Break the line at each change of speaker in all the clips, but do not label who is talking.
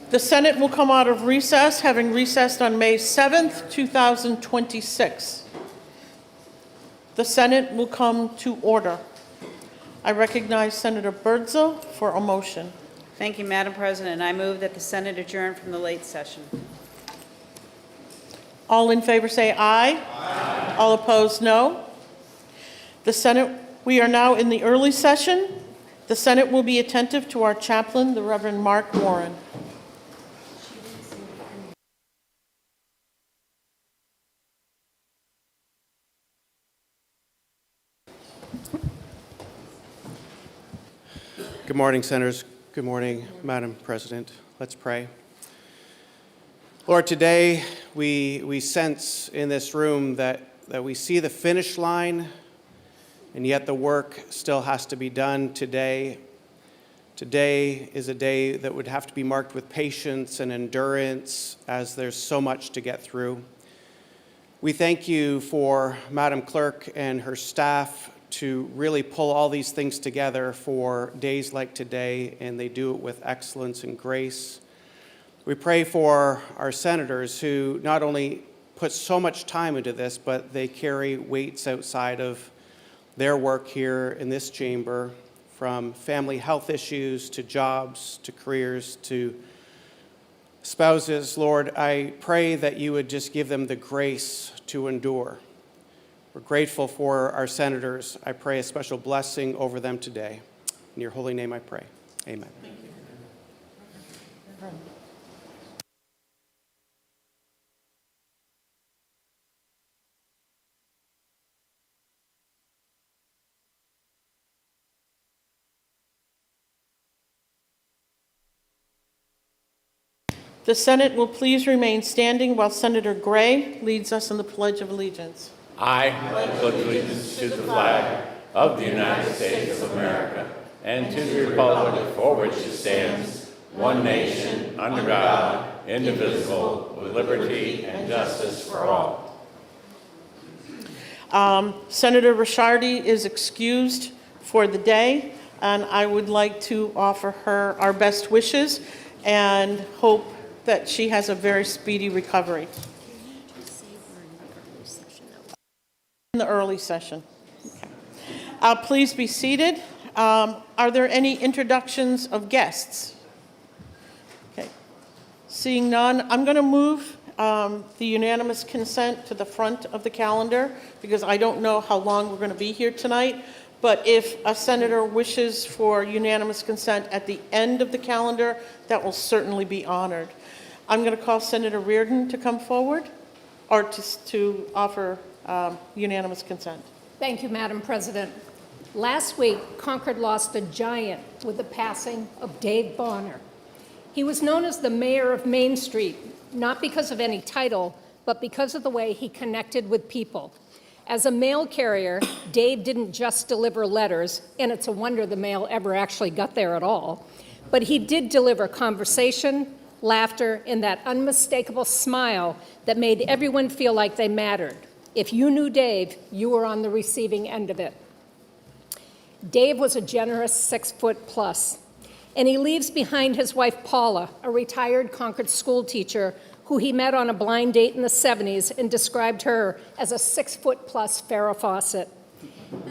The Senate will come out of recess, having recessed on May 7th, 2026. The Senate will come to order. I recognize Senator Birdsall for a motion.
Thank you, Madam President. I move that the Senate adjourn from the late session.
All in favor say aye. Aye. All opposed, no. The Senate, we are now in the early session. The Senate will be attentive to our chaplain, the Reverend Mark Warren.
Good morning, Senators. Good morning, Madam President. Let's pray. Lord, today we sense in this room that we see the finish line, and yet the work still has to be done today. Today is a day that would have to be marked with patience and endurance, as there's so much to get through. We thank you for Madam Clerk and her staff to really pull all these things together for days like today, and they do it with excellence and grace. We pray for our senators who not only put so much time into this, but they carry weights outside of their work here in this chamber, from family health issues to jobs to careers to spouses. Lord, I pray that you would just give them the grace to endure. We're grateful for our senators. I pray a special blessing over them today. In your holy name I pray. Amen. Thank you.
The Senate will please remain standing while Senator Gray leads us in the Pledge of Allegiance.
I pledge allegiance to the flag of the United States of America and to the republic for which it stands, one nation, under God, indivisible, with liberty and justice for all.
Senator Ricciardi is excused for the day, and I would like to offer her our best wishes and hope that she has a very speedy recovery. In the early session. Okay. Please be seated. Are there any introductions of guests? Okay. Seeing none, I'm going to move the unanimous consent to the front of the calendar because I don't know how long we're going to be here tonight. But if a senator wishes for unanimous consent at the end of the calendar, that will certainly be honored. I'm going to call Senator Reardon to come forward or to offer unanimous consent.
Thank you, Madam President. Last week, Concord lost a giant with the passing of Dave Bonner. He was known as the mayor of Main Street, not because of any title, but because of the way he connected with people. As a mail carrier, Dave didn't just deliver letters, and it's a wonder the mail ever actually got there at all, but he did deliver conversation, laughter, and that unmistakable smile that made everyone feel like they mattered. If you knew Dave, you were on the receiving end of it. Dave was a generous 6'+", and he leaves behind his wife Paula, a retired Concord school teacher who he met on a blind date in the 70s and described her as a 6'+ Farrah Fawcett.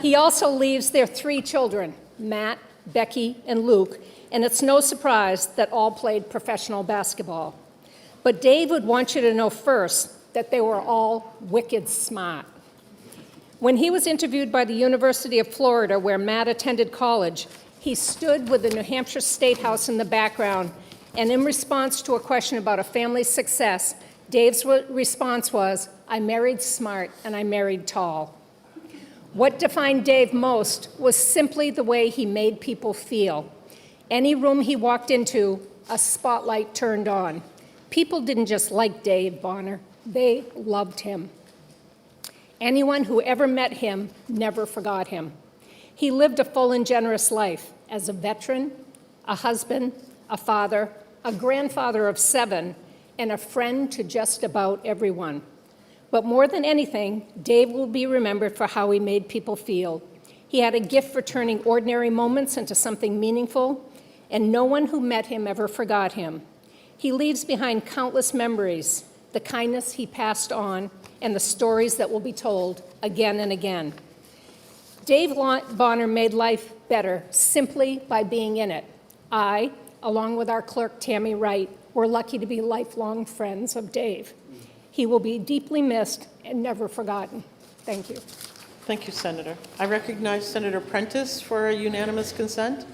He also leaves their 3 children, Matt, Becky, and Luke, and it's no surprise that all played professional basketball. But Dave would want you to know first that they were all wicked smart. When he was interviewed by the University of Florida, where Matt attended college, he stood with the New Hampshire State House in the background, and in response to a question about a family's success, Dave's response was, "I married smart and I married tall." What defined Dave most was simply the way he made people feel. Any room he walked into, a spotlight turned on. People didn't just like Dave Bonner, they loved him. Anyone who ever met him never forgot him. He lived a full and generous life as a veteran, a husband, a father, a grandfather of 7, and a friend to just about everyone. But more than anything, Dave will be remembered for how he made people feel. He had a gift for turning ordinary moments into something meaningful, and no one who met him ever forgot him. He leaves behind countless memories, the kindness he passed on, and the stories that will be told again and again. Dave Bonner made life better simply by being in it. I, along with our clerk Tammy Wright, were lucky to be lifelong friends of Dave. He will be deeply missed and never forgotten. Thank you.
Thank you, Senator. I recognize Senator Prentice for a unanimous consent.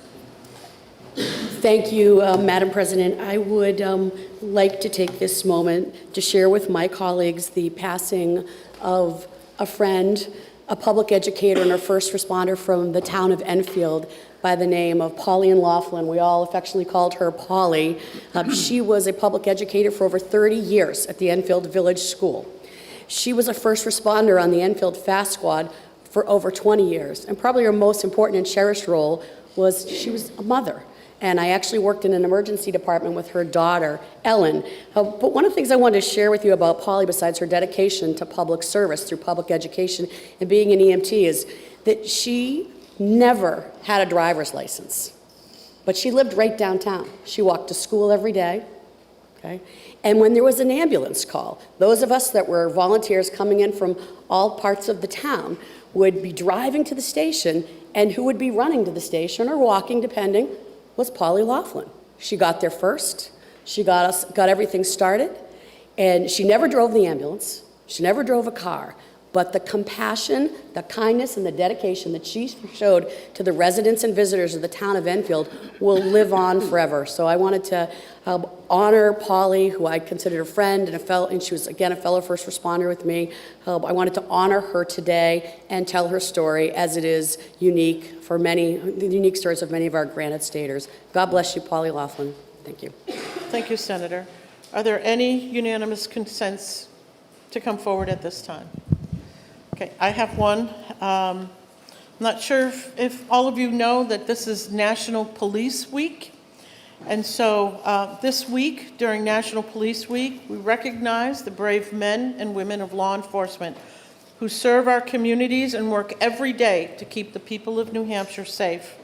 Thank you, Madam President. I would like to take this moment to share with my colleagues the passing of a friend, a public educator and a first responder from the town of Enfield by the name of Pauline Laughlin. We all affectionately called her Polly. She was a public educator for over 30 years at the Enfield Village School. She was a first responder on the Enfield Fast Squad for over 20 years. And probably her most important and cherished role was she was a mother. And I actually worked in an emergency department with her daughter, Ellen. But one of the things I wanted to share with you about Polly, besides her dedication to public service through public education and being an EMT, is that she never had a driver's license. But she lived right downtown. She walked to school every day. Okay? And when there was an ambulance call, those of us that were volunteers coming in from all parts of the town would be driving to the station, and who would be running to the station or walking, depending, was Polly Laughlin. She got there first. She got everything started, and she never drove the ambulance. She never drove a car. But the compassion, the kindness, and the dedication that she showed to the residents and visitors of the town of Enfield will live on forever. So I wanted to honor Polly, who I considered a friend and she was, again, a fellow first responder with me. I wanted to honor her today and tell her story, as it is unique for the unique stories of many of our Granite Staters. God bless you, Polly Laughlin. Thank you.
Thank you, Senator. Are there any unanimous consents to come forward at this time? Okay, I have one. I'm not sure if all of you know that this is National Police Week. And so this week, during National Police Week, we recognize the brave men and women of law enforcement who serve our communities and work every day to keep the people of New Hampshire safe.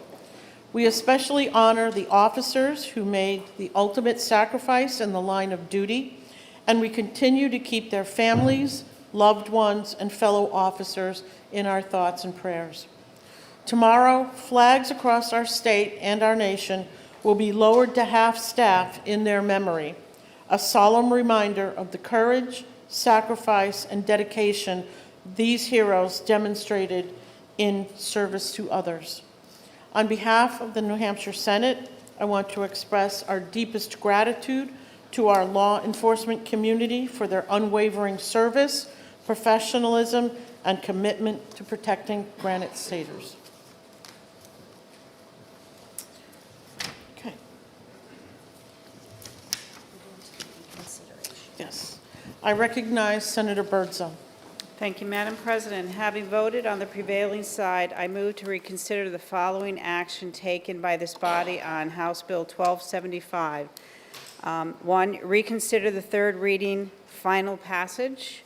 We especially honor the officers who made the ultimate sacrifice in the line of duty, and we continue to keep their families, loved ones, and fellow officers in our thoughts and prayers. Tomorrow, flags across our state and our nation will be lowered to half-staff in their memory, a solemn reminder of the courage, sacrifice, and dedication these heroes demonstrated in service to others. On behalf of the New Hampshire Senate, I want to express our deepest gratitude to our law enforcement community for their unwavering service, professionalism, and commitment to protecting Granite Staters. Okay. Yes. I recognize Senator Birdsall.
Thank you, Madam President. Having voted on the prevailing side, I move to reconsider the following action taken by this body on House Bill 1275. 1, reconsider the third reading, final passage.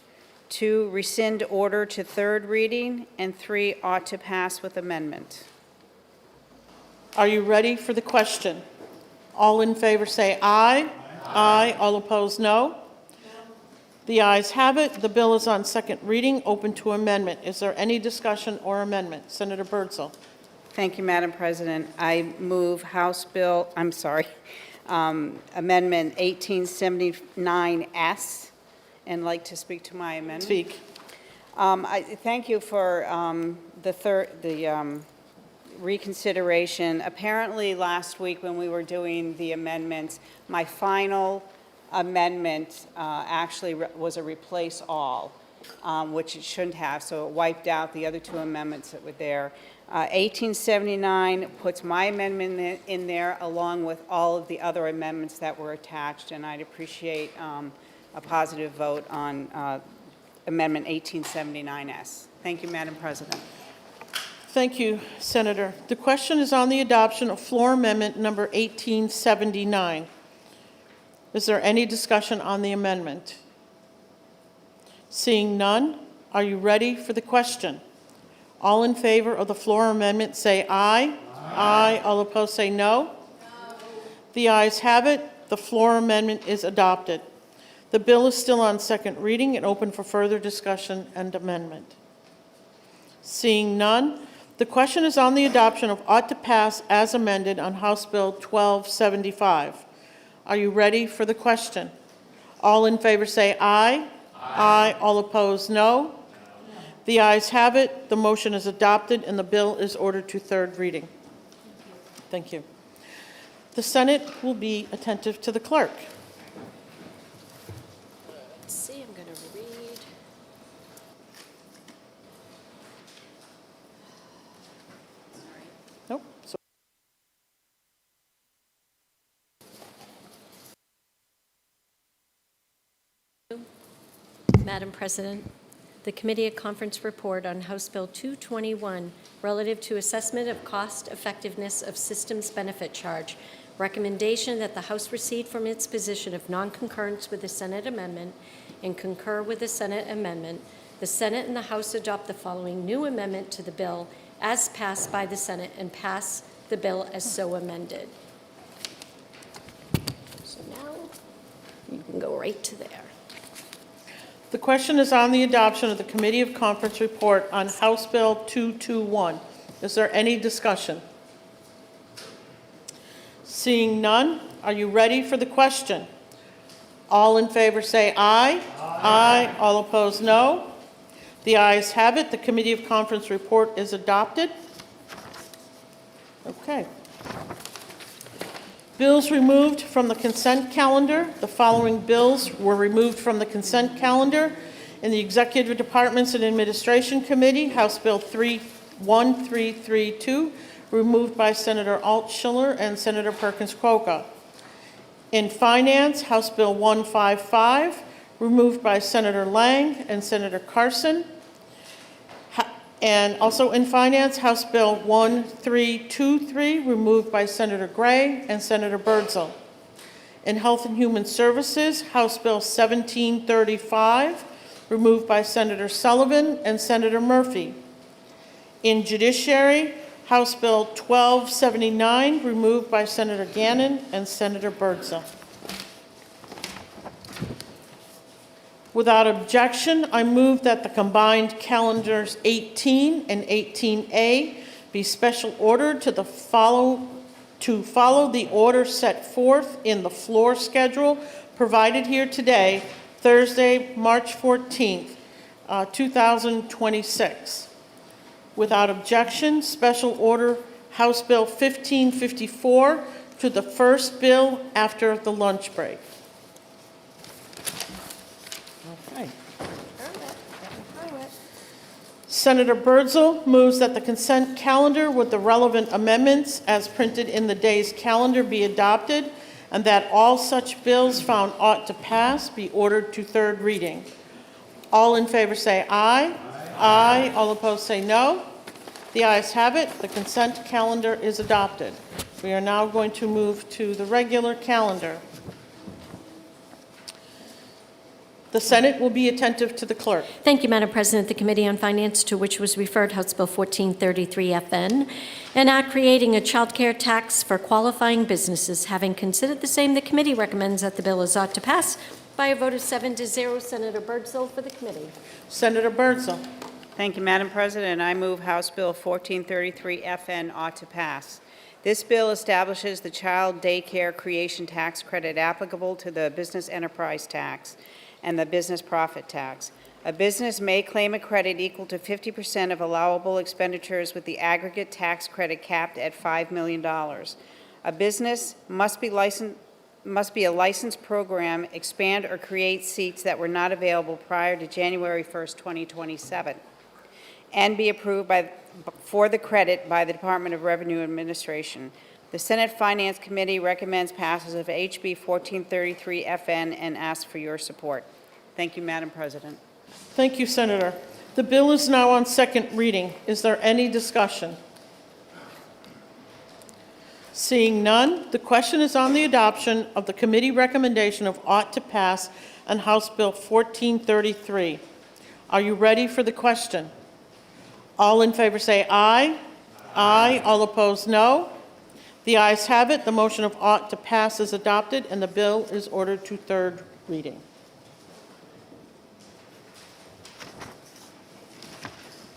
2, rescind order to third reading. And 3, ought to pass with amendment.
Are you ready for the question? All in favor say aye. Aye. All opposed, no. The ayes have it. The bill is on second reading, open to amendment. Is there any discussion or amendment? Senator Birdsall.
Thank you, Madam President. I move Amendment 1879S, and like to speak to my amendment.
Speak.
I thank you for the reconsideration. Apparently, last week when we were doing the amendments, my final amendment actually was a replace all, which it shouldn't have, so it wiped out the other two amendments that were there. 1879 puts my amendment in there along with all of the other amendments that were attached, and I'd appreciate a positive vote on Amendment 1879S. Thank you, Madam President.
Thank you, Senator. The question is on the adoption of floor amendment number 1879. Is there any discussion on the amendment? Seeing none, are you ready for the question? All in favor of the floor amendment say aye. Aye. All opposed say no. The ayes have it. the floor amendment is adopted. The bill is still on second reading and open for further discussion and amendment. Seeing none, the question is on the adoption of ought to pass as amended on House Bill 1275. Are you ready for the question? All in favor say aye. Aye. All opposed, no. The ayes have it. The motion is adopted and the bill is ordered to third reading. Thank you. The Senate will be attentive to the clerk.
Let's see, I'm going to read.
Nope. So-
Madam President, the committee at conference report on House Bill 221 relative to assessment of cost effectiveness of systems benefit charge. Recommendation that the House recede from its position of non-concurrence with the Senate amendment and concur with the Senate amendment. The Senate and the House adopt the following new amendment to the bill as passed by the Senate and pass the bill as so amended. So now you can go right to there.
The question is on the adoption of the Committee of Conference report on House Bill 221. Is there any discussion? Seeing none, are you ready for the question? All in favor say aye. Aye. All opposed, no. The ayes have it. The Committee of Conference report is adopted. Okay. Bills removed from the consent calendar. The following bills were removed from the consent calendar in the Executive Departments and Administration Committee. House Bill 1332, removed by Senator Altshuler and Senator Perkins Coker. In Finance, House Bill 155, removed by Senator Lang and Senator Carson. And also in Finance, House Bill 1323, removed by Senator Gray and Senator Birdsall. In Health and Human Services, House Bill 1735, removed by Senator Sullivan and Senator Murphy. In Judiciary, House Bill 1279, removed by Senator Gannon and Senator Birdsall. Without objection, I move that the combined calendars 18 and 18A be special ordered to follow the order set forth in the floor schedule provided here today, Thursday, March 14th, 2026. Without objection, special order House Bill 1554 to the first bill after the lunch break. Okay. Senator Birdsall moves that the consent calendar with the relevant amendments as printed in the day's calendar be adopted and that all such bills found ought to pass be ordered to third reading. All in favor say aye. Aye. All opposed say no. The ayes have it. The consent calendar is adopted. We are now going to move to the regular calendar. The Senate will be attentive to the clerk.
Thank you, Madam President. The Committee on Finance, to which was referred House Bill 1433 FN, an act creating a child care tax for qualifying businesses. Having considered the same, the committee recommends that the bill is ought to pass by a vote of 7-0. Senator Birdsall for the committee.
Senator Birdsall.
Thank you, Madam President. I move House Bill 1433 FN ought to pass. This bill establishes the child daycare creation tax credit applicable to the business enterprise tax and the business profit tax. A business may claim a credit equal to 50% of allowable expenditures with the aggregate tax credit capped at $5 million. A business must be a licensed program, expand or create seats that were not available prior to January 1st, 2027, and be approved for the credit by the Department of Revenue Administration. The Senate Finance Committee recommends passage of HB 1433 FN and asks for your support. Thank you, Madam President.
Thank you, Senator. The bill is now on second reading. Is there any discussion? Seeing none, the question is on the adoption of the committee recommendation of ought to pass on House Bill 1433. Are you ready for the question? All in favor say aye. Aye. All opposed, no. The ayes have it. The motion of ought to pass is adopted, and the bill is ordered to third reading.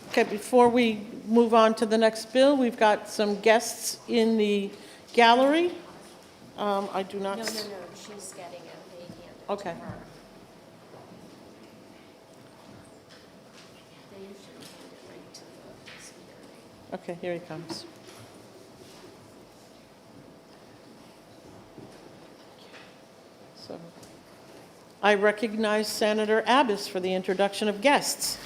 Okay, before we move on to the next bill, we've got some guests in the gallery. I do not.
No, she's getting it. They hand it
Okay.
to her. They usually hand it right to the speaker.
Okay, here he comes. So, I recognize Senator Abbas for the introduction of guests.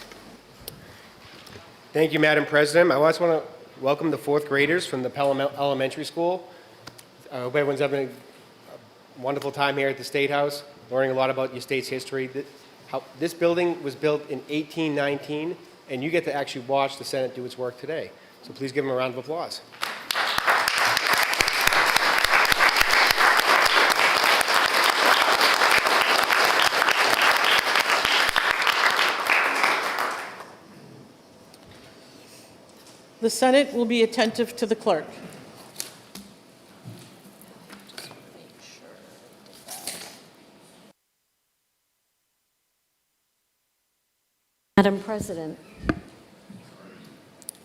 Thank you, Madam President. I also want to welcome the fourth graders from the Pelham Elementary School. I hope everyone's having a wonderful time here at the State House, learning a lot about your state's history. This building was built in 1819, and you get to actually watch the Senate do its work today. So please give them a round of applause.
The Senate will be attentive to the clerk.
Madam President.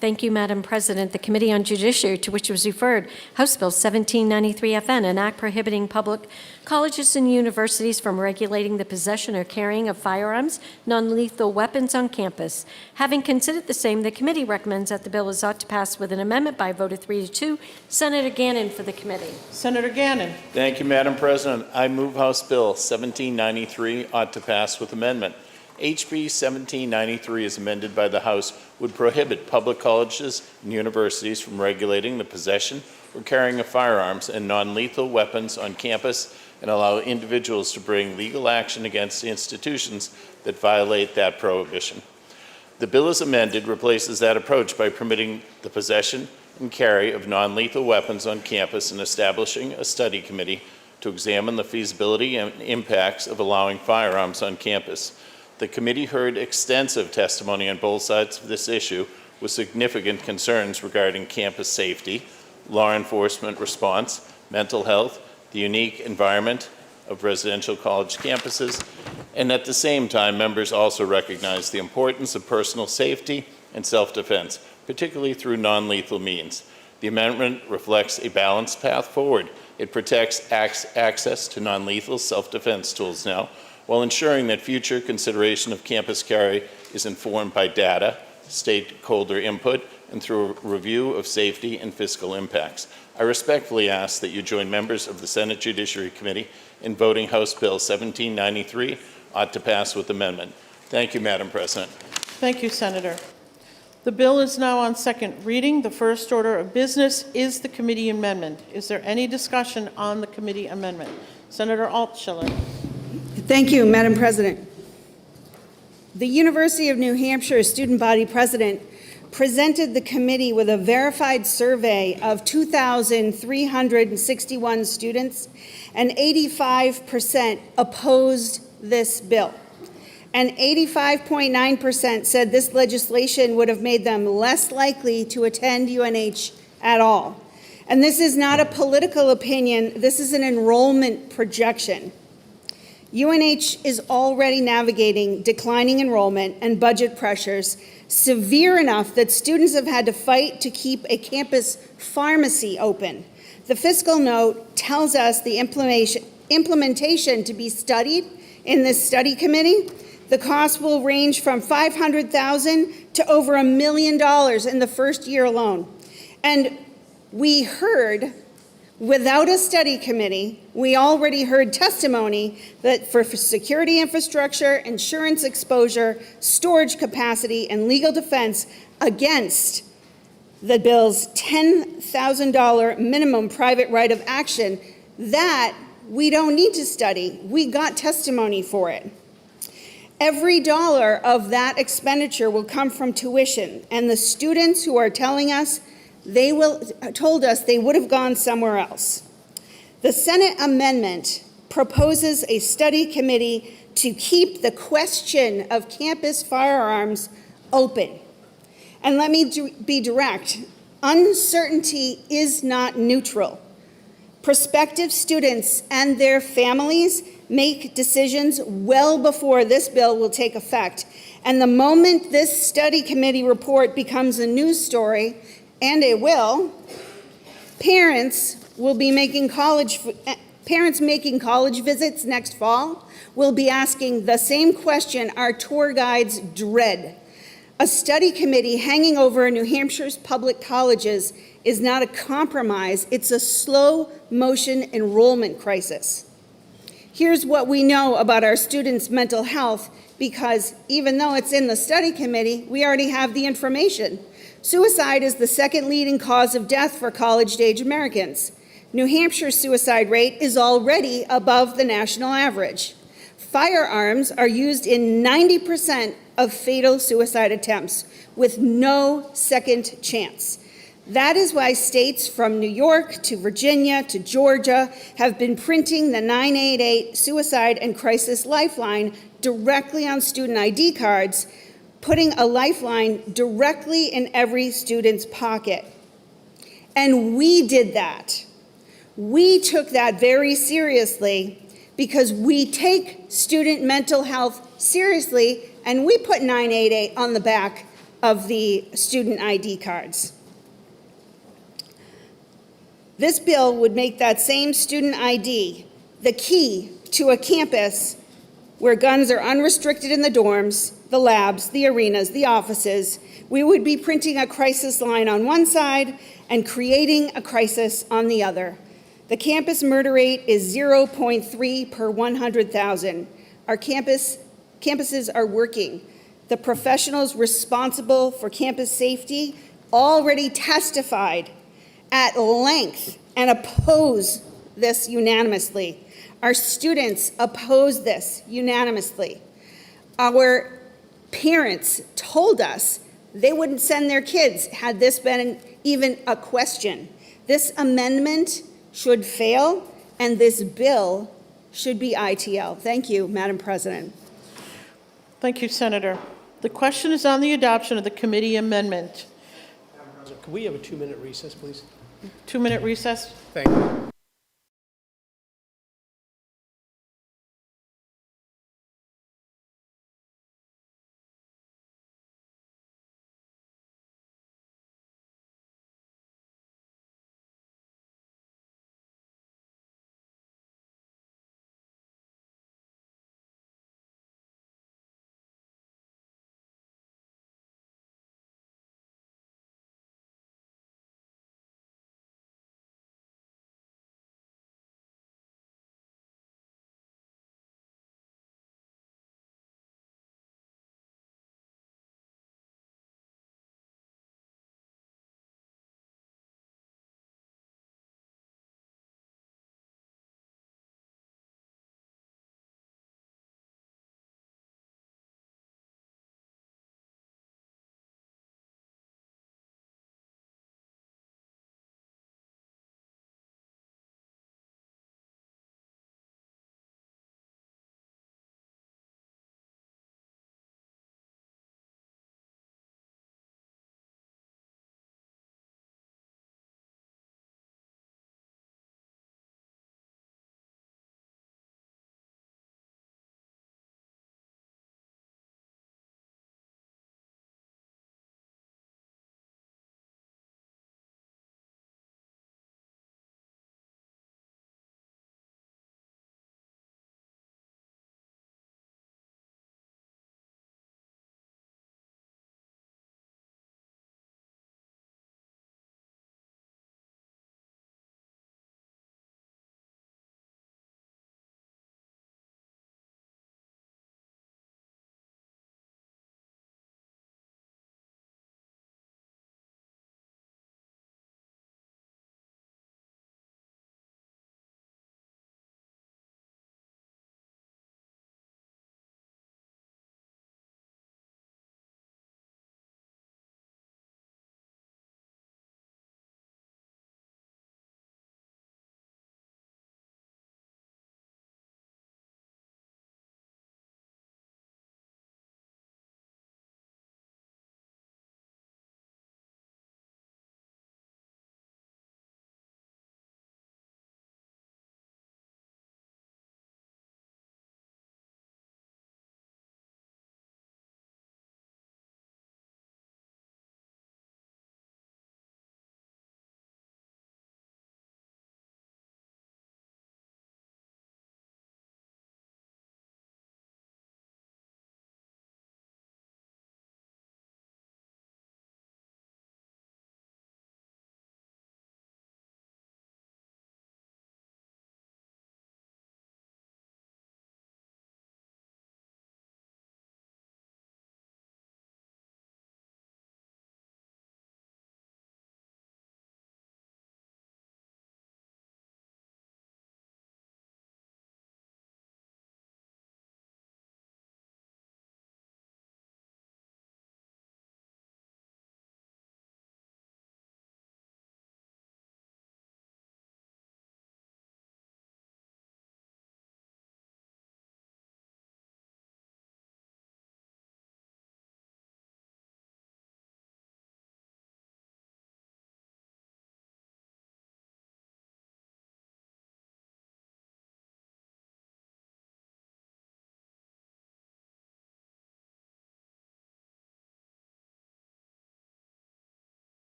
Thank you, Madam President. The Committee on Judiciary, to which was referred, House Bill 1793FN, an act prohibiting public colleges and universities from regulating the possession or carrying of firearms, non-lethal weapons on campus. Having considered the same, the committee recommends that the bill is ought to pass with an amendment by a vote of 3-2. Senator Gannon for the committee.
Senator Gannon.
Thank you, Madam President. I move House Bill 1793 ought to pass with amendment. HB 1793, as amended by the House, would prohibit public colleges and universities from regulating the possession or carrying of firearms and non-lethal weapons on campus and allow individuals to bring legal action against institutions that violate that prohibition. The bill as amended replaces that approach by permitting the possession and carry of non-lethal weapons on campus and establishing a study committee to examine the feasibility and impacts of allowing firearms on campus. The committee heard extensive testimony on both sides of this issue with significant concerns regarding campus safety, law enforcement response, mental health, the unique environment of residential college campuses, and at the same time, members also recognize the importance of personal safety and self-defense, particularly through non-lethal means. The amendment reflects a balanced path forward. It protects access to non-lethal self-defense tools now, while ensuring that future consideration of campus carry is informed by data, stakeholder input, and through a review of safety and fiscal impacts. I respectfully ask that you join members of the Senate Judiciary Committee in voting House Bill 1793 ought to pass with amendment. Thank you, Madam President.
Thank you, Senator. The bill is now on second reading. The first order of business is the committee amendment. Is there any discussion on the committee amendment? Senator Altshuler.
Thank you, Madam President. The University of New Hampshire student body president presented the committee with a verified survey of 2,361 students, and 85% opposed this bill. And 85.9% said this legislation would have made them less likely to attend UNH at all. And this is not a political opinion, this is an enrollment projection. UNH is already navigating declining enrollment and budget pressures severe enough that students have had to fight to keep a campus pharmacy open. The fiscal note tells us the implementation to be studied in this study committee. The cost will range from $500,000 to over $1 million in the first year alone. And we heard, without a study committee, we already heard testimony that for security infrastructure, insurance exposure, storage capacity, and legal defense against the bill's $10,000 minimum private right of action, that we don't need to study. We got testimony for it. Every dollar of that expenditure will come from tuition, and the students who are telling us told us they would have gone somewhere else. The Senate amendment proposes a study committee to keep the question of campus firearms open. And let me be direct, uncertainty is not neutral. Prospective students and their families make decisions well before this bill will take effect. And the moment this study committee report becomes a news story, and it will, parents making college visits next fall will be asking the same question our tour guides dread. A study committee hanging over New Hampshire's public colleges is not a compromise, it's a slow motion enrollment crisis. Here's what we know about our students' mental health, because even though it's in the study committee, we already have the information. Suicide is the second leading cause of death for college-age Americans. New Hampshire's suicide rate is already above the national average. Firearms are used in 90% of fatal suicide attempts with no second chance. That is why states from New York to Virginia to Georgia have been printing the 988 Suicide and Crisis Lifeline directly on student ID cards, putting a lifeline directly in every student's pocket. And we did that. We took that very seriously because we take student mental health seriously, and we put 988 on the back of the student ID cards. This bill would make that same student ID the key to a campus where guns are unrestricted in the dorms, the labs, the arenas, the offices. We would be printing a crisis line on one side and creating a crisis on the other. The campus murder rate is 0.3 per 100,000. Our campuses are working. The professionals responsible for campus safety already testified at length and oppose this unanimously. Our students oppose this unanimously. Our parents told us they wouldn't send their kids had this been even a question. This amendment should fail, and this bill should be ITL. Thank you, Madam President.
Thank you, Senator. The question is on the adoption of the committee amendment.
Could we have a 2-minute recess, please?
2-minute recess.
Thank you.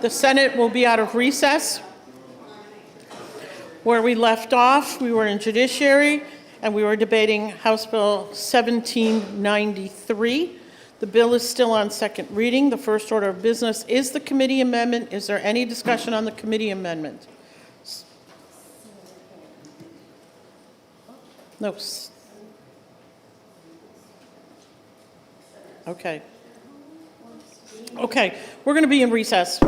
The Senate will be out of recess. Where we left off, we were in judiciary, and we were debating House Bill 1793. The bill is still on second reading. The first order of business is the committee amendment. Is there any discussion on the committee amendment? No. Okay. Okay, we're going to be in recess.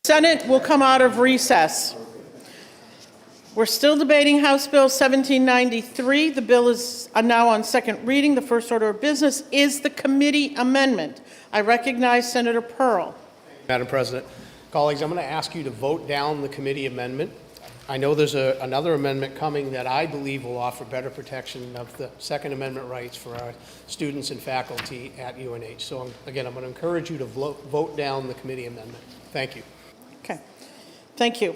Senate will come out of recess. We're still debating House Bill 1793. The bill is now on second reading. The first order of business is the committee amendment. I recognize Senator Pearl.
Madam President, colleagues, I'm going to ask you to vote down the committee amendment. I know there's another amendment coming that I believe will offer better protection of the Second Amendment rights for our students and faculty at UNH. So again, I'm going to encourage you to vote down the committee amendment. Thank you.
Okay, thank you.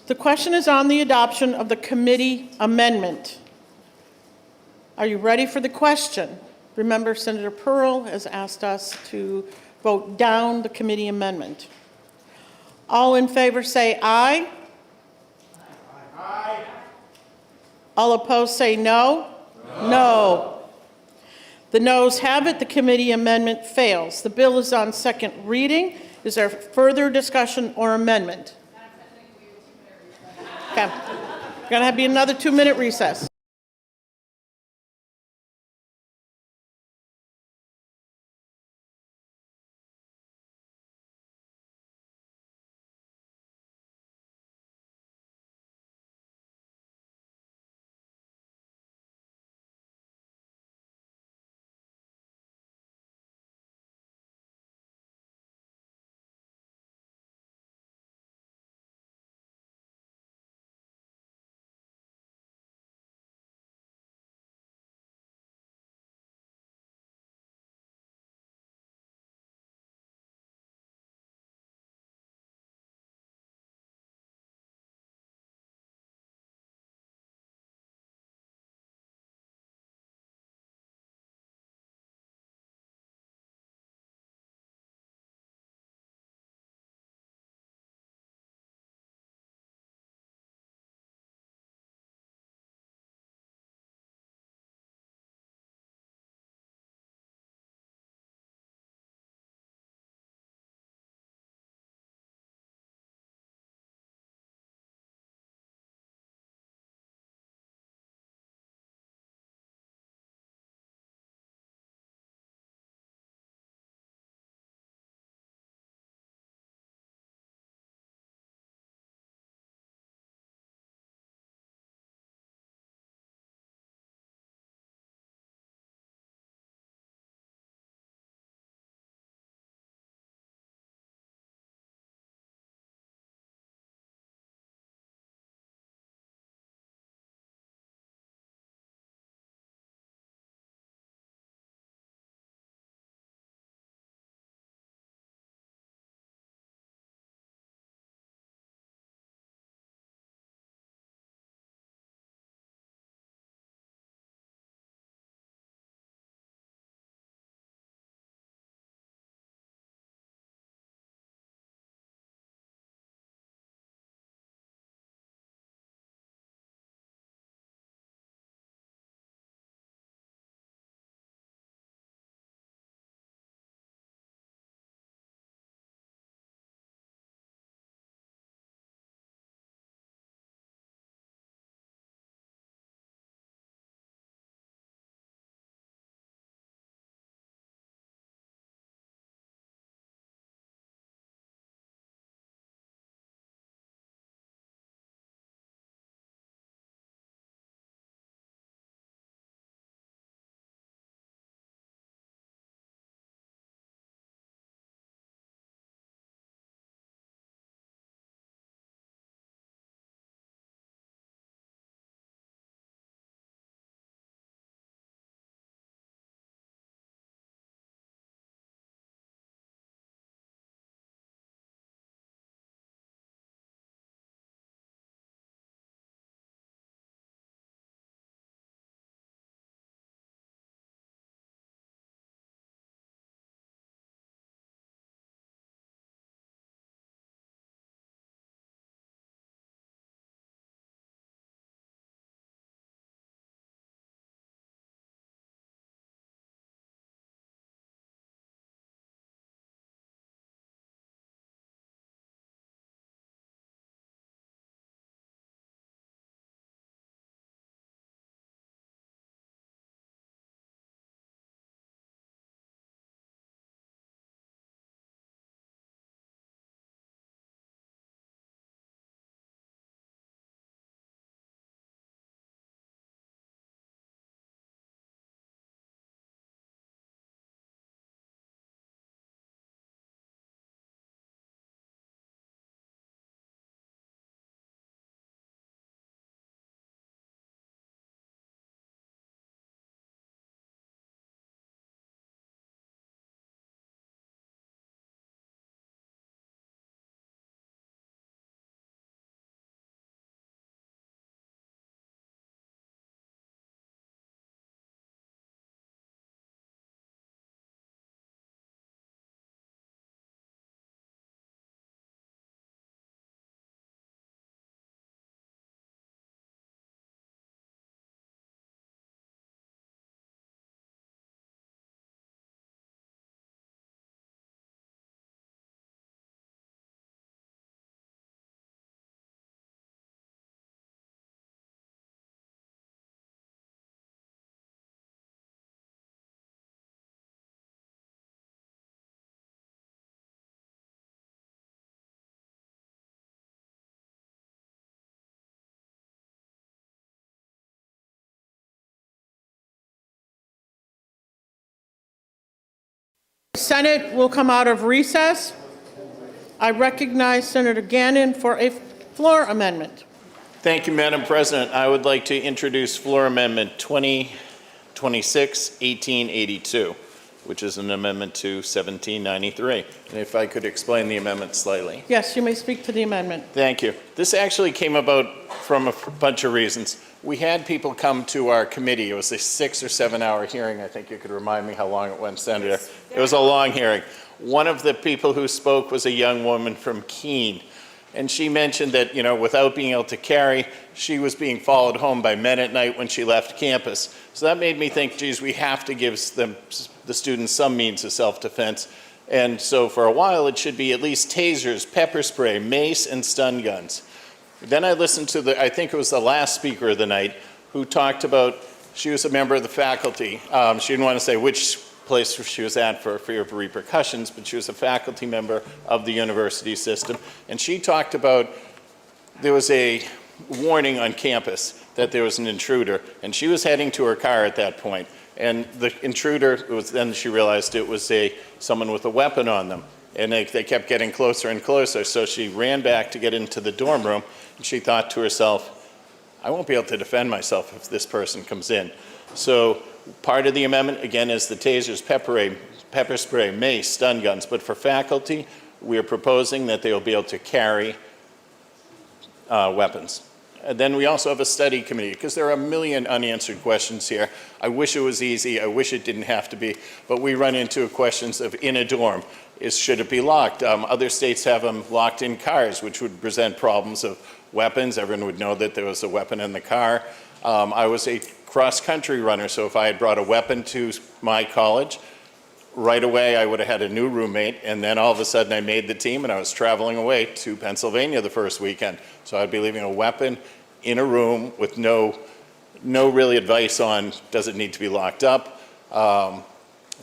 The question is on the adoption of the committee amendment. Are you ready for the question? Remember, Senator Pearl has asked us to vote down the committee amendment. All in favor say aye. Aye. All opposed say no. No. The noes have it. The committee amendment fails. The bill is on second reading. Is there further discussion or amendment? Okay. Going to be another 2-minute recess. Senate will come out of recess. I recognize Senator Gannon for a floor amendment.
Thank you, Madam President. I would like to introduce Floor Amendment 2026-1882, which is an amendment to 1793. And if I could explain the amendment slightly.
Yes, you may speak to the amendment.
Thank you. This actually came about from a bunch of reasons. We had people come to our committee. It was a 6 or 7 hour hearing. I think you could remind me how long it went, Senator. It was a long hearing. One of the people who spoke was a young woman from Keene. And she mentioned that, without being able to carry, she was being followed home by men at night when she left campus. So that made me think, geez, we have to give the students some means of self-defense. And so for a while, it should be at least tasers, pepper spray, mace, and stun guns. Then I listened to I think it was the last speaker of the night, who talked about, she was a member of the faculty. She didn't want to say which place she was at for fear of repercussions, but she was a faculty member of the university system. And she talked about, there was a warning on campus that there was an intruder, and she was heading to her car at that point. And the intruder, then she realized it was someone with a weapon on them. And they kept getting closer and closer, so she ran back to get into the dorm room, and she thought to herself, I won't be able to defend myself if this person comes in. So part of the amendment, again, is the tasers, pepper spray, mace, stun guns. But for faculty, we are proposing that they will be able to carry weapons. And then we also have a study committee, because there are a million unanswered questions here. I wish it was easy. I wish it didn't have to be. But we run into questions of in a dorm. Should it be locked? Other states have them locked in cars, which would present problems of weapons. Everyone would know that there was a weapon in the car. I was a cross-country runner, so if I had brought a weapon to my college, right away I would have had a new roommate, and then all of a sudden I made the team and I was traveling away to Pennsylvania the first weekend. So I'd be leaving a weapon in a room with no really advice on, does it need to be locked up?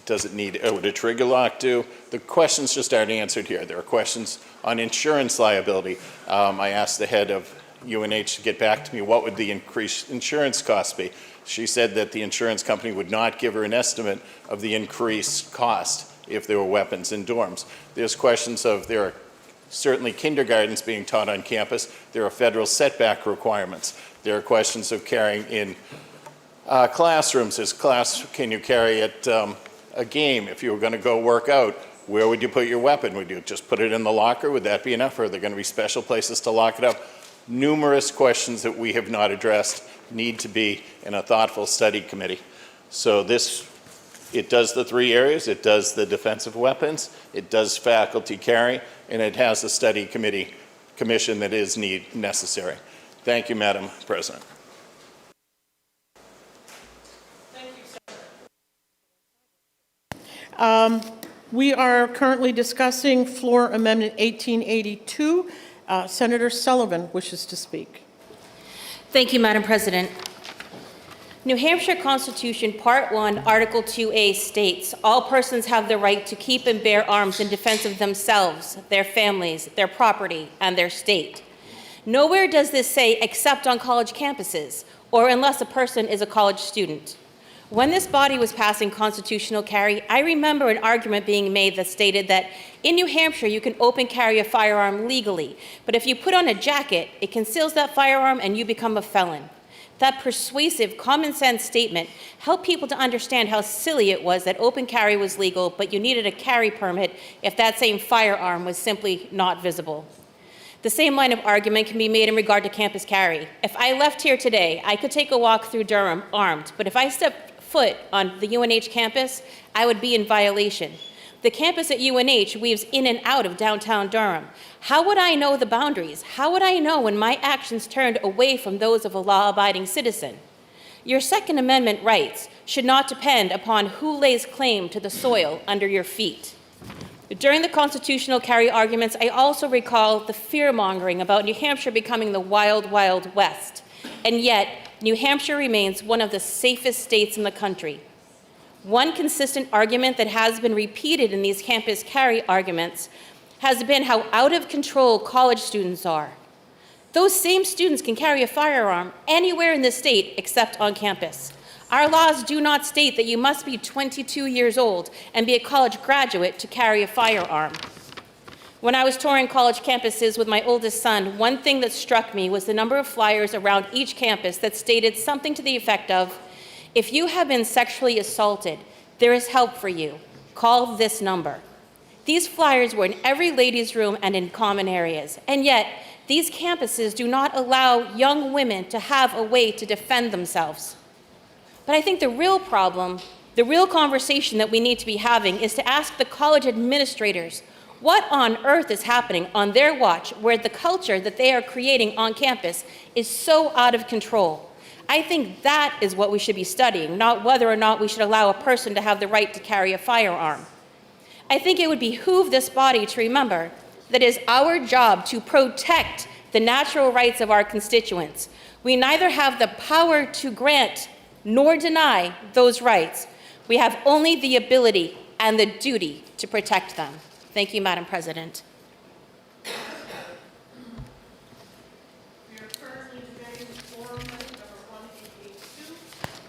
Does it need, would a trigger lock do? The questions just aren't answered here. There are questions on insurance liability. I asked the head of UNH to get back to me, what would the increased insurance cost be? She said that the insurance company would not give her an estimate of the increased cost if there were weapons in dorms. There's questions of, there are certainly kindergartens being taught on campus. There are federal setback requirements. There are questions of carrying in classrooms. Can you carry at a game? If you were going to go work out, where would you put your weapon? Would you just put it in the locker? Would that be enough? Or are there going to be special places to lock it up? Numerous questions that we have not addressed need to be in a thoughtful study committee. So it does the three areas. It does the defensive weapons, it does faculty carry, and it has a study commission that is necessary. Thank you, Madam President.
We are currently discussing Floor Amendment 1882. Senator Sullivan wishes to speak.
Thank you, Madam President. New Hampshire Constitution, Part 1, Article 2A states, all persons have the right to keep and bear arms in defense of themselves, their families, their property, and their state. Nowhere does this say except on college campuses, or unless a person is a college student. When this body was passing constitutional carry, I remember an argument being made that stated that in New Hampshire, you can open carry a firearm legally, but if you put on a jacket, it conceals that firearm and you become a felon. That persuasive, common sense statement helped people to understand how silly it was that open carry was legal, but you needed a carry permit if that same firearm was simply not visible. The same line of argument can be made in regard to campus carry. If I left here today, I could take a walk through Durham armed, but if I stepped foot on the UNH campus, I would be in violation. The campus at UNH weaves in and out of downtown Durham. How would I know the boundaries? How would I know when my actions turned away from those of a law-abiding citizen? Your Second Amendment rights should not depend upon who lays claim to the soil under your feet. During the constitutional carry arguments, I also recall the fear-mongering about New Hampshire becoming the wild, wild west. And yet, New Hampshire remains one of the safest states in the country. One consistent argument that has been repeated in these campus carry arguments has been how out of control college students are. Those same students can carry a firearm anywhere in the state except on campus. Our laws do not state that you must be 22 years old and be a college graduate to carry a firearm. When I was touring college campuses with my oldest son, one thing that struck me was the number of flyers around each campus that stated something to the effect of, "If you have been sexually assaulted, there is help for you. Call this number." These flyers were in every ladies' room and in common areas, and yet these campuses do not allow young women to have a way to defend themselves. But I think the real problem, the real conversation that we need to be having is to ask the college administrators, what on earth is happening on their watch where the culture that they are creating on campus is so out of control? I think that is what we should be studying, not whether or not we should allow a person to have the right to carry a firearm. I think it would behoove this body to remember that it is our job to protect the natural rights of our constituents. We neither have the power to grant nor deny those rights. We have only the ability and the duty to protect them. Thank you, Madam President.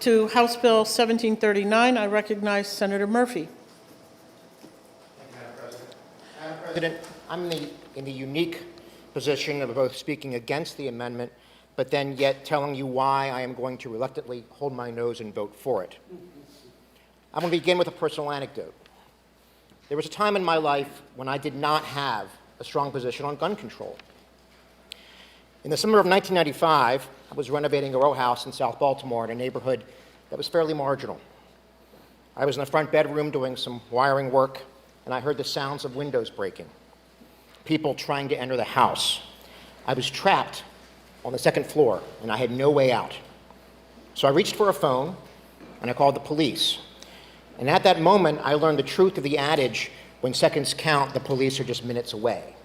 To House Bill 1739, I recognize Senator Murphy.
Madam President, I'm in the unique position of both speaking against the amendment, but then yet telling you why I am going to reluctantly hold my nose and vote for it. I'm going to begin with a personal anecdote. There was a time in my life when I did not have a strong position on gun control. In the summer of 1995, I was renovating a row house in South Baltimore in a neighborhood that was fairly marginal. I was in the front bedroom doing some wiring work, and I heard the sounds of windows breaking, people trying to enter the house. I was trapped on the second floor, and I had no way out. So I reached for a phone, and I called the police. And at that moment, I learned the truth of the adage, when seconds count, the police are just minutes away.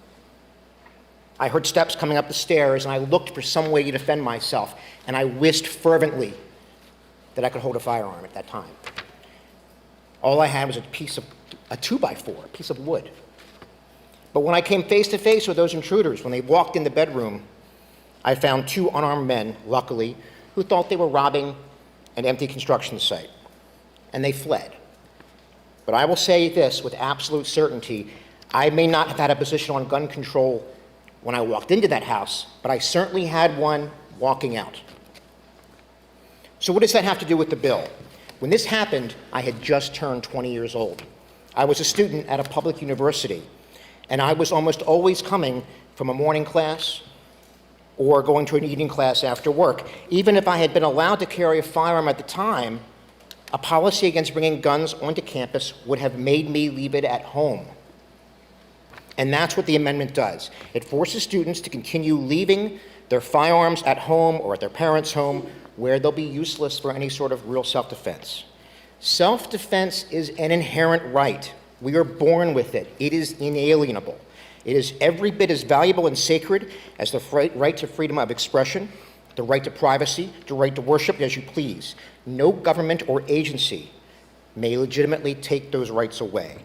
I heard steps coming up the stairs, and I looked for some way to defend myself, and I wished fervently that I could hold a firearm at that time. All I had was a 2x4, a piece of wood. But when I came face to face with those intruders, when they walked in the bedroom, I found two unarmed men, luckily, who thought they were robbing an empty construction site, and they fled. But I will say this with absolute certainty, I may not have had a position on gun control when I walked into that house, but I certainly had one walking out. So what does that have to do with the bill? When this happened, I had just turned 20 years old. I was a student at a public university, and I was almost always coming from a morning class or going to an evening class after work. Even if I had been allowed to carry a firearm at the time, a policy against bringing guns onto campus would have made me leave it at home. And that's what the amendment does. It forces students to continue leaving their firearms at home or at their parents' home, where they'll be useless for any sort of real self-defense. Self-defense is an inherent right. We are born with it. It is inalienable. It is every bit as valuable and sacred as the right to freedom of expression, the right to privacy, the right to worship as you please. No government or agency may legitimately take those rights away.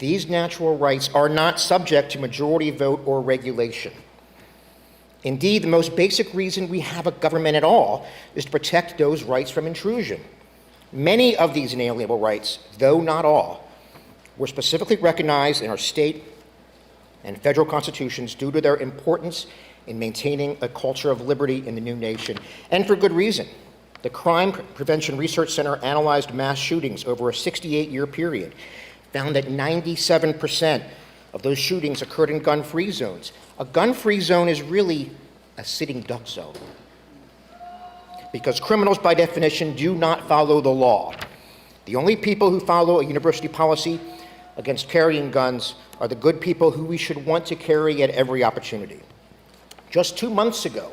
These natural rights are not subject to majority vote or regulation. Indeed, the most basic reason we have a government at all is to protect those rights from intrusion. Many of these inalienable rights, though not all, were specifically recognized in our state and federal constitutions due to their importance in maintaining a culture of liberty in the new nation, and for good reason. The Crime Prevention Research Center analyzed mass shootings over a 68-year period, found that 97% of those shootings occurred in gun-free zones. A gun-free zone is really a sitting duck zone, because criminals, by definition, do not follow the law. The only people who follow a university policy against carrying guns are the good people who we should want to carry at every opportunity. Just 2 months ago,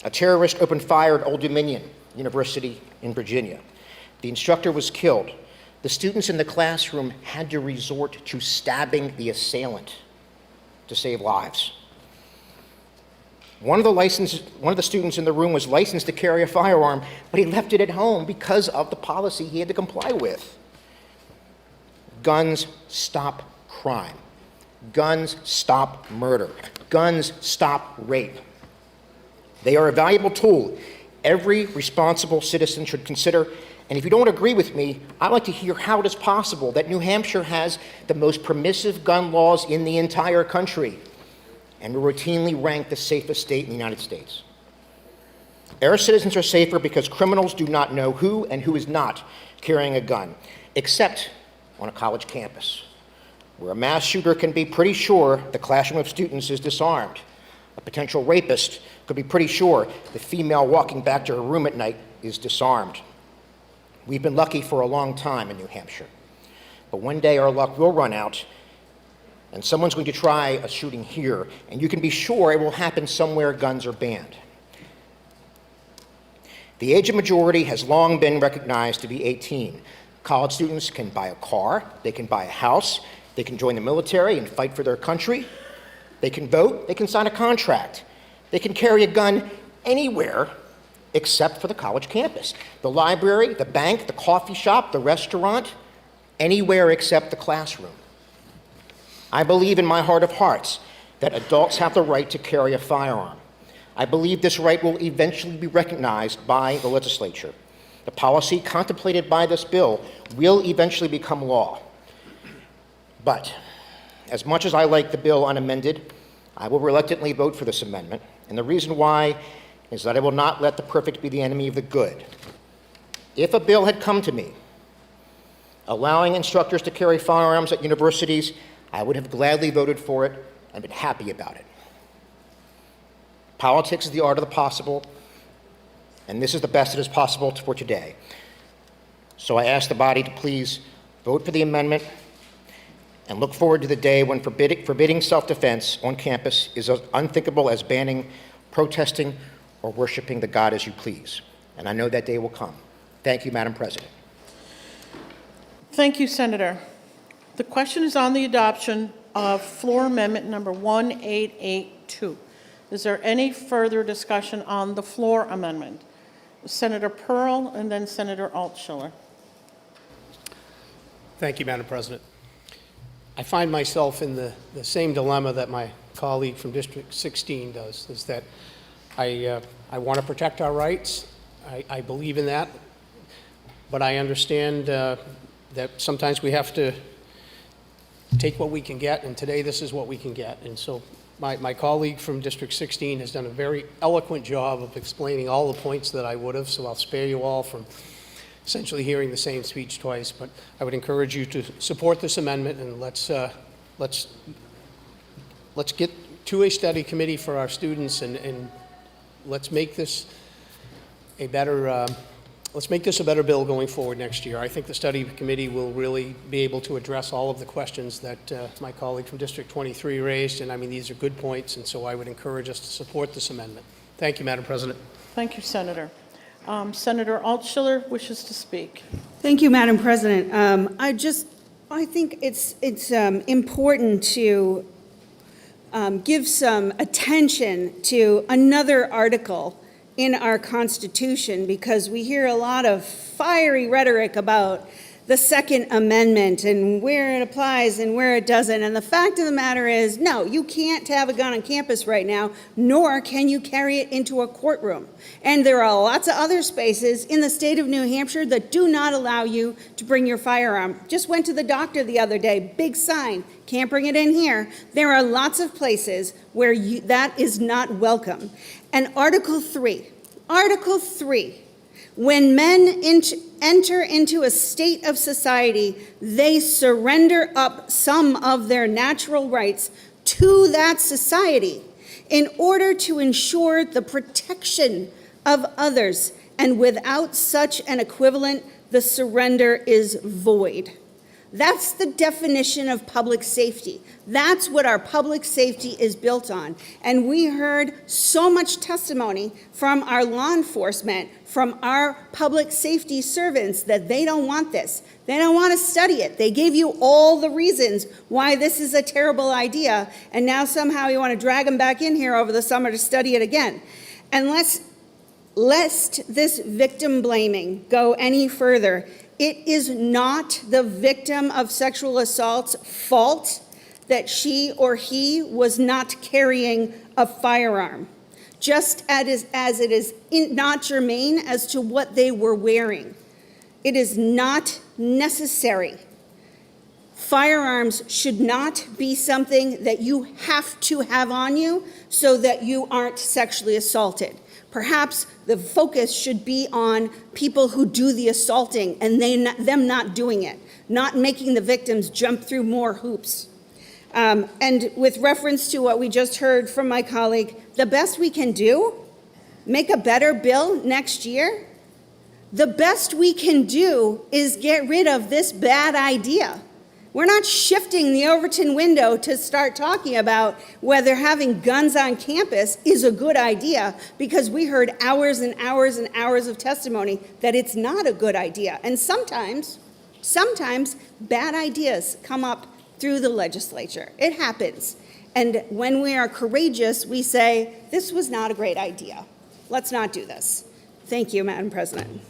a terrorist opened fire at Old Dominion University in Virginia. The instructor was killed. The students in the classroom had to resort to stabbing the assailant to save lives. One of the students in the room was licensed to carry a firearm, but he left it at home because of the policy he had to comply with. Guns stop crime. Guns stop murder. Guns stop rape. They are a valuable tool, every responsible citizen should consider. And if you don't agree with me, I'd like to hear how it is possible that New Hampshire has the most permissive gun laws in the entire country, and we're routinely ranked the safest state in the United States. Our citizens are safer because criminals do not know who and who is not carrying a gun, except on a college campus, where a mass shooter can be pretty sure the classroom of students is disarmed. A potential rapist could be pretty sure the female walking back to her room at night is disarmed. We've been lucky for a long time in New Hampshire, but one day our luck will run out, and someone's going to try a shooting here, and you can be sure it will happen somewhere guns are banned. The age of majority has long been recognized to be 18. College students can buy a car, they can buy a house, they can join the military and fight for their country, they can vote, they can sign a contract, they can carry a gun anywhere except for the college campus. The library, the bank, the coffee shop, the restaurant, anywhere except the classroom. I believe in my heart of hearts that adults have the right to carry a firearm. I believe this right will eventually be recognized by the legislature. The policy contemplated by this bill will eventually become law. But as much as I like the bill unamended, I will reluctantly vote for this amendment. And the reason why is that I will not let the perfect be the enemy of the good. If a bill had come to me allowing instructors to carry firearms at universities, I would have gladly voted for it and been happy about it. Politics is the art of the possible, and this is the best that is possible for today. So I ask the body to please vote for the amendment and look forward to the day when forbidding self-defense on campus is as unthinkable as banning protesting or worshiping the God as you please. And I know that day will come. Thank you, Madam President.
Thank you, Senator. The question is on the adoption of floor amendment number 1882. Is there any further discussion on the floor amendment? Senator Pearl and then Senator Altshuler.
Thank you, Madam President. I find myself in the same dilemma that my colleague from District 16 does, is that I want to protect our rights. I believe in that, but I understand that sometimes we have to take what we can get, and today this is what we can get. And so my colleague from District 16 has done a very eloquent job of explaining all the points that I would have, so I'll spare you all from essentially hearing the same speech twice. But I would encourage you to support this amendment, and let's get to a study committee for our students, and let's make this a better bill going forward next year. I think the study committee will really be able to address all of the questions that my colleague from District 23 raised, and I mean, these are good points, and so I would encourage us to support this amendment. Thank you, Madam President.
Thank you, Senator. Senator Altshuler wishes to speak.
Thank you, Madam President. I think it's important to give some attention to another article in our Constitution, because we hear a lot of fiery rhetoric about the Second Amendment and where it applies and where it doesn't. And the fact of the matter is, no, you can't have a gun on campus right now, nor can you carry it into a courtroom. And there are lots of other spaces in the state of New Hampshire that do not allow you to bring your firearm. Just went to the doctor the other day, big sign, can't bring it in here. There are lots of places where that is not welcome. And Article 3, when men enter into a state of society, they surrender up some of their natural rights to that society in order to ensure the protection of others. And without such an equivalent, the surrender is void. That's the definition of public safety. That's what our public safety is built on. And we heard so much testimony from our law enforcement, from our public safety servants, that they don't want this. They don't want to study it. They gave you all the reasons why this is a terrible idea, and now somehow you want to drag them back in here over the summer to study it again. And lest this victim blaming go any further, it is not the victim of sexual assault's fault that she or he was not carrying a firearm. just as it is not germane as to what they were wearing. It is not necessary. Firearms should not be something that you have to have on you so that you aren't sexually assaulted. Perhaps the focus should be on people who do the assaulting and them not doing it, not making the victims jump through more hoops. And with reference to what we just heard from my colleague, the best we can do, make a better bill next year. The best we can do is get rid of this bad idea. We're not shifting the Overton window to start talking about whether having guns on campus is a good idea, because we heard hours and hours and hours of testimony that it's not a good idea. And sometimes bad ideas come up through the legislature. It happens. And when we are courageous, we say, this was not a great idea. Let's not do this. Thank you, Madam President.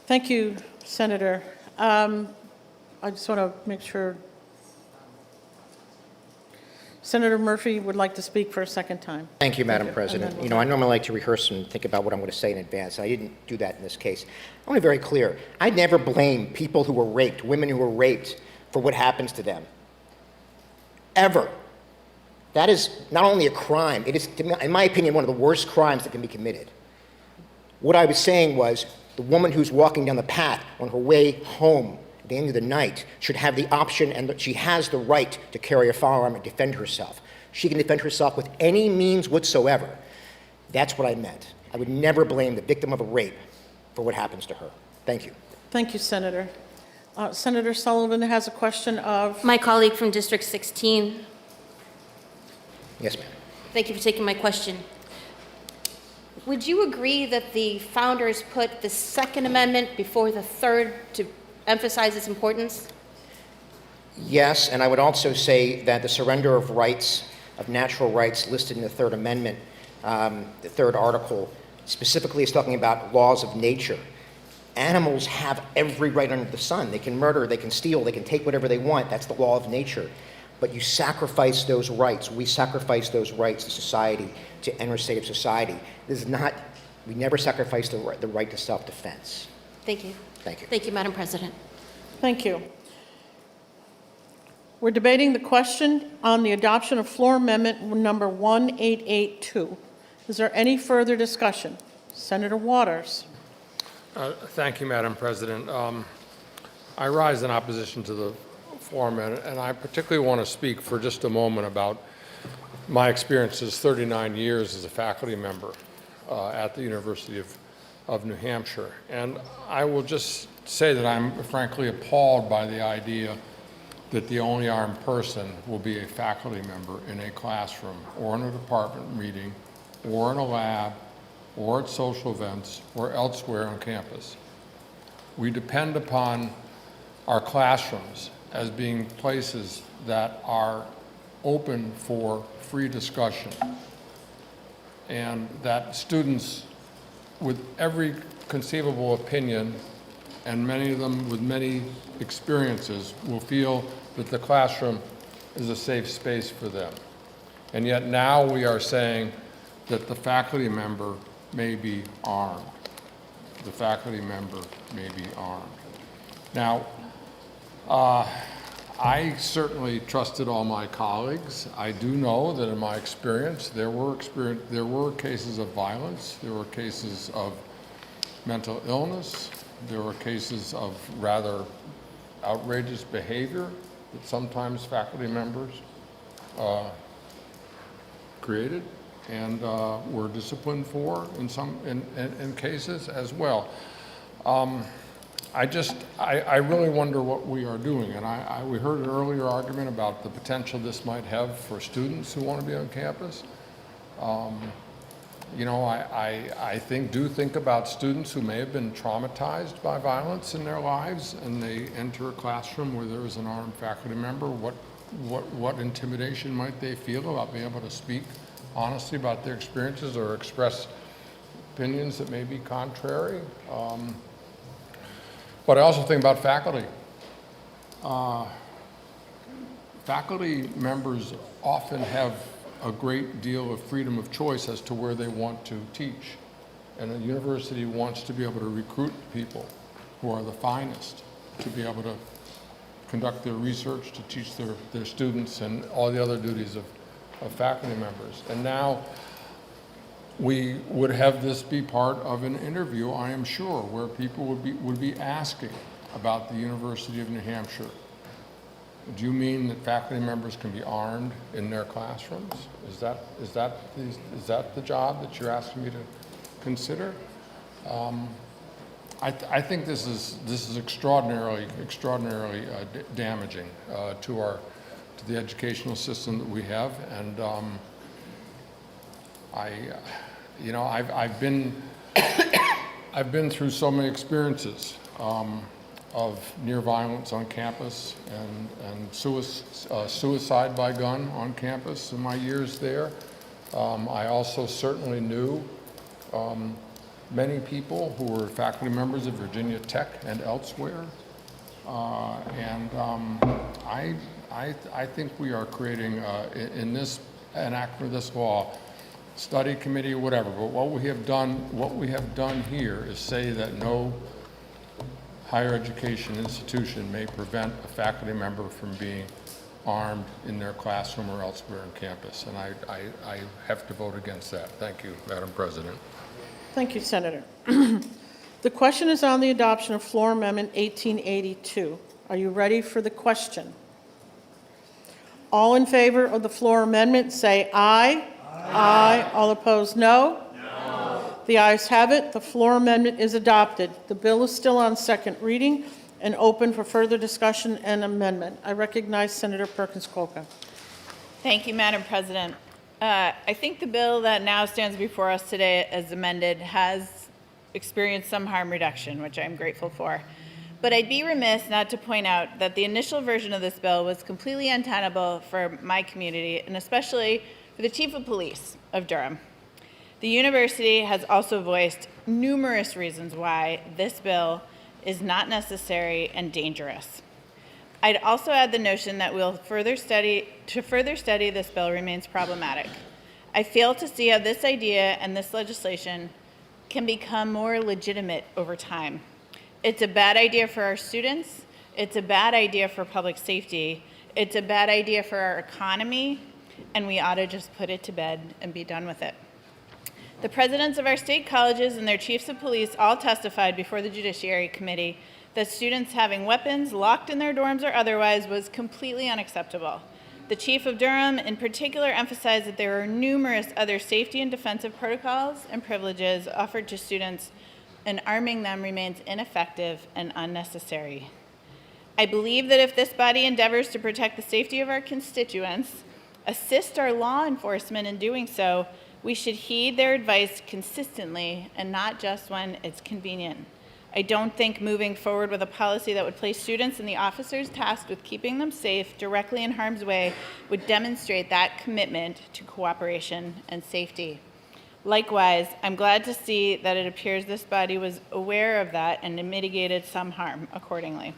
Thank you, Senator. I just want to make sure. Senator Murphy would like to speak for a second time.
Thank you, Madam
And
President.
then we'll
You know, I normally like to rehearse and think about what I'm going to say in advance. I didn't do that in this case. I want to be very clear. I never blame people who were raped, women who were raped, for what happens to them. Ever. That is not only a crime, it is, in my opinion, one of the worst crimes that can be committed. What I was saying was the woman who's walking down the path on her way home at the end of the night should have the option, and that she has the right to carry a firearm and defend herself. She can defend herself with any means whatsoever. That's what I meant. I would never blame the victim of a rape for what happens to her. Thank you.
Thank you, Senator. Senator Sullivan has a question of.
My colleague from District 16.
Yes, ma'am.
Thank you for taking my question. Would you agree that the founders put the Second Amendment before the Third to emphasize its importance?
Yes, and I would also say that the surrender of rights, of natural rights listed in the Third Amendment, the third article, specifically is talking about laws of nature. Animals have every right under the sun. They can murder, they can steal, they can take whatever they want. That's the law of nature. But you sacrifice those rights. We sacrifice those rights to society, to enter a state of society. This is not, we never sacrifice the right to self-defense.
Thank you.
Thank you.
Thank you, Madam President.
Thank you. We're debating the question on the adoption of floor amendment number 1882. Is there any further discussion? Senator Waters.
Thank you, Madam President. I rise in opposition to the floor amendment, and I particularly want to speak for just a moment about my experiences 39 years as a faculty member at the University of New Hampshire. And I will just say that I'm frankly appalled by the idea that the only armed person will be a faculty member in a classroom or in a department meeting or in a lab or at social events or elsewhere on campus. We depend upon our classrooms as being places that are open for free discussion, and that students with every conceivable opinion, and many of them with many experiences, will feel that the classroom is a safe space for them. And yet now we are saying that the faculty member may be armed. The faculty member may be armed. Now, I certainly trusted all my colleagues. I do know that in my experience, there were cases of violence, there were cases of mental illness, there were cases of rather outrageous behavior that sometimes faculty members created and were disciplined for in some cases as well. I really wonder what we are doing, and we heard an earlier argument about the potential this might have for students who want to be on campus. You know, I do think about students who may have been traumatized by violence in their lives, and they enter a classroom where there is an armed faculty member. What intimidation might they feel about being able to speak honestly about their experiences or express opinions that may be contrary? But I also think about faculty. Faculty members often have a great deal of freedom of choice as to where they want to teach. And a university wants to be able to recruit people who are the finest to be able to conduct their research, to teach their students, and all the other duties of faculty members. And now we would have this be part of an interview, I am sure, where people would be asking about the University of New Hampshire. Do you mean that faculty members can be armed in their classrooms? Is that the job that you're asking me to consider? I think this is extraordinarily damaging to the educational system that we have, and I've been through so many experiences of near violence on campus and suicide by gun on campus in my years there. I also certainly knew many people who were faculty members of Virginia Tech and elsewhere. I think we are creating, in this enactment of this law, study committee, whatever, but what we have done here is say that no higher education institution may prevent a faculty member from being armed in their classroom or elsewhere on campus, and I have to vote against that. Thank you, Madam President.
Thank you, Senator. The question is on the adoption of Floor Amendment 1882. Are you ready for the question? All in favor of the floor amendment say aye. Aye. All opposed, no. No. The ayes have it. The floor amendment is adopted. The bill is still on second reading and open for further discussion and amendment. I recognize Senator Perkins Coker.
Thank you, Madam President. I think the bill that now stands before us today as amended has experienced some harm reduction, which I'm grateful for. But I'd be remiss not to point out that the initial version of this bill was completely untenable for my community, and especially for the Chief of Police of Durham. The university has also voiced numerous reasons why this bill is not necessary and dangerous. I'd also add the notion that to further study this bill remains problematic. I fail to see how this idea and this legislation can become more legitimate over time. It's a bad idea for our students. It's a bad idea for public safety. It's a bad idea for our economy, and we ought to just put it to bed and be done with it. The presidents of our state colleges and their chiefs of police all testified before the Judiciary Committee that students having weapons locked in their dorms or otherwise was completely unacceptable. The Chief of Durham in particular emphasized that there are numerous other safety and defensive protocols and privileges offered to students, and arming them remains ineffective and unnecessary. I believe that if this body endeavors to protect the safety of our constituents, assist our law enforcement in doing so, we should heed their advice consistently and not just when it's convenient. I don't think moving forward with a policy that would place students and the officers tasked with keeping them safe directly in harm's way would demonstrate that commitment to cooperation and safety. Likewise, I'm glad to see that it appears this body was aware of that and mitigated some harm accordingly.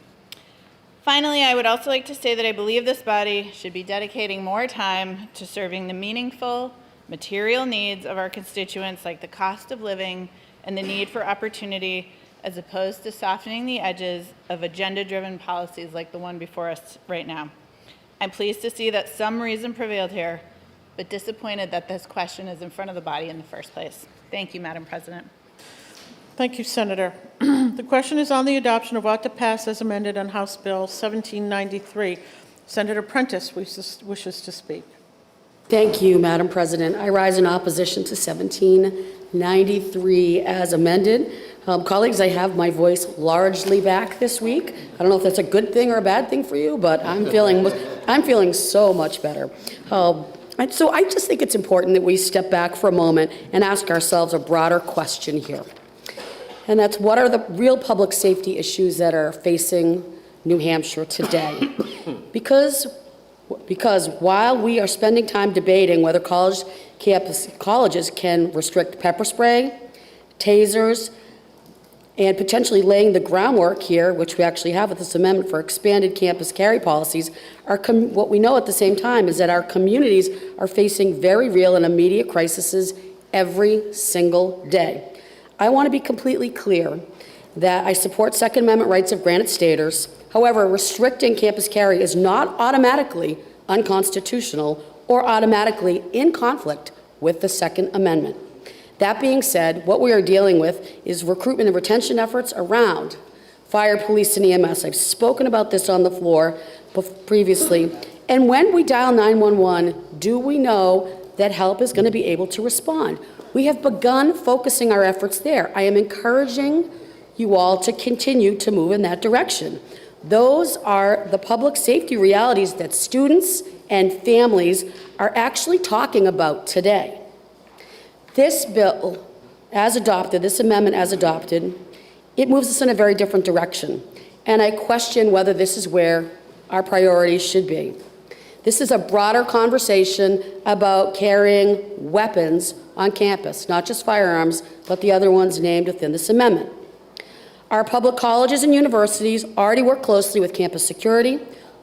Finally, I would also like to say that I believe this body should be dedicating more time to serving the meaningful, material needs of our constituents, like the cost of living and the need for opportunity, as opposed to softening the edges of agenda-driven policies like the one before us right now. I'm pleased to see that some reason prevailed here, but disappointed that this question is in front of the body in the first place. Thank you, Madam President.
Thank you, Senator. The question is on the adoption of what to pass as amended on House Bill 1793. Senator Prentice wishes to speak.
Thank you, Madam President. I rise in opposition to 1793 as amended. Colleagues, I have my voice largely back this week. I don't know if that's a good thing or a bad thing for you, but I'm feeling so much better. And so I just think it's important that we step back for a moment and ask ourselves a broader question here. And that's, what are the real public safety issues that are facing New Hampshire today? Because while we are spending time debating whether colleges can restrict pepper spray, tasers, and potentially laying the groundwork here, which we actually have with this amendment for expanded campus carry policies, what we know at the same time is that our communities are facing very real and immediate crises every single day. I want to be completely clear that I support Second Amendment rights of granted staters. However, restricting campus carry is not automatically unconstitutional or automatically in conflict with the Second Amendment. That being said, what we are dealing with is recruitment and retention efforts around fire, police, and EMS. I've spoken about this on the floor previously. And when we dial 911, do we know that help is going to be able to respond? We have begun focusing our efforts there. I am encouraging you all to continue to move in that direction. Those are the public safety realities that students and families are actually talking about today. This bill, as adopted, this amendment as adopted, it moves us in a very different direction. And I question whether this is where our priorities should be. This is a broader conversation about carrying weapons on campus, not just firearms, but the other ones named within this amendment. Our public colleges and universities already work closely with campus security,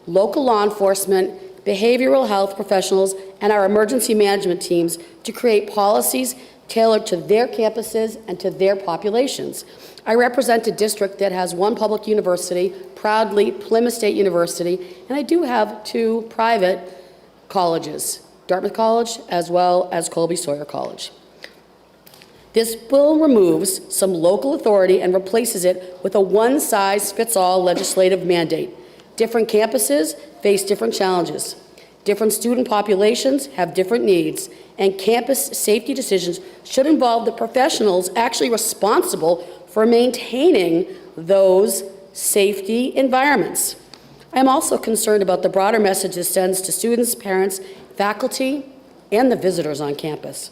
local law enforcement, behavioral health professionals, and our emergency management teams to create policies tailored to their campuses and to their populations. I represent a district that has one public university, proudly Plymouth State University, and I do have 2 private colleges, Dartmouth College as well as Colby Sawyer College. This bill removes some local authority and replaces it with a one-size-fits-all legislative mandate. Different campuses face different challenges. Different student populations have different needs, and campus safety decisions should involve the professionals actually responsible for maintaining those safety environments. I am also concerned about the broader message this sends to students, parents, faculty, and the visitors on campus.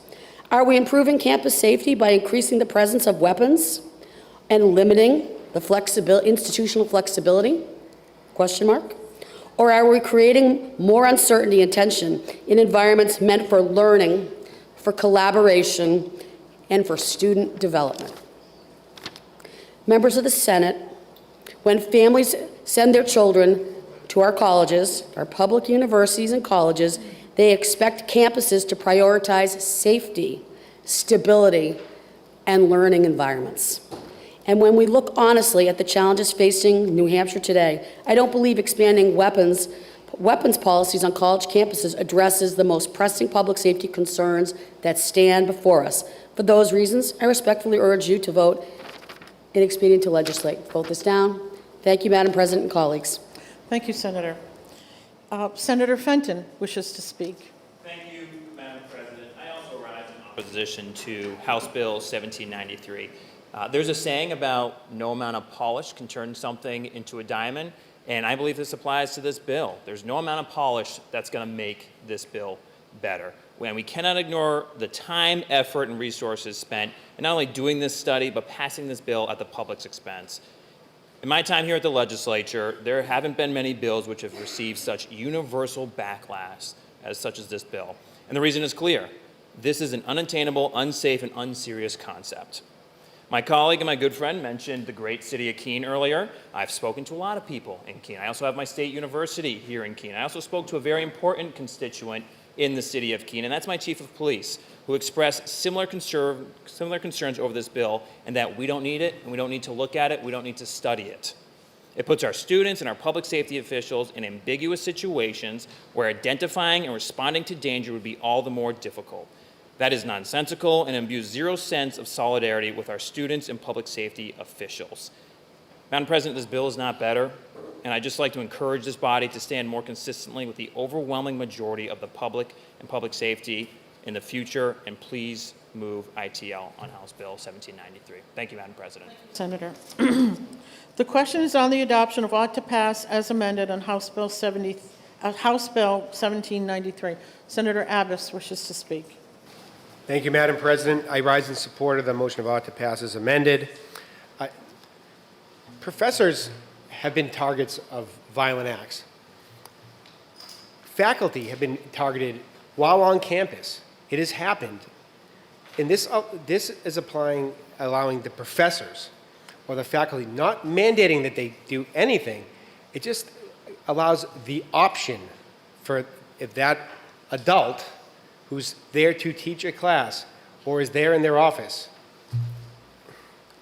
Are we improving campus safety by increasing the presence of weapons and limiting the institutional flexibility? Question mark. Or are we creating more uncertainty and tension in environments meant for learning, for collaboration, and for student development? Members of the Senate, when families send their children to our colleges, our public universities and colleges, they expect campuses to prioritize safety, stability, and learning environments. And when we look honestly at the challenges facing New Hampshire today, I don't believe expanding weapons policies on college campuses addresses the most pressing public safety concerns that stand before us. For those reasons, I respectfully urge you to vote inexpedient to legislate. Vote this down. Thank you, Madam President and colleagues.
Thank you, Senator. Senator Fenton wishes to speak.
Thank you, Madam President. I also rise in opposition to House Bill 1793. There's a saying about no amount of polish can turn something into a diamond, and I believe this applies to this bill. There's no amount of polish that's going to make this bill better. When we cannot ignore the time, effort, and resources spent in not only doing this study, but passing this bill at the public's expense. In my time here at the legislature, there haven't been many bills which have received such universal backlash such as this bill. And the reason is clear. This is an unattainable, unsafe, and unserious concept. My colleague and my good friend mentioned the great city of Keene earlier. I've spoken to a lot of people in Keene. I also have my state university here in Keene. I also spoke to a very important constituent in the city of Keene, and that's my chief of police, who expressed similar concerns over this bill, and that we don't need it, and we don't need to look at it, we don't need to study it. It puts our students and our public safety officials in ambiguous situations where identifying and responding to danger would be all the more difficult. That is nonsensical and imbues zero sense of solidarity with our students and public safety officials. Madam President, this bill is not better, and I'd just like to encourage this body to stand more consistently with the overwhelming majority of the public and public safety in the future, and please move ITL on House Bill 1793. Thank you, Madam President.
Senator. The question is on the adoption of ought to pass as amended on House Bill 1793. Senator Abbas wishes to speak.
Thank you, Madam President. I rise in support of the motion of ought to pass as amended. Professors have been targets of violent acts. Faculty have been targeted while on campus. It has happened. And this is allowing the professors or the faculty, not mandating that they do anything. It just allows the option for if that adult who's there to teach a class or is there in their office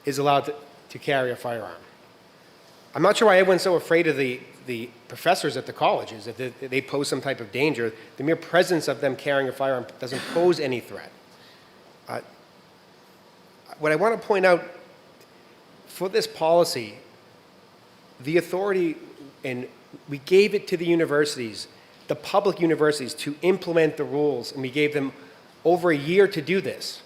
is allowed to carry a firearm. I'm not sure why everyone's so afraid of the professors at the colleges. If they pose some type of danger, the mere presence of them carrying a firearm doesn't pose any threat. What I want to point out, for this policy, the authority, and we gave it to the universities, the public universities, to implement the rules, and we gave them over a year to do this.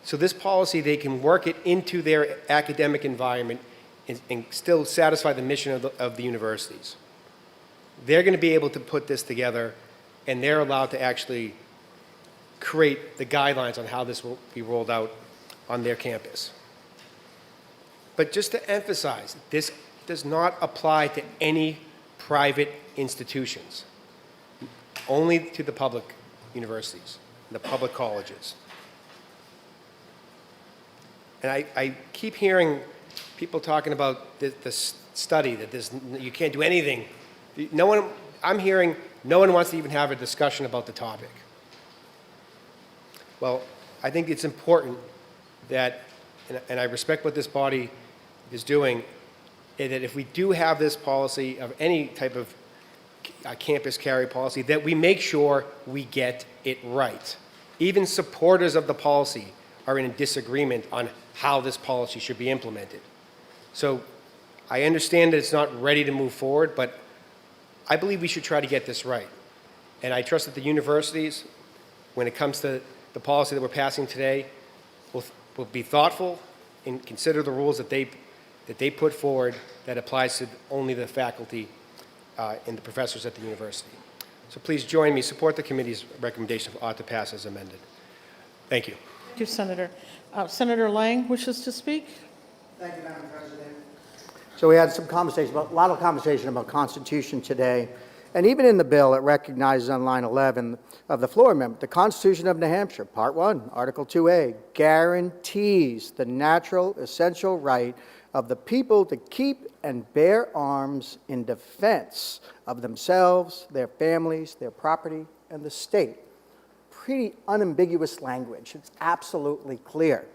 So this policy, they can work it into their academic environment and still satisfy the mission of the universities. They're going to be able to put this together, and they're allowed to actually create the guidelines on how this will be rolled out on their campus. But just to emphasize, this does not apply to any private institutions, only to the public universities, the public colleges. And I keep hearing people talking about the study, that you can't do anything. I'm hearing no one wants to even have a discussion about the topic. Well, I think it's important that, and I respect what this body is doing, that if we do have this policy of any type of campus carry policy, that we make sure we get it right. Even supporters of the policy are in disagreement on how this policy should be implemented. So I understand that it's not ready to move forward, but I believe we should try to get this right. And I trust that the universities, when it comes to the policy that we're passing today, will be thoughtful and consider the rules that they put forward that applies to only the faculty and the professors at the university. So please join me, support the committee's recommendation for ought to pass as amended. Thank you.
Thank you, Senator. Senator Lang wishes to speak.
Thank you, Madam President. So we had some conversation, a lot of conversation about Constitution today. And even in the bill, it recognizes on line 11 of the floor amendment, the Constitution of New Hampshire, Part 1, Article 2A, guarantees the natural, essential right of the people to keep and bear arms in defense of themselves, their families, their property, and the state. Pretty unambiguous language. It's absolutely clear.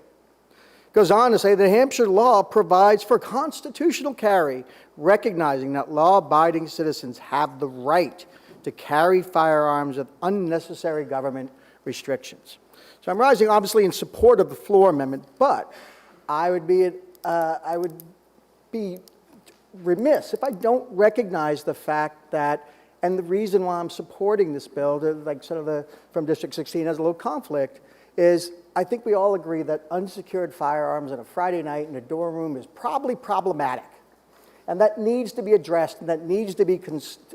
Goes on to say the New Hampshire law provides for constitutional carry, recognizing that law-abiding citizens have the right to carry firearms with unnecessary government restrictions. So I'm rising obviously in support of the floor amendment, but I would be remiss if I don't recognize the fact that, and the reason why I'm supporting this bill, like sort of from District 16 has a little conflict, is I think we all agree that unsecured firearms on a Friday night in a dorm room is probably problematic. And that needs to be addressed, and that needs to be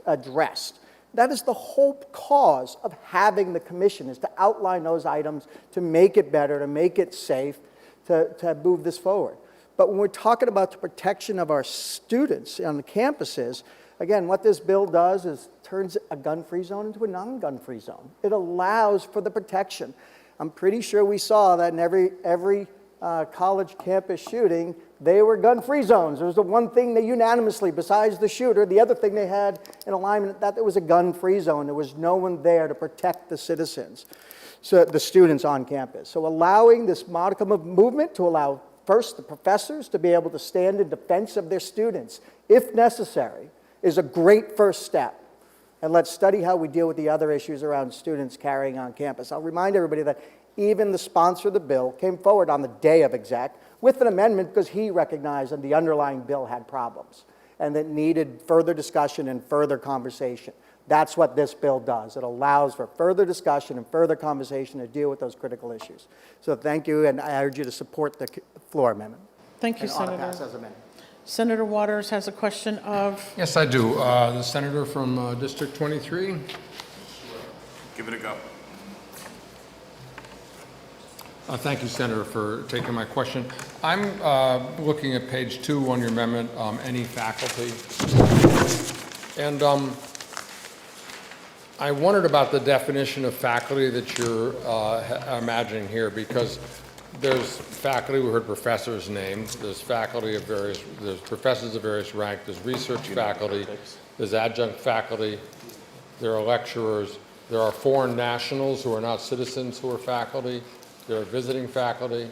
addressed. That is the whole cause of having the commission, is to outline those items, to make it better, to make it safe, to move this forward. But when we're talking about the protection of our students on the campuses, again, what this bill does is turns a gun-free zone into a non-gun-free zone. It allows for the protection. I'm pretty sure we saw that in every college campus shooting, they were gun-free zones. It was the one thing they unanimously, besides the shooter, the other thing they had in alignment, that it was a gun-free zone. There was no one there to protect the citizens, so the students on campus. So allowing this modicum of movement to allow first the professors to be able to stand in defense of their students, if necessary, is a great first step. And let's study how we deal with the other issues around students carrying on campus. I'll remind everybody that even the sponsor of the bill came forward on the day of exec with an amendment because he recognized that the underlying bill had problems and that needed further discussion and further conversation. That's what this bill does. It allows for further discussion and further conversation to deal with those critical issues. So thank you, and I urge you to support the floor amendment.
Thank you,
And ought to
Senator.
pass as amended.
Senator Waters has a question of...
Yes, I do. The senator from District 23.
Give it a go.
Thank you, Senator, for taking my question. I'm looking at page 2 on your amendment, any faculty. And I wondered about the definition of faculty that you're imagining here, because There's faculty, we heard professors named, there's faculty of various, there's professors of various rank, there's research faculty, there's adjunct faculty, there are lecturers, there are foreign nationals who are not citizens who are faculty, there are visiting faculty,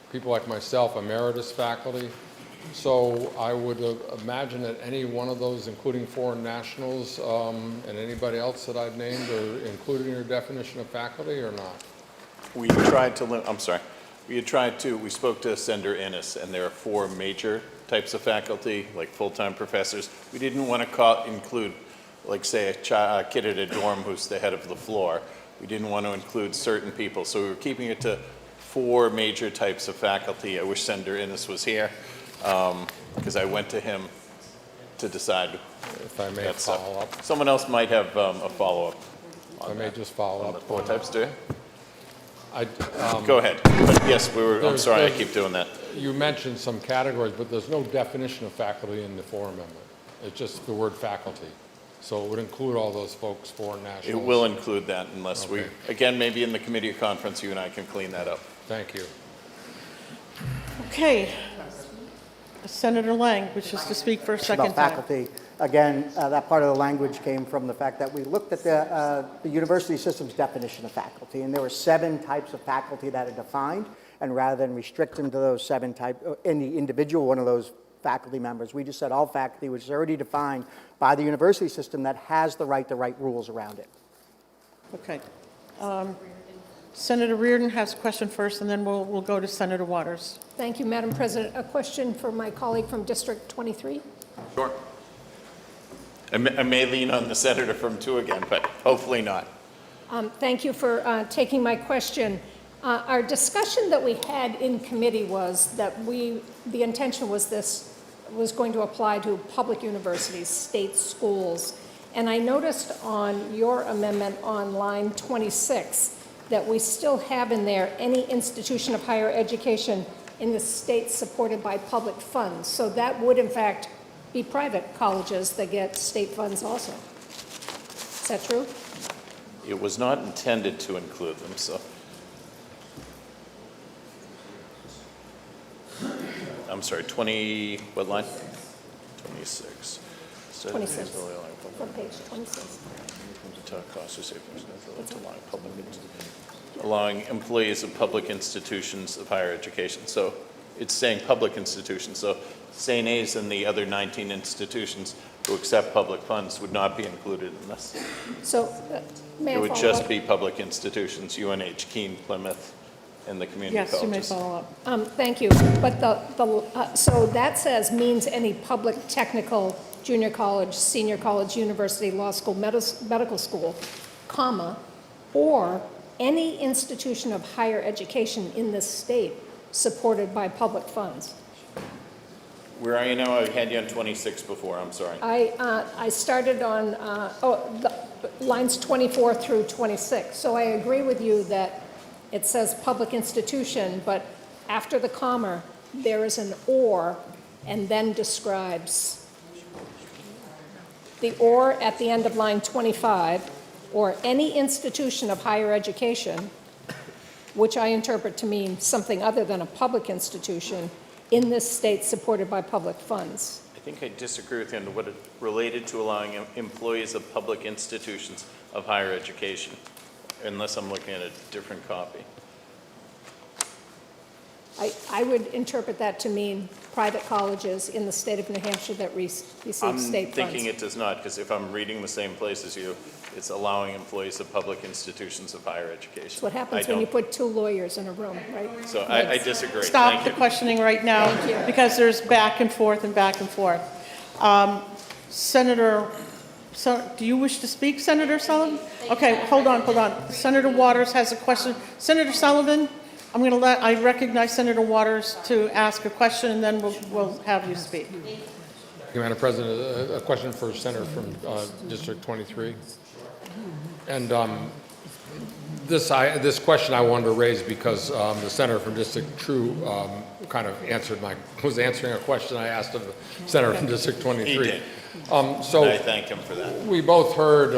people like myself, emeritus faculty. So I would imagine that any one of those, including foreign nationals and anybody else that I've named, are included in your definition of faculty or not?
We tried to, I'm sorry. We spoke to Senator Ennis, and there are 4 major types of faculty, like full-time professors. We didn't want to include, like, say, a kid at a dorm who's the head of the floor. We didn't want to include certain people, so we were keeping it to 4 major types of faculty. I wish Senator Ennis was here, because I went to him to decide.
If I may follow up.
Someone else might have a follow-up.
I may just follow up.
4 types, do you?
Go
Go ahead. But yes, I'm sorry, I keep doing that.
You mentioned some categories, but there's no definition of faculty in the 4 amendment. It's just the word faculty. So it would include all those folks, foreign nationals.
It will include that unless
Okay.
again, maybe in the committee conference, you and I can clean that up.
Thank you.
Okay. Senator Lang wishes to speak for a second
About
time.
faculty, again, that part of the language came from the fact that we looked at the university system's definition of faculty, and there were 7 types of faculty that are defined, and rather than restrict them to those 7 types, any individual one of those faculty members, we just said all faculty, which is already defined by the university system that has the right to write rules around it.
Okay. Senator Reardon has a question first, and then we'll go to Senator Waters.
Thank you, Madam President. A question for my colleague from District 23.
Sure. I may lean on the senator from 2 again, but hopefully not.
Thank you for taking my question. Our discussion that we had in committee was that the intention was this was going to apply to public universities, state schools. And I noticed on your amendment on line 26 that we still have in there any institution of higher education in the state supported by public funds. So that would, in fact, be private colleges that get state funds also. Is that true?
It was not intended to include them, so. I'm sorry, 20, what line? 26.
26. On page 26.
Allowing employees of public institutions of higher education. So it's saying public institutions. So St. A's and the other 19 institutions who accept public funds would not be included in this.
So may I
It would
follow
just
up?
be public institutions, UNH, Keene, Plymouth, and the community
Yes, you may
colleges.
follow up.
Thank you. But so that says means any public technical, junior college, senior college, university, law school, medical school, comma, or any institution of higher education in this state supported by public funds.
Where are you now? I had you on 26 before, I'm sorry.
I started on lines 24 through 26. So I agree with you that it says public institution, but after the comma, there is an or, and then describes. The or at the end of line 25, or any institution of higher education, which I interpret to mean something other than a public institution, in this state supported by public funds.
I think I disagree with you on what it related to allowing employees of public institutions of higher education, unless I'm looking at a different copy.
I would interpret that to mean private colleges in the state of New Hampshire that receive state funds.
I'm thinking it does not, because if I'm reading the same place as you, it's allowing employees of public institutions of higher education.
That's what happens when you put 2 lawyers in a room, right?
So I disagree.
Stop
Thank
the
you.
questioning right now,
Thank you.
because there's back and forth and back and forth. Senator, do you wish to speak, Senator Sullivan? Okay, hold on. Senator Waters has a question. Senator Sullivan, I recognize Senator Waters to ask a question, and then we'll have you speak.
Thank you, Madam President. A question for Senator from District 23. And this question I wanted to raise because the senator from District 2 kind of was answering a question I asked of the senator from District 23.
He did.
So
I thank him for that.
we both heard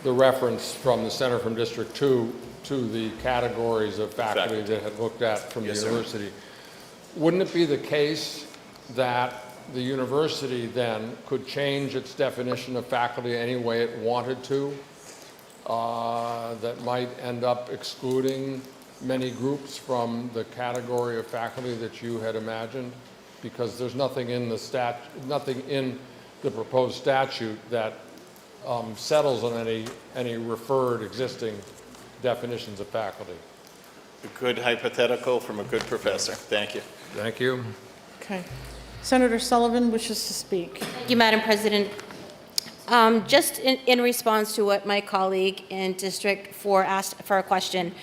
the reference from the senator from District 2 to the categories of faculty that had looked at from the university. Wouldn't it be the case that the university then could change its definition of faculty any way it wanted to, that might end up excluding many groups from the category of faculty that you had imagined? Because there's nothing in the proposed statute that settles on any referred existing definitions of faculty.
A good hypothetical from a good professor. Thank you.
Thank you.
Okay. Senator Sullivan wishes to speak.
Thank you, Madam President. Just in response to what my colleague in District 4 asked for a question,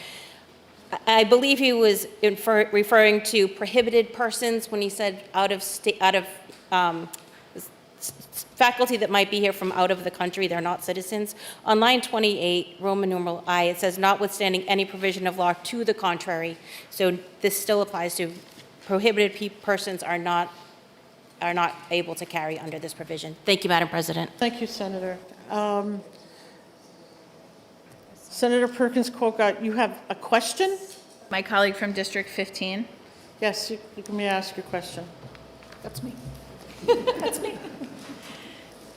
I believe he was referring to prohibited persons when he said faculty that might be here from out of the country, they're not citizens. On line 28, Roman numeral I, it says notwithstanding any provision of law to the contrary. So this still applies to prohibited persons are not able to carry under this provision. Thank you, Madam President.
Thank you, Senator. Senator Perkins-Coie, you have a question?
My colleague from District 15.
Yes, you may ask your question.
That's me. That's me.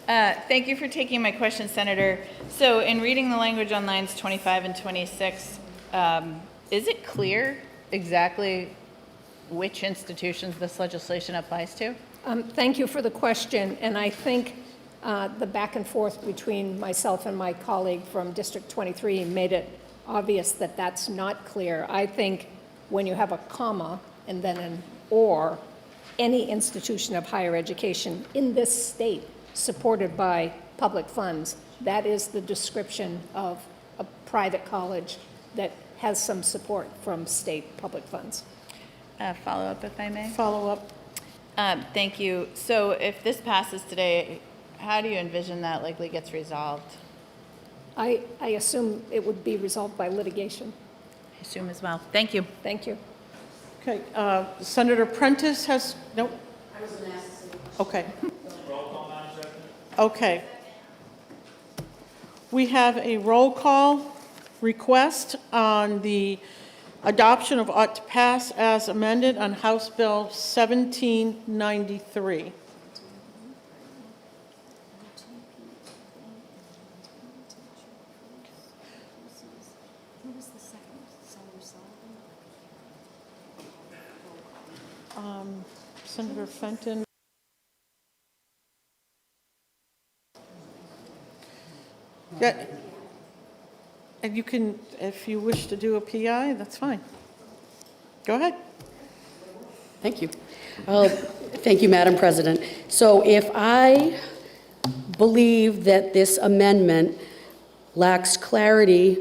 Thank you for taking my question, Senator. So in reading the language on lines 25 and 26, is it clear exactly which institutions this legislation applies to?
Thank you for the question, and I think the back and forth between myself and my colleague from District 23 made it obvious that that's not clear. I think when you have a comma and then an or, any institution of higher education in this state supported by public funds, that is the description of a private college that has some support from state public funds.
Follow up, if I may.
Follow up.
Thank you. So if this passes today, how do you envision that likely gets resolved?
I assume it would be resolved by litigation.
I assume as well. Thank you.
Thank you.
Okay, Senator Prentice has, no? I was an ask. Okay. Okay. We have a roll call request on the adoption of ought to pass as amended on House Bill 1793. Senator Fenton. Yeah. And you can, if you wish to do a PI, that's fine. Go ahead.
Thank you. Thank you, Madam President. So if I believe that this amendment lacks clarity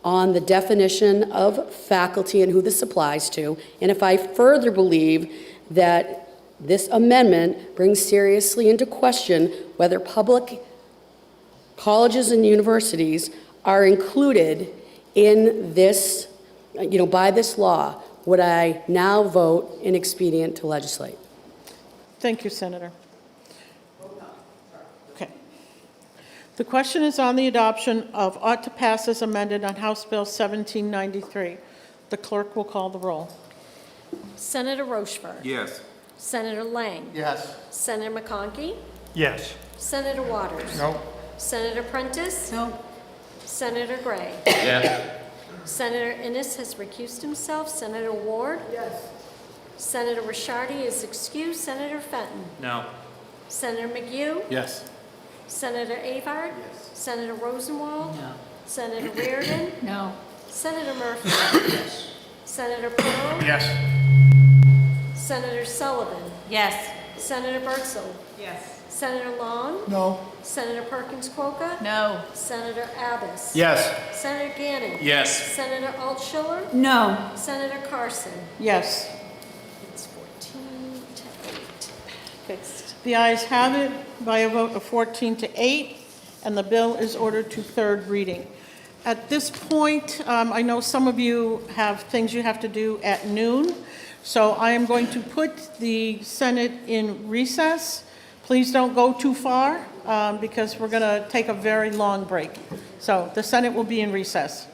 on the definition of faculty and who this applies to, and if I further believe that this amendment brings seriously into question whether public colleges and universities are included in this, by this law, would I now vote inexpedient to legislate?
Thank you, Senator. Okay. The question is on the adoption of ought to pass as amended on House Bill 1793. The clerk will call the roll.
Senator Rochefort.
Yes.
Senator Lang.
Yes.
Senator McConkey.
Yes.
Senator Waters.
No.
Senator Prentice.
No.
Senator Gray.
Yes.
Senator Innes has recused himself. Senator Ward.
Yes.
Senator Rishardi is excused. Senator Fenton.
No.
Senator McHugh.
Yes.
Senator Avard.
Yes.
Senator Rosenwald. No. Senator Reardon.
No.
Senator Murphy. Yes. Senator Pearl.
Yes.
Senator Sullivan.
Yes.
Senator Bertzel.
Yes.
Senator Long.
No.
Senator Perkins-Coie.
No.
Senator Abbas.
Yes.
Senator Gannon.
Yes.
Senator Altschiller.
No.
Senator Carson.
Yes.
It's 14 to 8.
Okay. The ayes have it by a vote of 14 to 8, and the bill is ordered to third reading. At this point, I know some of you have things you have to do at noon, so I am going to put the Senate in recess. Please don't go too far because we're going to take a very long break. So the Senate will be in recess.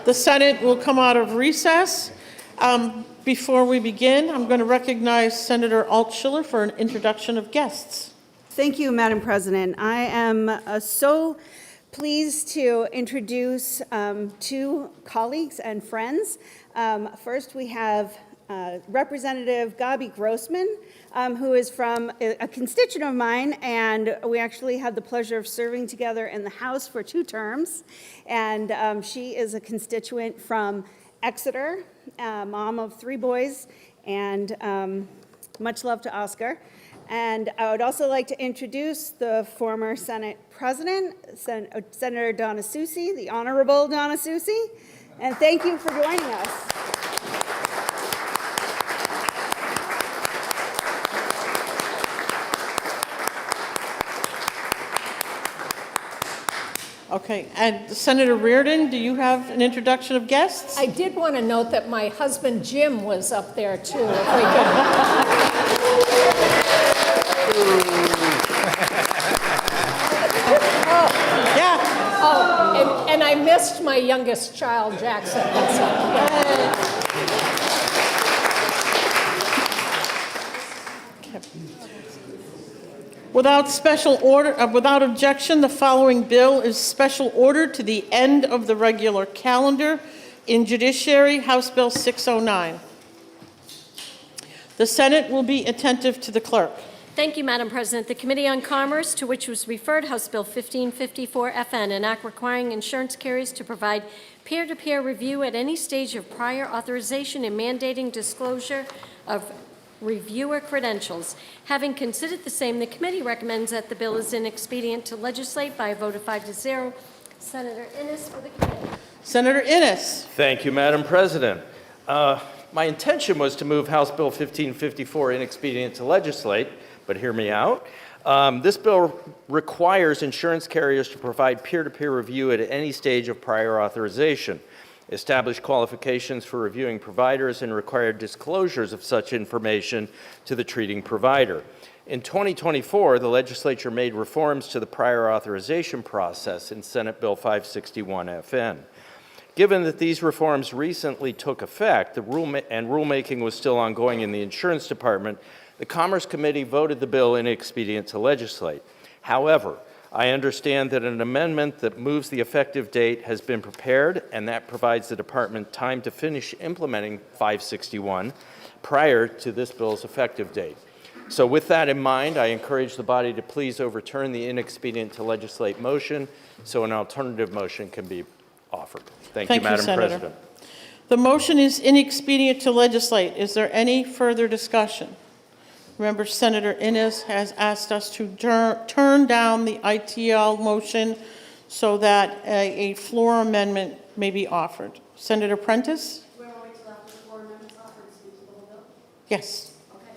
The Senate will come out of recess. Before we begin, I'm going to recognize Senator Altshuler for an introduction of guests.
Thank you, Madam President. I am so pleased to introduce two colleagues and friends. First, we have Representative Gabi Grossman, who is from a constituent of mine, and we actually had the pleasure of serving together in the House for 2 terms. And she is a constituent from Exeter, mom of 3 boys, and much love to Oscar. And I would also like to introduce the former Senate President, Senator Donna Soucy, the Honorable Donna Soucy, and thank you for joining us.
Okay, and Senator Reardon, do you have an introduction of guests?
I did want to note that my husband Jim was up there too. If we could.
Yeah.
Oh, and I missed my youngest child, Jackson. That's
Without special order, without objection, the following bill is special order to the end of the regular calendar in Judiciary, House Bill 609. The Senate will be attentive to the clerk.
Thank you, Madam President. The Committee on Commerce, to which was referred House Bill 1554 FN, an act requiring insurance carriers to provide peer-to-peer review at any stage of prior authorization and mandating disclosure of reviewer credentials. Having considered the same, the committee recommends that the bill is inexpedient to legislate by a vote of 5-0. Senator Innes for the committee.
Senator Innes.
Thank you, Madam President. My intention was to move House Bill 1554 inexpedient to legislate, but hear me out. This bill requires insurance carriers to provide peer-to-peer review at any stage of prior authorization, establish qualifications for reviewing providers, and require disclosures of such information to the treating provider. In 2024, the legislature made reforms to the prior authorization process in Senate Bill 561 FN. Given that these reforms recently took effect, rulemaking was still ongoing in the Insurance Department, the Commerce Committee voted the bill inexpedient to legislate. However, I understand that an amendment that moves the effective date has been prepared, and that provides the department time to finish implementing 561 prior to this bill's effective date. So with that in mind, I encourage the body to please overturn the inexpedient to legislate motion so an alternative motion can be offered. Thank you, Madam President.
The motion is inexpedient to legislate. Is there any further discussion? Remember, Senator Innes has asked us to turn down the ITL motion so that a floor amendment may be offered. Senator Prentice?
We're going to wait till after the floor amendment's offered to speak to the whole bill?
Yes.
Okay.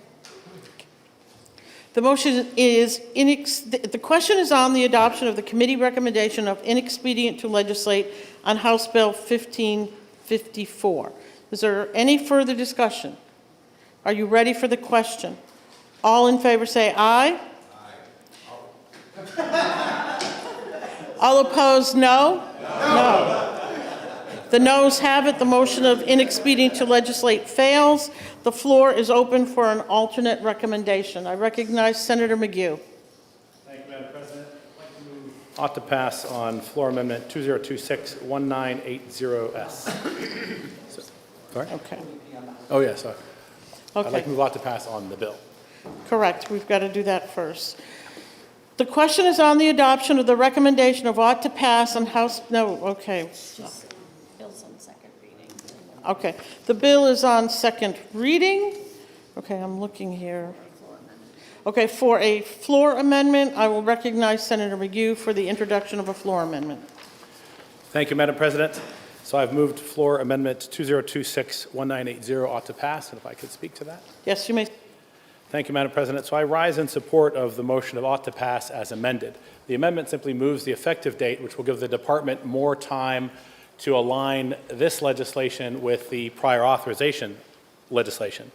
The motion is, the question is on the adoption of the committee recommendation of inexpedient to legislate on House Bill 1554. Is there any further discussion? Are you ready for the question? All in favor say aye. Aye. All opposed, no? No. The noes have it. The motion of inexpedient to legislate fails. The floor is open for an alternate recommendation. I recognize Senator McGue.
Thank you, Madam President. I'd like to move ought to pass on floor amendment 2026-1980S. Sorry?
Okay.
Oh, yes. Yeah,
Okay.
I'd like to move ought to pass on the bill.
Correct. We've got to do that first. The question is on the adoption of the recommendation of ought to pass on House, no, okay.
Bill's on second reading.
Okay. The bill is on second reading. Okay, I'm looking here. Okay, for a floor amendment, I will recognize Senator McGue for the introduction of a floor amendment.
Thank you, Madam President. So I've moved floor amendment 2026-1980 ought to pass, and if I could speak to that.
Yes, you may.
Thank you, Madam President. So I rise in support of the motion of ought to pass as amended. The amendment simply moves the effective date, which will give the department more time to align this legislation with the prior authorization legislation.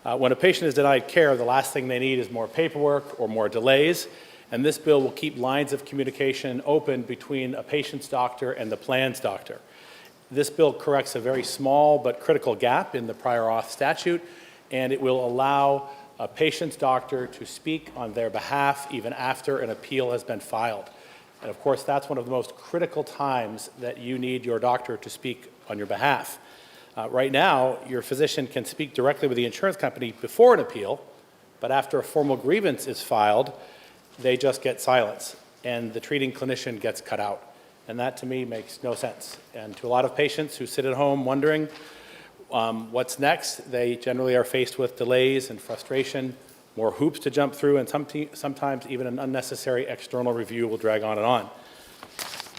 When a patient is denied care, the last thing they need is more paperwork or more delays, and this bill will keep lines of communication open between a patient's doctor and the plan's doctor. This bill corrects a very small but critical gap in the prior auth statute, and it will allow a patient's doctor to speak on their behalf even after an appeal has been filed. And of course, that's one of the most critical times that you need your doctor to speak on your behalf. Right now, your physician can speak directly with the insurance company before an appeal, but after a formal grievance is filed, they just get silence, and the treating clinician gets cut out. And that, to me, makes no sense. And to a lot of patients who sit at home wondering what's next, they generally are faced with delays and frustration, more hoops to jump through, and sometimes even an unnecessary external review will drag on and on.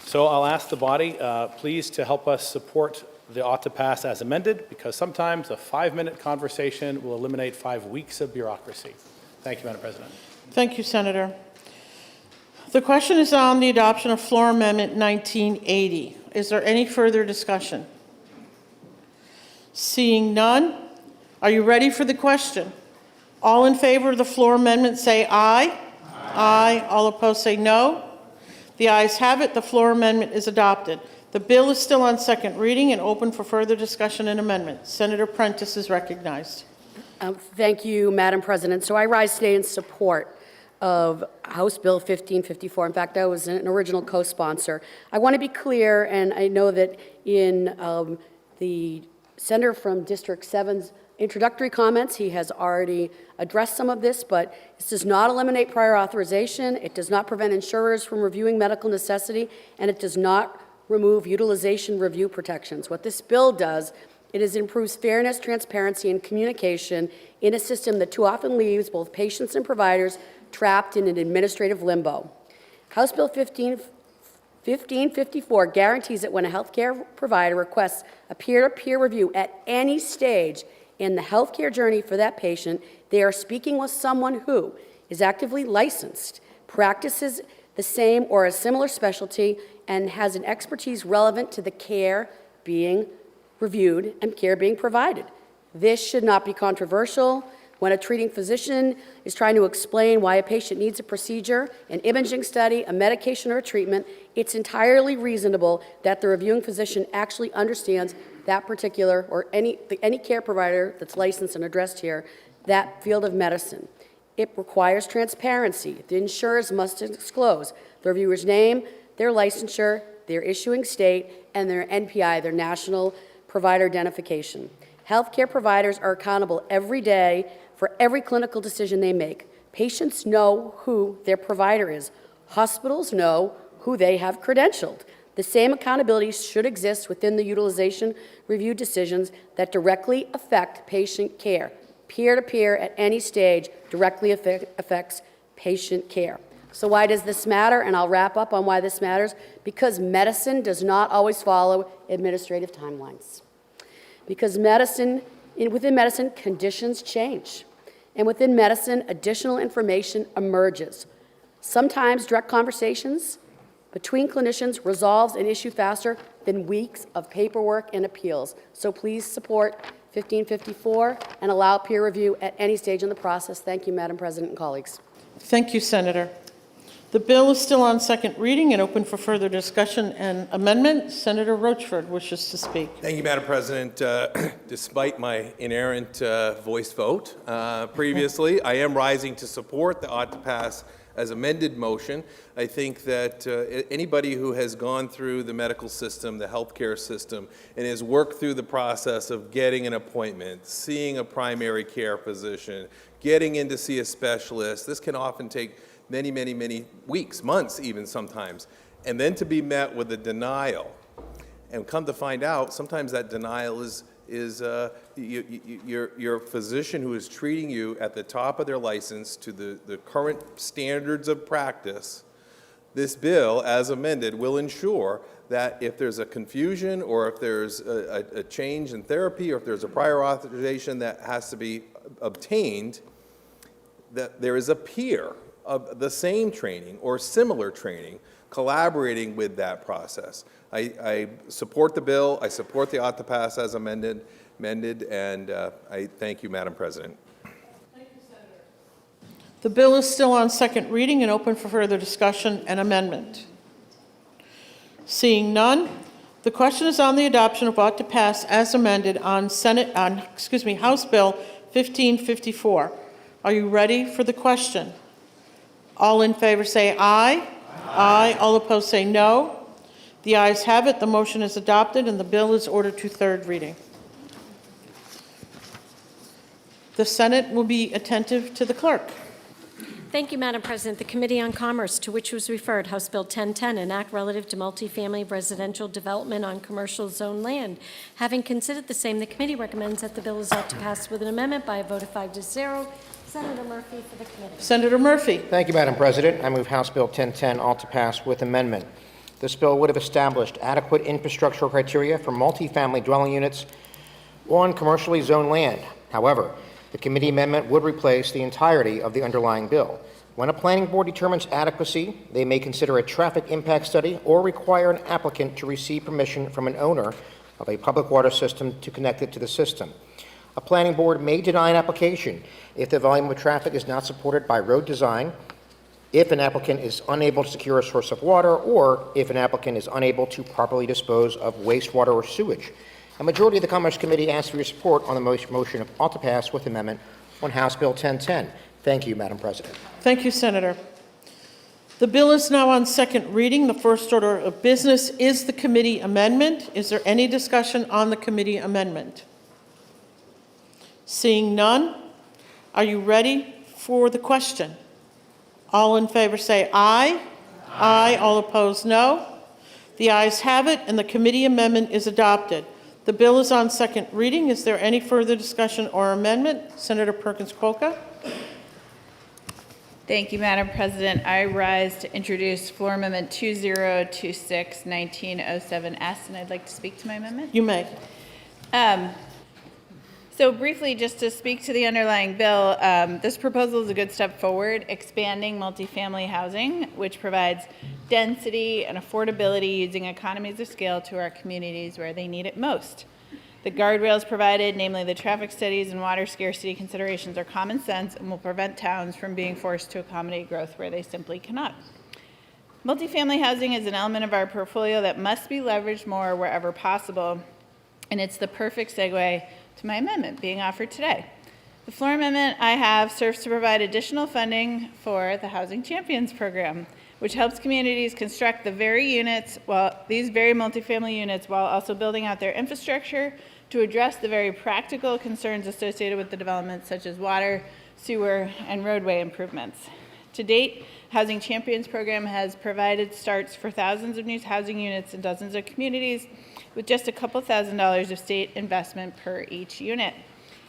So I'll ask the body, please, to help us support the ought to pass as amended, because sometimes a 5-minute conversation will eliminate 5 weeks of bureaucracy. Thank you, Madam President.
Thank you, Senator. The question is on the adoption of Floor Amendment 1980. Is there any further discussion? Seeing none, are you ready for the question? All in favor of the floor amendment say aye. Aye. All opposed say no. The ayes have it. The floor amendment is adopted. The bill is still on second reading and open for further discussion and amendment. Senator Prentice is recognized.
Thank you, Madam President. So I rise today in support of House Bill 1554. In fact, I was an original co-sponsor. I want to be clear, and I know that in the senator from District 7's introductory comments, he has already addressed some of this, but this does not eliminate prior authorization, it does not prevent insurers from reviewing medical necessity, and it does not remove utilization review protections. What this bill does, it improves fairness, transparency, and communication in a system that too often leaves both patients and providers trapped in an administrative limbo. House Bill 1554 guarantees that when a healthcare provider requests a peer-to-peer review at any stage in the healthcare journey for that patient, they are speaking with someone who is actively licensed, practices the same or a similar specialty, and has an expertise relevant to the care being reviewed and care being provided. This should not be controversial. When a treating physician is trying to explain why a patient needs a procedure, an imaging study, a medication, or a treatment, it's entirely reasonable that the reviewing physician actually understands that particular, or any care provider that's licensed and addressed here, that field of medicine. It requires transparency. The insurers must disclose the reviewer's name, their licensure, their issuing state, and their NPI, their National Provider Identification. Healthcare providers are accountable every day for every clinical decision they make. Patients know who their provider is. Hospitals know who they have credentialed. The same accountability should exist within the utilization review decisions that directly affect patient care. Peer-to-peer at any stage directly affects patient care. So why does this matter? And I'll wrap up on why this matters. Because medicine does not always follow administrative timelines. Because within medicine, conditions change. And within medicine, additional information emerges. Sometimes direct conversations between clinicians resolves an issue faster than weeks of paperwork and appeals. So please support 1554 and allow peer review at any stage in the process. Thank you, Madam President and colleagues.
Thank you, Senator. The bill is still on second reading and open for further discussion and amendment. Senator Rochford wishes to speak.
Thank you, Madam President. Despite my inerrant voice vote previously, I am rising to support the ought to pass as amended motion. I think that anybody who has gone through the medical system, the healthcare system, and has worked through the process of getting an appointment, seeing a primary care physician, getting in to see a specialist, this can often take many, many, many weeks, months even sometimes, and then to be met with a denial. And come to find out, sometimes that denial is your physician who is treating you at the top of their license to the current standards of practice. This bill, as amended, will ensure that if there's a confusion or if there's a change in therapy or if there's a prior authorization that has to be obtained, that there is a peer of the same training or similar training collaborating with that process. I support the bill. I support the ought to pass as amended, and I thank you, Madam President.
Thank you, Senator. The bill is still on second reading and open for further discussion and amendment. Seeing none, The question is on the adoption of ought to pass as amended on House Bill 1554. Are you ready for the question? All in favor say aye. Aye. All opposed say no. The ayes have it. The motion is adopted and the bill is ordered to third reading. The Senate will be attentive to the clerk.
Thank you, Madam President. The Committee on Commerce, to which was referred House Bill 1010, an act relative to multifamily residential development on commercial zone land. Having considered the same, the committee recommends that the bill is ought to pass with an amendment by a vote of 5-0. Senator Murphy for the committee.
Senator Murphy.
Thank you, Madam President. I move House Bill 1010 ought to pass with amendment. This bill would have established adequate infrastructural criteria for multifamily dwelling units on commercially zoned land. However, the committee amendment would replace the entirety of the underlying bill. When a planning board determines adequacy, they may consider a traffic impact study or require an applicant to receive permission from an owner of a public water system to connect it to the system. A planning board may deny an application if the volume of traffic is not supported by road design, if an applicant is unable to secure a source of water, or if an applicant is unable to properly dispose of wastewater or sewage. A majority of the Commerce Committee asks for your support on the motion of ought to pass with amendment on House Bill 1010. Thank you, Madam President.
Thank you, Senator. The bill is now on second reading. The first order of business is the committee amendment. Is there any discussion on the committee amendment? Seeing none, are you ready for the question? All in favor say aye. Aye. All opposed, no. The ayes have it, and the committee amendment is adopted. The bill is on second reading. Is there any further discussion or amendment? Senator Perkins-Coker.
Thank you, Madam President. I rise to introduce Floor Amendment 2026-1907S, and I'd like to speak to my amendment.
You may.
So briefly, just to speak to the underlying bill, this proposal is a good step forward, expanding multifamily housing, which provides density and affordability using economies of scale to our communities where they need it most. The guardrails provided, namely the traffic studies and water scarcity considerations, are common sense and will prevent towns from being forced to accommodate growth where they simply cannot. Multifamily housing is an element of our portfolio that must be leveraged more wherever possible, and it's the perfect segue to my amendment being offered today. The floor amendment I have serves to provide additional funding for the Housing Champions program, which helps communities construct these very multifamily units while also building out their infrastructure to address the very practical concerns associated with the development, such as water, sewer, and roadway improvements. To date, Housing Champions program has provided starts for thousands of new housing units in dozens of communities with just a couple $1,000s of state investment per each unit.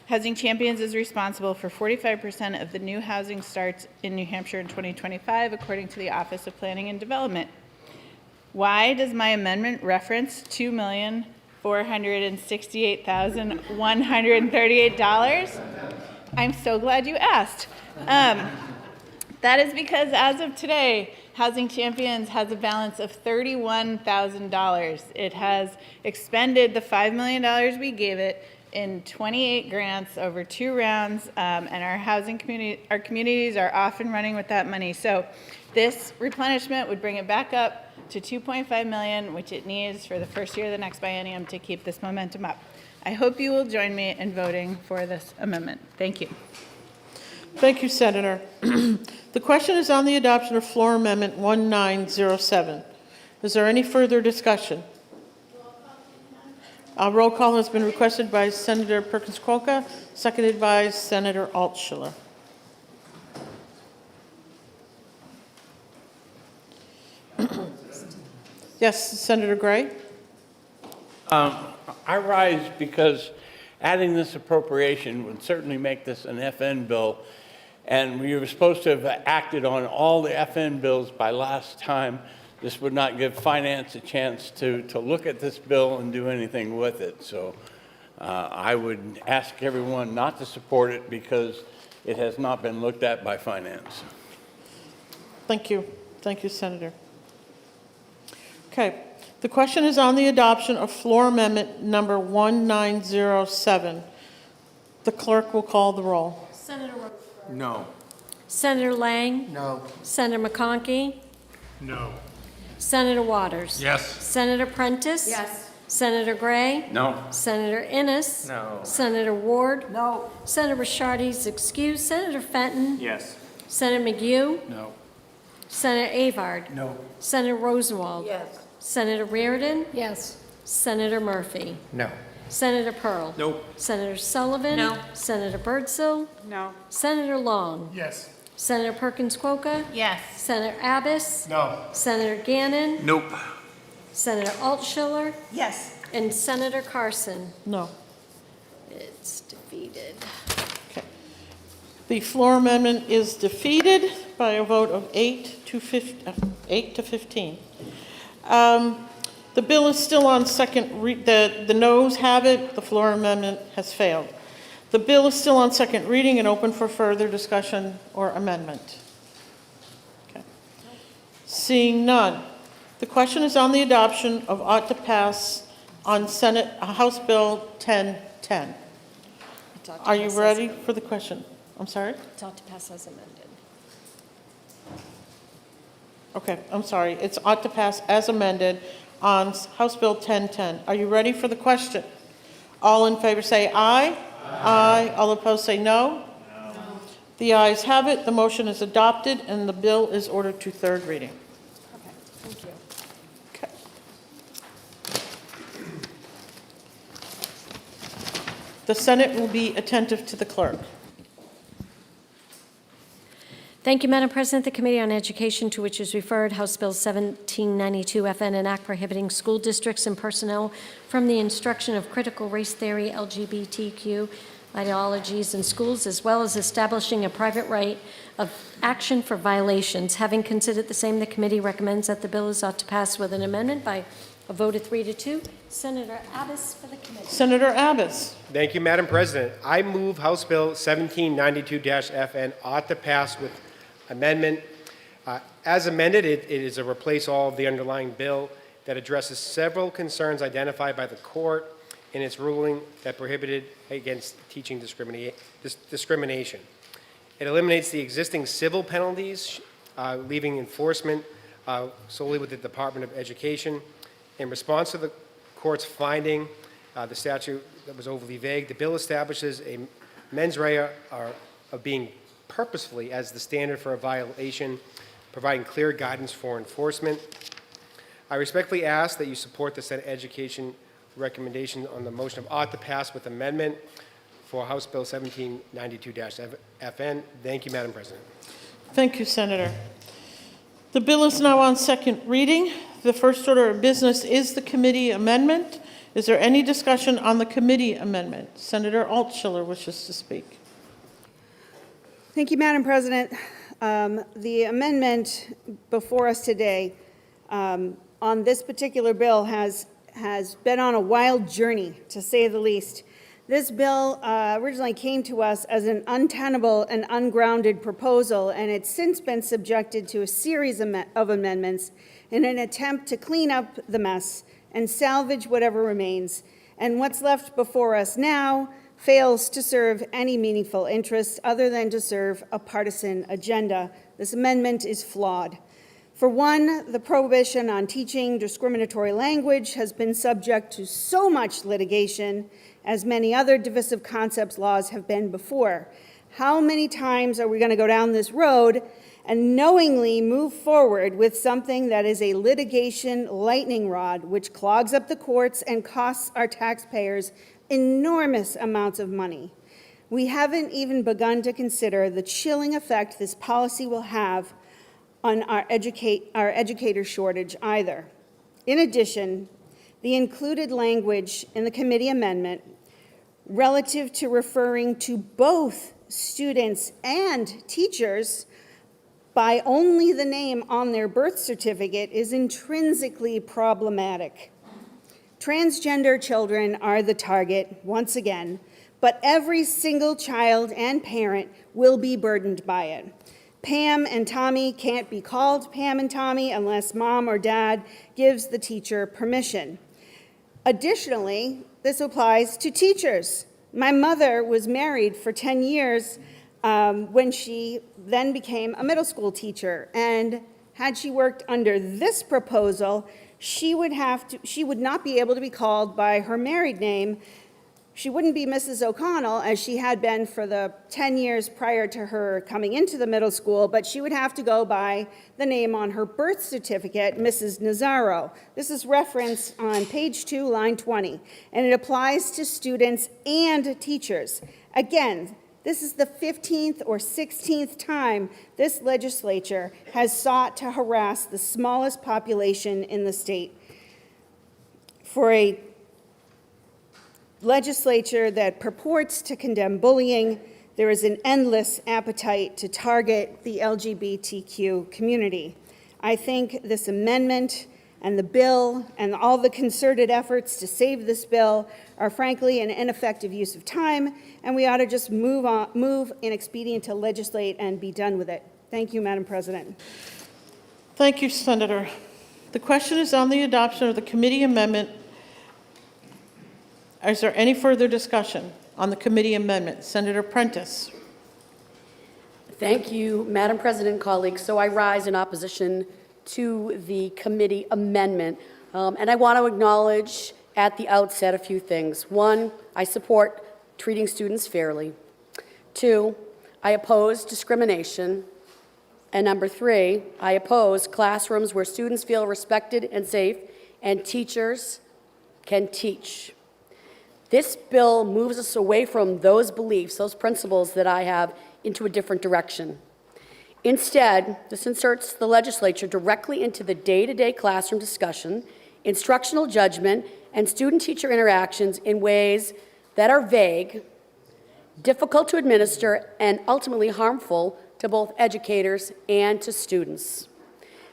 Housing Champions is responsible for 45% of the new housing starts in New Hampshire in 2025, according to the Office of Planning and Development. Why does my amendment reference $2,468,138? I'm so glad you asked. That is because as of today, Housing Champions has a balance of $31,000. It has expended the $5 million we gave it in 28 grants over 2 rounds, and our communities are off and running with that money. So this replenishment would bring it back up to $2.5 million, which it needs for the first year of the next biennium to keep this momentum up. I hope you will join me in voting for this amendment. Thank you.
Thank you, Senator. The question is on the adoption of Floor Amendment 1907. Is there any further discussion? Roll call has been requested by Senator Perkins-Coker, seconded by Senator Altshuler. Yes, Senator Gray?
I rise because adding this appropriation would certainly make this an FN bill, and we were supposed to have acted on all the FN bills by last time. This would not give finance a chance to look at this bill and do anything with it. So I would ask everyone not to support it because it has not been looked at by finance.
Thank you. Thank you, Senator. Okay. The question is on the adoption of Floor Amendment number 1907. The clerk will call the roll.
Senator
No.
Senator Lang?
No.
Senator McConkey?
No.
Senator Waters.
Yes.
Senator Prentice.
Yes.
Senator Gray.
No.
Senator Innes.
No.
Senator Ward.
No.
Senator Rishardi's excused. Senator Fenton.
Yes.
Senator McGue.
No.
Senator Avard.
No.
Senator Rosenwald.
Yes.
Senator Reardon.
Yes.
Senator Murphy.
No.
Senator Pearl.
Nope.
Senator Sullivan.
No.
Senator Birdsell.
No.
Senator Long.
Yes.
Senator Perkins Coca.
Yes.
Senator Abbas.
No.
Senator Gannon.
Nope.
Senator Altschiller.
Yes.
And Senator Carson.
No.
It's defeated.
Okay. The floor amendment is defeated by a vote of 8 to 15. The bill is still on second, the noes have it, the floor amendment has failed. The bill is still on second reading and open for further discussion or amendment. Okay. Seeing none. The question is on the adoption of ought to pass on House Bill 1010. Are you ready for the question? I'm sorry?
It's ought to pass as amended.
Okay, I'm sorry. It's ought to pass as amended on House Bill 1010. Are you ready for the question? All in favor say aye. Aye. All opposed say no. No. The ayes have it. The motion is adopted and the bill is ordered to third reading.
Thank you.
Okay. The Senate will be attentive to the clerk.
Thank you, Madam President. The Committee on Education, to which is referred House Bill 1792 FN, an act prohibiting school districts and personnel from the instruction of critical race theory, LGBTQ ideologies in schools, as well as establishing a private right of action for violations. Having considered the same, the committee recommends that the bill is ought to pass with an amendment by a vote of 3 to 2. Senator Abbas for the committee.
Senator Abbas.
Thank you, Madam President. I move House Bill 1792-FN ought to pass with amendment. As amended, it is a replace all of the underlying bill that addresses several concerns identified by the court in its ruling that prohibited against teaching discrimination. It eliminates the existing civil penalties, leaving enforcement solely with the Department of Education. In response to the court's finding, the statute that was overly vague, the bill establishes a mens rea of being purposefully as the standard for a violation, providing clear guidance for enforcement. I respectfully ask that you support the Senate Education recommendation on the motion of ought to pass with amendment for House Bill 1792-FN. Thank you, Madam President.
Thank you, Senator. The bill is now on second reading. The first order of business is the committee amendment. Is there any discussion on the committee amendment? Senator Altschiller wishes to speak.
Thank you, Madam President. The amendment before us today on this particular bill has been on a wild journey, to say the least. This bill originally came to us as an untenable and ungrounded proposal, and it's since been subjected to a series of amendments in an attempt to clean up the mess and salvage whatever remains. And what's left before us now fails to serve any meaningful interest other than to serve a partisan agenda. This amendment is flawed. For one, the prohibition on teaching discriminatory language has been subject to so much litigation, as many other divisive concepts laws have been before. How many times are we going to go down this road and knowingly move forward with something that is a litigation lightning rod, which clogs up the courts and costs our taxpayers enormous amounts of money? We haven't even begun to consider the chilling effect this policy will have on our educator shortage either. In addition, the included language in the committee amendment relative to referring to both students and teachers by only the name on their birth certificate is intrinsically problematic. Transgender children are the target, once again, but every single child and parent will be burdened by it. Pam and Tommy can't be called Pam and Tommy unless mom or dad gives the teacher permission. Additionally, this applies to teachers. My mother was married for 10 years when she then became a middle school teacher, and had she worked under this proposal, she would not be able to be called by her married name. She wouldn't be Mrs. O'Connell, as she had been for the 10 years prior to her coming into the middle school, but she would have to go by the name on her birth certificate, Mrs. Nazaro. This is referenced on page 2, line 20, and it applies to students and teachers. Again, this is the 15th or 16th time this legislature has sought to harass the smallest population in the state. For a legislature that purports to condemn bullying, there is an endless appetite to target the LGBTQ community. I think this amendment and the bill and all the concerted efforts to save this bill are frankly an ineffective use of time, and we ought to just move in expedient to legislate and be done with it. Thank you, Madam President.
Thank you, Senator. The question is on the adoption of the committee amendment. Is there any further discussion on the committee amendment? Senator Prentice.
Thank you, Madam President, colleagues. So I rise in opposition to the committee amendment. And I want to acknowledge at the outset a few things. One, I support treating students fairly. Two, I oppose discrimination. And number three, I oppose classrooms where students feel respected and safe and teachers can teach. This bill moves us away from those beliefs, those principles that I have, into a different direction. Instead, this inserts the legislature directly into the day-to-day classroom discussion, instructional judgment, and student-teacher interactions in ways that are vague, difficult to administer, and ultimately harmful to both educators and to students.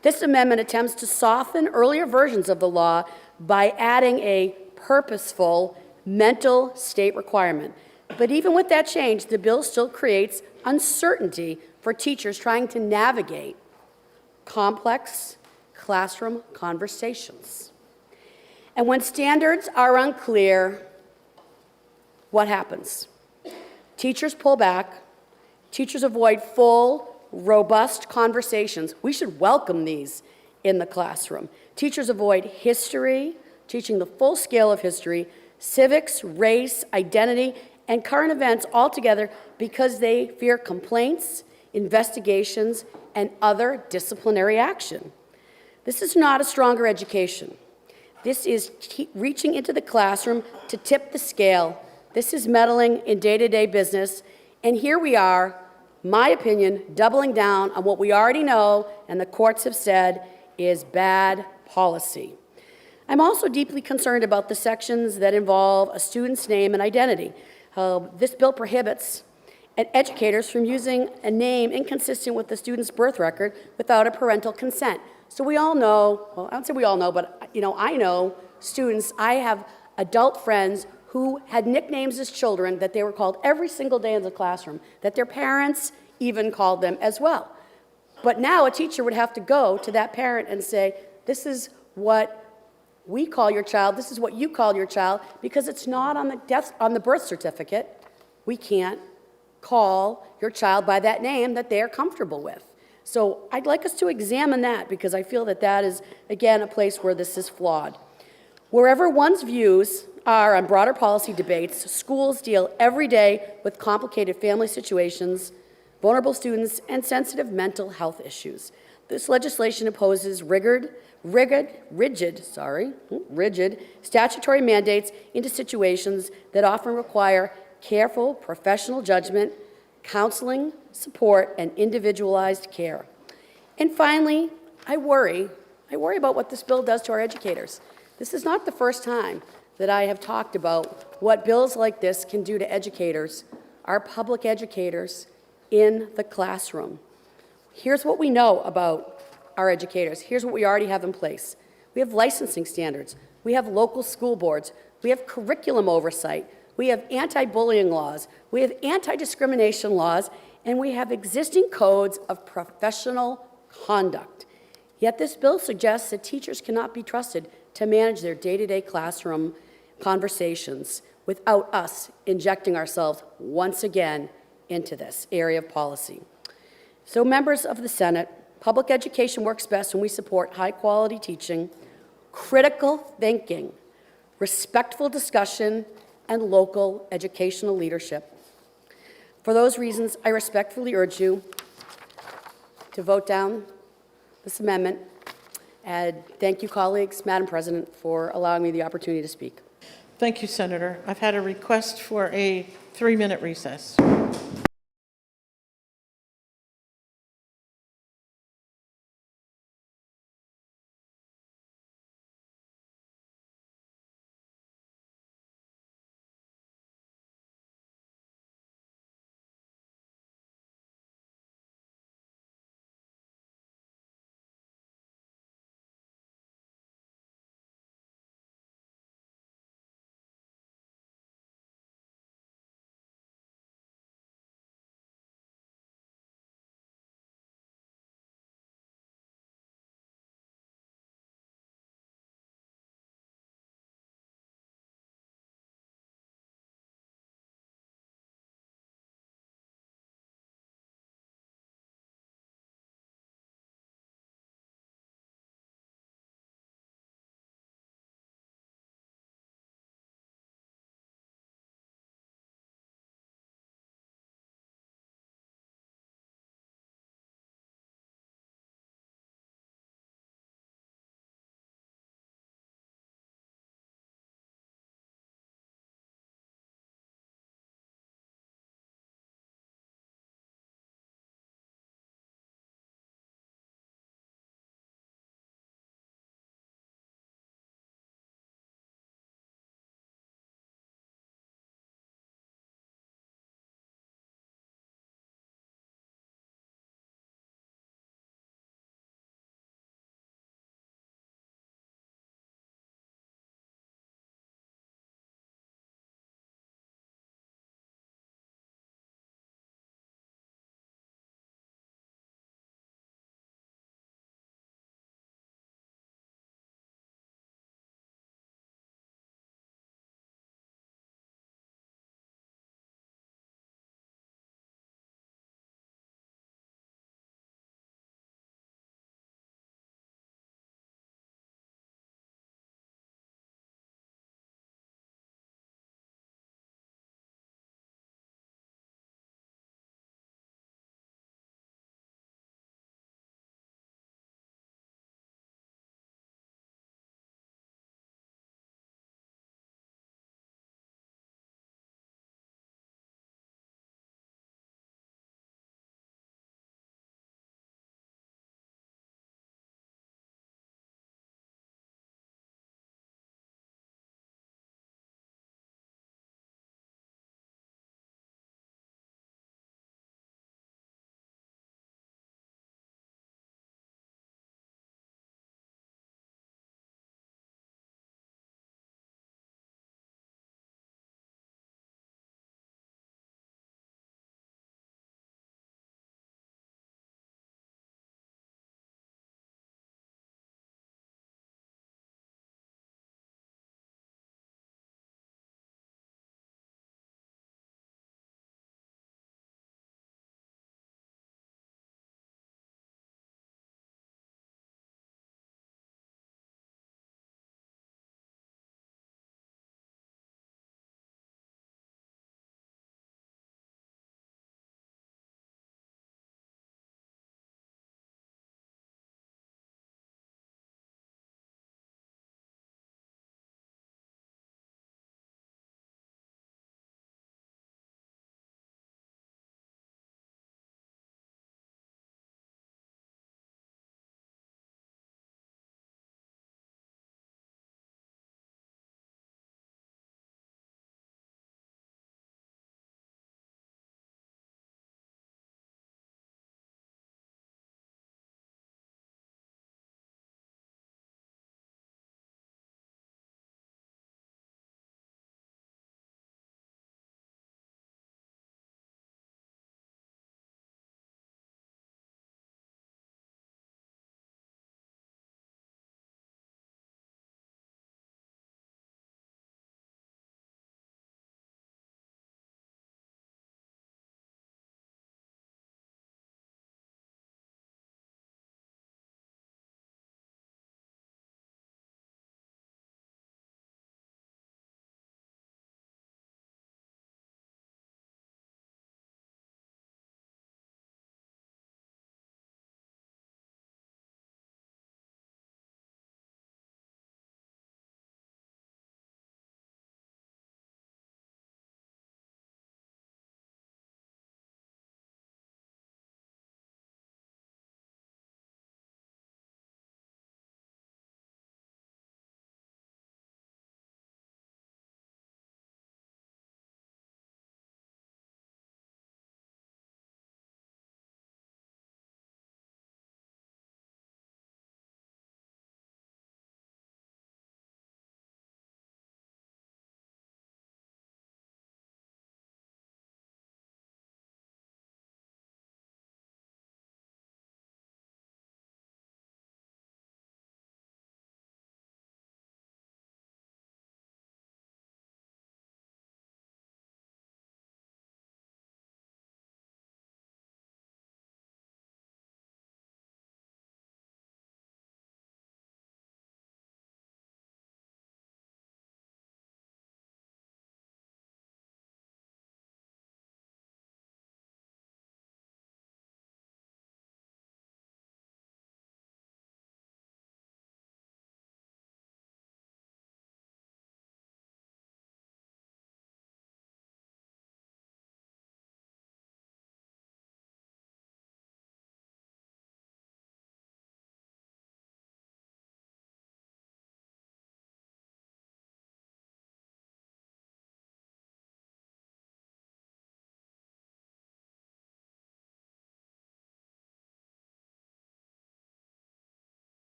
This amendment attempts to soften earlier versions of the law by adding a purposeful mental state requirement. But even with that change, the bill still creates uncertainty for teachers trying to navigate complex classroom conversations. And when standards are unclear, what happens? Teachers pull back. Teachers avoid full, robust conversations. We should welcome these in the classroom. Teachers avoid history, teaching the full scale of history, civics, race, identity, and current events altogether because they fear complaints, investigations, and other disciplinary action. This is not a stronger education. This is reaching into the classroom to tip the scale. This is meddling in day-to-day business. And here we are, my opinion, doubling down on what we already know and the courts have said is bad policy. I'm also deeply concerned about the sections that involve a student's name and identity. This bill prohibits educators from using a name inconsistent with the student's birth record without a parental consent. So we all know, well, I don't say we all know, but I know students, I have adult friends who had nicknames as children that they were called every single day in the classroom, that their parents even called them as well. But now a teacher would have to go to that parent and say, this is what we call your child, this is what you call your child, because it's not on the birth certificate. We can't call your child by that name that they're comfortable with. So I'd like us to examine that because I feel that that is, again, a place where this is flawed. Wherever one's views are on broader policy debates, schools deal every day with complicated family situations, vulnerable students, and sensitive mental health issues. This legislation imposes rigid statutory mandates into situations that often require careful professional judgment, counseling, support, and individualized care. And finally, I worry about what this bill does to our educators. This is not the first time that I have talked about what bills like this can do to educators, our public educators in the classroom. Here's what we know about our educators. Here's what we already have in place. We have licensing standards. We have local school boards. We have curriculum oversight. We have anti-bullying laws. We have anti-discrimination laws. And we have existing codes of professional conduct. Yet this bill suggests that teachers cannot be trusted to manage their day-to-day classroom conversations without us injecting ourselves once again into this area of policy. So members of the Senate, Public education works best when we support high-quality teaching, critical thinking, respectful discussion, and local educational leadership. For those reasons, I respectfully urge you to vote down this amendment. And thank you, colleagues, Madam President, for allowing me the opportunity to speak.
Thank you, Senator. I've had a request for a 3-minute recess.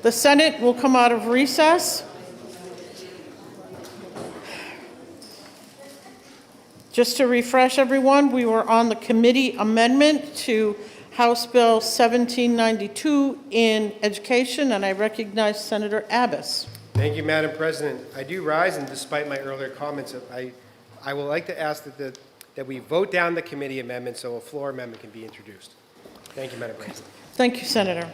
The Senate will come out of recess. Just to refresh everyone, we were on the committee amendment to House Bill 1792 in education, and I recognize Senator Abbas.
Thank you, Madam President. I do rise, and despite my earlier comments, I would like to ask that we vote down the committee amendment so a floor amendment can be introduced. Thank you, Madam President.
Thank you, Senator.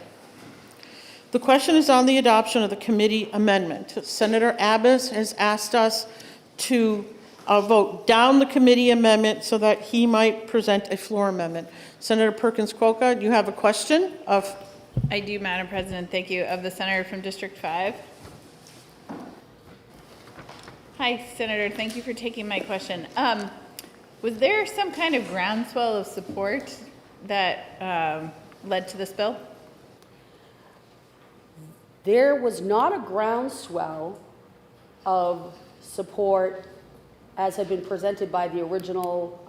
The question is on the adoption of the committee amendment. Senator Abbas has asked us to vote down the committee amendment so that he might present a floor amendment. Senator Perkins Coca, do you have a question of?
I do, Madam President. Thank you. Of the senator from District 5. Hi, Senator. Thank you for taking my question. Was there some kind of groundswell of support that led to this bill?
There was not a groundswell of support as had been presented by the original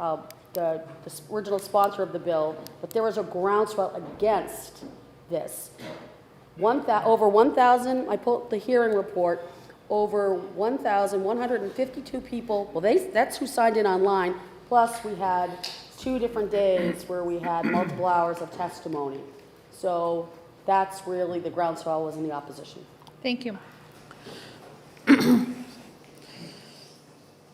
original sponsor of the bill, but there was a groundswell against this. Over 1,000, I pulled the hearing report, over 1,152 people, well, that's who signed in online, plus we had 2 different days where we had multiple hours of testimony. So that's really the groundswell was in the opposition.
Thank you.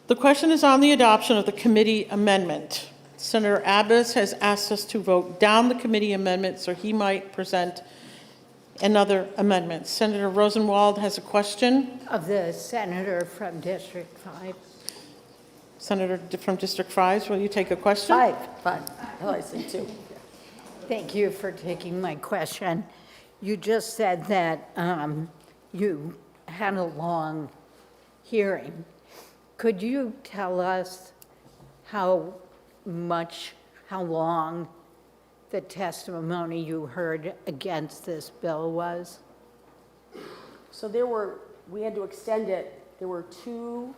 The question is on the adoption of the committee amendment. Senator Abbas has asked us to vote down the committee amendment so he might present another amendment. Senator Rosenwald has a question.
Of the senator from District 5.
Senator from District 5, will you take a question?
5. Oh, I see 2. Thank you for taking my question. You just said that you had a long hearing. Could you tell us how long the testimony you heard against this bill was?
So we had to extend it. There were 2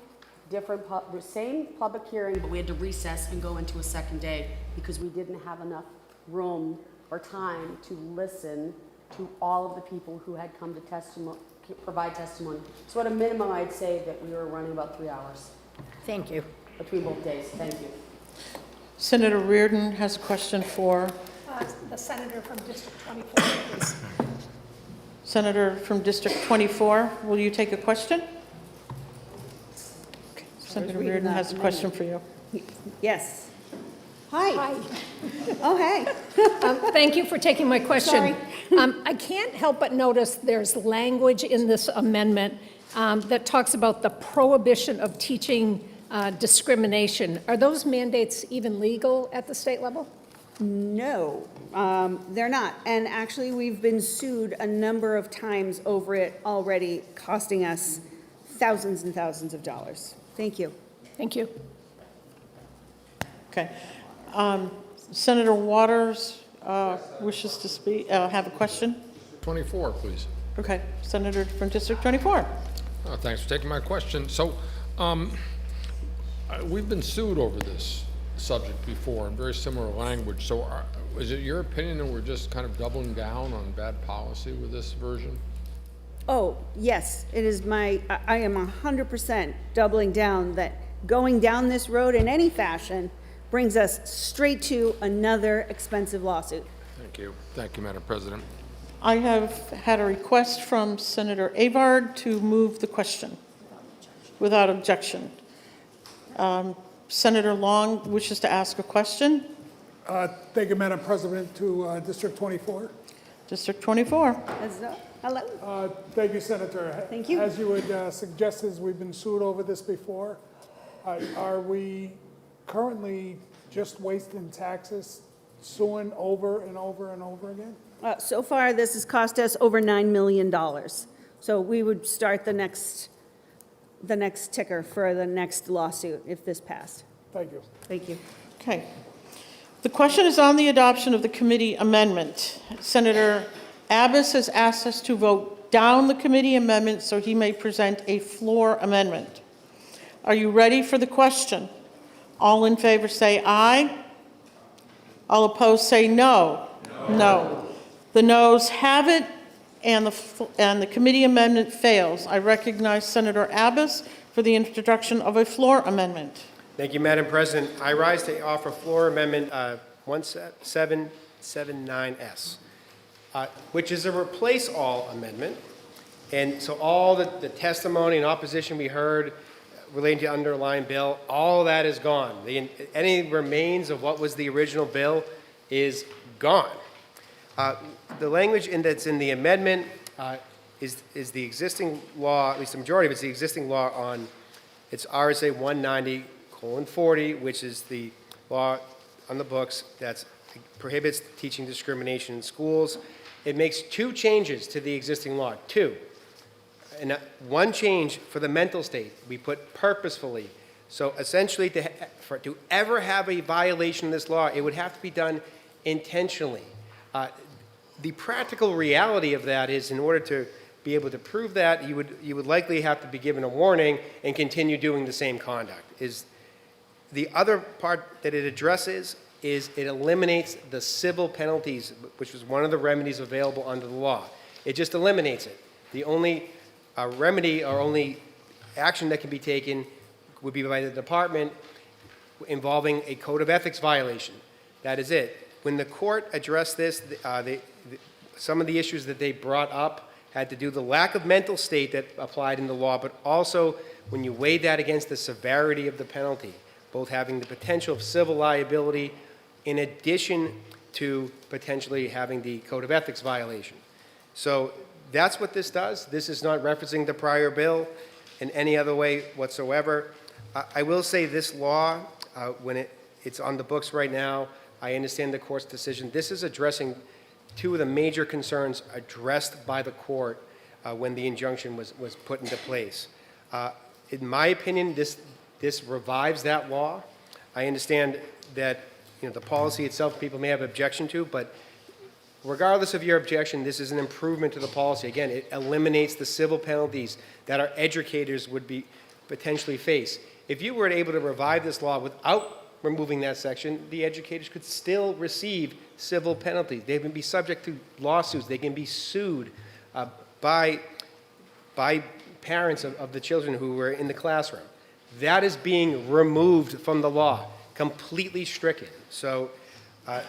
different, the same public hearing, but we had to recess and go into a second day because we didn't have enough room or time to listen to all of the people who had come to provide testimony. So at a minimum, I'd say that we were running about 3 hours.
Thank you.
Between both days. Thank you.
Senator Reardon has a question for
The senator from District 24, please.
Senator from District 24. Will you take a question? Senator Reardon has a question for you.
Yes. Hi.
Hi.
Oh, hey.
Thank you for taking my question.
Sorry.
I can't help but notice there's language in this amendment that talks about the prohibition of teaching discrimination. Are those mandates even legal at the state level?
No, they're not. And actually, we've been sued a number of times over it already, costing us thousands and thousands of dollars. Thank you.
Thank you.
Okay. Senator Waters wishes to speak, have a question?
24, please.
Okay. Senator from District 24.
Thanks for taking my question. So, we've been sued over this subject before in very similar language. So is it your opinion that we're just kind of doubling down on bad policy with this version?
Oh, yes, it is I am 100% doubling down that going down this road in any fashion brings us straight to another expensive lawsuit.
Thank you. Thank you, Madam President.
I have had a request from Senator Avard to move the question without objection. Senator Long wishes to ask a question.
Thank you, Madam President, to District 24.
District 24.
Hello.
Thank you, Senator.
Thank you.
As you had suggested, we've been sued over this before. Are we currently just wasting taxes, suing over and over and over again?
So far, this has cost us over $9 million. So we would start the next ticker for the next lawsuit if this passed.
Thank you.
Thank you.
Okay. The question is on the adoption of the committee amendment. Senator Abbas has asked us to vote down the committee amendment so he may present a floor amendment. Are you ready for the question? All in favor say aye. All opposed say no. No. The noes have it, and the committee amendment fails. I recognize Senator Abbas for the introduction of a floor amendment.
Thank you, Madam President. I rise to offer floor amendment 1779S, which is a replace all amendment. And so all the testimony and opposition we heard relating to the underlying bill, all that is gone. Any remains of what was the original bill is gone. The language that's in the amendment is the existing law, at least the majority of it's the existing law on, it's RSA 190:40, which is the law on the books that prohibits teaching discrimination in schools. It makes 2 changes to the existing law, 2. And one change for the mental state, we put purposefully. So essentially, to ever have a violation of this law, it would have to be done intentionally. The practical reality of that is, in order to be able to prove that, you would likely have to be given a warning and continue doing the same conduct. The other part that it addresses is it eliminates the civil penalties, which was one of the remedies available under the law. It just eliminates it. The only remedy or only action that can be taken would be by the department involving a code of ethics violation. That is it. When the court addressed this, some of the issues that they brought up had to do with the lack of mental state that applied in the law, but also when you weigh that against the severity of the penalty, both having the potential of civil liability in addition to potentially having the code of ethics violation. So that's what this does. This is not referencing the prior bill in any other way whatsoever. I will say this law, when it's on the books right now, I understand the court's decision. This is addressing 2 of the major concerns addressed by the court when the injunction was put into place. In my opinion, this revives that law. I understand that the policy itself people may have objection to, but regardless of your objection, this is an improvement to the policy. Again, it eliminates the civil penalties that our educators would be potentially face. If you were able to revive this law without removing that section, the educators could still receive civil penalties. They can be subject to lawsuits. They can be sued by parents of the children who were in the classroom. That is being removed from the law, completely stricken. So I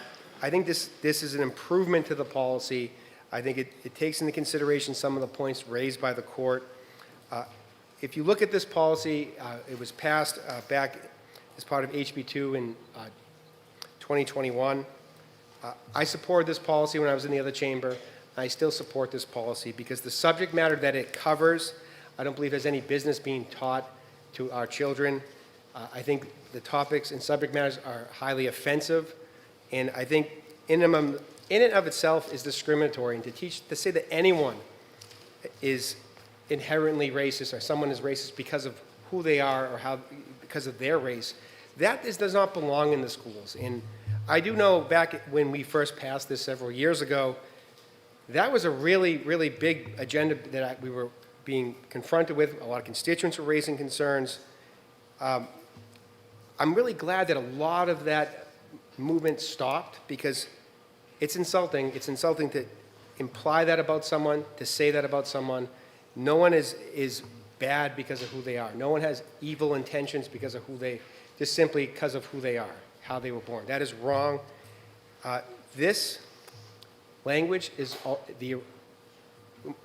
think this is an improvement to the policy. I think it takes into consideration some of the points raised by the court. If you look at this policy, it was passed back as part of HB2 in 2021. I supported this policy when I was in the other chamber. I still support this policy because the subject matter that it covers, I don't believe has any business being taught to our children. I think the topics and subject matters are highly offensive, and I think in and of itself is discriminatory. And to say that anyone is inherently racist or someone is racist because of who they are or because of their race, that does not belong in the schools. And I do know back when we first passed this several years ago, that was a really, really big agenda that we were being confronted with. A lot of constituents were raising concerns. I'm really glad that a lot of that movement stopped because it's insulting. It's insulting to imply that about someone, to say that about someone. No one is bad because of who they are. No one has evil intentions because of just simply because of who they are, how they were born. That is wrong. This language is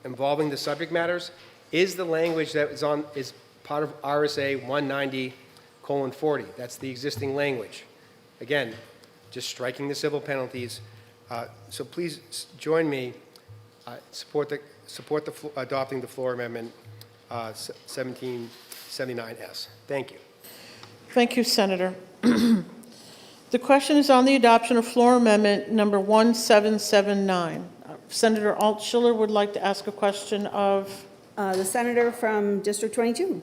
involving the subject matters is the language that is part of RSA 190:40. That's the existing language. Again, just striking the civil penalties. So please join me, support adopting the floor amendment 1779S. Thank you.
Thank you, Senator. The question is on the adoption of floor amendment number 1779. Senator Altshuler would like to ask a question of
The senator from District 22.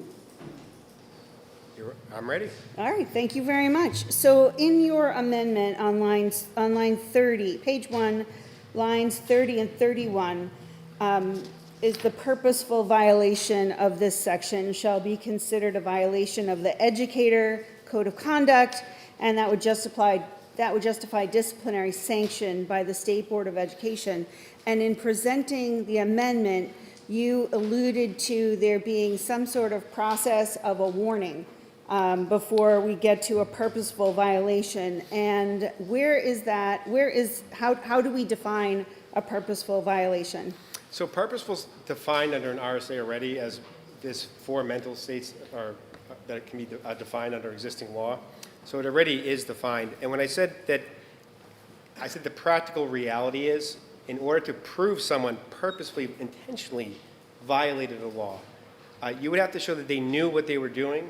I'm ready.
All right, thank you very much. So in your amendment on line 30, page 1, lines 30 and 31, is the purposeful violation of this section shall be considered a violation of the educator code of conduct, and that would just apply that would justify disciplinary sanction by the State Board of Education. And in presenting the amendment, you alluded to there being some sort of process of a warning before we get to a purposeful violation. And where is that, how do we define a purposeful violation?
So purposeful is defined under an RSA already as this 4 mental states that can be defined under existing law. So it already is defined. And when I said that, I said the practical reality is, in order to prove someone purposefully, intentionally violated a law, you would have to show that they knew what they were doing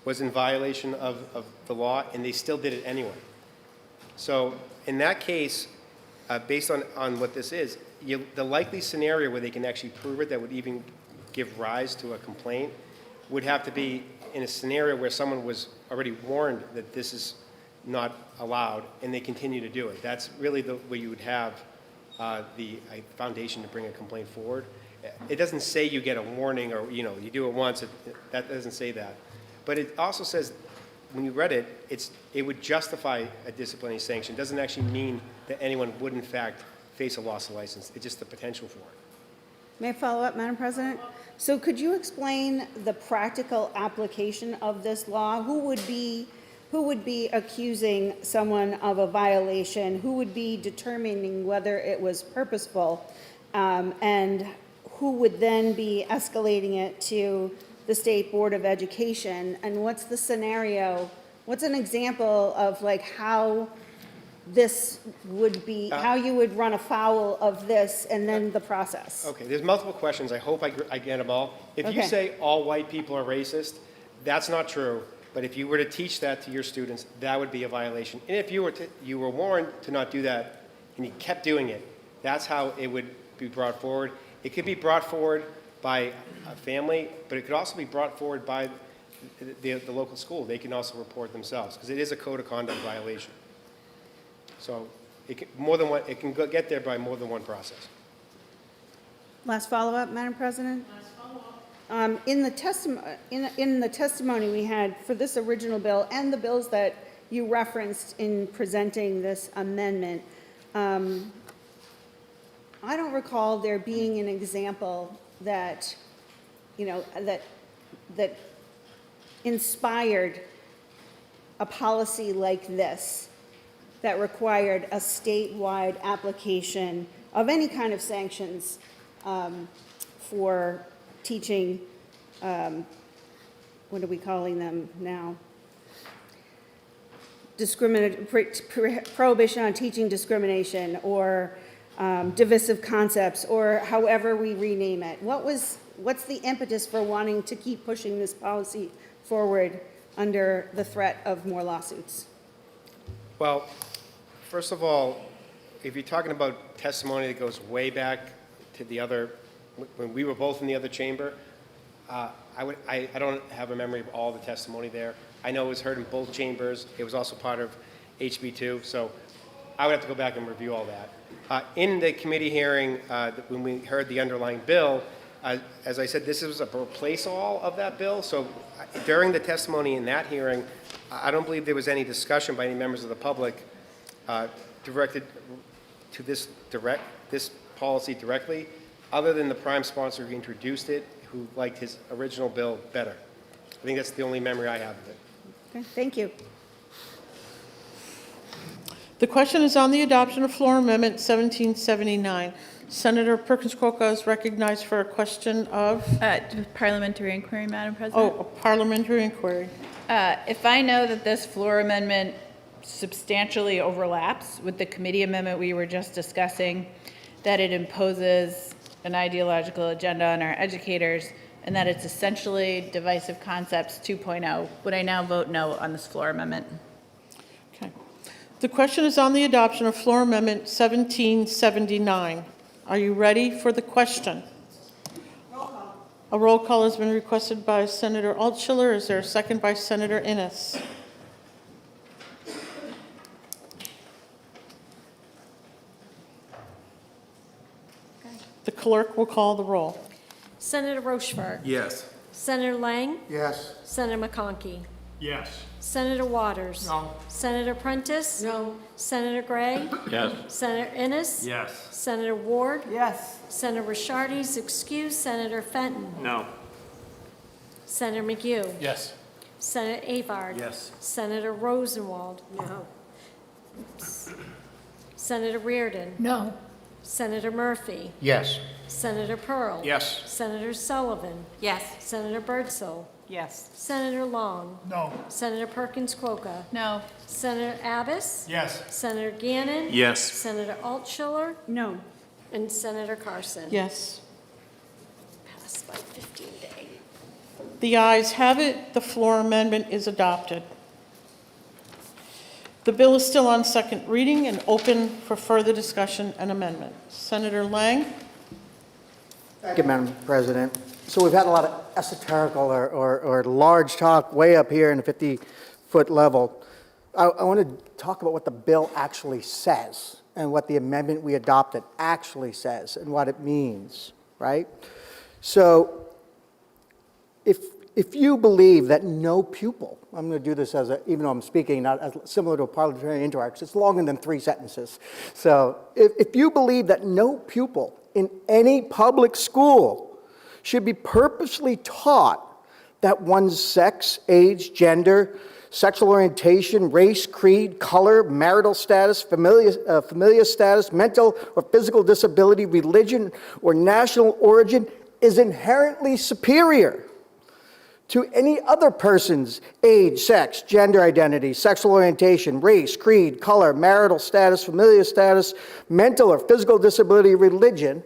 was in violation of the law, and they still did it anyway. So in that case, based on what this is, the likely scenario where they can actually prove it that would even give rise to a complaint would have to be in a scenario where someone was already warned that this is not allowed, and they continue to do it. That's really the way you would have the foundation to bring a complaint forward. It doesn't say you get a warning or, you do it once. That doesn't say that. But it also says, when you read it, it would justify a disciplinary sanction. It doesn't actually mean that anyone would, in fact, face a loss of license. It's just the potential for it.
May I follow up, Madam President? So could you explain the practical application of this law? Who would be accusing someone of a violation? Who would be determining whether it was purposeful? And who would then be escalating it to the State Board of Education? And what's the scenario? What's an example of like how this would be, how you would run afoul of this and then the process?
Okay, there's multiple questions. I hope I get them all. If you
Okay.
say all white people are racist, that's not true. But if you were to teach that to your students, that would be a violation. And if you were warned to not do that and you kept doing it, that's how it would be brought forward. It could be brought forward by a family, but it could also be brought forward by the local school. They can also report themselves because it is a code of conduct violation. So it can get there by more than one process.
Last follow-up, Madam President? In the testimony we had for this original bill and the bills that you referenced in presenting this amendment, I don't recall there being an example that, that inspired a policy like this that required a statewide application of any kind of sanctions for teaching, what are we calling them now? Prohibition on teaching discrimination or divisive concepts, or however we rename it. What's the impetus for wanting to keep pushing this policy forward under the threat of more lawsuits?
Well, first of all, if you're talking about testimony that goes way back to the other, when we were both in the other chamber, I don't have a memory of all the testimony there. I know it was heard in both chambers. It was also part of HB2, so I would have to go back and review all that. In the committee hearing, when we heard the underlying bill, as I said, this is a replace all of that bill. So during the testimony in that hearing, I don't believe there was any discussion by any members of the public directed to this policy directly, other than the prime sponsor who introduced it, who liked his original bill better. I think that's the only memory I have of it.
Okay, thank you.
The question is on the adoption of floor amendment 1779. Senator Perkins Coca is recognized for a question of?
Parliamentary inquiry, Madam President.
Oh, a parliamentary inquiry.
If I know that this floor amendment substantially overlaps with the committee amendment we were just discussing, that it imposes an ideological agenda on our educators, and that it's essentially divisive concepts 2.0, would I now vote no on this floor amendment?
Okay. The question is on the adoption of floor amendment 1779. Are you ready for the question? A roll call has been requested by Senator Altshuler. Is there a second by Senator Innes? The clerk will call the roll.
Senator Rochefort.
Yes.
Senator Lang.
Yes.
Senator McConkey.
Yes.
Senator Waters?
No.
Senator Prentice?
No.
Senator Gray?
Yes.
Senator Innes?
Yes.
Senator Ward?
Yes.
Senator Rishardi's excused. Senator Fenton?
No.
Senator McHugh?
Yes.
Senator Avard?
Yes.
Senator Rosenwald?
No.
Senator Reardon?
No.
Senator Murphy?
Yes.
Senator Pearl?
Yes.
Senator Sullivan?
Yes.
Senator Birdsell?
Yes.
Senator Long?
No.
Senator Perkins Quokka?
No.
Senator Abbas?
Yes.
Senator Gannon?
Yes.
Senator Altschiller?
No.
And Senator Carson?
Yes.
Passed by 15 to 8.
The ayes have it. The floor amendment is adopted. The bill is still on second reading and open for further discussion and amendment. Senator Lang?
Thank you, Madam President. So we've had a lot of esoterical or large talk way up here in the 50-foot level. I want to talk about what the bill actually says and what the amendment we adopted actually says and what it means, right? So if you believe that no pupil, I'm going to do this even though I'm speaking not as similar to a parliamentary interaction, it's longer than 3 sentences. So if you believe that no pupil in any public school should be purposely taught that one's sex, age, gender, sexual orientation, race, creed, color, marital status, familial status, mental or physical disability, religion, or national origin is inherently superior to any other person's age, sex, gender identity, sexual orientation, race, creed, color, marital status, familial status, mental or physical disability, religion,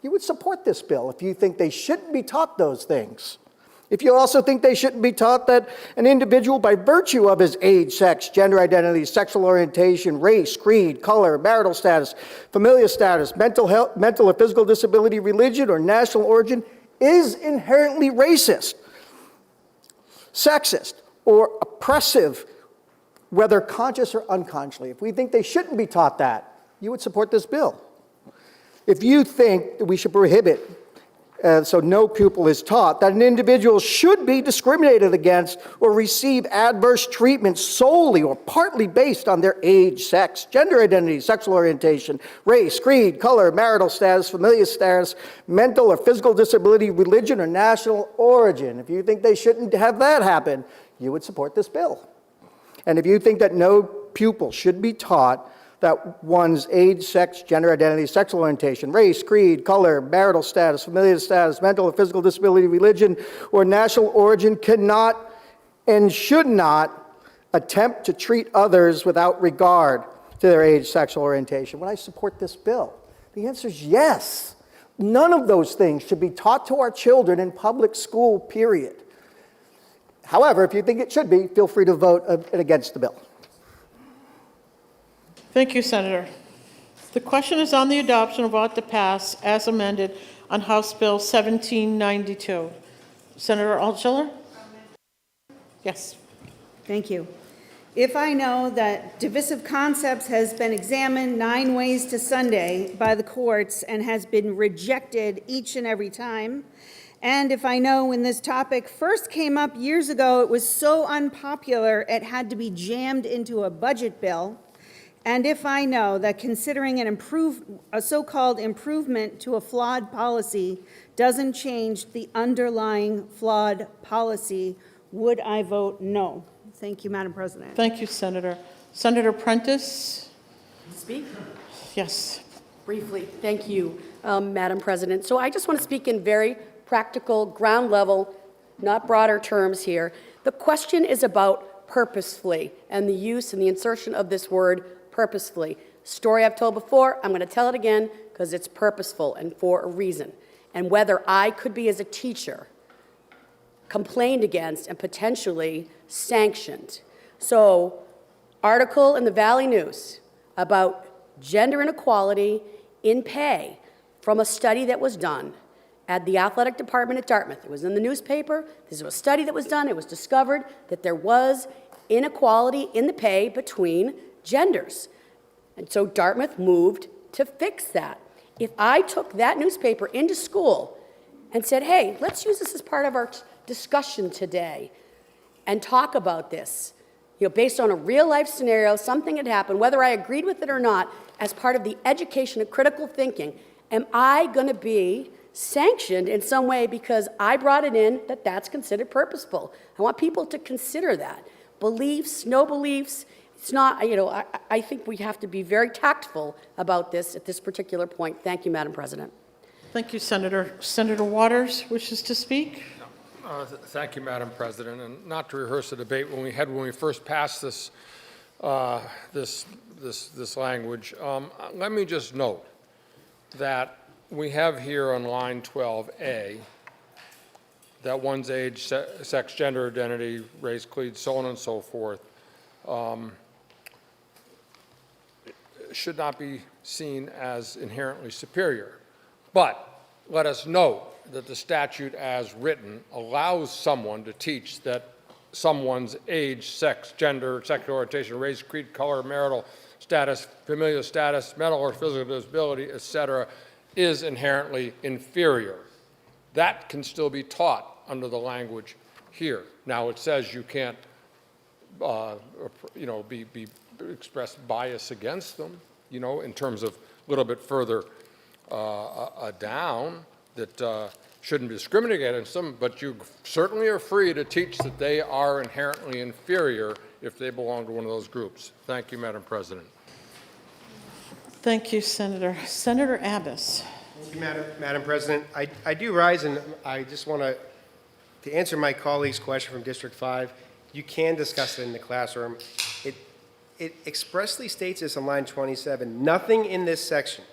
you would support this bill if you think they shouldn't be taught those things. If you also think they shouldn't be taught that an individual, by virtue of his age, sex, gender identity, sexual orientation, race, creed, color, marital status, familial status, mental or physical disability, religion, or national origin, is inherently racist, sexist, or oppressive, whether conscious or unconsciously. If we think they shouldn't be taught that, you would support this bill. If you think that we should prohibit, so no pupil is taught, that an individual should be discriminated against or receive adverse treatment solely or partly based on their age, sex, gender identity, sexual orientation, race, creed, color, marital status, familial status, mental or physical disability, religion, or national origin, if you think they shouldn't have that happen, you would support this bill. And if you think that no pupil should be taught that one's age, sex, gender identity, sexual orientation, race, creed, color, marital status, familial status, mental or physical disability, religion, or national origin cannot and should not attempt to treat others without regard to their age, sexual orientation. Would I support this bill? The answer is yes. None of those things should be taught to our children in public school, period. However, if you think it should be, feel free to vote against the bill.
Thank you, Senator. The question is on the adoption of ought to pass as amended on House Bill 1792. Senator Altschiller? Yes.
Thank you. If I know that divisive concepts has been examined 9 ways to Sunday by the courts and has been rejected each and every time, and if I know when this topic first came up years ago, it was so unpopular it had to be jammed into a budget bill, and if I know that considering a so-called improvement to a flawed policy doesn't change the underlying flawed policy, would I vote no? Thank you, Madam President.
Thank you, Senator. Senator Prentice?
Speak?
Yes.
Briefly, thank you, Madam President. So I just want to speak in very practical, ground level, not broader terms here. The question is about purposefully and the use and the insertion of this word purposefully. Story I've told before, I'm going to tell it again because it's purposeful and for a reason. And whether I could be, as a teacher, complained against and potentially sanctioned. So, article in the Valley News about gender inequality in pay from a study that was done at the athletic department at Dartmouth. It was in the newspaper. This was a study that was done. It was discovered that there was inequality in the pay between genders. And so Dartmouth moved to fix that. If I took that newspaper into school and said, hey, let's use this as part of our discussion today, and talk about this, based on a real-life scenario, something had happened, whether I agreed with it or not, as part of the education of critical thinking, am I going to be sanctioned in some way because I brought it in that that's considered purposeful? I want people to consider that. Beliefs, no beliefs, it's not, I think we have to be very tactful about this at this particular point. Thank you, Madam President.
Thank you, Senator. Senator Waters wishes to speak.
Thank you, Madam President. And not to rehearse the debate when we first passed this this language, let me just note that we have here on line 12A that one's age, sex, gender identity, race, creed, so on and so forth, should not be seen as inherently superior. But let us note that the statute as written allows someone to teach that someone's age, sex, gender, sexual orientation, race, creed, color, marital status, familial status, mental or physical disability, etc., is inherently inferior. That can still be taught under the language here. Now, it says you can't, be expressed bias against them, in terms of a little bit further down, that shouldn't be discriminated against them, but you certainly are free to teach that they are inherently inferior if they belong to one of those groups. Thank you, Madam President.
Thank you, Senator. Senator Abbas.
Thank you, Madam President. I do rise, and I just want to answer my colleague's question from District 5. You can discuss it in the classroom. It expressly states this on line 27. Nothing in this section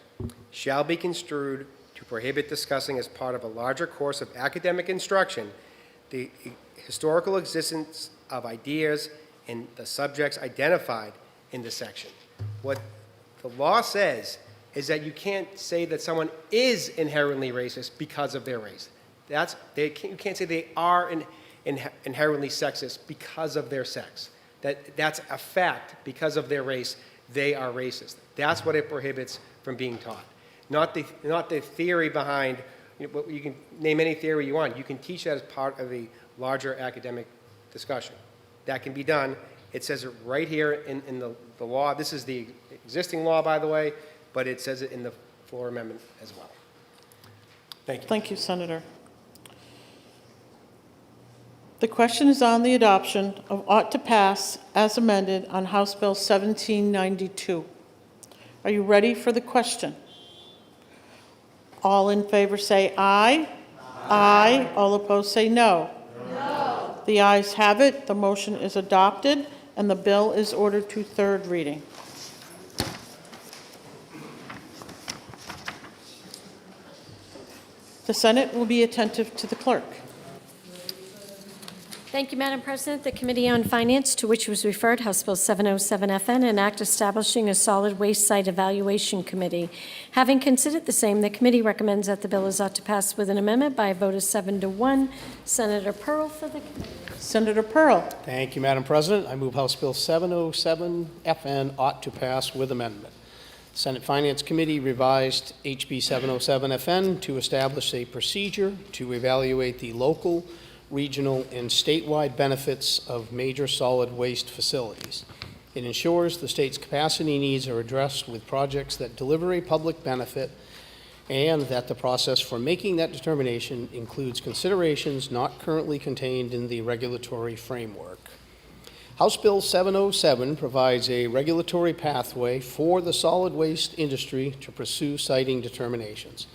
shall be construed to prohibit discussing as part of a larger course of academic instruction the historical existence of ideas and the subjects identified in the section. What the law says is that you can't say that someone is inherently racist because of their race. You can't say they are inherently sexist because of their sex. That's a fact. Because of their race, they are racist. That's what it prohibits from being taught. Not the theory behind, you can name any theory you want. You can teach that as part of a larger academic discussion. That can be done. It says it right here in the law. This is the existing law, by the way, but it says it in the floor amendment as well. Thank you.
Thank you, Senator. The question is on the adoption of ought to pass as amended on House Bill 1792. Are you ready for the question? All in favor say aye. Aye. All opposed say no. No. The ayes have it. The motion is adopted, and the bill is ordered to third reading. The Senate will be attentive to the clerk.
Thank you, Madam President. The Committee on Finance, to which was referred House Bill 707FN, an act establishing a solid waste site evaluation committee. Having considered the same, the committee recommends that the bill is ought to pass with an amendment by a vote of 7-1. Senator Pearl for the committee.
Senator Pearl.
Thank you, Madam President. I move House Bill 707FN ought to pass with amendment. Senate Finance Committee revised HB 707FN to establish a procedure to evaluate the local, regional, and statewide benefits of major solid waste facilities. It ensures the state's capacity needs are addressed with projects that deliver a public benefit, and that the process for making that determination includes considerations not currently contained in the regulatory framework. House Bill 707 provides a regulatory pathway for the solid waste industry to pursue siting determinations.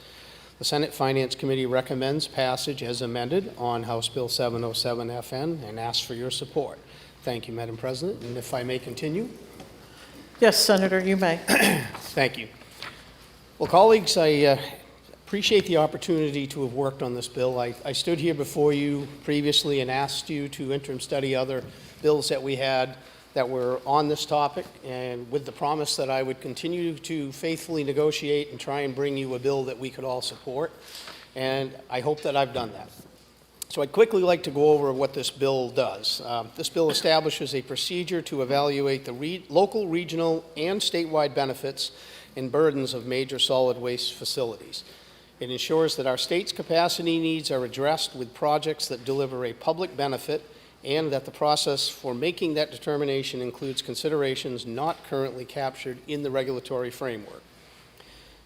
The Senate Finance Committee recommends passage as amended on House Bill 707FN and asks for your support. Thank you, Madam President. And if I may continue.
Yes, Senator, you may.
Thank you. Well, colleagues, I appreciate the opportunity to have worked on this bill. I stood here before you previously and asked you to interim study other bills that we had that were on this topic, and with the promise that I would continue to faithfully negotiate and try and bring you a bill that we could all support, and I hope that I've done that. So I'd quickly like to go over what this bill does. This bill establishes a procedure to evaluate the local, regional, and statewide benefits and burdens of major solid waste facilities. It ensures that our state's capacity needs are addressed with projects that deliver a public benefit and that the process for making that determination includes considerations not currently captured in the regulatory framework.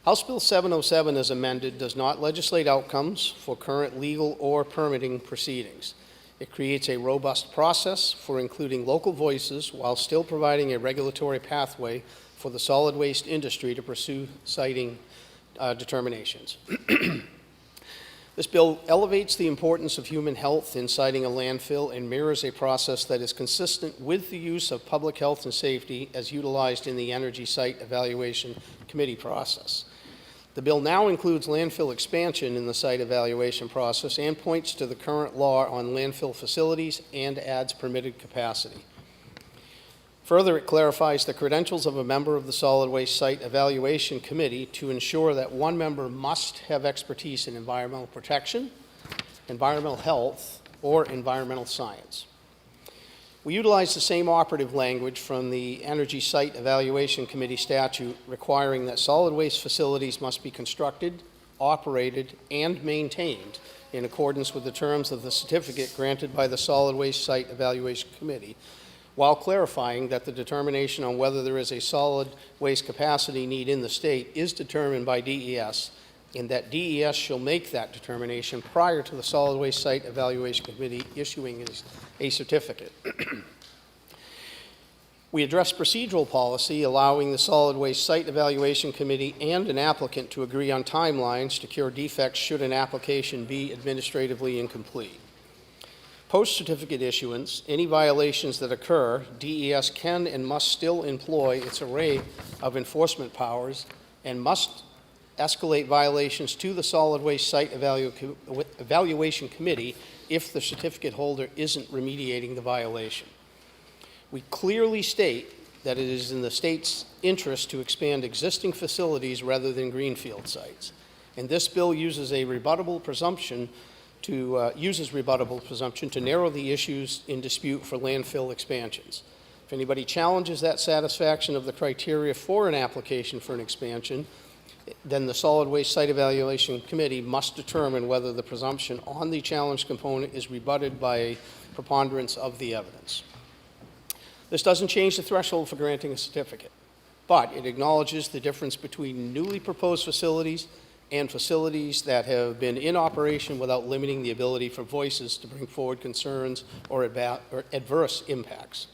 House Bill 707 as amended does not legislate outcomes for current legal or permitting proceedings. It creates a robust process for including local voices while still providing a regulatory pathway for the solid waste industry to pursue siting determinations. This bill elevates the importance of human health in siting a landfill and mirrors a process that is consistent with the use of public health and safety as utilized in the Energy Site Evaluation Committee process. The bill now includes landfill expansion in the site evaluation process and points to the current law on landfill facilities and adds permitted capacity. Further, it clarifies the credentials of a member of the Solid Waste Site Evaluation Committee to ensure that one member must have expertise in environmental protection, environmental health, or environmental science. We utilize the same operative language from the Energy Site Evaluation Committee statute requiring that solid waste facilities must be constructed, operated, and maintained in accordance with the terms of the certificate granted by the Solid Waste Site Evaluation Committee, while clarifying that the determination on whether there is a solid waste capacity need in the state is determined by DES, and that DES shall make that determination prior to the Solid Waste Site Evaluation Committee issuing a certificate. We address procedural policy, allowing the Solid Waste Site Evaluation Committee and an applicant to agree on timelines to cure defects should an application be administratively incomplete. Post-certificate issuance, any violations that occur, DES can and must still employ its array of enforcement powers and must escalate violations to the Solid Waste Site Evaluation Committee if the certificate holder isn't remediating the violation. We clearly state that it is in the state's interest to expand existing facilities rather than greenfield sites. And this bill uses a rebuttable presumption to narrow the issues in dispute for landfill expansions. If anybody challenges that satisfaction of the criteria for an application for an expansion, then the Solid Waste Site Evaluation Committee must determine whether the presumption on the challenge component is rebutted by a preponderance of the evidence. This doesn't change the threshold for granting a certificate, but it acknowledges the difference between newly proposed facilities and facilities that have been in operation without limiting the ability for voices to bring forward concerns or adverse impacts.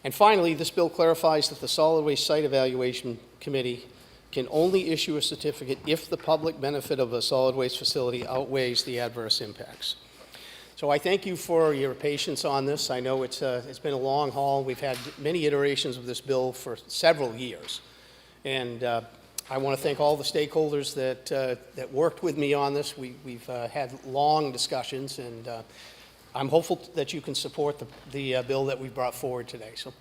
And finally, this bill clarifies that the Solid Waste Site Evaluation Committee can only issue a certificate if the public benefit of a solid waste facility outweighs the adverse impacts. So I thank you for your patience on this. I know it's been a long haul. We've had many iterations of this bill for several years. And I want to thank all the stakeholders that worked with me on this. We've had long discussions, and I'm hopeful that you can support the bill that we brought forward today. So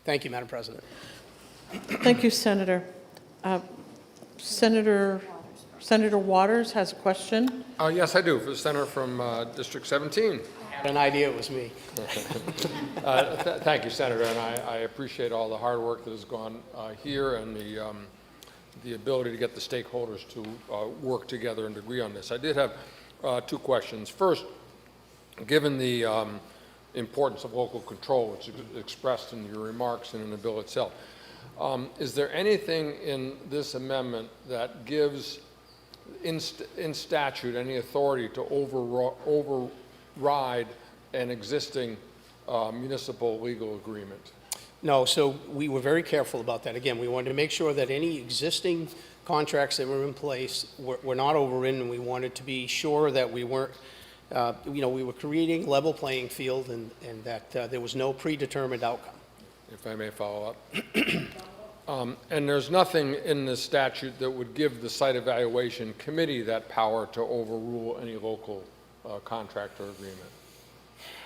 thank you, Madam President.
Thank you, Senator. Senator Waters has a question.
Yes, I do, for the senator from District 17.
I had an idea it was me.
Thank you, Senator, and I appreciate all the hard work that has gone here and the ability to get the stakeholders to work together and agree on this. I did have two questions. First, given the importance of local control, which is expressed in your remarks and in the bill itself, is there anything in this amendment that gives in statute any authority to override an existing municipal legal agreement?
No, so we were very careful about that. Again, we wanted to make sure that any existing contracts that were in place were not overridden. We wanted to be sure that we weren't, we were creating level playing field and that there was no predetermined outcome.
If I may follow up. And there's nothing in the statute that would give the Site Evaluation Committee that power to overrule any local contract or agreement?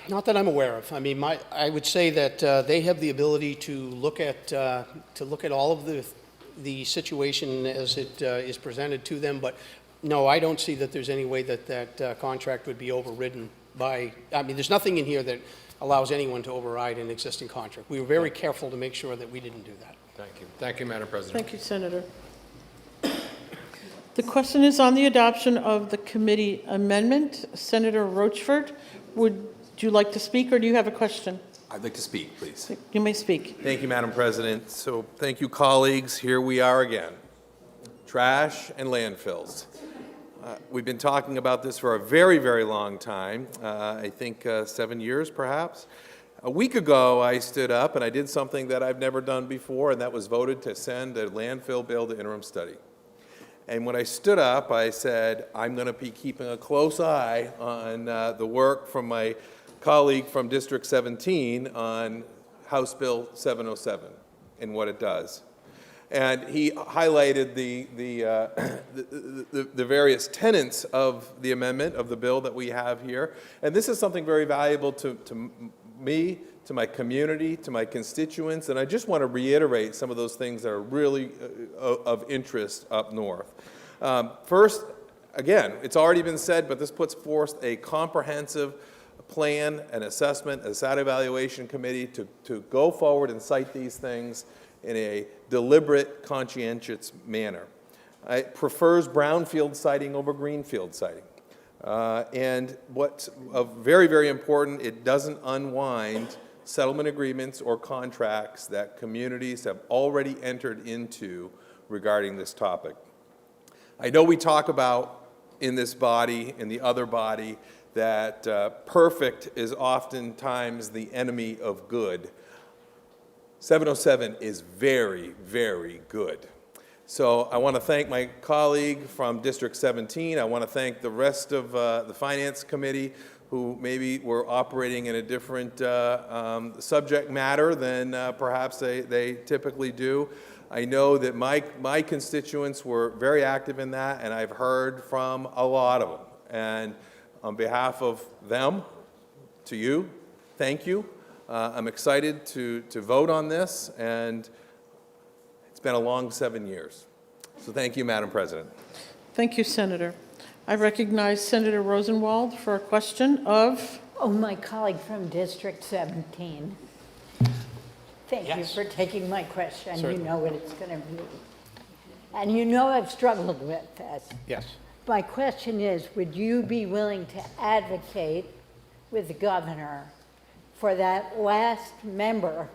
Not that I'm aware of. I mean, I would say that they have the ability to look at all of the situation as it is presented to them. But no, I don't see that there's any way that contract would be overridden by. I mean, there's nothing in here that allows anyone to override an existing contract. We were very careful to make sure that we didn't do that.
Thank you. Thank you, Madam President.
Thank you, Senator. The question is on the adoption of the committee amendment. Senator Rochford, would Would you like to speak, or do you have a question?
I'd like to speak, please.
You may speak.
Thank you, Madam President. So thank you, colleagues. Here we are again. Trash and landfills. We've been talking about this for a very, very long time, I think 7 years perhaps. A week ago, I stood up and I did something that I've never done before, and that was voted to send a landfill bill to interim study. And when I stood up, I said, I'm going to be keeping a close eye on the work from my colleague from District 17 on House Bill 707 and what it does. And he highlighted the various tenets of the amendment of the bill that we have here. And this is something very valuable to me, to my community, to my constituents. And I just want to reiterate some of those things that are really of interest up north. First, again, it's already been said, but this puts forth a comprehensive plan, an assessment, a SAT evaluation committee to go forward and cite these things in a deliberate, conscientious manner. It prefers brownfield siting over greenfield siting. And what's very, very important, it doesn't unwind settlement agreements or contracts that communities have already entered into regarding this topic. I know we talk about in this body, in the other body, that perfect is oftentimes the enemy of good. 707 is very, very good. So I want to thank my colleague from District 17. I want to thank the rest of the Finance Committee who maybe were operating in a different subject matter than perhaps they typically do. I know that my constituents were very active in that, and I've heard from a lot of them. And on behalf of them, to you, thank you. I'm excited to vote on this, and it's been a long 7 years. So thank you, Madam President.
Thank you, Senator. I recognize Senator Rosenwald for a question of...
Oh, my colleague from District 17. Thank you for taking my question.
Certainly.
You know what it's going to be. And you know I've struggled with this.
Yes.
My question is, would you be willing to advocate with the governor for that last member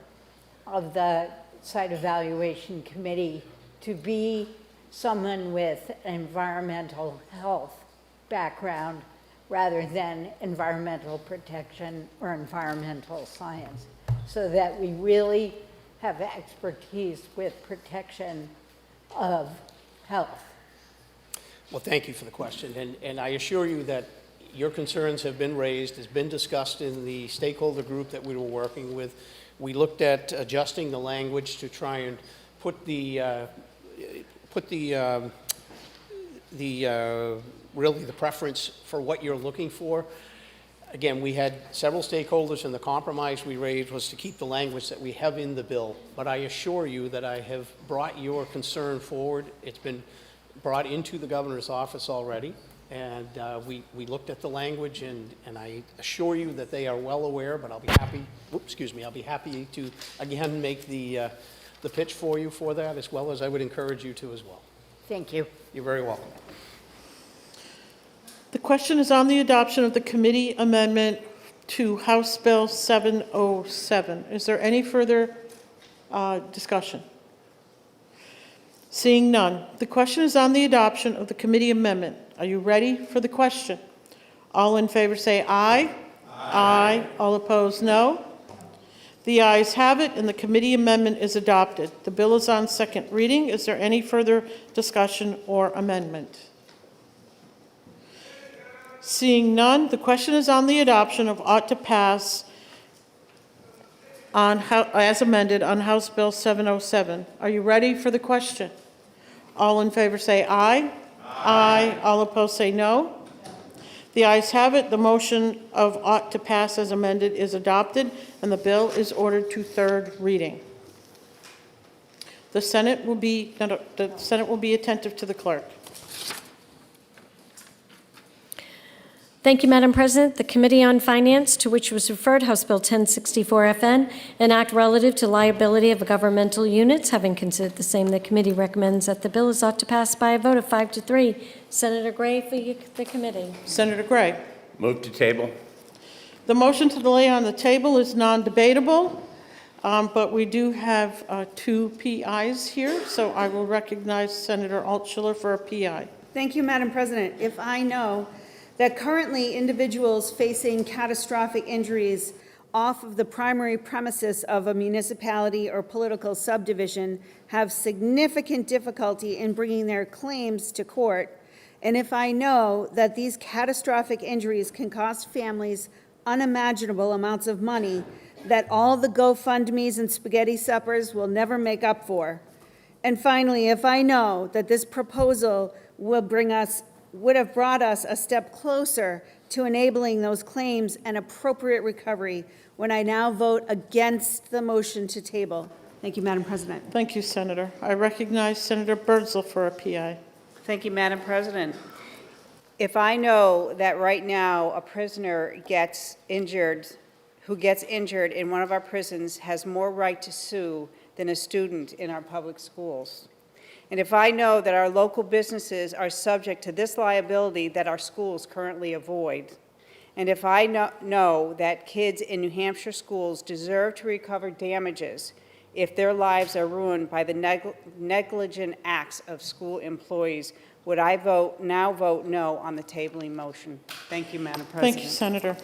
of the site evaluation committee to be someone with an environmental health background rather than environmental protection or environmental science, so that we really have expertise with protection of health?
Well, thank you for the question, and I assure you that your concerns have been raised, has been discussed in the stakeholder group that we were working with. We looked at adjusting the language to try and put really the preference for what you're looking for. Again, we had several stakeholders, and the compromise we raised was to keep the language that we have in the bill. But I assure you that I have brought your concern forward. It's been brought into the governor's office already, and we looked at the language, and I assure you that they are well aware, but I'll be happy, I'll be happy to again make the pitch for you for that, as well as I would encourage you to as well.
Thank you.
You're very welcome.
The question is on the adoption of the committee amendment to House Bill 707. Is there any further discussion? Seeing none, the question is on the adoption of the committee amendment. Are you ready for the question? All in favor say aye. Aye. All opposed, no. The ayes have it, and the committee amendment is adopted. The bill is on second reading. Is there any further discussion or amendment? Seeing none, the question is on the adoption of ought to pass on as amended on House Bill 707. Are you ready for the question? All in favor say aye. Aye. All opposed say no. The ayes have it. The motion of ought to pass as amended is adopted, and the bill is ordered to third reading. The Senate will be attentive to the clerk.
Thank you, Madam President. The Committee on Finance, to which was referred House Bill 1064 FN, an act relative to liability of governmental units. Having considered the same, the committee recommends that the bill is ought to pass by a vote of 5-3. Senator Gray for the committee.
Senator Gray.
Move to table.
The motion to lay on the table is non-debatable, but we do have 2 PIs here, so I will recognize Senator Altshuler for a PI.
Thank you, Madam President. If I know that currently individuals facing catastrophic injuries off of the primary premises of a municipality or political subdivision have significant difficulty in bringing their claims to court, and if I know that these catastrophic injuries can cost families unimaginable amounts of money that all the GoFundMes and spaghetti suppers will never make up for, and finally, if I know that this proposal would have brought us a step closer to enabling those claims and appropriate recovery, when I now vote against the motion to table. Thank you, Madam President.
Thank you, Senator. I recognize Senator Birdsall for a PI.
Thank you, Madam President. If I know that right now a prisoner who gets injured in one of our prisons has more right to sue than a student in our public schools, and if I know that our local businesses are subject to this liability that our schools currently avoid, and if I know that kids in New Hampshire schools deserve to recover damages if their lives are ruined by the negligent acts of school employees, would I now vote no on the tabling motion? Thank you, Madam President.
Thank you, Senator.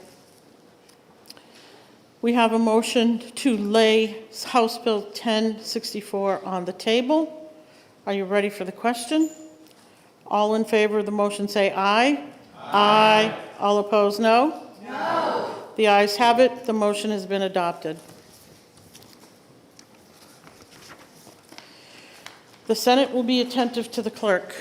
We have a motion to lay House Bill 1064 on the table. Are you ready for the question? All in favor of the motion say aye. Aye. All opposed, no? No. The ayes have it. The motion has been adopted. The Senate will be attentive to the clerk.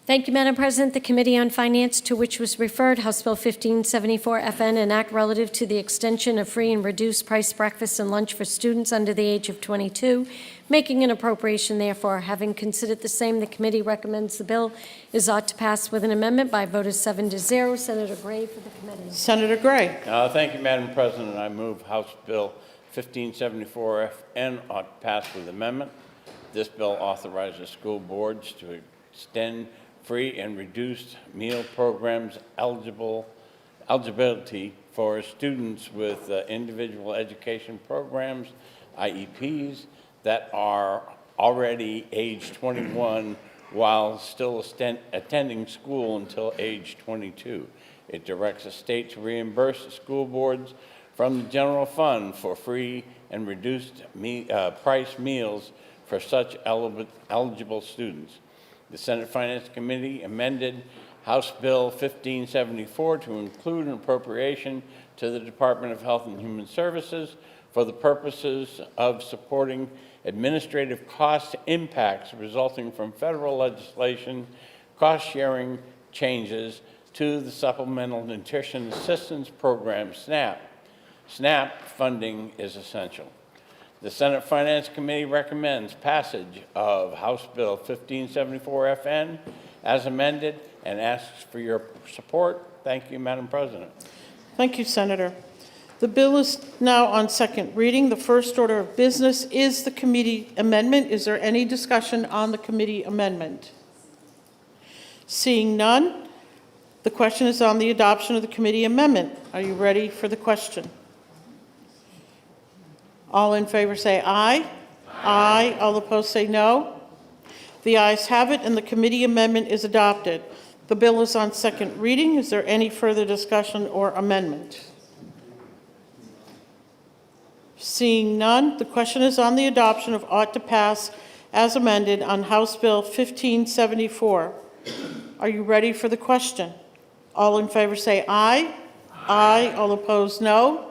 Thank you, Madam President. The Committee on Finance, to which was referred House Bill 1574 FN, an act relative to the extension of free and reduced price breakfast and lunch for students under the age of 22, making an appropriation, therefore. Having considered the same, the committee recommends the bill is ought to pass with an amendment by a vote of 7-0. Senator Gray for the committee.
Senator Gray.
Thank you, Madam President. I move House Bill 1574 FN ought to pass with amendment. This bill authorizes school boards to extend free and reduced meal programs eligibility for students with individual education programs, IEPs, that are already age 21 while still attending school until age 22. It directs the state to reimburse the school boards from the general fund for free and reduced price meals for such eligible students. The Senate Finance Committee amended House Bill 1574 to include an appropriation to the Department of Health and Human Services for the purposes of supporting administrative cost impacts resulting from federal legislation, cost-sharing changes to the Supplemental Nutrition Assistance Program, SNAP. SNAP funding is essential. The Senate Finance Committee recommends passage of House Bill 1574 FN as amended and asks for your support. Thank you, Madam President.
Thank you, Senator. The bill is now on second reading. The first order of business is the committee amendment. Is there any discussion on the committee amendment? Seeing none, the question is on the adoption of the committee amendment. Are you ready for the question? All in favor say aye. Aye. All opposed say no. The ayes have it, and the committee amendment is adopted. The bill is on second reading. Is there any further discussion or amendment? Seeing none, the question is on the adoption of ought to pass as amended on House Bill 1574. Are you ready for the question? All in favor say aye. Aye. All opposed, no.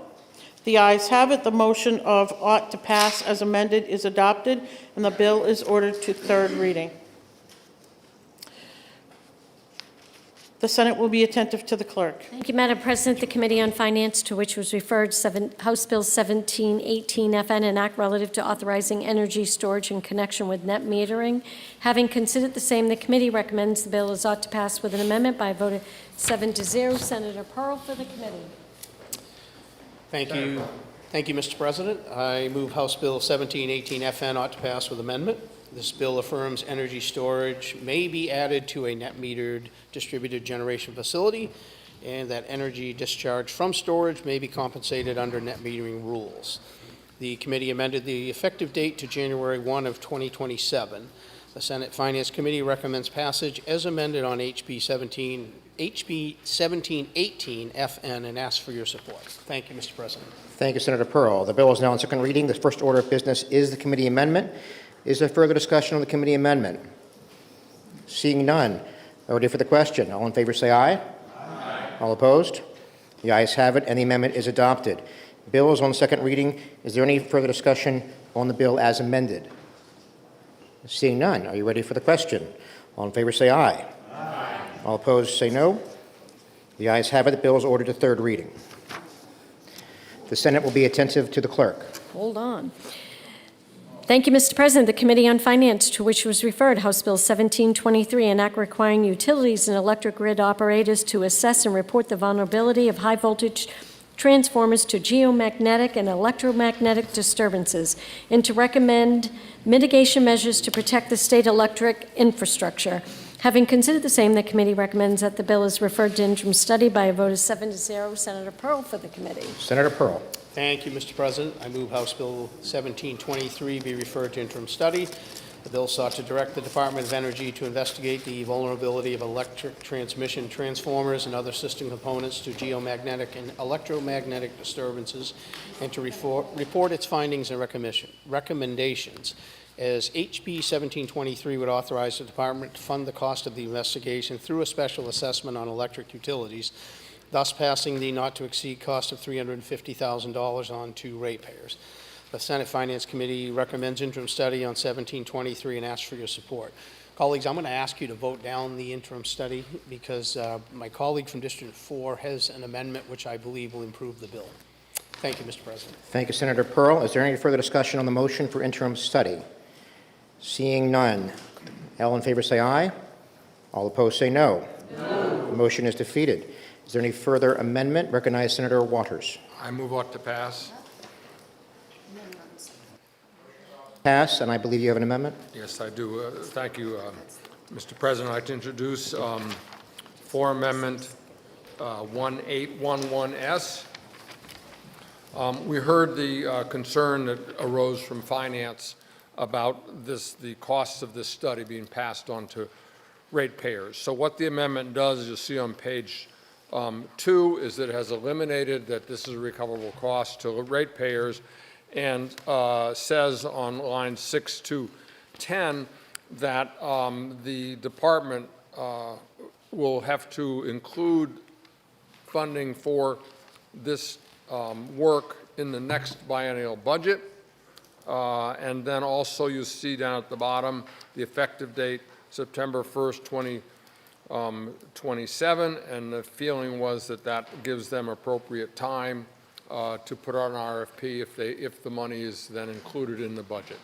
The ayes have it. The motion of ought to pass as amended is adopted, and the bill is ordered to third reading. The Senate will be attentive to the clerk.
Thank you, Madam President. The Committee on Finance, to which was referred House Bill 1718 FN, an act relative to authorizing energy storage in connection with net metering. Having considered the same, the committee recommends the bill is ought to pass with an amendment by a vote of 7-0. Senator Pearl for the committee.
Thank you, Mr. President. I move House Bill 1718 FN ought to pass with amendment. This bill affirms energy storage may be added to a net metered distributed generation facility, and that energy discharged from storage may be compensated under net metering rules. The committee amended the effective date to January 1 of 2027. The Senate Finance Committee recommends passage as amended on HB 1718 FN and asks for your support. Thank you, Mr. President.
Thank you, Senator Pearl. The bill is now on second reading. The first order of business is the committee amendment. Is there further discussion on the committee amendment? Seeing none. Ready for the question? All in favor say aye. Aye. All opposed? The ayes have it, and the amendment is adopted. The bill is on second reading. Is there any further discussion on the bill as amended? Seeing none. Are you ready for the question? All in favor say aye. Aye. All opposed say no. The ayes have it. The bill is ordered to third reading. The Senate will be attentive to the clerk.
Hold on. Thank you, Mr. President. The Committee on Finance, to which was referred, House Bill 1723, an act requiring utilities and electric grid operators to assess and report the vulnerability of high-voltage transformers to geomagnetic and electromagnetic disturbances, and to recommend mitigation measures to protect the state electric infrastructure. Having considered the same, the committee recommends that the bill is referred to interim study by a vote of 7-0. Senator Pearl for the committee.
Senator Pearl.
Thank you, Mr. President. I move House Bill 1723 be referred to interim study. The bill sought to direct the Department of Energy to investigate the vulnerability of electric transmission transformers and other system components to geomagnetic and electromagnetic disturbances, and to report its findings and recommendations. As HB 1723 would authorize the department to fund the cost of the investigation through a special assessment on electric utilities, thus passing the not-to-exceed cost of $350,000 on to ratepayers. The Senate Finance Committee recommends interim study on 1723 and asks for your support. Colleagues, I'm going to ask you to vote down the interim study because my colleague from District 4 has an amendment which I believe will improve the bill. Thank you, Mr. President.
Thank you, Senator Pearl. Is there any further discussion on the motion for interim study? Seeing none. All in favor say aye. All opposed say no. No. The motion is defeated. Is there any further amendment? Recognize Senator Waters.
I move ought to pass.
Pass, and I believe you have an amendment?
Yes, I do. Thank you, Mr. President. I'd like to introduce floor amendment 1811S. We heard the concern that arose from finance about the costs of this study being passed on to ratepayers. So what the amendment does, as you'll see on page 2, is that it has eliminated that this is a recoverable cost to ratepayers, and says on lines 6 to 10 that the department will have to include funding for this work in the next biennial budget. And then also you see down at the bottom the effective date, September 1st, 2027, and the feeling was that that gives them appropriate time to put out an RFP if the money is then included in the budget.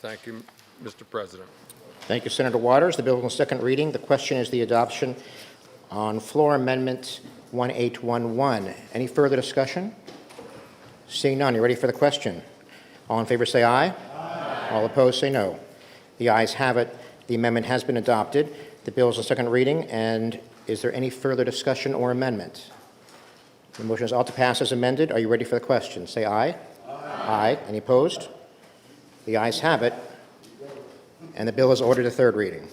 Thank you, Mr. President.
Thank you, Senator Waters. The bill is on second reading. The question is the adoption on floor amendment 1811. Any further discussion? Seeing none, you ready for the question? All in favor say aye. Aye. All opposed say no. The ayes have it. The amendment has been adopted. The bill is on second reading. And is there any further discussion or amendment? The motion is ought to pass as amended. Are you ready for the question? Say aye. Aye. Aye. Any opposed? The ayes have it. And the bill is ordered to third reading.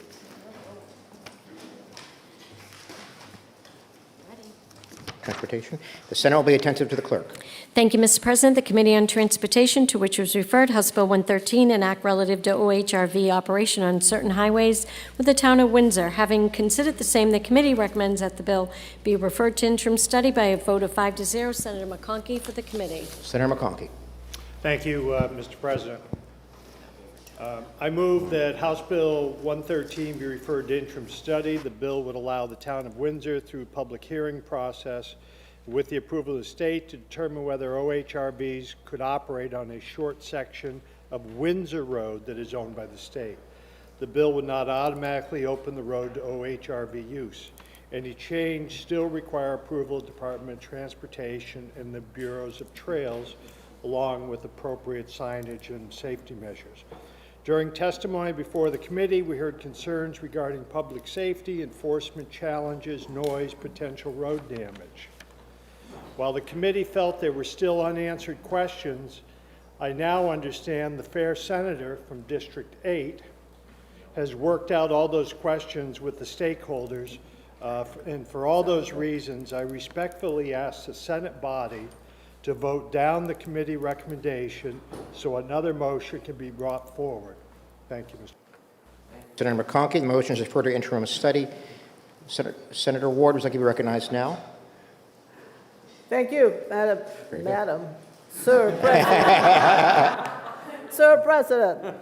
Transportation. The Senate will be attentive to the clerk.
Thank you, Mr. President. The Committee on Transportation, to which was referred, House Bill 113, an act relative to OHRV operation on certain highways with the town of Windsor. Having considered the same, the committee recommends that the bill be referred to interim study by a vote of 5-0. Senator McConkey for the committee.
Senator McConkey.
Thank you, Mr. President. I move that House Bill 113 be referred to interim study. The bill would allow the town of Windsor, through public hearing process, with the approval of the state, to determine whether OHRBs could operate on a short section of Windsor Road that is owned by the state. The bill would not automatically open the road to OHRB use. Any change still require approval of Department of Transportation and the Bureaus of Trails, along with appropriate signage and safety measures. During testimony before the committee, we heard concerns regarding public safety, enforcement challenges, noise, potential road damage. While the committee felt there were still unanswered questions, I now understand the fair senator from District 8 has worked out all those questions with the stakeholders, and for all those reasons, I respectfully ask the Senate body to vote down the committee recommendation so another motion can be brought forward. Thank you, Mr.
Senator McConkey, the motion is to refer to interim study. Senator Ward, would like to be recognized now?
Thank you, Madam. Sir President. Sir President,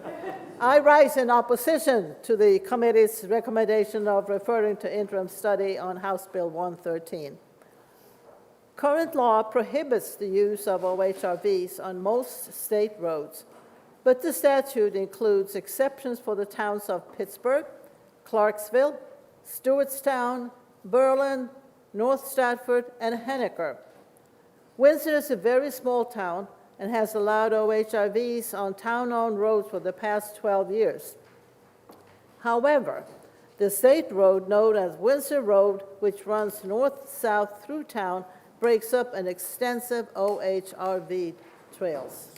I rise in opposition to the committee's recommendation of referring to interim study on House Bill 113. Current law prohibits the use of OHRVs on most state roads, but the statute includes exceptions for the towns of Pittsburgh, Clarksville, Stewartstown, Berlin, North Stratford, and Henniker. Windsor is a very small town and has allowed OHRVs on town-owned roads for the past 12 years. However, the state road known as Windsor Road, which runs north-south through town, breaks up an extensive OHRV trails.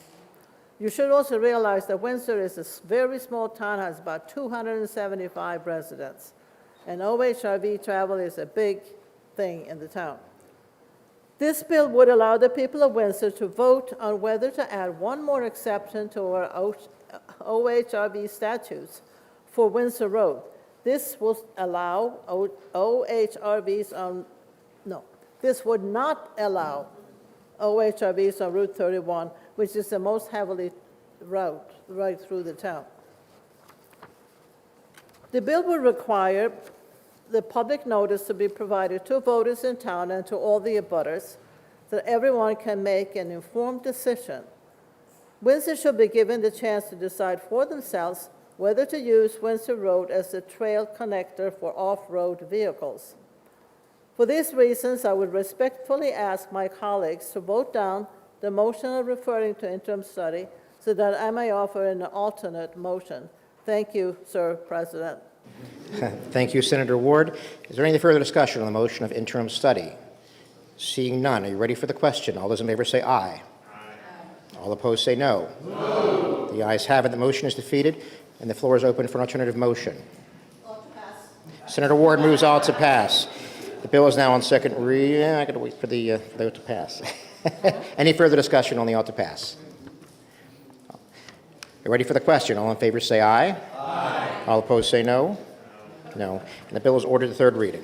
You should also realize that Windsor is a very small town, has about 275 residents, and OHRV travel is a big thing in the town. This bill would allow the people of Windsor to vote on whether to add one more exception to our OHRV statutes for Windsor Road. This will allow OHRVs on, no, this would not allow OHRVs on Route 31, which is the most heavily route right through the town. The bill would require the public notice to be provided to voters in town and to all the abutters, so that everyone can make an informed decision. Windsor should be given the chance to decide for themselves whether to use Windsor Road as a trail connector for off-road vehicles. For these reasons, I would respectfully ask my colleagues to vote down the motion of referring to interim study so that I may offer an alternate motion. Thank you, Sir President.
Thank you, Senator Ward. Is there any further discussion on the motion of interim study? Seeing none, are you ready for the question? All those in favor say aye. Aye. All opposed say no. No. The ayes have it. The motion is defeated, and the floor is open for an alternative motion. Senator Ward moves all to pass. The bill is now on second reading. I got to wait for the vote to pass. Any further discussion on the ought to pass? You ready for the question? All in favor say aye. Aye. All opposed say no. No. And the bill is ordered to third reading.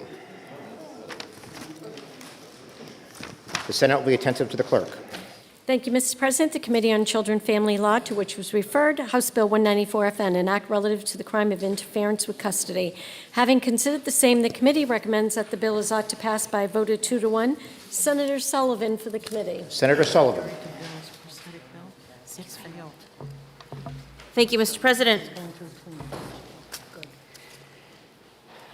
The Senate will be attentive to the clerk.
Thank you, Mr. President. The Committee on Children, Family Law, to which was referred, House Bill 194FN, an act relative to the crime of interference with custody. Having considered the same, the committee recommends that the bill is ought to pass by a vote of 2 to 1. Senator Sullivan for the committee.
Senator Sullivan.
Thank you, Mr. President.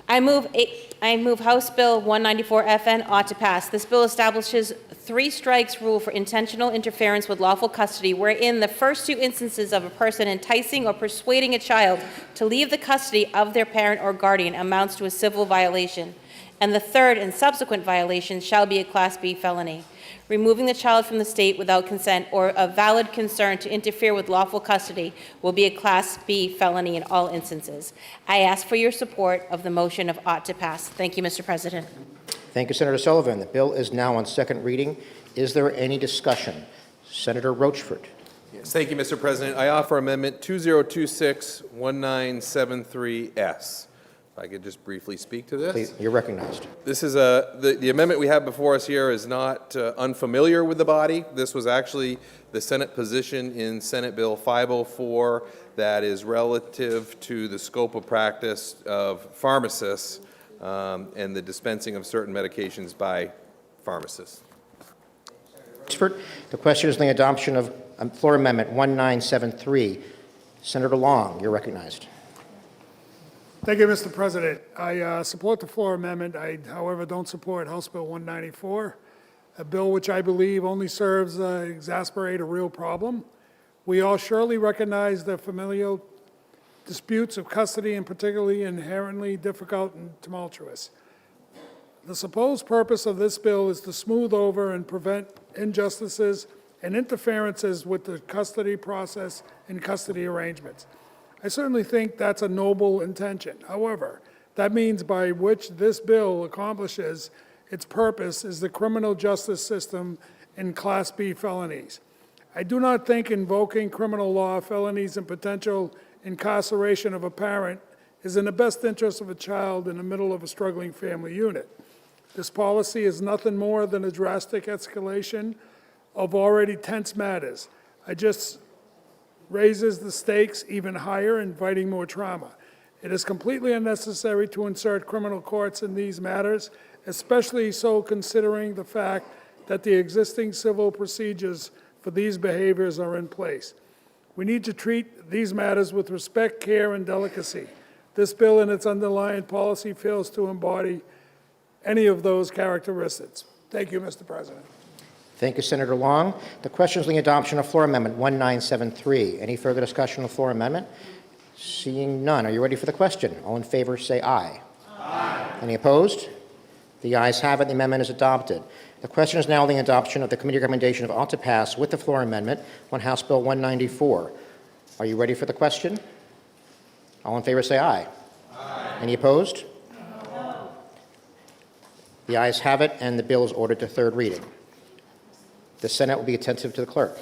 I move House Bill 194FN ought to pass. This bill establishes 3 strikes rule for intentional interference with lawful custody, wherein the first 2 instances of a person enticing or persuading a child to leave the custody of their parent or guardian amounts to a civil violation, and the third and subsequent violations shall be a Class B felony. Removing the child from the state without consent or a valid concern to interfere with lawful custody will be a Class B felony in all instances. I ask for your support of the motion of ought to pass. Thank you, Mr. President.
Thank you, Senator Sullivan. The bill is now on second reading. Is there any discussion? Senator Rochford.
Yes, thank you, Mr. President. I offer Amendment 2026-1973S. If I could just briefly speak to this.
Please, you're recognized.
This is the amendment we have before us here is not unfamiliar with the body. This was actually the Senate position in Senate Bill 504 that is relative to the scope of practice of pharmacists and the dispensing of certain medications by pharmacists.
The question is on the adoption of floor amendment 1973. Senator Long, you're recognized.
Thank you, Mr. President. I support the floor amendment. I, however, don't support House Bill 194, a bill which I believe only serves to exacerbate a real problem. We all surely recognize the familial disputes of custody and particularly inherently difficult and tumultuous. The supposed purpose of this bill is to smooth over and prevent injustices and interferences with the custody process and custody arrangements. I certainly think that's a noble intention. However, that means by which this bill accomplishes its purpose is the criminal justice system in Class B felonies. I do not think invoking criminal law felonies and potential incarceration of a parent is in the best interest of a child in the middle of a struggling family unit. This policy is nothing more than a drastic escalation of already tense matters. It just raises the stakes even higher, inviting more trauma. It is completely unnecessary to insert criminal courts in these matters, especially so considering the fact that the existing civil procedures for these behaviors are in place. We need to treat these matters with respect, care, and delicacy. This bill and its underlying policy fails to embody any of those characteristics. Thank you, Mr. President.
Thank you, Senator Long. The question is on the adoption of Floor Amendment 1973. Any further discussion on the floor amendment? Seeing none, are you ready for the question? All in favor, say aye. Aye. Any opposed? The ayes have it. The amendment is adopted. The question is now on the adoption of the committee recommendation of ought to pass with the floor amendment on House Bill 194. Are you ready for the question? All in favor, say aye. Aye. Any opposed? No. The ayes have it, and the bill is ordered to third reading. The Senate will be attentive to the clerk.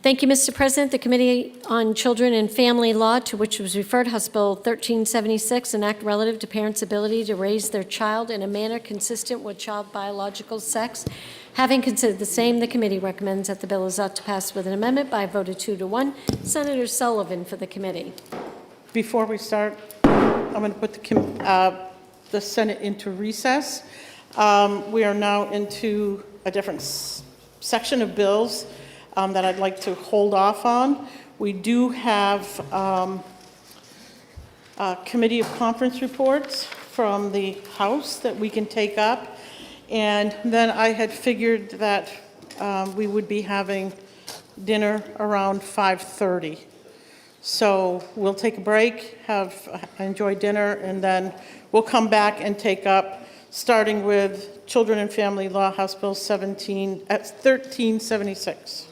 Thank you, Mr. President. The Committee on Children and Family Law, to which was referred House Bill 1376, an act relative to parents' ability to raise their child in a manner consistent with child biological sex. Having considered the same, the committee recommends that the bill is ought to pass with an amendment by a vote of 2 to 1. Senator Sullivan for the committee.
Before we start, I'm going to put the Senate into recess. We are now into a different section of bills that I'd like to hold off on. We do have committee of conference reports from the House that we can take up. And then I had figured that we would be having dinner around 5:30. So we'll take a break, enjoy dinner, and then we'll come back and take up, starting with Children and Family Law, House Bill 1376.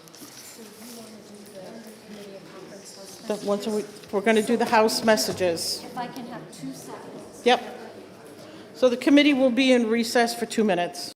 We're going to do the House messages.
If I can have 2 seconds.
Yep. So the committee will be in recess for 2 minutes.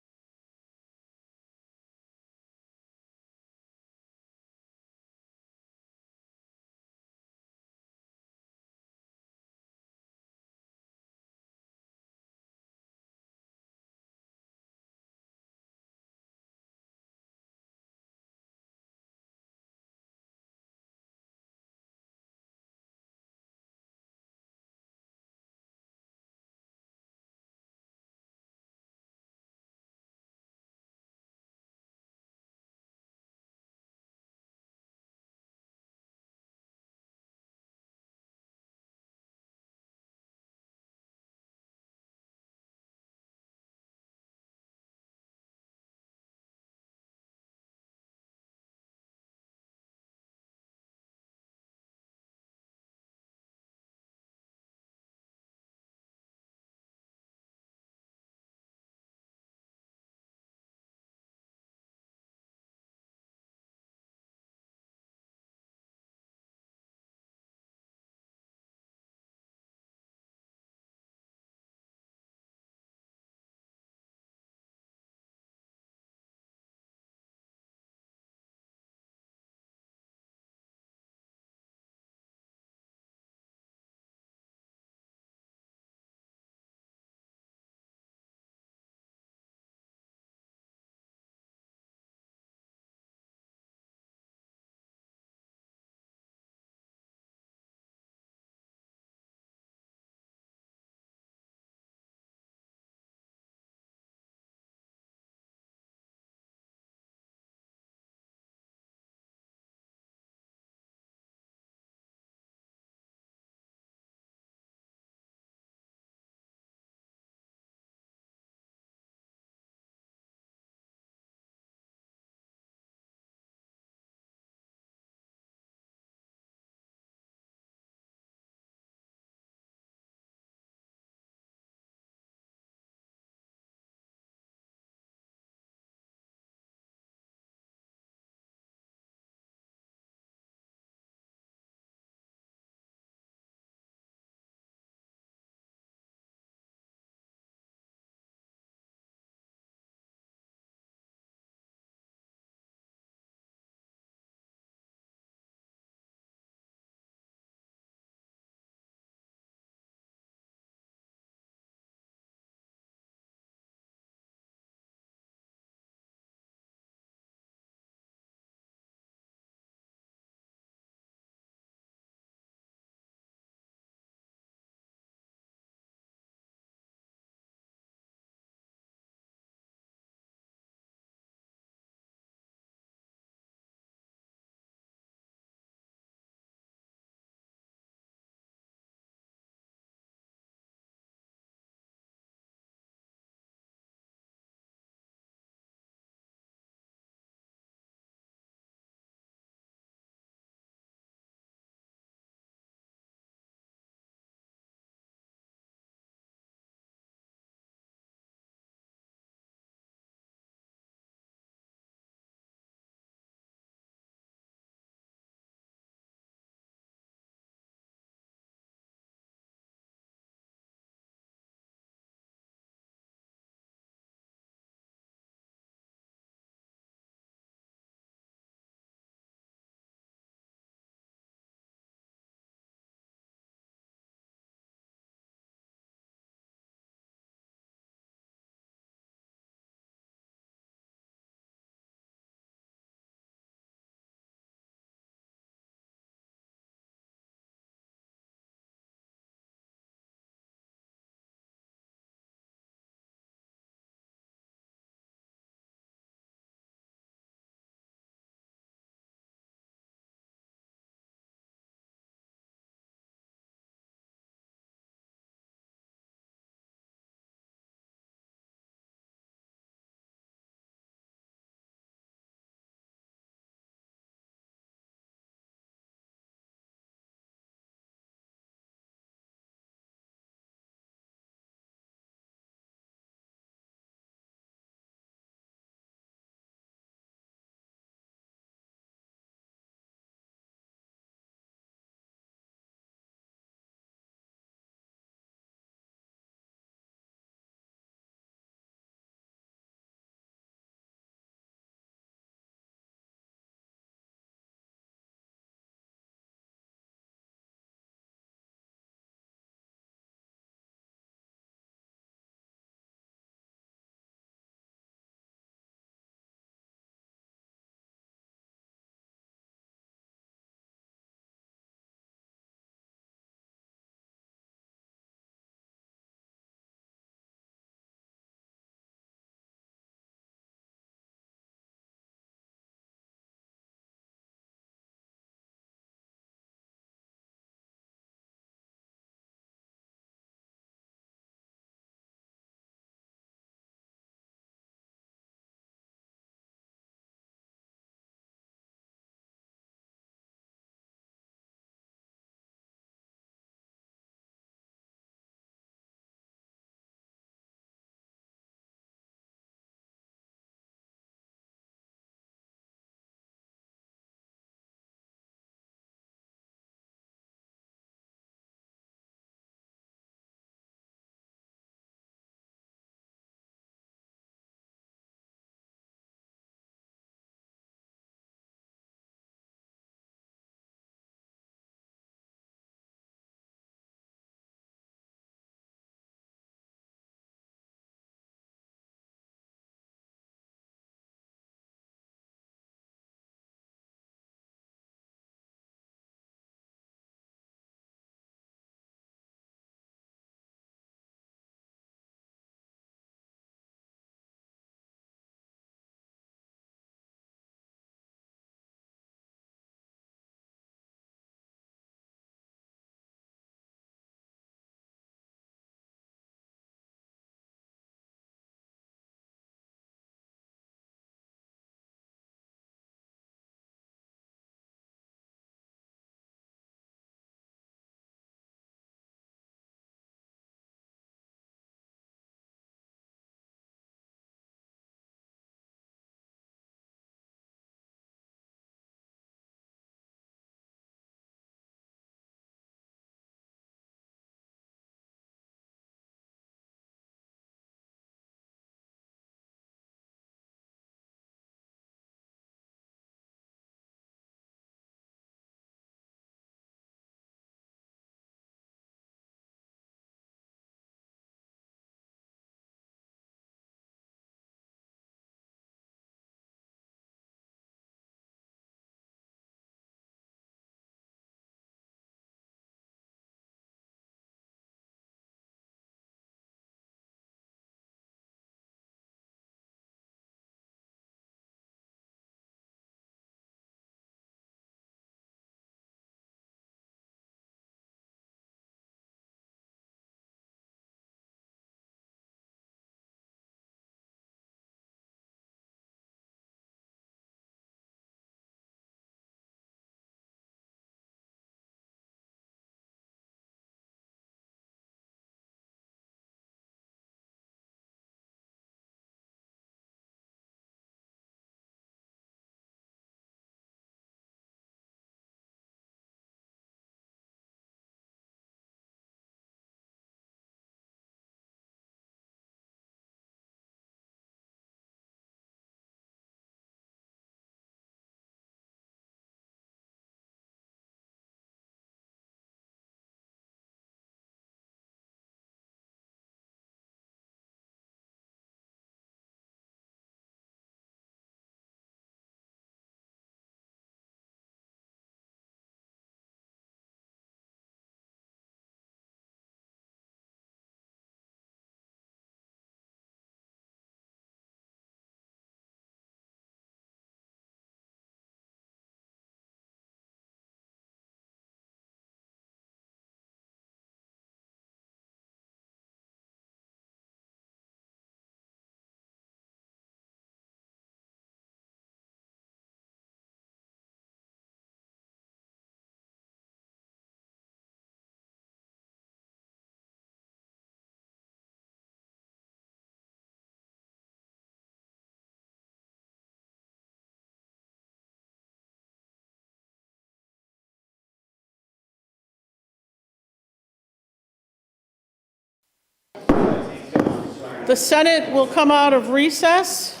The Senate will come out of recess.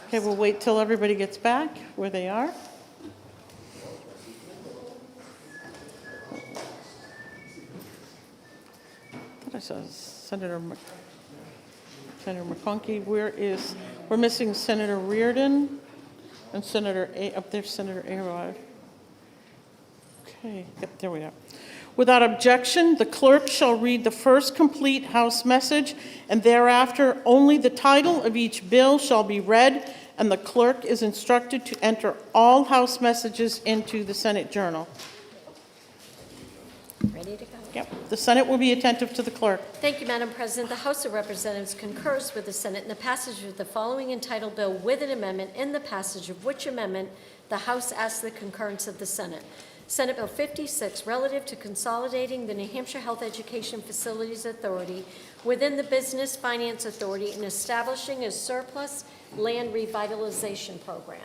Okay, we'll wait till everybody gets back where they are. I thought I saw Senator McConkey. We're missing Senator Reardon and up there's Senator Arod. Okay, yep, there we are. Without objection, the clerk shall read the first complete House message, and thereafter only the title of each bill shall be read, and the clerk is instructed to enter all House messages into the Senate Journal.
Ready to go?
Yep, the Senate will be attentive to the clerk.
Thank you, Madam President. The House of Representatives concurs with the Senate in the passage of the following entitled bill with an amendment, in the passage of which amendment the House asks the concurrence of the Senate. Senate Bill 56, relative to consolidating the New Hampshire Health Education Facilities Authority within the Business Finance Authority and establishing a surplus land revitalization program.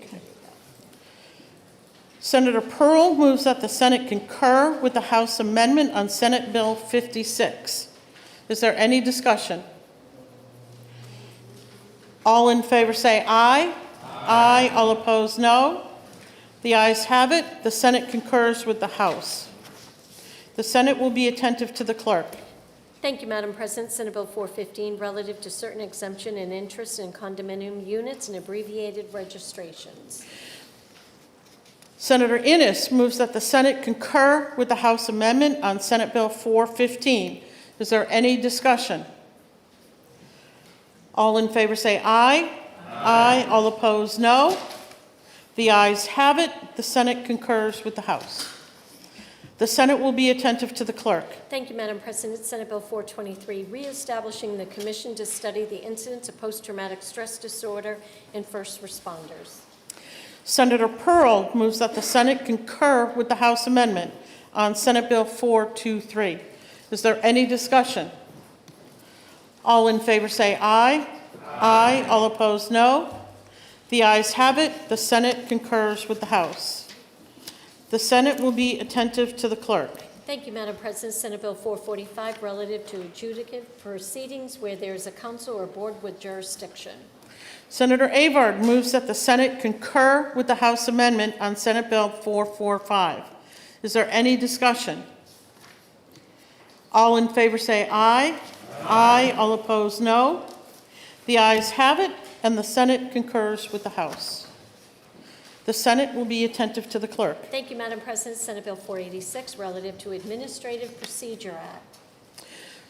Okay. Senator Pearl moves that the Senate concur with the House amendment on Senate Bill 56. Is there any discussion? All in favor say aye. Aye. All opposed, no. The ayes have it. The Senate concurs with the House. The Senate will be attentive to the clerk.
Thank you, Madam President. Senate Bill 415, relative to certain exemption and interest in condominium units and abbreviated registrations.
Senator Innes moves that the Senate concur with the House amendment on Senate Bill 415. Is there any discussion? All in favor say aye. Aye. All opposed, no. The ayes have it. The Senate concurs with the House. The Senate will be attentive to the clerk.
Thank you, Madam President. Senate Bill 423, reestablishing the Commission to study the incidence of post-traumatic stress disorder in first responders.
Senator Pearl moves that the Senate concur with the House amendment on Senate Bill 423. Is there any discussion? All in favor say aye. Aye. All opposed, no. The ayes have it. The Senate concurs with the House. The Senate will be attentive to the clerk.
Thank you, Madam President. Senate Bill 445, relative to adjudicative proceedings where there is a council or board with jurisdiction.
Senator Avard moves that the Senate concur with the House amendment on Senate Bill 445. Is there any discussion? All in favor say aye. Aye. All opposed, no. The ayes have it, and the Senate concurs with the House. The Senate will be attentive to the clerk.
Thank you, Madam President. Senate Bill 486, relative to Administrative Procedure Act.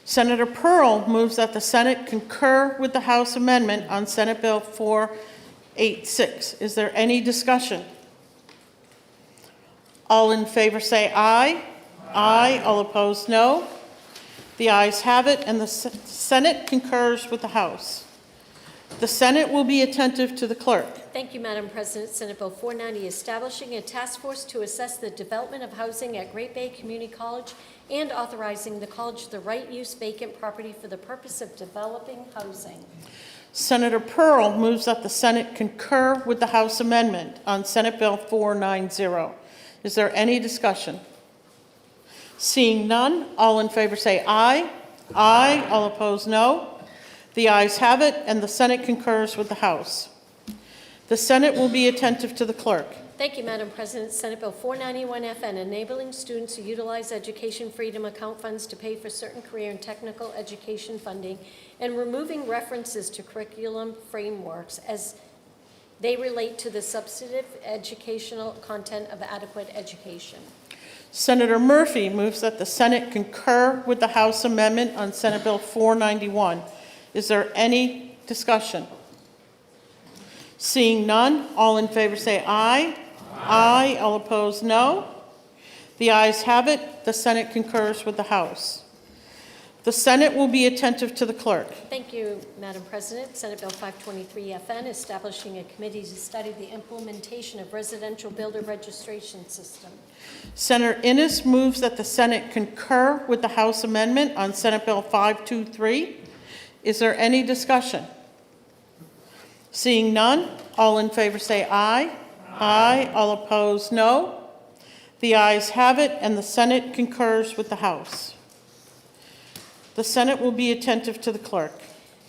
Senator Pearl moves that the Senate concur with the House amendment on Senate Bill 486. Is there any discussion? All in favor say aye. Aye. All opposed, no. The ayes have it, and the Senate concurs with the House. The Senate will be attentive to the clerk.
Thank you, Madam President. Senate Bill 490, establishing a task force to assess the development of housing at Great Bay Community College and authorizing the college the right use vacant property for the purpose of developing housing.
Senator Pearl moves that the Senate concur with the House amendment on Senate Bill 490. Is there any discussion? Seeing none, all in favor say aye. Aye. All opposed, no. The ayes have it, and the Senate concurs with the House. The Senate will be attentive to the clerk.
Thank you, Madam President. Senate Bill 491FN, enabling students to utilize education freedom account funds to pay for certain career and technical education funding, and removing references to curriculum frameworks as they relate to the substantive educational content of adequate education.
Senator Murphy moves that the Senate concur with the House amendment on Senate Bill 491. Is there any discussion? Seeing none, all in favor say aye. Aye. All opposed, no. The ayes have it. The Senate concurs with the House. The Senate will be attentive to the clerk.
Thank you, Madam President. Senate Bill 523FN, establishing a committee to study the implementation of residential builder registration system.
Senator Innes moves that the Senate concur with the House amendment on Senate Bill 523. Is there any discussion? Seeing none, all in favor say aye. Aye. All opposed, no. The ayes have it, and the Senate concurs with the House. The Senate will be attentive to the clerk.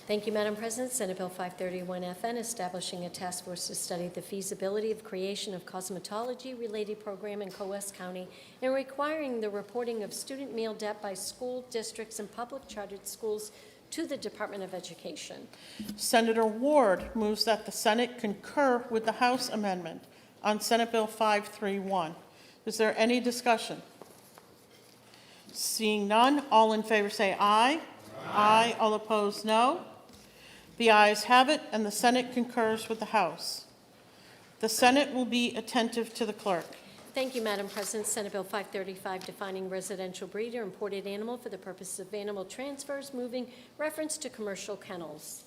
Thank you, Madam President. Senate Bill 531FN, establishing a task force to study the feasibility of creation of cosmetology-related program in Coos County and requiring the reporting of student meal debt by school districts and public chartered schools to the Department of Education.
Senator Ward moves that the Senate concur with the House amendment on Senate Bill 531. Is there any discussion? Seeing none, all in favor say aye. Aye. All opposed, no. The ayes have it, and the Senate concurs with the House. The Senate will be attentive to the clerk.
Thank you, Madam President. Senate Bill 535, defining residential breed or imported animal for the purposes of animal transfers, moving reference to commercial kennels.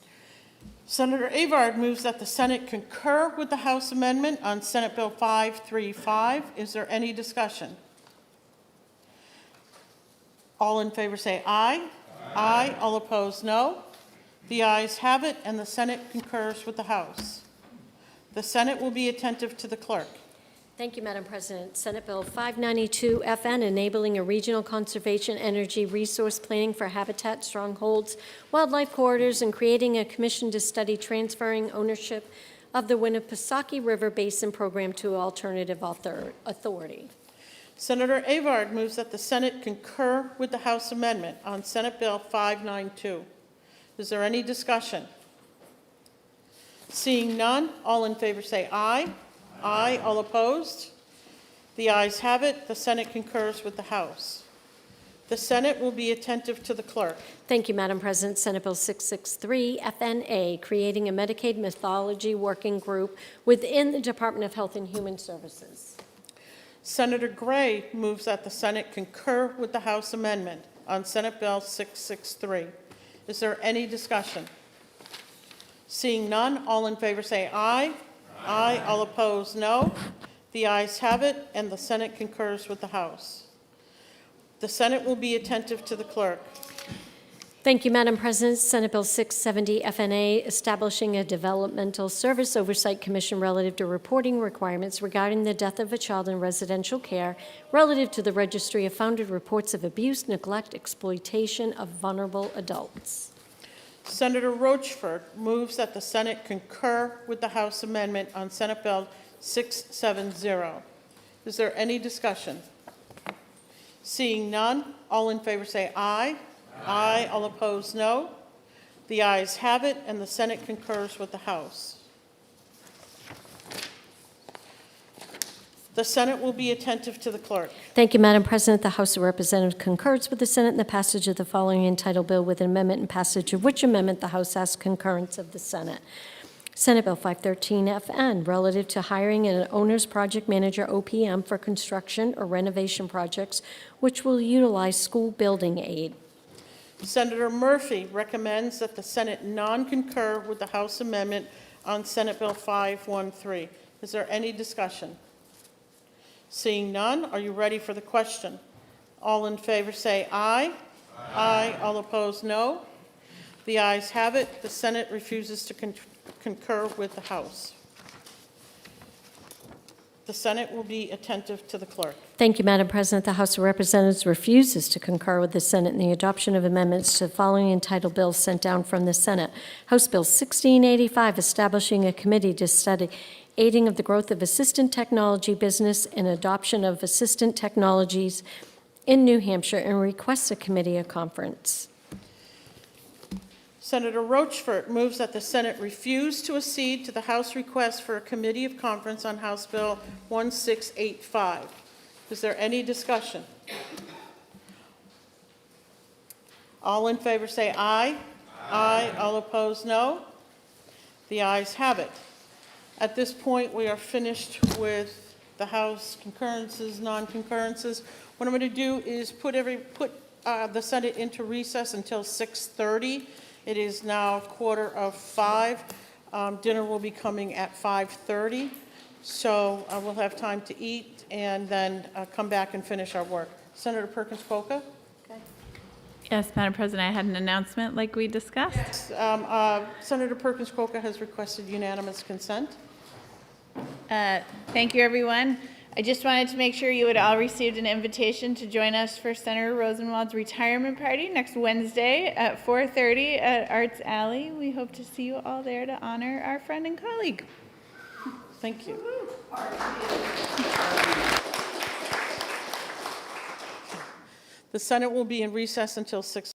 Senator Avard moves that the Senate concur with the House amendment on Senate Bill 535. Is there any discussion? All in favor say aye. Aye. All opposed, no. The ayes have it, and the Senate concurs with the House. The Senate will be attentive to the clerk.
Thank you, Madam President. Senate Bill 592 FN, enabling a regional conservation energy resource planning for habitat strongholds, wildlife corridors, and creating a commission to study transferring ownership of the Winnipesaukee River Basin program to alternative authority.
Senator Avard moves that the Senate concur with the House amendment on Senate Bill 592. Is there any discussion? Seeing none, all in favor say aye. Aye. All opposed? The ayes have it. The Senate concurs with the House. The Senate will be attentive to the clerk.
Thank you, Madam President. Senate Bill 663 FNA, creating a Medicaid methodology working group within the Department of Health and Human Services.
Senator Gray moves that the Senate concur with the House amendment on Senate Bill 663. Is there any discussion? Seeing none, all in favor say aye. Aye. All opposed, no. The ayes have it, and the Senate concurs with the House. The Senate will be attentive to the clerk.
Thank you, Madam President. Senate Bill 670 FNA, establishing a Developmental Service Oversight Commission relative to reporting requirements regarding the death of a child in residential care relative to the Registry of Founded Reports of Abuse, Neglect, Exploitation of Vulnerable Adults.
Senator Rochford moves that the Senate concur with the House amendment on Senate Bill 670. Is there any discussion? Seeing none, all in favor say aye. Aye. All opposed, no. The ayes have it, and the Senate concurs with the House. The Senate will be attentive to the clerk.
Thank you, Madam President. The House of Representatives concurs with the Senate in the passage of the following entitled bill with an amendment and passage of which amendment the House asks concurrence of the Senate. Senate Bill 513 FN, relative to hiring an owner's project manager OPM for construction or renovation projects which will utilize school building aid.
Senator Murphy recommends that the Senate non-concur with the House amendment on Senate Bill 513. Is there any discussion? Seeing none, are you ready for the question? All in favor say aye. Aye. All opposed, no. The ayes have it. The Senate refuses to concur with the House. The Senate will be attentive to the clerk.
Thank you, Madam President. The House of Representatives refuses to concur with the Senate in the adoption of amendments to the following entitled bills sent down from the Senate. House Bill 1685, establishing a committee to study aiding of the growth of assistant technology business and adoption of assistant technologies in New Hampshire, and requests a committee of conference.
Senator Rochford moves that the Senate refuse to accede to the House request for a committee of conference on House Bill 1685. Is there any discussion? All in favor say aye. Aye. All opposed, no. The ayes have it. At this point, we are finished with the House concurrences, non-concurrences. What I'm going to do is put the Senate into recess until 6:30. It is now 4:45. Dinner will be coming at 5:30. So we'll have time to eat and then come back and finish our work. Senator Perkins-Coca?
Yes, Madam President, I had an announcement like we discussed.
Senator Perkins-Coca has requested unanimous consent.
Thank you, everyone. I just wanted to make sure you had all received an invitation to join us for Senator Rosenwald's retirement party next Wednesday at 4:30 at Arts Alley. We hope to see you all there to honor our friend and colleague.
Thank you. The Senate will be in recess until 6.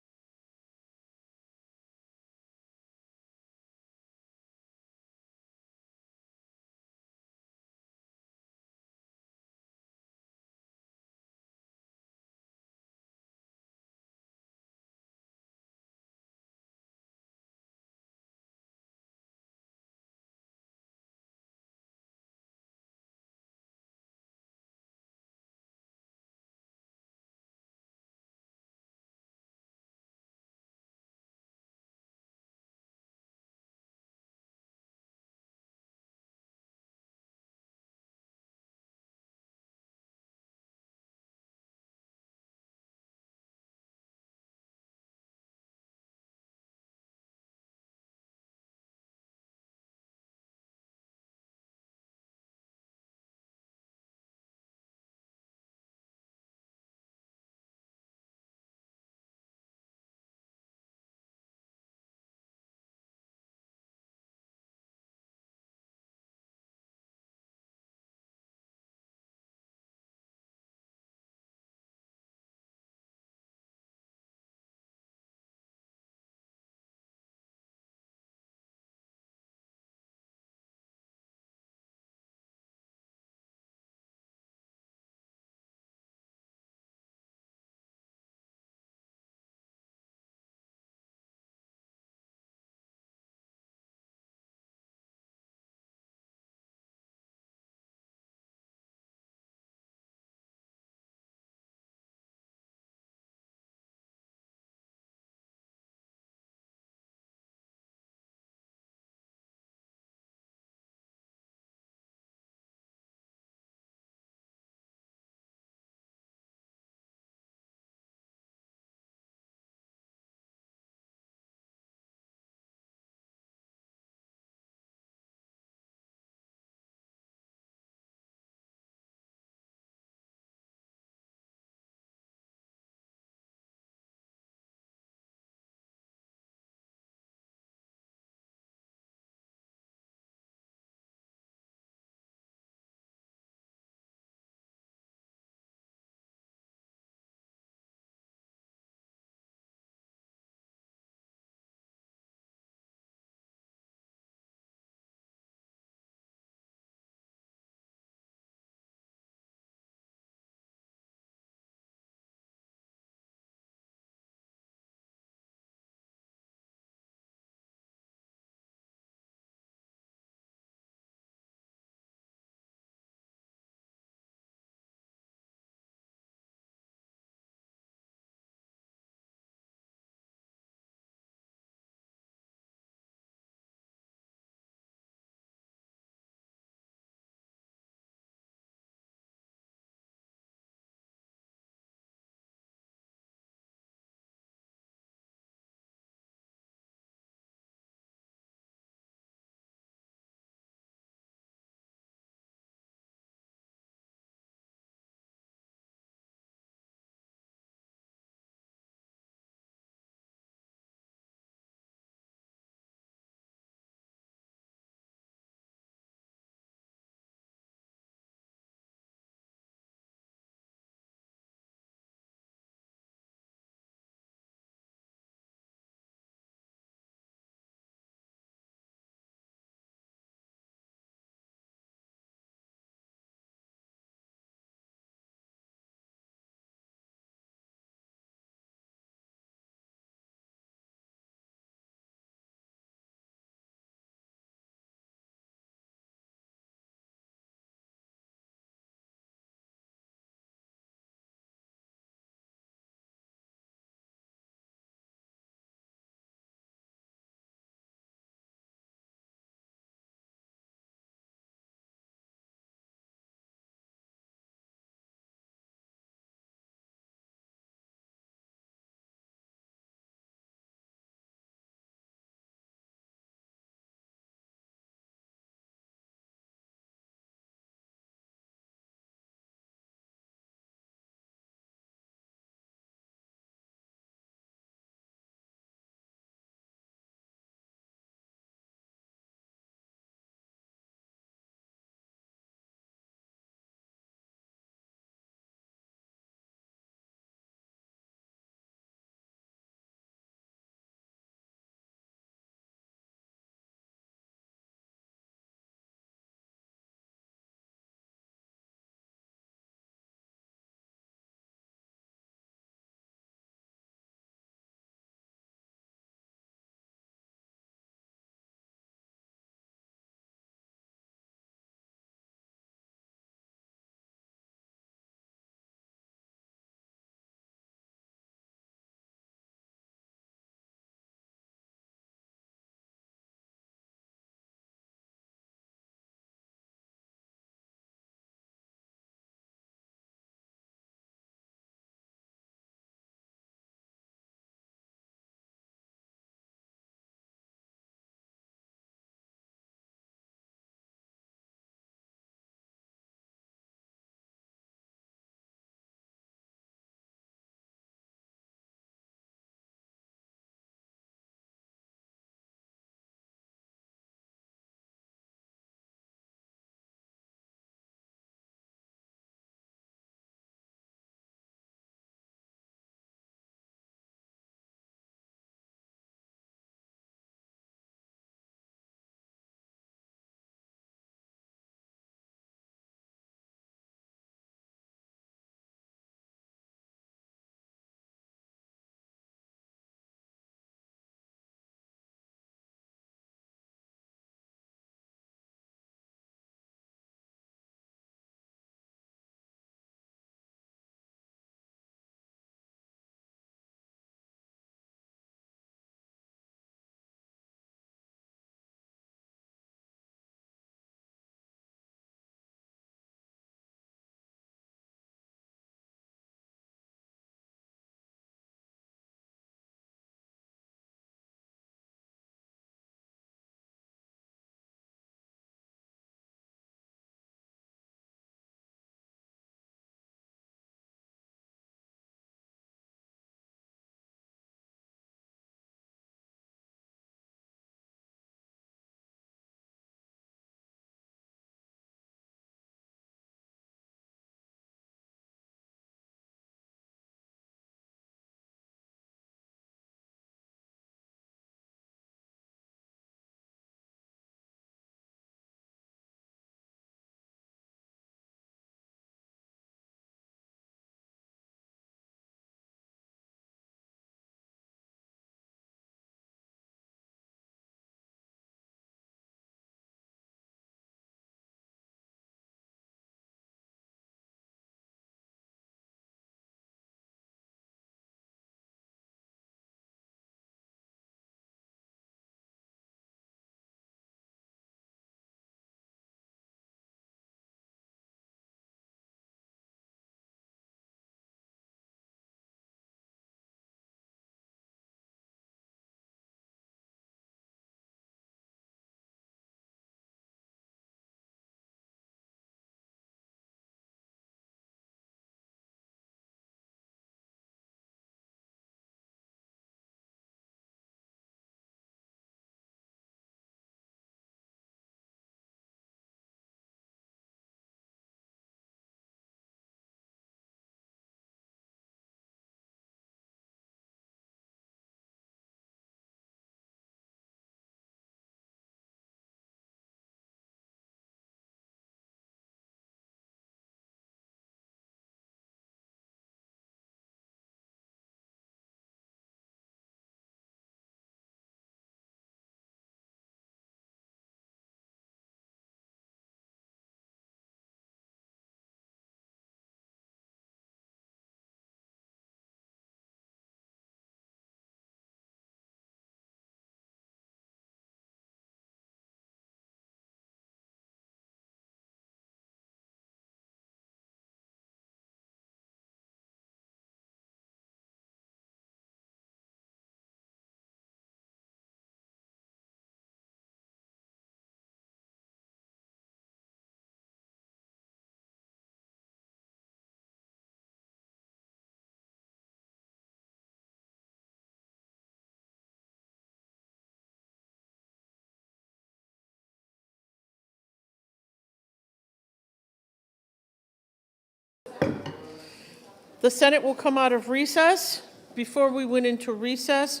The Senate will come out of recess. Before we went into recess,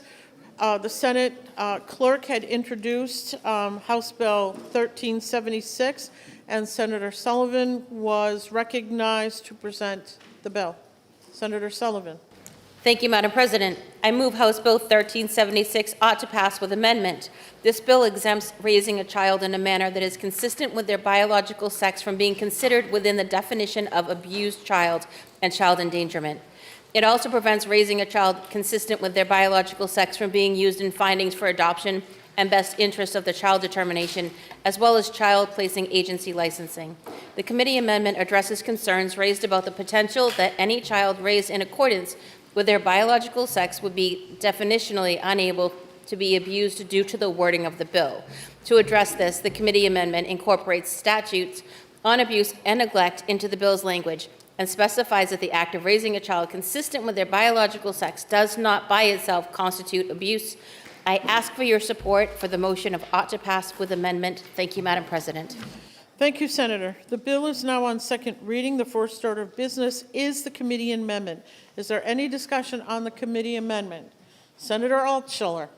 the Senate clerk had introduced House Bill 1376, and Senator Sullivan was recognized to present the bill. Senator Sullivan.
Thank you, Madam President. I move House Bill 1376 ought to pass with amendment. This bill exempts raising a child in a manner that is consistent with their biological sex from being considered within the definition of abused child and child endangerment. It also prevents raising a child consistent with their biological sex from being used in findings for adoption and best interest of the child determination, as well as child placing agency licensing. The committee amendment addresses concerns raised about the potential that any child raised in accordance with their biological sex would be definitionally unable to be abused due to the wording of the bill. To address this, the committee amendment incorporates statutes on abuse and neglect into the bill's language and specifies that the act of raising a child consistent with their biological sex does not by itself constitute abuse. I ask for your support for the motion of ought to pass with amendment. Thank you, Madam President.
Thank you, Senator. The bill is now on second reading. The first order of business is the committee amendment. Is there any discussion on the committee amendment? Senator Altshuler.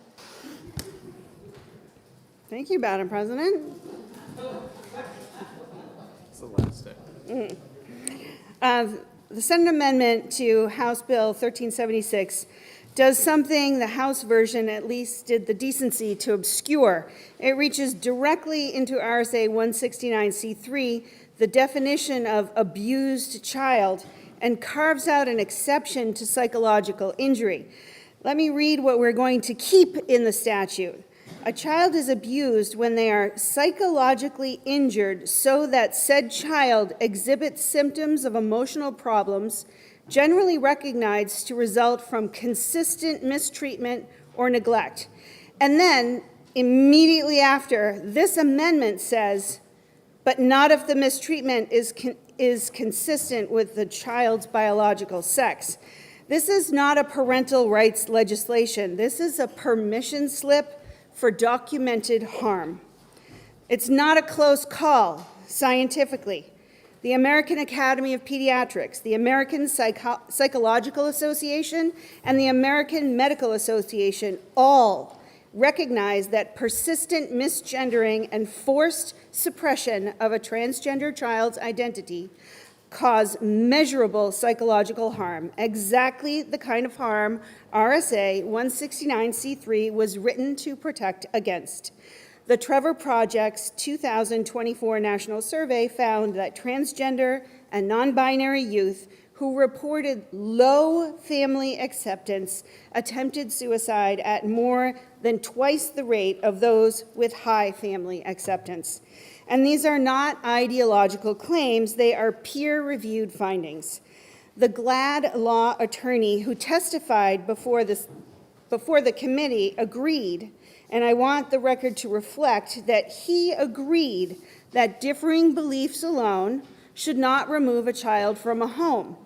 Thank you, Madam President.
It's the last day.
The Senate amendment to House Bill 1376 does something the House version at least did the decency to obscure. It reaches directly into RSA 169C3, the definition of abused child, and carves out an exception to psychological injury. Let me read what we're going to keep in the statute. A child is abused when they are psychologically injured so that said child exhibits symptoms of emotional problems generally recognized to result from consistent mistreatment or neglect. And then, immediately after, this amendment says, but not if the mistreatment is consistent with the child's biological sex. This is not a parental rights legislation. This is a permission slip for documented harm. It's not a close call, scientifically. The American Academy of Pediatrics, the American Psychological Association, and the American Medical Association all recognize that persistent misgendering and forced suppression of a transgender child's identity cause measurable psychological harm, exactly the kind of harm RSA 169C3 was written to protect against. The Trevor Project's 2024 National Survey found that transgender and non-binary youth who reported low family acceptance attempted suicide at more than twice the rate of those with high family acceptance. And these are not ideological claims, they are peer-reviewed findings. The GLAD law attorney who testified before the committee agreed, and I want the record to reflect that he agreed that differing beliefs alone should not remove a child from a home.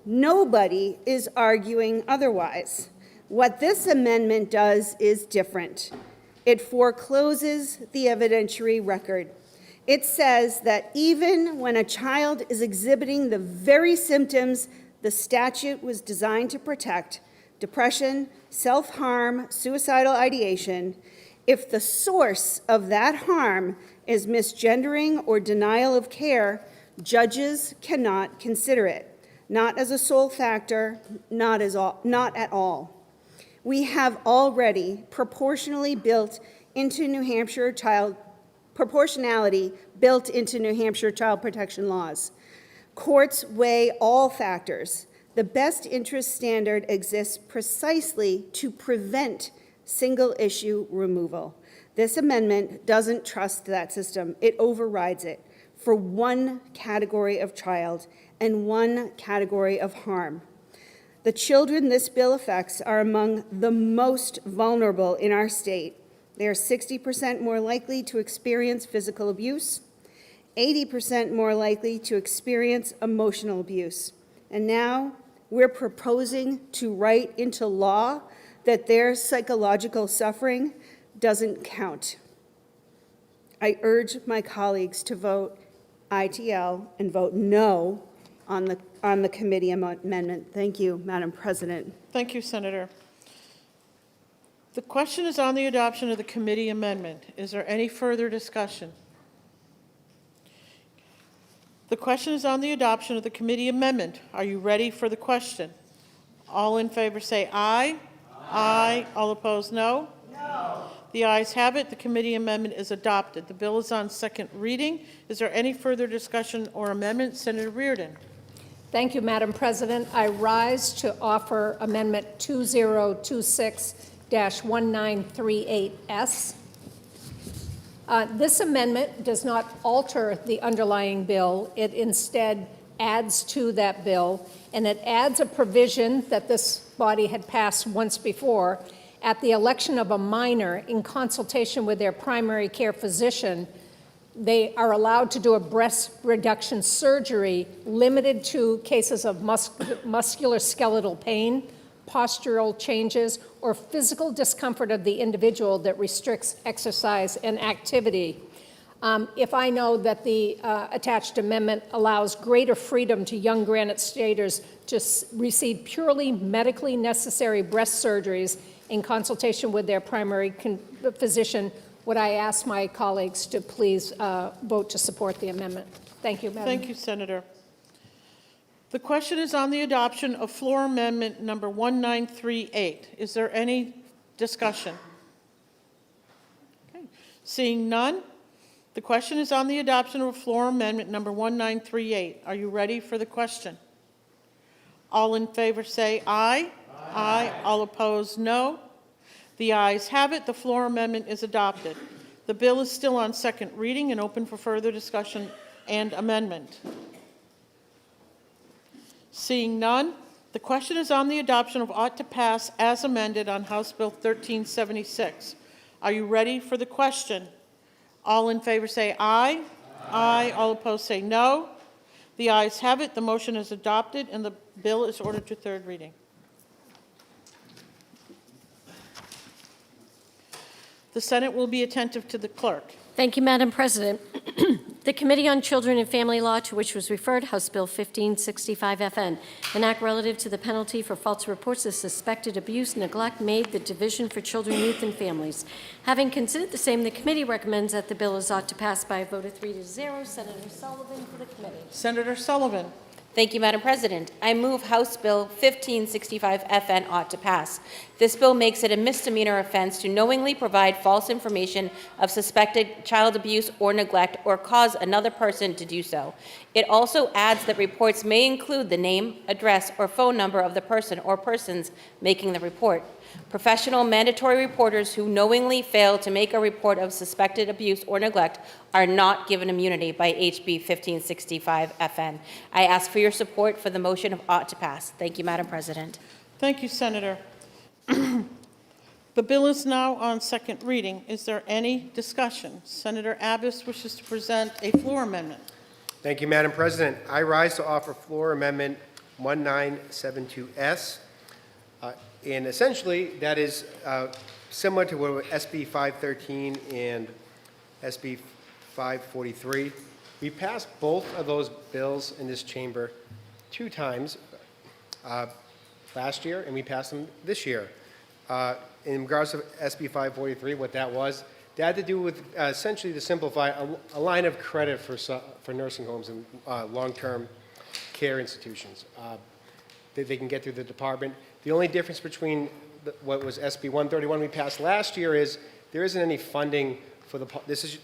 Nobody is arguing otherwise. What this amendment does is different. It forecloses the evidentiary record. It says that even when a child is exhibiting the very symptoms the statute was designed to protect, depression, self-harm, suicidal ideation, if the source of that harm is misgendering or denial of care, judges cannot consider it, not as a sole factor, not at all. We have already proportionality built into New Hampshire child protection laws. Courts weigh all factors. The best interest standard exists precisely to prevent single-issue removal. This amendment doesn't trust that system. It overrides it for one category of child and one category of harm. The children this bill affects are among the most vulnerable in our state. They are 60% more likely to experience physical abuse, 80% more likely to experience emotional abuse. And now we're proposing to write into law that their psychological suffering doesn't count. I urge my colleagues to vote ITL and vote no on the committee amendment. Thank you, Madam President.
Thank you, Senator. The question is on the adoption of the committee amendment. Is there any further discussion? The question is on the adoption of the committee amendment. Are you ready for the question? All in favor say aye. Aye. All opposed, no? No. The ayes have it. The committee amendment is adopted. The bill is on second reading. Is there any further discussion or amendment? Senator Reardon.
Thank you, Madam President. I rise to offer Amendment 2026-1938S. This amendment does not alter the underlying bill. It instead adds to that bill, and it adds a provision that this body had passed once before. At the election of a minor in consultation with their primary care physician, they are allowed to do a breast reduction surgery limited to cases of musculoskeletal pain, postural changes, or physical discomfort of the individual that restricts exercise and activity. If I know that the attached amendment allows greater freedom to young Granite Staters to receive purely medically necessary breast surgeries in consultation with their primary physician, would I ask my colleagues to please vote to support the amendment? Thank you, Madam.
Thank you, Senator. The question is on the adoption of floor amendment number 1938. Is there any discussion? Okay. Seeing none, the question is on the adoption of floor amendment number 1938. Are you ready for the question? All in favor say aye. Aye. All opposed, no. The ayes have it. The floor amendment is adopted. The bill is still on second reading and open for further discussion and amendment. Seeing none, the question is on the adoption of ought to pass as amended on House Bill 1376. Are you ready for the question? All in favor say aye. Aye. All opposed say no. The ayes have it. The motion is adopted and the bill is ordered to third reading. The Senate will be attentive to the clerk.
Thank you, Madam President. The Committee on Children and Family Law, to which was referred House Bill 1565-FN, an act relative to the penalty for false reports of suspected abuse, neglect, made the Division for Children, Youth, and Families. Having considered the same, the committee recommends that the bill is ought to pass by a vote of 3-0. Senator Sullivan for the committee.
Senator Sullivan.
Thank you, Madam President. I move House Bill 1565-FN ought to pass. This bill makes it a misdemeanor offense to knowingly provide false information of suspected child abuse or neglect or cause another person to do so. It also adds that reports may include the name, address, or phone number of the person or persons making the report. Professional mandatory reporters who knowingly fail to make a report of suspected abuse or neglect are not given immunity by HB 1565-FN. I ask for your support for the motion of ought to pass. Thank you, Madam President.
Thank you, Senator. The bill is now on second reading. Is there any discussion? Senator Abbas wishes to present a floor amendment.
Thank you, Madam President. I rise to offer floor amendment 1972S. And essentially, that is similar to what SB 513 and SB 543. We passed both of those bills in this chamber 2 times last year, and we passed them this year. In regards to SB 543, what that was, that had to do with essentially to simplify a line of credit for nursing homes and long-term care institutions. That they can get through the department. The only difference between what was SB 131 we passed last year is there isn't any funding for the, this is,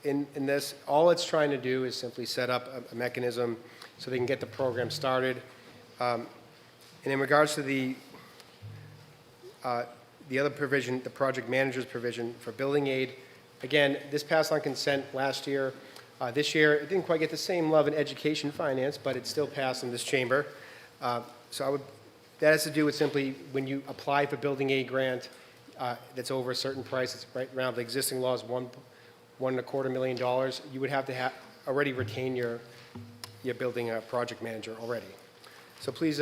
in this, all it's trying to do is simply set up a mechanism so they can get the program started. And in regards to the other provision, the project manager's provision for building aid, again, this passed on consent last year. This year, it didn't quite get the same love in education finance, but it still passed in this chamber. That has to do with simply when you apply for building aid grant that's over a certain price, it's right around the existing law is $1.25 million, you would have to already retain your building project manager already. So please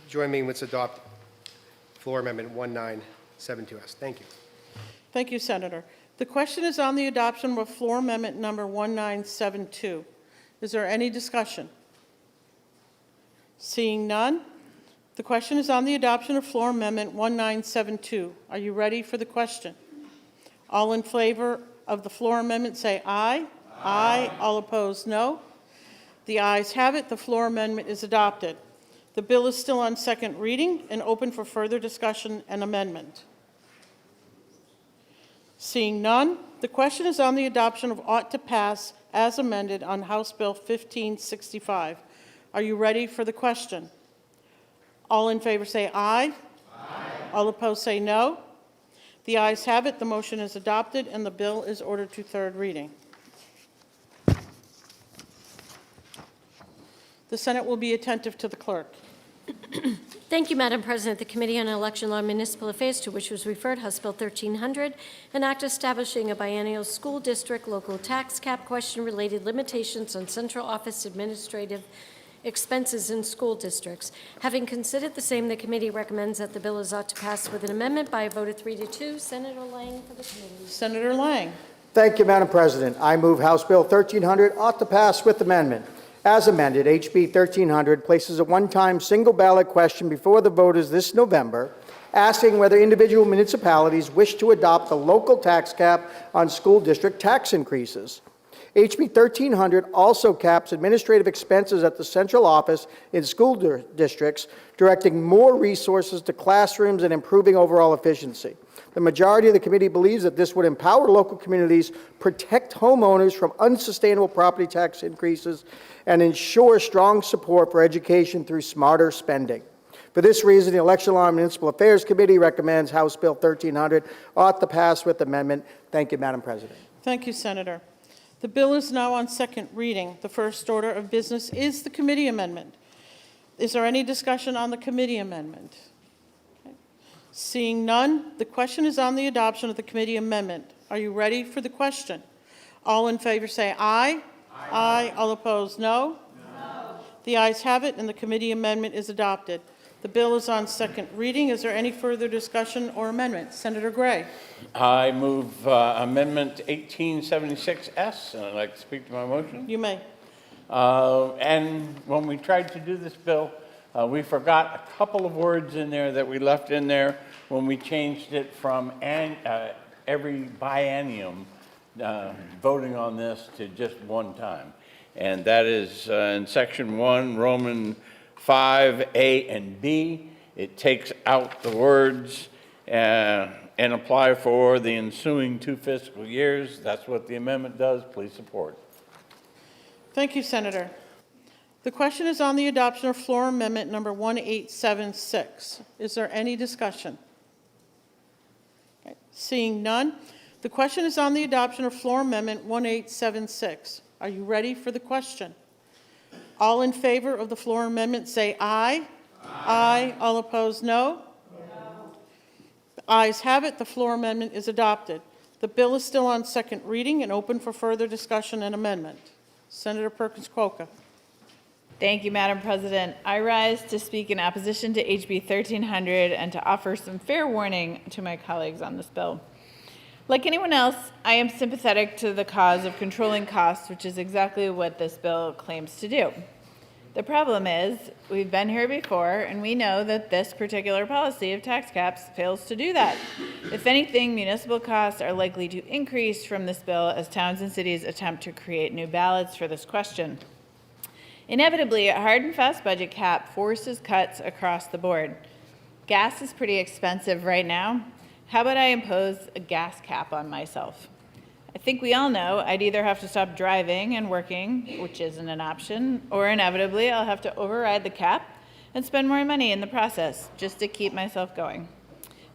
join me in let's adopt floor amendment 1972S. Thank you.
Thank you, Senator. The question is on the adoption of floor amendment number 1972. Is there any discussion? Seeing none, the question is on the adoption of floor amendment 1972. Are you ready for the question? All in favor of the floor amendment say aye. Aye. All opposed, no. The ayes have it. The floor amendment is adopted. The bill is still on second reading and open for further discussion and amendment. Seeing none, the question is on the adoption of ought to pass as amended on House Bill 1565. Are you ready for the question? All in favor say aye. Aye. All opposed say no. The ayes have it. The motion is adopted and the bill is ordered to third reading. The Senate will be attentive to the clerk.
Thank you, Madam President. The Committee on Election Law and Municipal Affairs, to which was referred House Bill 1300, an act establishing a biennial school district local tax cap, question-related limitations on central office administrative expenses in school districts. Having considered the same, the committee recommends that the bill is ought to pass with an amendment by a vote of 3-2. Senator Lang for the committee.
Senator Lang.
Thank you, Madam President. I move House Bill 1300 ought to pass with amendment. As amended, HB 1300 places a one-time single ballot question before the voters this November, asking whether individual municipalities wish to adopt the local tax cap on school district tax increases. HB 1300 also caps administrative expenses at the central office in school districts, directing more resources to classrooms and improving overall efficiency. The majority of the committee believes that this would empower local communities, protect homeowners from unsustainable property tax increases, and ensure strong support for education through smarter spending. For this reason, the Election Law and Municipal Affairs Committee recommends House Bill 1300 ought to pass with amendment. Thank you, Madam President.
Thank you, Senator. The bill is now on second reading. The first order of business is the committee amendment. Is there any discussion on the committee amendment? Okay. Seeing none, the question is on the adoption of the committee amendment. Are you ready for the question? All in favor say aye. Aye. Aye. All opposed, no. No. The ayes have it, and the committee amendment is adopted. The bill is on second reading. Is there any further discussion or amendment? Senator Gray.
I move Amendment 1876S, and I'd like to speak to my motion.
You may.
And when we tried to do this bill, we forgot a couple of words in there that we left in there when we changed it from every biennium voting on this to just one time. And that is in Section 1, Roman 5, A and B. It takes out the words and apply for the ensuing 2 fiscal years. That's what the amendment does. Please support.
Thank you, Senator. The question is on the adoption of floor amendment number 1876. Is there any discussion? Okay. Seeing none, the question is on the adoption of floor amendment 1876. Are you ready for the question? All in favor of the floor amendment say aye. Aye. Aye. All opposed, no. No. The ayes have it. The floor amendment is adopted. The bill is still on second reading and open for further discussion and amendment. Senator Perkins Coker.
Thank you, Madam President. I rise to speak in opposition to HB 1300 and to offer some fair warning to my colleagues on this bill. Like anyone else, I am sympathetic to the cause of controlling costs, which is exactly what this bill claims to do. The problem is, we've been here before, and we know that this particular policy of tax caps fails to do that. If anything, municipal costs are likely to increase from this bill as towns and cities attempt to create new ballots for this question. Inevitably, a hard and fast budget cap forces cuts across the board. Gas is pretty expensive right now. How about I impose a gas cap on myself? I think we all know I'd either have to stop driving and working, which isn't an option, or inevitably I'll have to override the cap and spend more money in the process just to keep myself going.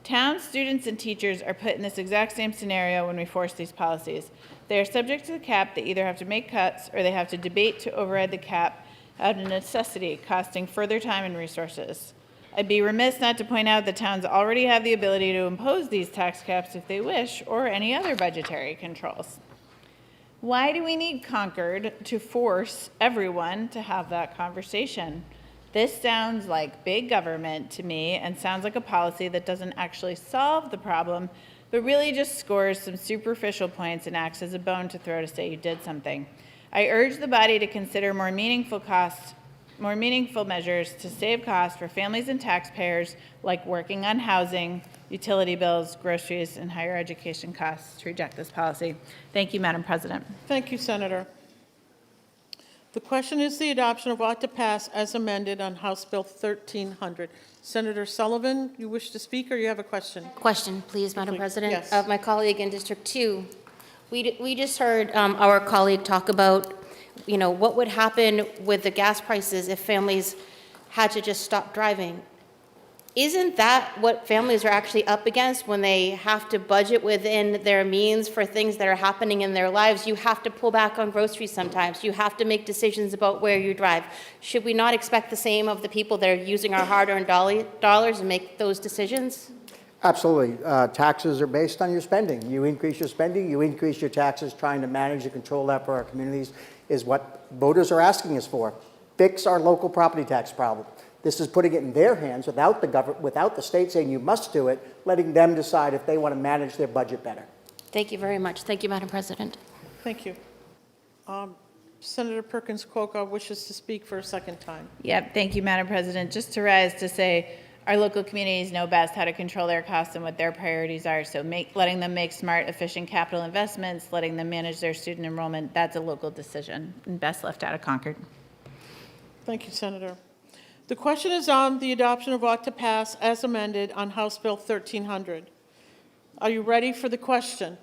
Towns, students, and teachers are put in this exact same scenario when we force these policies. They are subject to the cap. They either have to make cuts or they have to debate to override the cap out of necessity, costing further time and resources. I'd be remiss not to point out that towns already have the ability to impose these tax caps if they wish, or any other budgetary controls. Why do we need Concord to force everyone to have that conversation? This sounds like big government to me and sounds like a policy that doesn't actually solve the problem, but really just scores some superficial points and acts as a bone to throw to say you did something. I urge the body to consider more meaningful cost more meaningful measures to save costs for families and taxpayers, like working on housing, utility bills, groceries, and higher education costs, to reject this policy. Thank you, Madam President.
Thank you, Senator. The question is the adoption of ought to pass as amended on House Bill 1300. Senator Sullivan, you wish to speak or you have a question?
Question, please, Madam
Please,
President.
yes.
Of my colleague in District 2. We just heard our colleague talk about, what would happen with the gas prices if families had to just stop driving. Isn't that what families are actually up against when they have to budget within their means for things that are happening in their lives? You have to pull back on groceries sometimes. You have to make decisions about where you drive. Should we not expect the same of the people that are using our hard-earned dollars and make those decisions?
Absolutely. Taxes are based on your spending. You increase your spending, you increase your taxes. Trying to manage and control that for our communities is what voters are asking us for. Fix our local property tax problem. This is putting it in their hands without the government, without the state saying you must do it, letting them decide if they want to manage their budget better.
Thank you very much. Thank you, Madam President.
Thank you. Senator Perkins Coca wishes to speak for a second time.
Yep, thank you, Madam President. Just to rise to say, our local communities know best how to control their costs and what their priorities are, so letting them make smart, efficient capital investments, letting them manage their student enrollment, that's a local decision, and best left out of Concord.
Thank you, Senator. The question is on the adoption of ought to pass as amended on House Bill 1300. Are you ready for the question?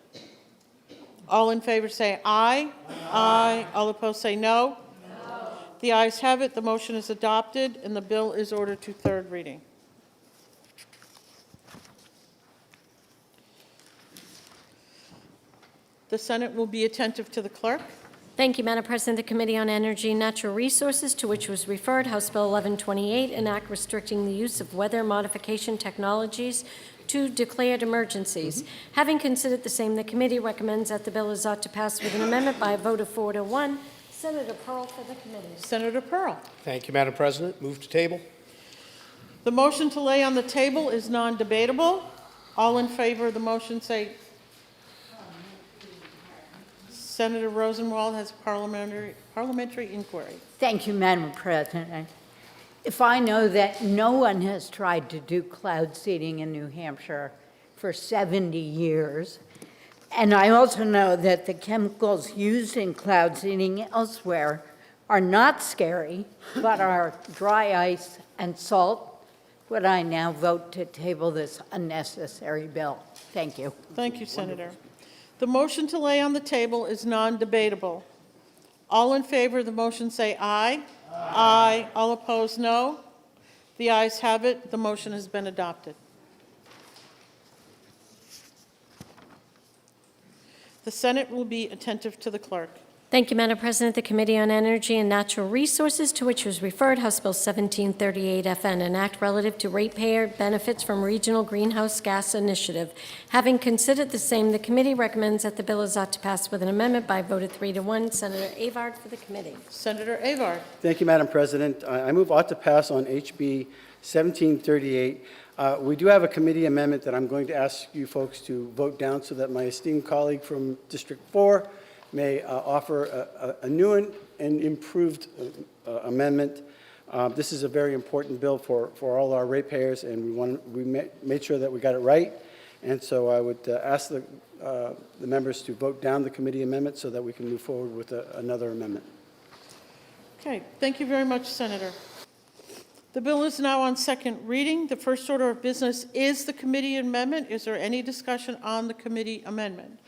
All in favor say aye. Aye. All opposed say no. No. The ayes have it. The motion is adopted and the bill is ordered to third reading. The Senate will be attentive to the clerk.
Thank you, Madam President. The Committee on Energy and Natural Resources, to which was referred, House Bill 1128, an act restricting the use of weather modification technologies to declared emergencies. Having considered the same, the committee recommends that the bill is ought to pass with an amendment by a vote of 4 to 1. Senator Pearl for the committee.
Senator Pearl.
Thank you, Madam President. Move to table.
The motion to lay on the table is non-debatable. All in favor of the motion say. Senator Rosenwald has parliamentary inquiry.
Thank you, Madam President. If I know that no one has tried to do cloud seeding in New Hampshire for 70 years, and I also know that the chemicals used in cloud seeding elsewhere are not scary, but are dry ice and salt, would I now vote to table this unnecessary bill? Thank you.
Thank you, Senator. The motion to lay on the table is non-debatable. All in favor of the motion say aye. Aye. All opposed, no. The ayes have it. The motion has been adopted. The Senate will be attentive to the clerk.
Thank you, Madam President. The Committee on Energy and Natural Resources, to which was referred, House Bill 1738 FN, an act relative to ratepayer benefits from Regional Greenhouse Gas Initiative. Having considered the same, the committee recommends that the bill is ought to pass with an amendment by a vote of 3 to 1. Senator Avard for the committee.
Senator Avard.
Thank you, Madam President. I move ought to pass on HB 1738. We do have a committee amendment that I'm going to ask you folks to vote down so that my esteemed colleague from District 4 may offer a new and improved amendment. This is a very important bill for all our ratepayers, and we made sure that we got it right. And so I would ask the members to vote down the committee amendment so that we can move forward with another amendment.
Okay, thank you very much, Senator. The bill is now on second reading. The first order of business is the committee amendment. Is there any discussion on the committee amendment?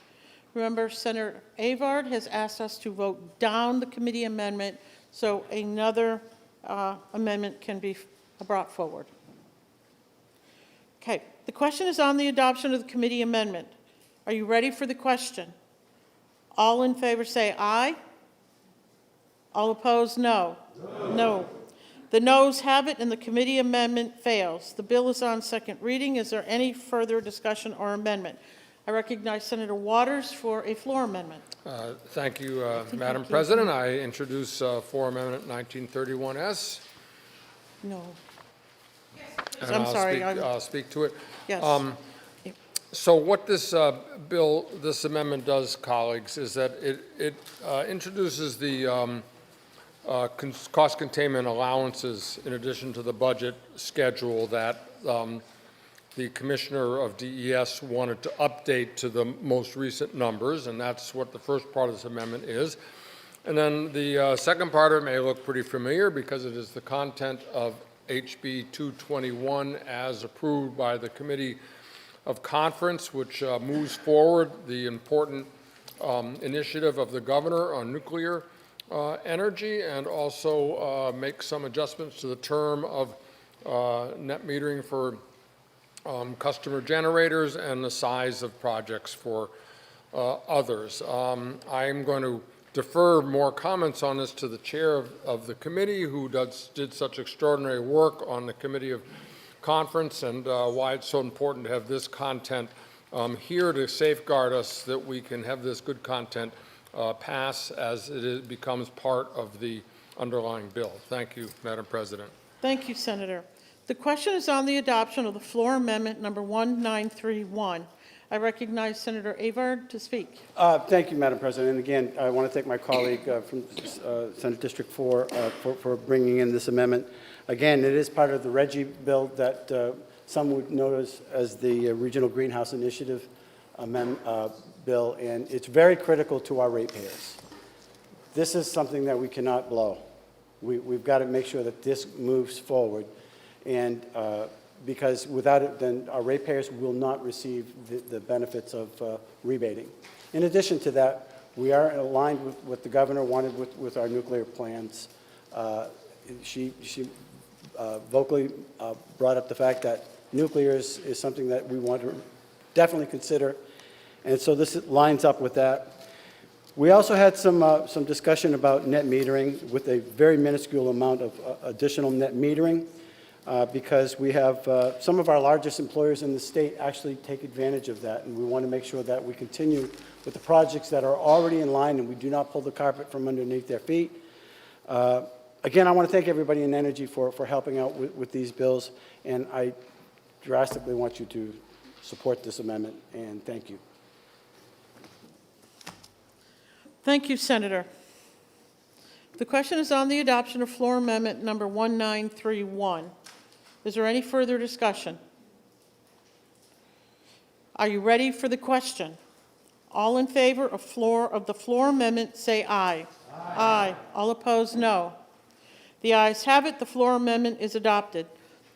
Remember, Senator Avard has asked us to vote down the committee amendment so another amendment can be brought forward. Okay, the question is on the adoption of the committee amendment. Are you ready for the question? All in favor say aye. All opposed, no. No. The noes have it and the committee amendment fails. The bill is on second reading. Is there any further discussion or amendment? I recognize Senator Waters for a floor amendment.
Thank you, Madam President. I introduce floor amendment 1931S.
No.
And
I'm sorry.
I'll speak to it.
Yes.
So what this bill, this amendment does, colleagues, is that it introduces the cost containment allowances in addition to the budget schedule that the Commissioner of DES wanted to update to the most recent numbers, and that's what the first part of this amendment is. And then the second part of it may look pretty familiar because it is the content of HB 221 as approved by the Committee of Conference, which moves forward the important initiative of the governor on nuclear energy and also make some adjustments to the term of net metering for customer generators and the size of projects for others. I'm going to defer more comments on this to the chair of the committee, who did such extraordinary work on the Committee of Conference, and why it's so important to have this content here to safeguard us that we can have this good content pass as it becomes part of the underlying bill. Thank you, Madam President.
Thank you, Senator. The question is on the adoption of the floor amendment number 1931. I recognize Senator Avard to speak.
Thank you, Madam President. And again, I want to thank my colleague from Senate District 4 for bringing in this amendment. Again, it is part of the RGGI bill that some would know as the Regional Greenhouse Initiative bill, and it's very critical to our ratepayers. This is something that we cannot blow. We've got to make sure that this moves forward. And because without it, then our ratepayers will not receive the benefits of rebating. In addition to that, we are aligned with what the governor wanted with our nuclear plans. She vocally brought up the fact that nuclear is something that we want to definitely consider, and so this lines up with that. We also had some discussion about net metering with a very minuscule amount of additional net metering. Because we have some of our largest employers in the state actually take advantage of that, and we want to make sure that we continue with the projects that are already in line and we do not pull the carpet from underneath their feet. Again, I want to thank everybody in Energy for helping out with these bills, and I drastically want you to support this amendment, and thank you.
Thank you, Senator. The question is on the adoption of floor amendment number 1931. Is there any further discussion? Are you ready for the question? All in favor of the floor amendment, say aye. Aye. All opposed, no. The ayes have it. The floor amendment is adopted.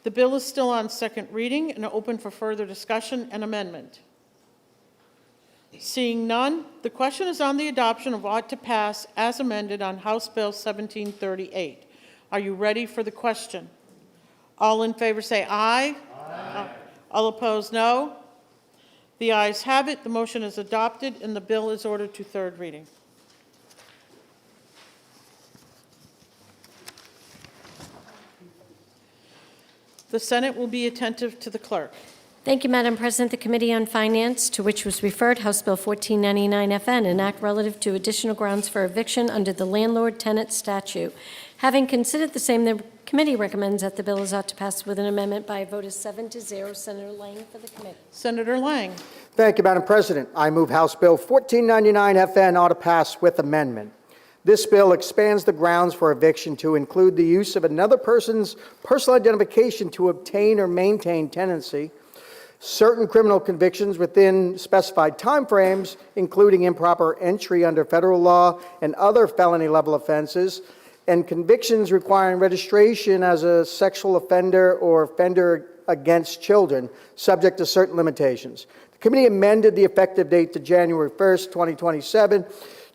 The bill is still on second reading and open for further discussion and amendment. Seeing none, the question is on the adoption of ought to pass as amended on House Bill 1738. Are you ready for the question? All in favor say aye. Aye. All opposed, no. The ayes have it. The motion is adopted and the bill is ordered to third reading. The Senate will be attentive to the clerk.
Thank you, Madam President. The Committee on Finance, to which was referred House Bill 1499 FN, an act relative to additional grounds for eviction under the landlord-tenant statute. Having considered the same, the committee recommends that the bill is ought to pass with an amendment by a vote of 7-0. Senator Lang for the committee.
Senator Lang.
Thank you, Madam President. I move House Bill 1499 FN ought to pass with amendment. This bill expands the grounds for eviction to include the use of another person's personal identification to obtain or maintain tenancy, certain criminal convictions within specified timeframes, including improper entry under federal law and other felony-level offenses, and convictions requiring registration as a sexual offender or offender against children, subject to certain limitations. The committee amended the effective date to January 1st, 2027,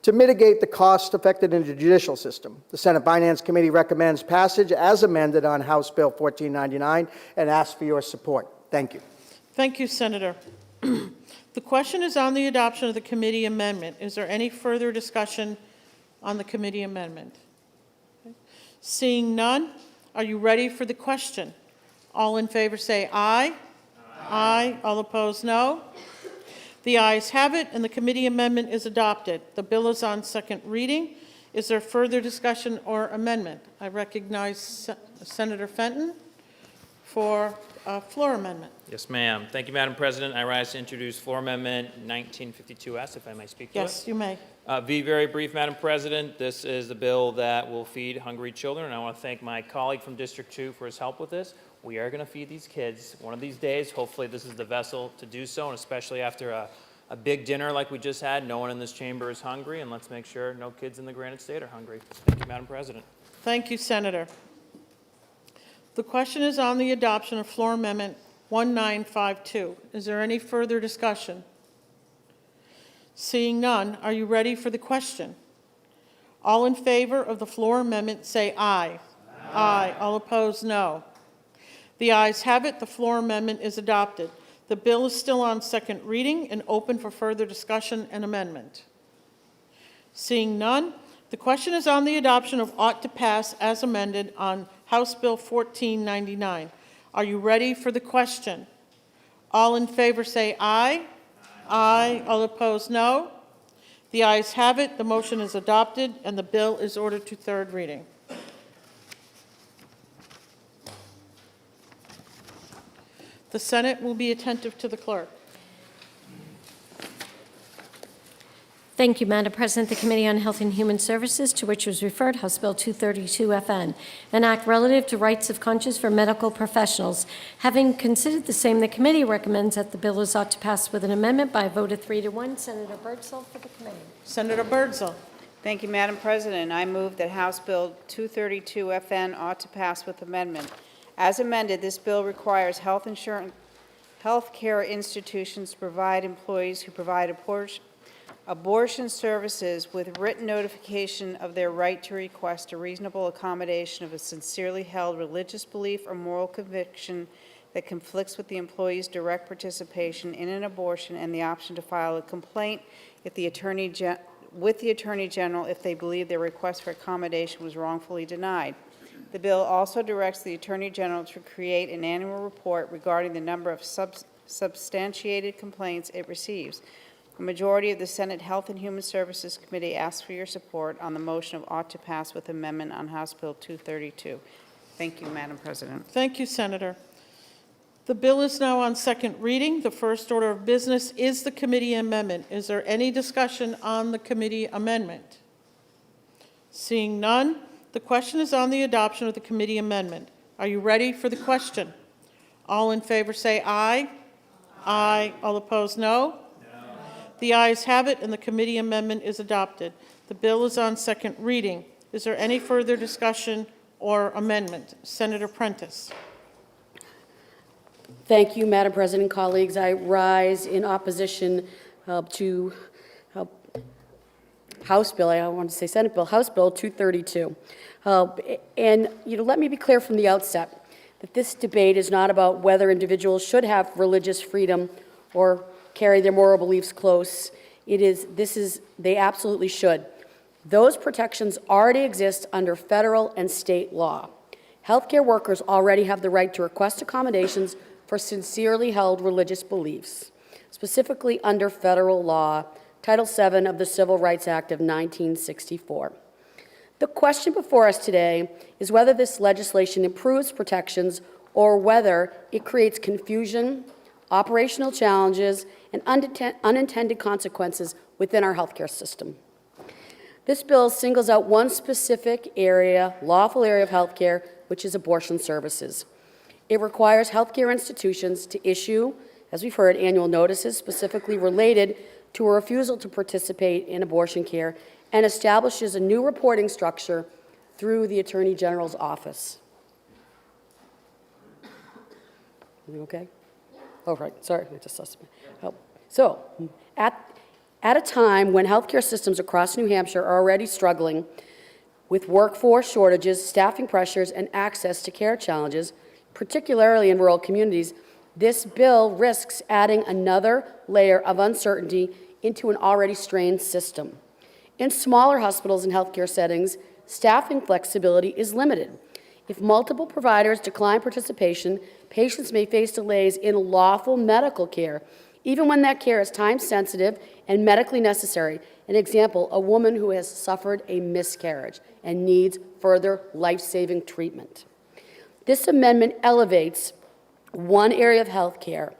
to mitigate the cost affected in the judicial system. The Senate Finance Committee recommends passage as amended on House Bill 1499 and asks for your support. Thank you.
Thank you, Senator. The question is on the adoption of the committee amendment. Is there any further discussion on the committee amendment? Okay. Seeing none, are you ready for the question? All in favor say aye. Aye. All opposed, no. The ayes have it, and the committee amendment is adopted. The bill is on second reading. Is there further discussion or amendment? I recognize Senator Fenton for a floor amendment.
Yes, ma'am. Thank you, Madam President. I rise to introduce floor amendment 1952S, if I may speak to it.
Yes, you may.
Be very brief, Madam President. This is a bill that will feed hungry children, and I want to thank my colleague from District 2 for his help with this. We are going to feed these kids one of these days. Hopefully this is the vessel to do so, and especially after a big dinner like we just had, no one in this chamber is hungry, and let's make sure no kids in the Granite State are hungry. Thank you, Madam President.
Thank you, Senator. The question is on the adoption of Floor Amendment 1952. Is there any further discussion? Seeing none, are you ready for the question? All in favor of the floor amendment say aye. Aye. All opposed, no. The ayes have it. The floor amendment is adopted. The bill is still on second reading and open for further discussion and amendment. Seeing none, the question is on the adoption of ought to pass as amended on House Bill 1499. Are you ready for the question? All in favor say aye. Aye. All opposed, no. The ayes have it. The motion is adopted, and the bill is ordered to third reading. The Senate will be attentive to the clerk.
Thank you, Madam President. The Committee on Health and Human Services, to which was referred House Bill 232 FN, an act relative to rights of conscience for medical professionals. Having considered the same, the committee recommends that the bill is ought to pass with an amendment by a vote of 3-1. Senator Birdsall for the committee.
Senator Birdsall.
Thank you, Madam President. I move that House Bill 232 FN ought to pass with amendment. As amended, this bill requires health care institutions to provide employees who provide abortion services with written notification of their right to request a reasonable accommodation of a sincerely held religious belief or moral conviction that conflicts with the employee's direct participation in an abortion, and the option to file a complaint with the Attorney General if they believe their request for accommodation was wrongfully denied. The bill also directs the Attorney General to create an annual report regarding the number of substantiated complaints it receives. A majority of the Senate Health and Human Services Committee asks for your support on the motion of ought to pass with amendment on House Bill 232. Thank you, Madam President.
Thank you, Senator. The bill is now on second reading. The first order of business is the committee amendment. Is there any discussion on the committee amendment? Seeing none, the question is on the adoption of the committee amendment. Are you ready for the question? All in favor say aye. Aye. All opposed, no. The ayes have it, and the committee amendment is adopted. The bill is on second reading. Is there any further discussion or amendment? Senator Prentice.
Thank you, Madam President, colleagues. I rise in opposition to House Bill, I don't want to say Senate Bill, House Bill 232. And, let me be clear from the outset that this debate is not about whether individuals should have religious freedom or carry their moral beliefs close. They absolutely should. Those protections already exist under federal and state law. Healthcare workers already have the right to request accommodations for sincerely held religious beliefs, specifically under federal law, Title VII of the Civil Rights Act of 1964. The question before us today is whether this legislation improves protections or whether it creates confusion, operational challenges, and unintended consequences within our healthcare system. This bill singles out one specific area, lawful area of healthcare, which is abortion services. It requires healthcare institutions to issue, as we've heard, annual notices specifically related to a refusal to participate in abortion care, and establishes a new reporting structure through the Attorney General's office. Everything okay? Oh, right, sorry, I just lost my. So, at a time when healthcare systems across New Hampshire are already struggling with workforce shortages, staffing pressures, and access to care challenges, particularly in rural communities, this bill risks adding another layer of uncertainty into an already strained system. In smaller hospitals and healthcare settings, staffing flexibility is limited. If multiple providers decline participation, patients may face delays in lawful medical care, even when that care is time-sensitive and medically necessary. An example, a woman who has suffered a miscarriage and needs further life-saving treatment. This amendment elevates one area of health care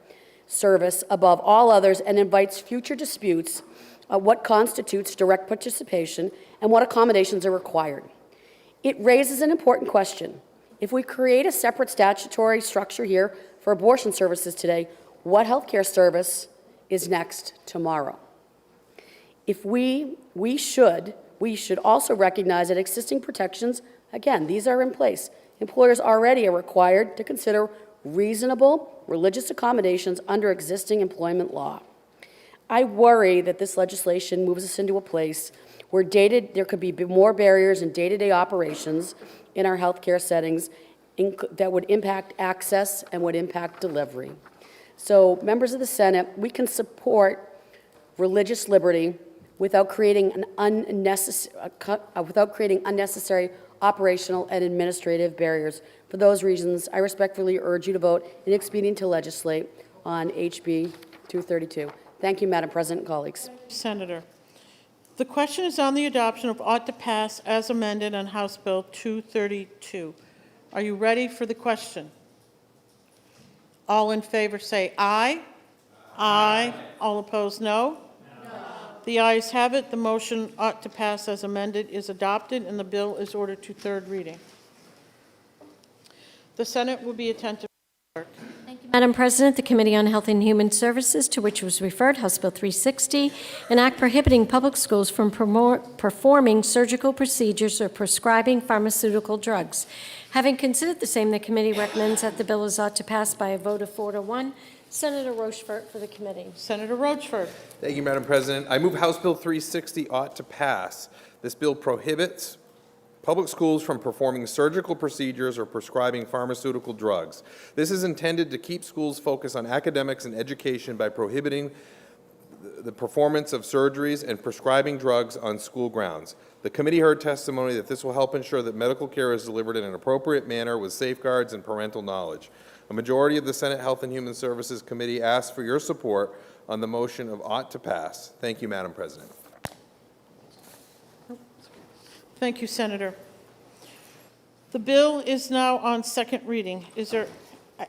service above all others and invites future disputes what constitutes direct participation and what accommodations are required. It raises an important question. If we create a separate statutory structure here for abortion services today, what healthcare service is next tomorrow? If we should also recognize that existing protections, again, these are in place. Employers already are required to consider reasonable religious accommodations under existing employment law. I worry that this legislation moves us into a place where there could be more barriers in day-to-day operations in our healthcare settings that would impact access and would impact delivery. So, members of the Senate, we can support religious liberty without creating unnecessary operational and administrative barriers. For those reasons, I respectfully urge you to vote in expedient to legislate on HB 232. Thank you, Madam President and colleagues.
Senator. The question is on the adoption of ought to pass as amended on House Bill 232. Are you ready for the question? All in favor say aye. Aye. All opposed, no. The ayes have it. The motion ought to pass as amended is adopted, and the bill is ordered to third reading. The Senate will be attentive.
Madam President, the Committee on Health and Human Services, to which was referred, House Bill 360, an act prohibiting public schools from performing surgical procedures or prescribing pharmaceutical drugs. Having considered the same, the committee recommends that the bill is ought to pass by a vote of 4-1. Senator Rochefort for the committee.
Senator Rochefort.
Thank you, Madam President. I move House Bill 360 ought to pass. This bill prohibits public schools from performing surgical procedures or prescribing pharmaceutical drugs. This is intended to keep schools focused on academics and education by prohibiting the performance of surgeries and prescribing drugs on school grounds. The committee heard testimony that this will help ensure that medical care is delivered in an appropriate manner with safeguards and parental knowledge. A majority of the Senate Health and Human Services Committee asks for your support on the motion of ought to pass. Thank you, Madam President.
Thank you, Senator. The bill is now on second reading. Is there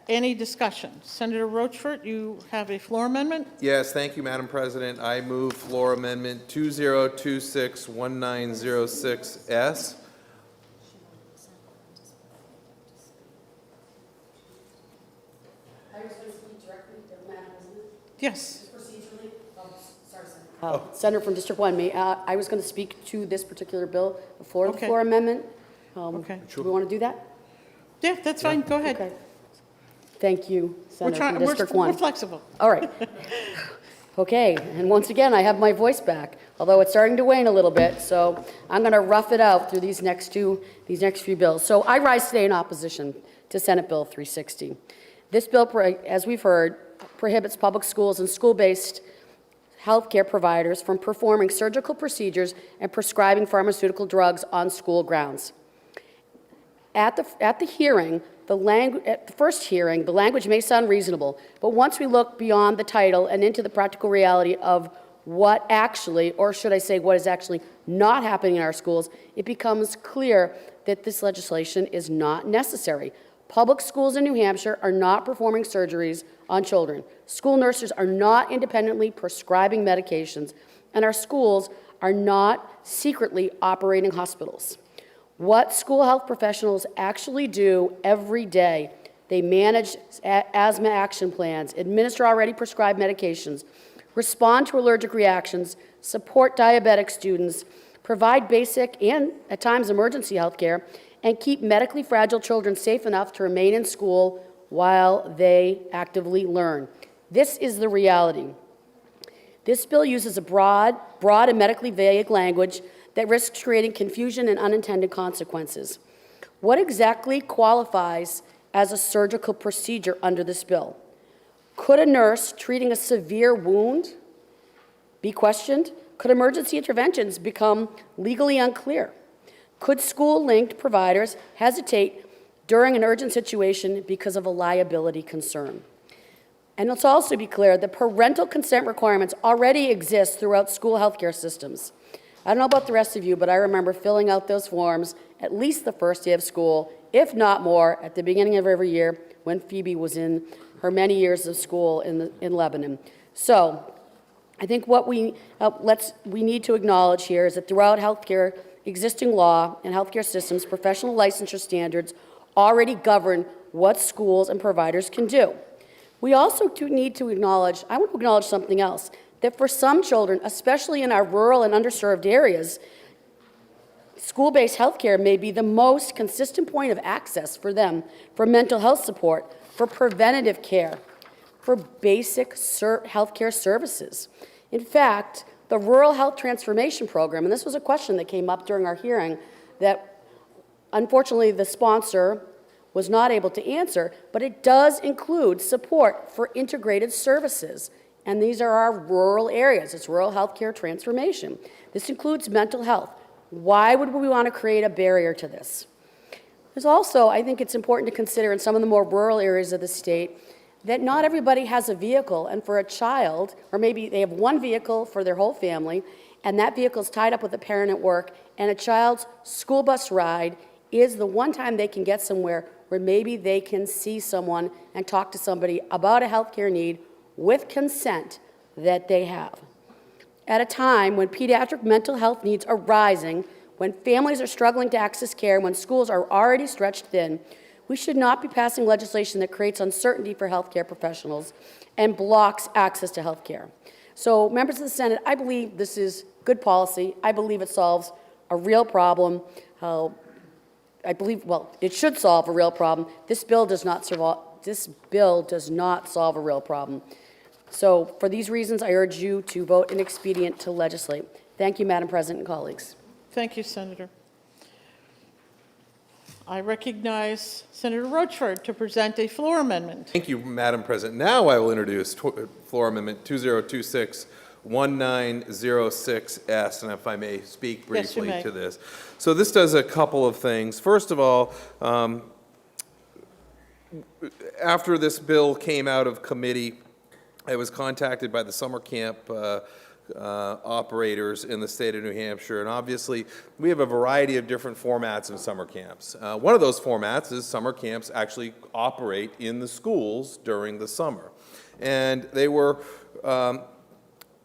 any discussion? Senator Rochefort, you have a floor amendment?
Yes, thank you, Madam President. I move floor amendment 2026-1906S.
Yes.
Senator from District 1, I was going to speak to this particular bill before the floor amendment.
Okay.
Do we want to do that?
Yeah, that's fine. Go ahead.
Okay. Thank you, Senator from District 1.
We're flexible.
All right. Okay, and once again, I have my voice back, although it's starting to wane a little bit, so I'm going to rough it out through these next few bills. So I rise today in opposition to Senate Bill 360. This bill, as we've heard, prohibits public schools and school-based healthcare providers from performing surgical procedures and prescribing pharmaceutical drugs on school grounds. At the hearing, at the first hearing, the language may sound reasonable, but once we look beyond the title and into the practical reality of what actually, or should I say what is actually not happening in our schools, it becomes clear that this legislation is not necessary. Public schools in New Hampshire are not performing surgeries on children. School nurses are not independently prescribing medications, and our schools are not secretly operating hospitals. What school health professionals actually do every day, they manage asthma action plans, administer already prescribed medications, respond to allergic reactions, support diabetic students, provide basic and, at times, emergency health care, and keep medically fragile children safe enough to remain in school while they actively learn. This is the reality. This bill uses a broad and medically vague language that risks creating confusion and unintended consequences. What exactly qualifies as a surgical procedure under this bill? Could a nurse treating a severe wound be questioned? Could emergency interventions become legally unclear? Could school-linked providers hesitate during an urgent situation because of a liability concern? And let's also be clear that parental consent requirements already exist throughout school healthcare systems. I don't know about the rest of you, but I remember filling out those forms at least the first day of school, if not more, at the beginning of every year when Phoebe was in her many years of school in Lebanon. So I think what we need to acknowledge here is that throughout healthcare, existing law and healthcare systems, professional licensure standards already govern what schools and providers can do. We also need to acknowledge, I want to acknowledge something else, that for some children, especially in our rural and underserved areas, school-based healthcare may be the most consistent point of access for them for mental health support, for preventative care, for basic healthcare services. In fact, the Rural Health Transformation Program, and this was a question that came up during our hearing that unfortunately the sponsor was not able to answer, but it does include support for integrated services. And these are our rural areas. It's rural healthcare transformation. This includes mental health. Why would we want to create a barrier to this? There's also, I think it's important to consider in some of the more rural areas of the state that not everybody has a vehicle, and for a child, or maybe they have one vehicle for their whole family, and that vehicle is tied up with a parent at work, and a child's school bus ride is the one time they can get somewhere where maybe they can see someone and talk to somebody about a healthcare need with consent that they have. At a time when pediatric mental health needs are rising, when families are struggling to access care, when schools are already stretched thin, we should not be passing legislation that creates uncertainty for healthcare professionals and blocks access to healthcare. So, members of the Senate, I believe this is good policy. I believe it solves a real problem. I believe, well, it should solve a real problem. This bill does not solve a real problem. So, for these reasons, I urge you to vote inexpedient to legislate. Thank you, Madam President and colleagues.
Thank you, Senator. I recognize Senator Rochford to present a floor amendment.
Thank you, Madam President. Now I will introduce Floor Amendment 2026-1906S, and if I may speak briefly to this. So this does a couple of things. First of all, after this bill came out of committee, I was contacted by the summer camp operators in the state of New Hampshire, and obviously we have a variety of different formats in summer camps. One of those formats is summer camps actually operate in the schools during the summer, and they were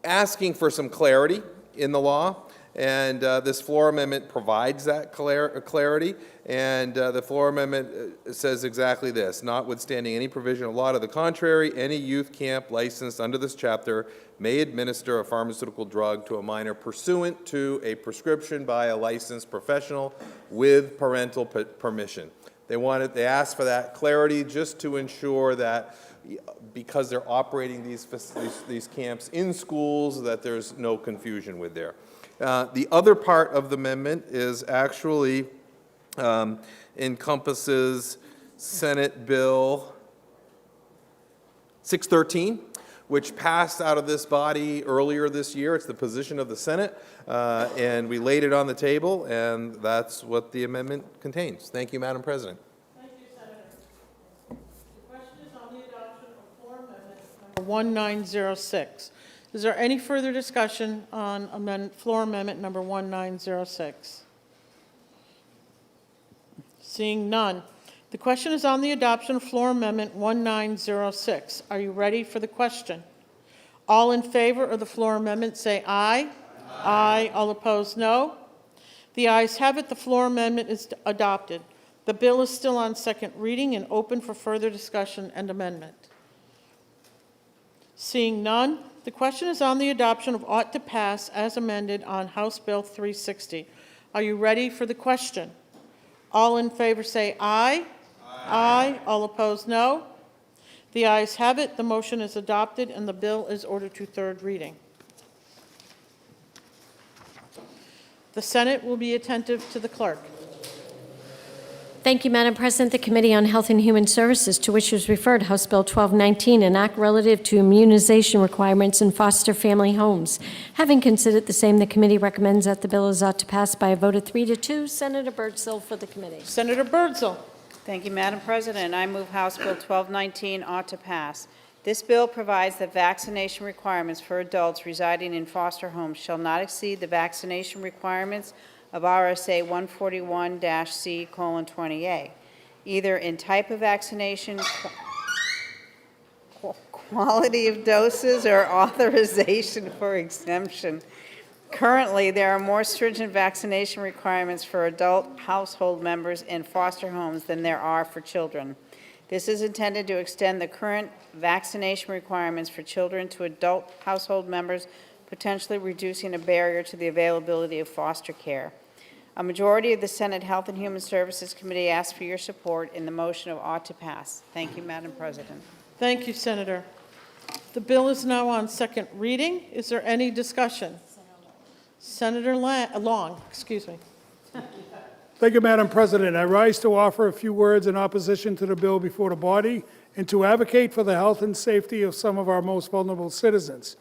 asking for some clarity in the law, and this floor amendment provides that clarity, and the floor amendment says exactly this: notwithstanding any provision of law to the contrary, any youth camp licensed under this chapter may administer a pharmaceutical drug to a minor pursuant to a prescription by a licensed professional with parental permission. They asked for that clarity just to ensure that because they're operating these camps in schools, that there's no confusion with there. The other part of the amendment is actually encompasses Senate Bill 613, which passed out of this body earlier this year. It's the position of the Senate, and we laid it on the table, and that's what the amendment contains. Thank you, Madam President.
Thank you, Senator. The question is on the adoption of floor amendment number 1906. Is there any further discussion on floor amendment number 1906? Seeing none. The question is on the adoption of floor amendment 1906. Are you ready for the question? All in favor of the floor amendment say aye. Aye. All opposed, no. The ayes have it. The floor amendment is adopted. The bill is still on second reading and open for further discussion and amendment. Seeing none, the question is on the adoption of ought to pass as amended on House Bill 360. Are you ready for the question? All in favor say aye. Aye. All opposed, no. The ayes have it. The motion is adopted, and the bill is ordered to third reading. The Senate will be attentive to the clerk.
Thank you, Madam President. The Committee on Health and Human Services, to which was referred House Bill 1219, an act relative to immunization requirements in foster family homes. Having considered the same, the committee recommends that the bill is ought to pass by a vote of 3-2. Senator Birdsall for the committee.
Senator Birdsall.
Thank you, Madam President. I move House Bill 1219 ought to pass. This bill provides that vaccination requirements for adults residing in foster homes shall not exceed the vaccination requirements of RSA 141-C:20A, either in type of vaccination, quality of doses or authorization for exemption. Currently, there are more stringent vaccination requirements for adult household members in foster homes than there are for children. This is intended to extend the current vaccination requirements for children to adult household members, potentially reducing a barrier to the availability of foster care. A majority of the Senate Health and Human Services Committee asks for your support in the motion of ought to pass. Thank you, Madam President.
Thank you, Senator. The bill is now on second reading. Is there any discussion? Senator Long, excuse me.
Thank you, Madam President. I rise to offer a few words in opposition to the bill before the body and to advocate for the health and safety of some of our most vulnerable citizens.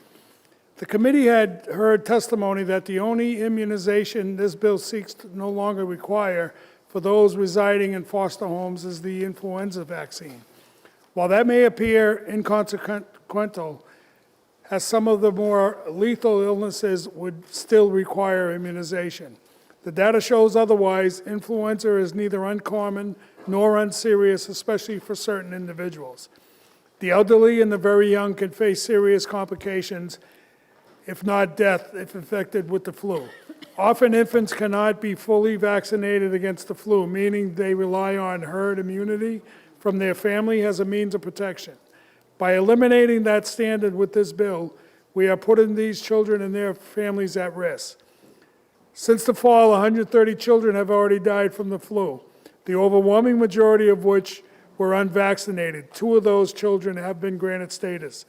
The committee had heard testimony that the only immunization this bill seeks to no longer require for those residing in foster homes is the influenza vaccine. While that may appear inconsequential, as some of the more lethal illnesses would still require immunization. The data shows otherwise. Influenza is neither uncommon nor unserious, especially for certain individuals. The elderly and the very young can face serious complications, if not death, if infected with the flu. Often infants cannot be fully vaccinated against the flu, meaning they rely on herd immunity from their family as a means of protection. By eliminating that standard with this bill, we are putting these children and their families at risk. Since the fall, 130 children have already died from the flu, the overwhelming majority of which were unvaccinated. 2 of those children have been granted status.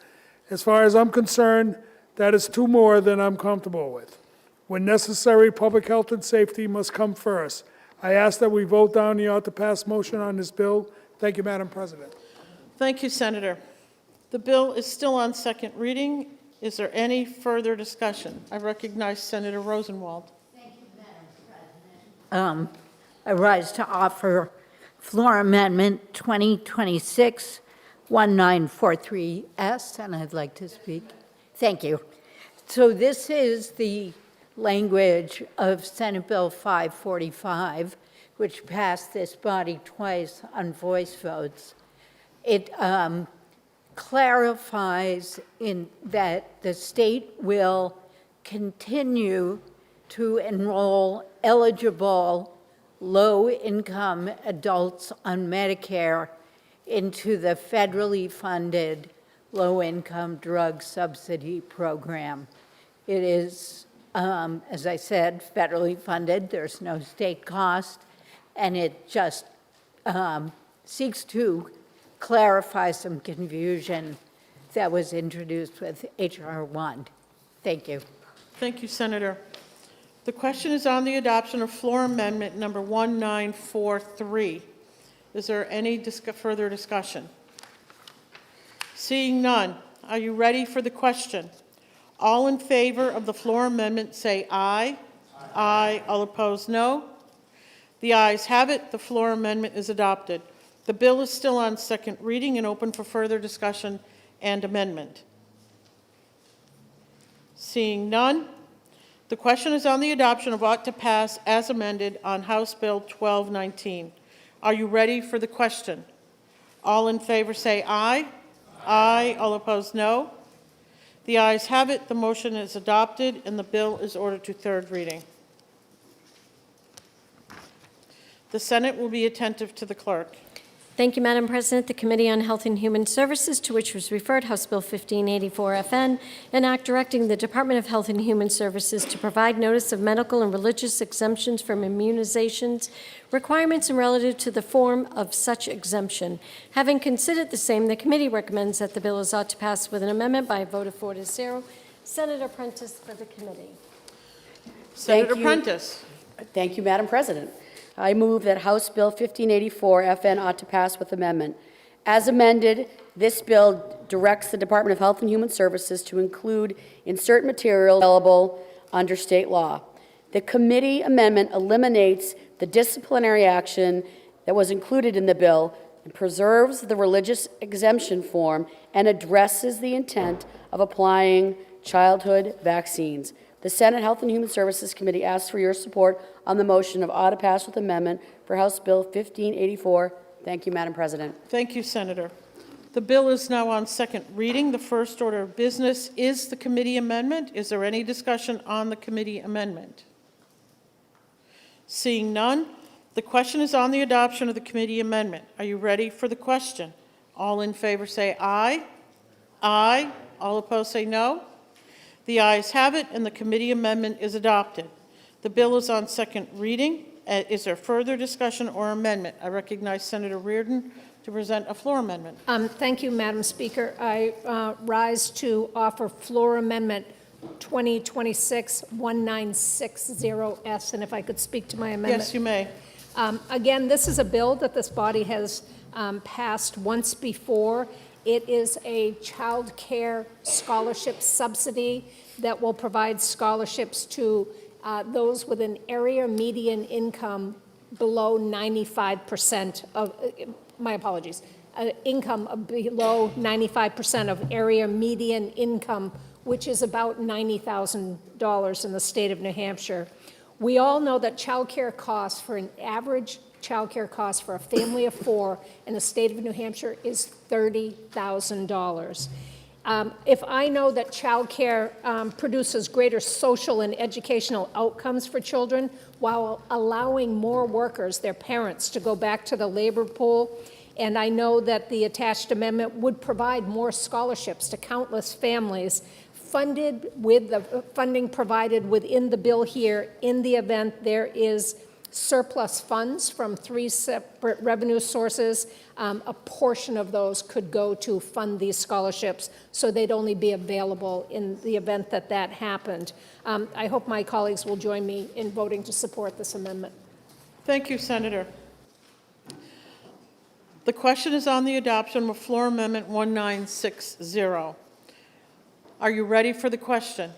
As far as I'm concerned, that is 2 more than I'm comfortable with. When necessary, public health and safety must come first. I ask that we vote down the ought to pass motion on this bill. Thank you, Madam President.
Thank you, Senator. The bill is still on second reading. Is there any further discussion? I recognize Senator Rosenwald.
I rise to offer floor amendment 2026-1943S, and I'd like to speak. Thank you. So this is the language of Senate Bill 545, which passed this body twice on voice votes. It clarifies in that the state will continue to enroll eligible low-income adults on Medicare into the federally funded low-income drug subsidy program. It is, as I said, federally funded. There's no state cost, and it just seeks to clarify some confusion that was introduced with H.R. 1. Thank you.
Thank you, Senator. The question is on the adoption of floor amendment number 1943. Is there any further discussion? Seeing none, are you ready for the question? All in favor of the floor amendment say aye. Aye. All opposed, no. The ayes have it. The floor amendment is adopted. The bill is still on second reading and open for further discussion and amendment. Seeing none, the question is on the adoption of ought to pass as amended on House Bill 1219. Are you ready for the question? All in favor say aye. Aye. All opposed, no. The ayes have it. The motion is adopted, and the bill is ordered to third reading. The Senate will be attentive to the clerk.
Thank you, Madam President. The Committee on Health and Human Services, to which was referred House Bill 1584-FN, an act directing the Department of Health and Human Services to provide notice of medical and religious exemptions from immunizations, requirements, and relative to the form of such exemption. Having considered the same, the committee recommends that the bill is ought to pass with an amendment by a vote of 4-0. Senator Prentice for the committee.
Senator Prentice.
Thank you, Madam President. I move that House Bill 1584 FN ought to pass with amendment. As amended, this bill directs the Department of Health and Human Services to include in certain material available under state law. The committee amendment eliminates the disciplinary action that was included in the bill and preserves the religious exemption form and addresses the intent of applying childhood vaccines. The Senate Health and Human Services Committee asks for your support on the motion of ought to pass with amendment for House Bill 1584. Thank you, Madam President.
Thank you, Senator. The bill is now on second reading. The first order of business is the committee amendment. Is there any discussion on the committee amendment? Seeing none, the question is on the adoption of the committee amendment. Are you ready for the question? All in favor say aye. Aye. All opposed say no. The ayes have it, and the committee amendment is adopted. The bill is on second reading. Is there further discussion or amendment? I recognize Senator Reardon to present a floor amendment.
Thank you, Madam Speaker. I rise to offer floor amendment 2026-1960S, and if I could speak to my amendment.
Yes, you may.
Again, this is a bill that this body has passed once before. It is a child care scholarship subsidy that will provide scholarships to those with an area median income below 95% of, my apologies, income of below 95% of area median income, which is about $90,000 in the state of New Hampshire. We all know that child care costs for an average child care cost for a family of 4 in the state of New Hampshire is $30,000. If I know that child care produces greater social and educational outcomes for children while allowing more workers, their parents, to go back to the labor pool, and I know that the attached amendment would provide more scholarships to countless families funded with the funding provided within the bill here in the event there is surplus funds from 3 separate revenue sources. A portion of those could go to fund these scholarships, so they'd only be available in the event that that happened. I hope my colleagues will join me in voting to support this amendment.
Thank you, Senator. The question is on the adoption of floor amendment 1960. Are you ready for the question?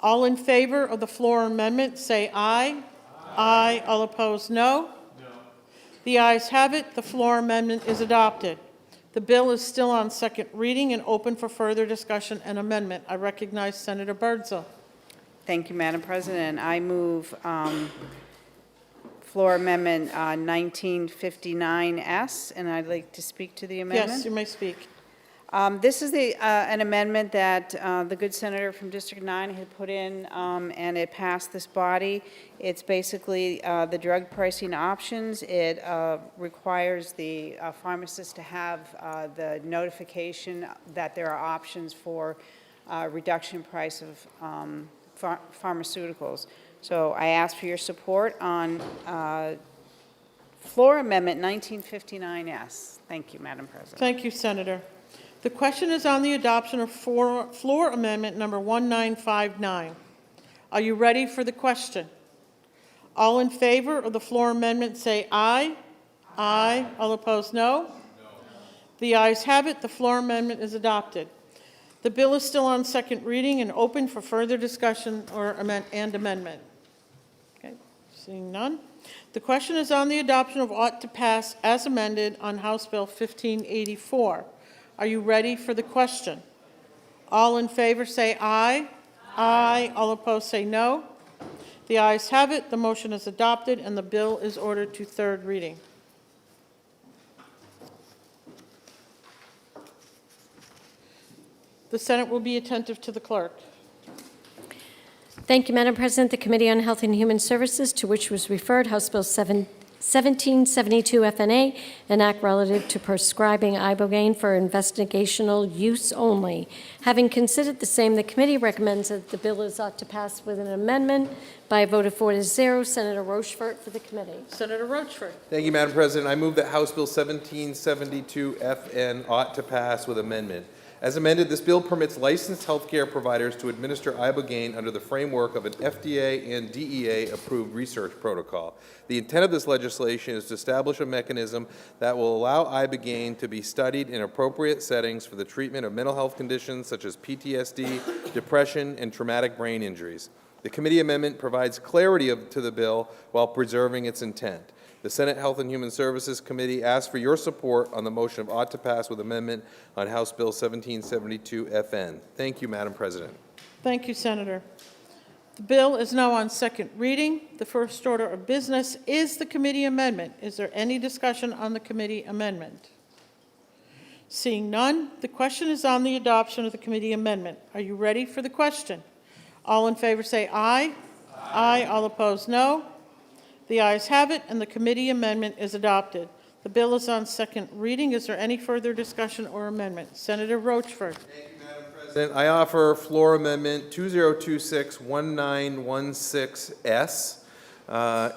All in favor of the floor amendment say aye. Aye. All opposed, no. The ayes have it. The floor amendment is adopted. The bill is still on second reading and open for further discussion and amendment. I recognize Senator Birdsall.
Thank you, Madam President. I move floor amendment 1959S, and I'd like to speak to the amendment.
Yes, you may speak.
This is an amendment that the good senator from District 9 had put in, and it passed this body. It's basically the drug pricing options. It requires the pharmacist to have the notification that there are options for reduction price of pharmaceuticals. So I ask for your support on floor amendment 1959S. Thank you, Madam President.
Thank you, Senator. The question is on the adoption of floor amendment number 1959. Are you ready for the question? All in favor of the floor amendment say aye. Aye. All opposed, no. The ayes have it. The floor amendment is adopted. The bill is still on second reading and open for further discussion or amendment. Okay, seeing none. The question is on the adoption of ought to pass as amended on House Bill 1584. Are you ready for the question? All in favor say aye. Aye. All opposed say no. The ayes have it. The motion is adopted and the bill is ordered to third reading. The Senate will be attentive to the clerk.
Thank you, Madam President. The Committee on Health and Human Services, to which was referred House Bill 1772 FNA, an act relative to prescribing ibogaine for investigational use only. Having considered the same, the committee recommends that the bill is ought to pass with an amendment by a vote of 4-0. Senator Rochefort for the committee.
Senator Rochefort.
Thank you, Madam President. I move that House Bill 1772 FN ought to pass with amendment. As amended, this bill permits licensed healthcare providers to administer ibogaine under the framework of an FDA and DEA-approved research protocol. The intent of this legislation is to establish a mechanism that will allow ibogaine to be studied in appropriate settings for the treatment of mental health conditions such as PTSD, depression, and traumatic brain injuries. The committee amendment provides clarity to the bill while preserving its intent. The Senate Health and Human Services Committee asks for your support on the motion of ought to pass with amendment on House Bill 1772 FN. Thank you, Madam President.
Thank you, Senator. The bill is now on second reading. The first order of business is the committee amendment. Is there any discussion on the committee amendment? Seeing none, the question is on the adoption of the committee amendment. Are you ready for the question? All in favor say aye. Aye. All opposed, no. The ayes have it, and the committee amendment is adopted. The bill is on second reading. Is there any further discussion or amendment? Senator Rochford.
I offer floor amendment 2026-1916S.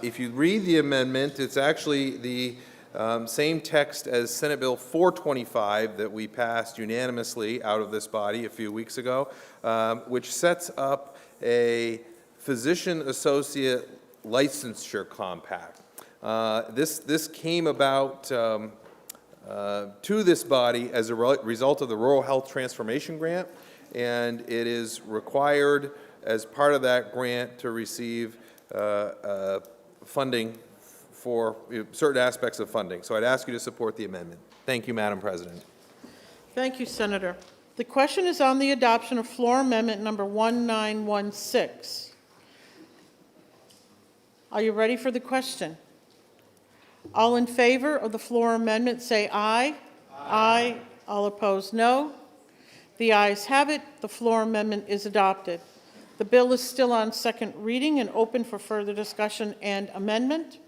If you read the amendment, it's actually the same text as Senate Bill 425 that we passed unanimously out of this body a few weeks ago, which sets up a physician associate licensure compact. This came about to this body as a result of the Rural Health Transformation Grant, and it is required as part of that grant to receive funding for certain aspects of funding. So I'd ask you to support the amendment. Thank you, Madam President.
Thank you, Senator. The question is on the adoption of floor amendment number 1916. Are you ready for the question? All in favor of the floor amendment say aye. Aye. All opposed, no. The ayes have it. The floor amendment is adopted. The bill is still on second reading and open for further discussion and amendment.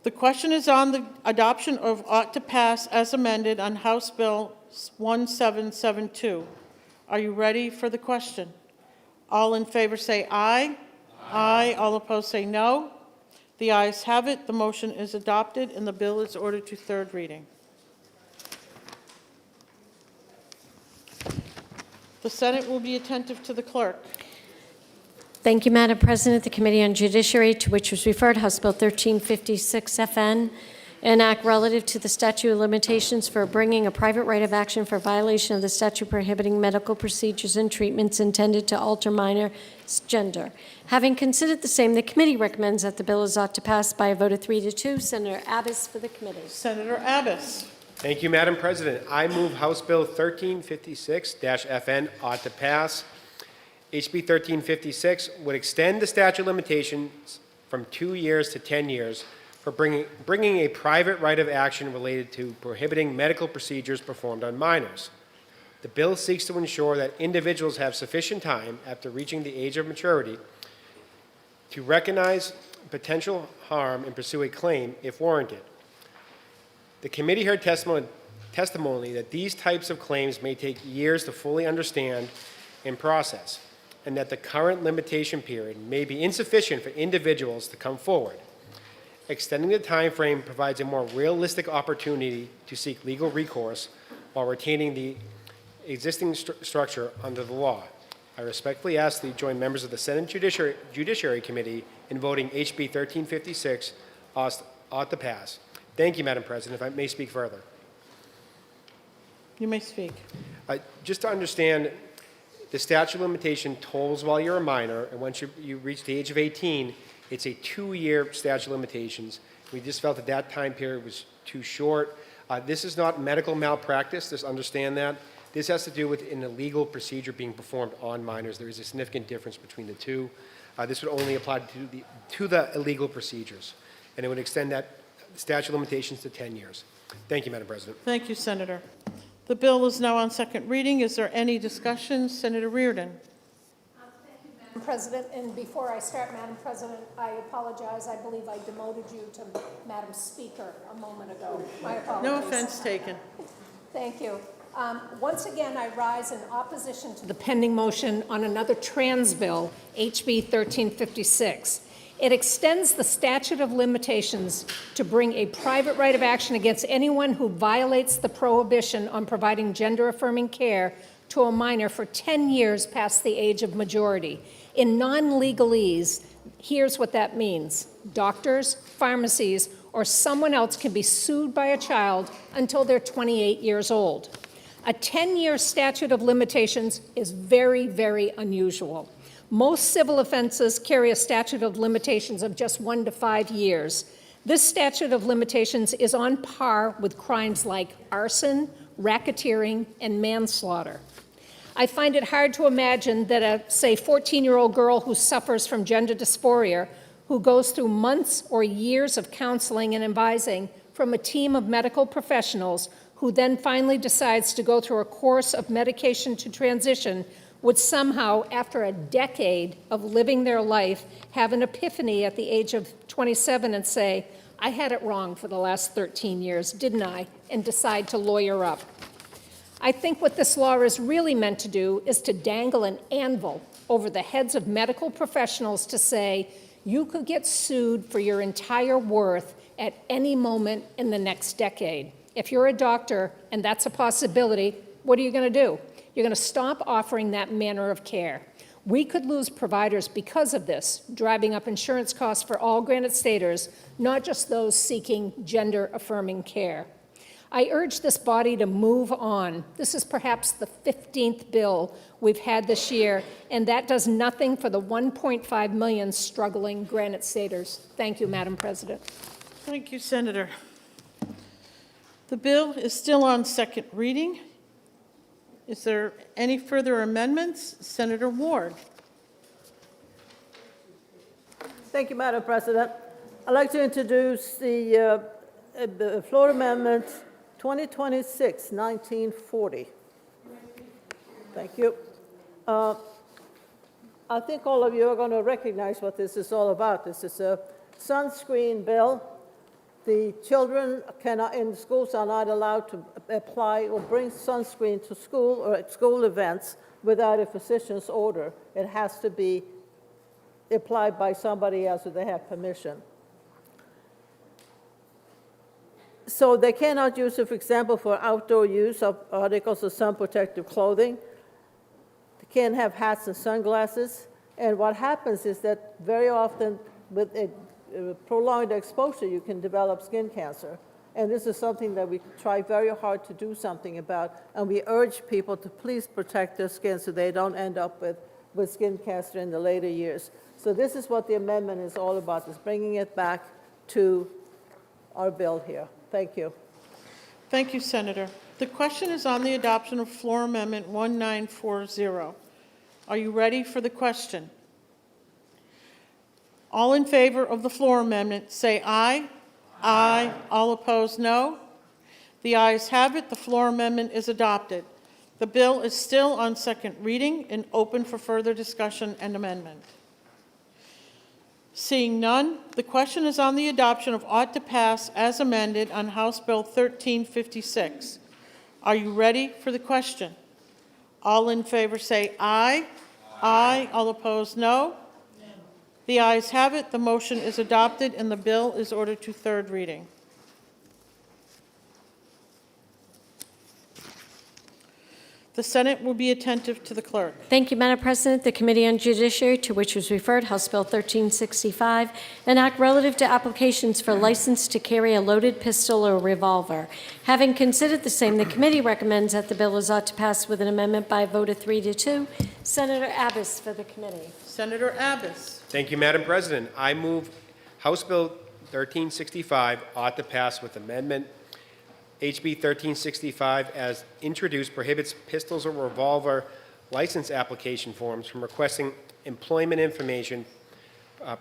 The question is on the adoption of ought to pass as amended on House Bill 1772. Are you ready for the question? All in favor say aye. Aye. All opposed say no. The ayes have it. The motion is adopted, and the bill is ordered to third reading. The Senate will be attentive to the clerk.
Thank you, Madam President. The Committee on Judiciary, to which was referred House Bill 1356 FN, an act relative to the statute of limitations for bringing a private right of action for violation of the statute prohibiting medical procedures and treatments intended to alter minors' gender. Having considered the same, the committee recommends that the bill is ought to pass by a vote of 3-2. Senator Abbas for the committee.
Senator Abbas.
Thank you, Madam President. I move House Bill 1356-FN ought to pass. HB 1356 would extend the statute of limitations from 2 years to 10 years for bringing a private right of action related to prohibiting medical procedures performed on minors. The bill seeks to ensure that individuals have sufficient time after reaching the age of maturity to recognize potential harm and pursue a claim if warranted. The committee heard testimony that these types of claims may take years to fully understand and process, and that the current limitation period may be insufficient for individuals to come forward. Extending the time frame provides a more realistic opportunity to seek legal recourse while retaining the existing structure under the law. I respectfully ask the joint members of the Senate Judiciary Committee in voting HB 1356 ought to pass. Thank you, Madam President. If I may speak further.
You may speak.
Just to understand, the statute of limitation tolls while you're a minor, and once you reach the age of 18, it's a 2-year statute of limitations. We just felt that that time period was too short. This is not medical malpractice, just understand that. This has to do with an illegal procedure being performed on minors. There is a significant difference between the two. This would only apply to the illegal procedures, and it would extend that statute of limitations to 10 years. Thank you, Madam President.
Thank you, Senator. The bill is now on second reading. Is there any discussion? Senator Reardon.
Madam President, and before I start, Madam President, I apologize. I believe I demoted you to Madam Speaker a moment ago. My apologies.
No offense taken.
Thank you. Once again, I rise in opposition to the pending motion on another trans bill, HB 1356. It extends the statute of limitations to bring a private right of action against anyone who violates the prohibition on providing gender-affirming care to a minor for 10 years past the age of majority. In non-legalese, here's what that means. Doctors, pharmacies, or someone else can be sued by a child until they're 28 years old. A 10-year statute of limitations is very, very unusual. Most civil offenses carry a statute of limitations of just 1 to 5 years. This statute of limitations is on par with crimes like arson, racketeering, and manslaughter. I find it hard to imagine that a, say, 14-year-old girl who suffers from gender dysphoria, who goes through months or years of counseling and advising from a team of medical professionals who then finally decides to go through a course of medication to transition would somehow, after a decade of living their life, have an epiphany at the age of 27 and say, I had it wrong for the last 13 years, didn't I? And decide to lawyer up. I think what this law is really meant to do is to dangle an anvil over the heads of medical professionals to say, you could get sued for your entire worth at any moment in the next decade. If you're a doctor and that's a possibility, what are you going to do? You're going to stop offering that manner of care. We could lose providers because of this, driving up insurance costs for all Granite Staters, not just those seeking gender-affirming care. I urge this body to move on. This is perhaps the 15th bill we've had this year, and that does nothing for the 1.5 million struggling Granite Staters. Thank you, Madam President.
Thank you, Senator. The bill is still on second reading. Is there any further amendments? Senator Ward.
Thank you, Madam President. I'd like to introduce the floor amendment 2026-1940. Thank you. I think all of you are going to recognize what this is all about. This is a sunscreen bill. The children in schools are not allowed to apply or bring sunscreen to school or at school events without a physician's order. It has to be applied by somebody else if they have permission. So they cannot use it, for example, for outdoor use of articles of sun protective clothing. They can't have hats and sunglasses. And what happens is that very often with a prolonged exposure, you can develop skin cancer. And this is something that we try very hard to do something about. And we urge people to please protect their skin so they don't end up with skin cancer in the later years. So this is what the amendment is all about, is bringing it back to our bill here. Thank you.
Thank you, Senator. The question is on the adoption of Floor Amendment 1940. Are you ready for the question? All in favor of the floor amendment, say aye. Aye. All opposed, no. The ayes have it. The floor amendment is adopted. The bill is still on second reading and open for further discussion and amendment. Seeing none, the question is on the adoption of ought to pass as amended on House Bill 1356. Are you ready for the question? All in favor say aye. Aye. All opposed, no. The ayes have it. The motion is adopted and the bill is ordered to third reading. The Senate will be attentive to the clerk.
Thank you, Madam President. The Committee on Judiciary, to which was referred House Bill 1365, an act relative to applications for license to carry a loaded pistol or revolver. Having considered the same, the committee recommends that the bill is ought to pass with an amendment by a vote of 3-2. Senator Abbas for the committee.
Senator Abbas.
Thank you, Madam President. I move House Bill 1365 ought to pass with amendment. HB 1365, as introduced, prohibits pistols or revolver license application forms from requesting employment information,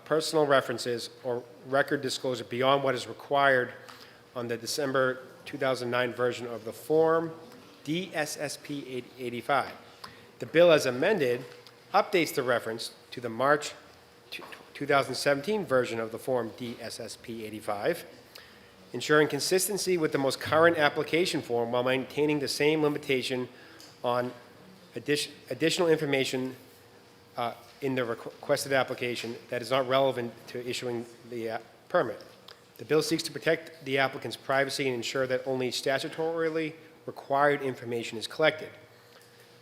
personal references, or record disclosure beyond what is required on the December 2009 version of the Form DSSP 85. The bill, as amended, updates the reference to the March 2017 version of the Form DSSP 85, ensuring consistency with the most current application form while maintaining the same limitation on additional information in the requested application that is not relevant to issuing the permit. The bill seeks to protect the applicant's privacy and ensure that only statutorily required information is collected.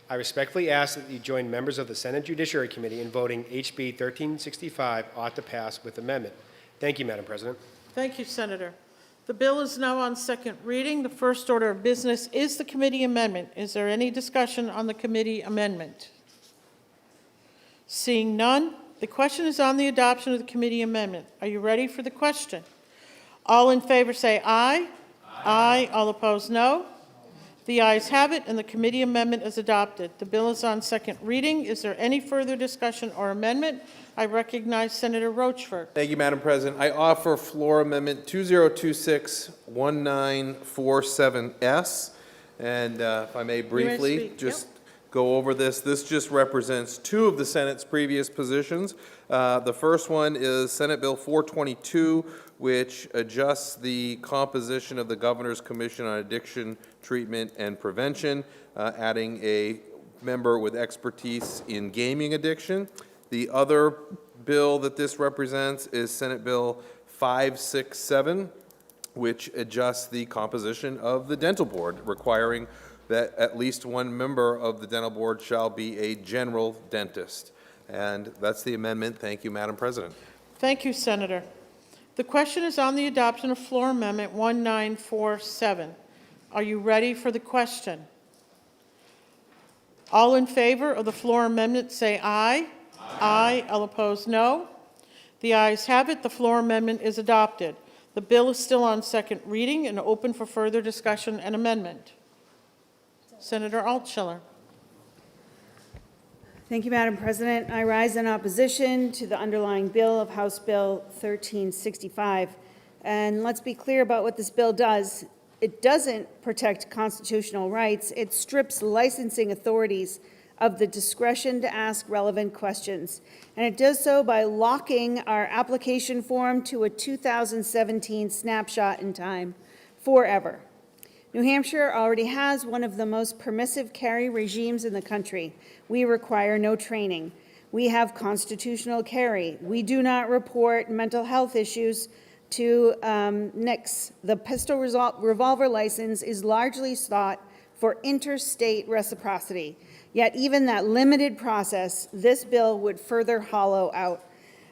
I respectfully ask that you join members of the Senate Judiciary Committee in voting HB 1365 ought to pass with amendment. Thank you, Madam President.
Thank you, Senator. The bill is now on second reading. The first order of business is the committee amendment. Is there any discussion on the committee amendment? Seeing none, the question is on the adoption of the committee amendment. Are you ready for the question? All in favor say aye. Aye. All opposed, no. The ayes have it, and the committee amendment is adopted. The bill is on second reading. Is there any further discussion or amendment? I recognize Senator Rochford.
Thank you, Madam President. I offer floor amendment 2026-1947S. And if I may briefly just go over this. This just represents two of the Senate's previous positions. The first one is Senate Bill 422, which adjusts the composition of the Governor's Commission on Addiction Treatment and Prevention, adding a member with expertise in gaming addiction. The other bill that this represents is Senate Bill 567, which adjusts the composition of the Dental Board, requiring that at least one member of the Dental Board shall be a general dentist. And that's the amendment. Thank you, Madam President.
Thank you, Senator. The question is on the adoption of floor amendment 1947. Are you ready for the question? All in favor of the floor amendment say aye. Aye. All opposed, no. The ayes have it. The floor amendment is adopted. The bill is still on second reading and open for further discussion and amendment. Senator Altshuler.
Thank you, Madam President. I rise in opposition to the underlying bill of House Bill 1365. And let's be clear about what this bill does. It doesn't protect constitutional rights. It strips licensing authorities of the discretion to ask relevant questions. And it does so by locking our application form to a 2017 snapshot in time forever. New Hampshire already has one of the most permissive carry regimes in the country. We require no training. We have constitutional carry. We do not report mental health issues to NICS. The pistol revolver license is largely sought for interstate reciprocity. Yet even that limited process, this bill would further hollow out.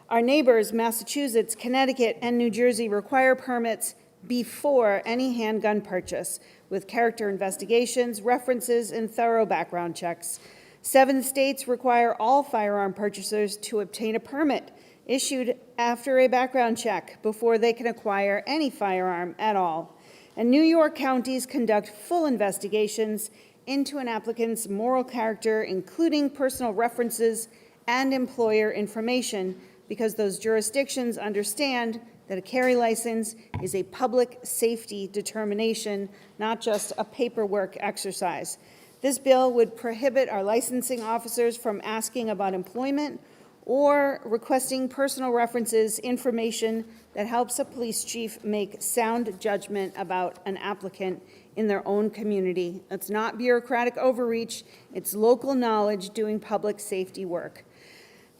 Our neighbors, Massachusetts, Connecticut, and New Jersey require permits before any handgun purchase, with character investigations, references, and thorough background checks. 7 states require all firearm purchasers to obtain a permit issued after a background check before they can acquire any firearm at all. And New York counties conduct full investigations into an applicant's moral character, including personal references and employer information, because those jurisdictions understand that a carry license is a public safety determination, not just a paperwork exercise. This bill would prohibit our licensing officers from asking about employment or requesting personal references, information that helps a police chief make sound judgment about an applicant in their own community. It's not bureaucratic overreach, it's local knowledge doing public safety work.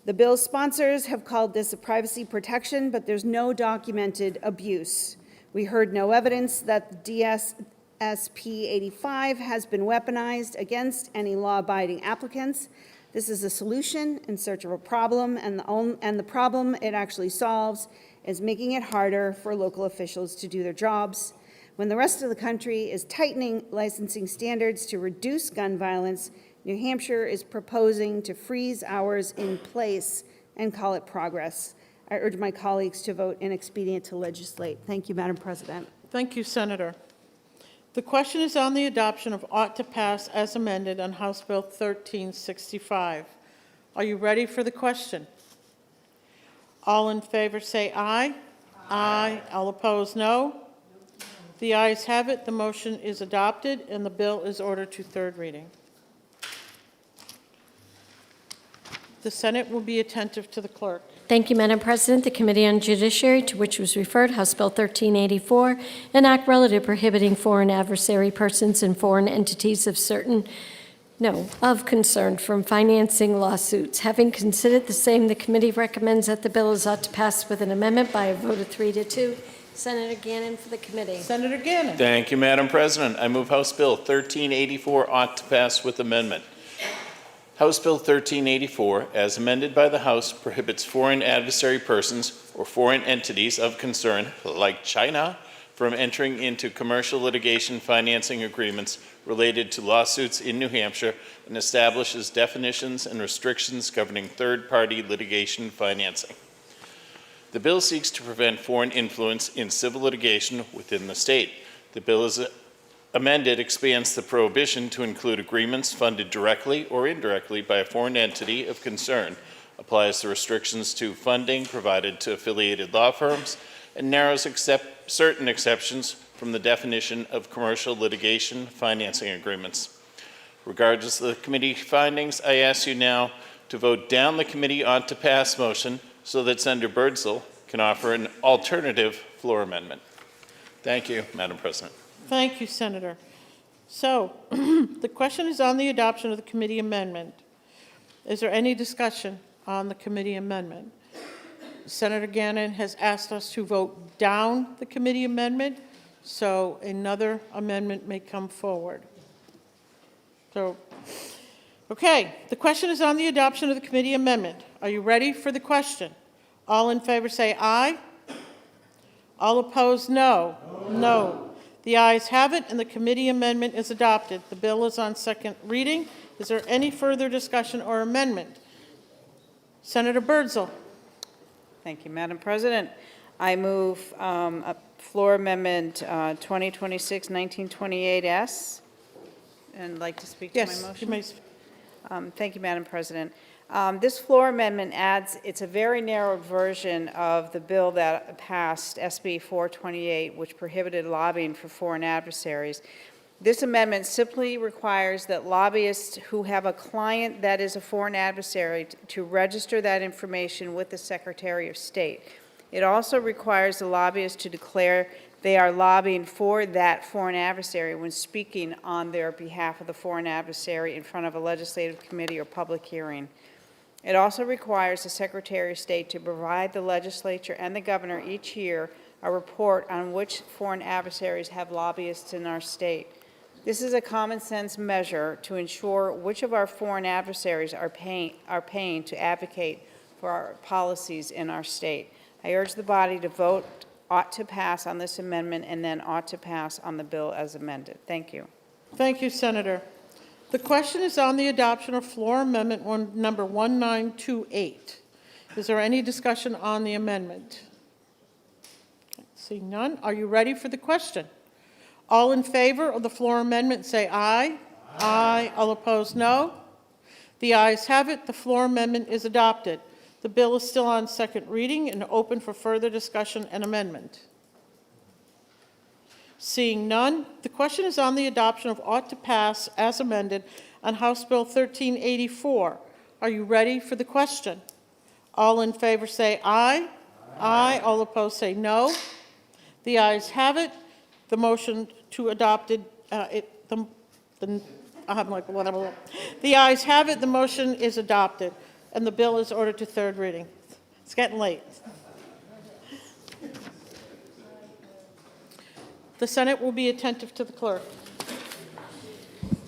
The bill's sponsors have called this a privacy protection, but there's no documented abuse. We heard no evidence that the DSP 85 has been weaponized against any law-abiding applicants. This is a solution in search of a problem, and the problem it actually solves is making it harder for local officials to do their jobs. When the rest of the country is tightening licensing standards to reduce gun violence, New Hampshire is proposing to freeze hours in place and call it progress. I urge my colleagues to vote inexpedient to legislate. Thank you, Madam President.
Thank you, Senator. The question is on the adoption of ought to pass as amended on House Bill 1365. Are you ready for the question? All in favor say aye. Aye. All opposed, no. The ayes have it. The motion is adopted, and the bill is ordered to third reading. The Senate will be attentive to the clerk.
Thank you, Madam President. The Committee on Judiciary, to which was referred, House Bill 1384, an act relative prohibiting foreign adversary persons and foreign entities of concern from financing lawsuits. Having considered the same, the committee recommends that the bill is ought to pass with an amendment by a vote of 3-2. Senator Gannon for the committee.
Senator Gannon.
Thank you, Madam President. I move House Bill 1384 ought to pass with amendment. House Bill 1384, as amended by the House, prohibits foreign adversary persons or foreign entities of concern, like China, from entering into commercial litigation financing agreements related to lawsuits in New Hampshire and establishes definitions and restrictions governing third-party litigation financing. The bill seeks to prevent foreign influence in civil litigation within the state. The bill is amended expands the prohibition to include agreements funded directly or indirectly by a foreign entity of concern, applies the restrictions to funding provided to affiliated law firms, and narrows certain exceptions from the definition of commercial litigation financing agreements. Regardless of the committee findings, I ask you now to vote down the committee on to pass motion so that Senator Birdsall can offer an alternative floor amendment. Thank you, Madam President.
Thank you, Senator. So, the question is on the adoption of the committee amendment. Is there any discussion on the committee amendment? Senator Gannon has asked us to vote down the committee amendment, so another amendment may come forward. So, okay, the question is on the adoption of the committee amendment. Are you ready for the question? All in favor say aye. All opposed, no. No. The ayes have it, and the committee amendment is adopted. The bill is on second reading. Is there any further discussion or amendment? Senator Birdsall.
Thank you, Madam President. I move floor amendment 2026-1928S, and like to speak to my motion.
Yes, you may.
Thank you, Madam President. This floor amendment adds, it's a very narrow version of the bill that passed, SB 428, which prohibited lobbying for foreign adversaries. This amendment simply requires that lobbyists who have a client that is a foreign adversary to register that information with the Secretary of State. It also requires the lobbyists to declare they are lobbying for that foreign adversary when speaking on their behalf of the foreign adversary in front of a legislative committee or public hearing. It also requires the Secretary of State to provide the legislature and the governor each year a report on which foreign adversaries have lobbyists in our state. This is a common sense measure to ensure which of our foreign adversaries are paying to advocate for our policies in our state. I urge the body to vote ought to pass on this amendment and then ought to pass on the bill as amended. Thank you.
Thank you, Senator. The question is on the adoption of floor amendment number 1928. Is there any discussion on the amendment? Seeing none, are you ready for the question? All in favor of the floor amendment say aye. Aye. All opposed, no. The ayes have it. The floor amendment is adopted. The bill is still on second reading and open for further discussion and amendment. Seeing none, the question is on the adoption of ought to pass as amended on House Bill 1384. Are you ready for the question? All in favor say aye. Aye. All opposed say no. The ayes have it. The motion to adopted, the ayes have it. The motion is adopted, and the bill is ordered to third reading. It's getting late. The Senate will be attentive to the clerk.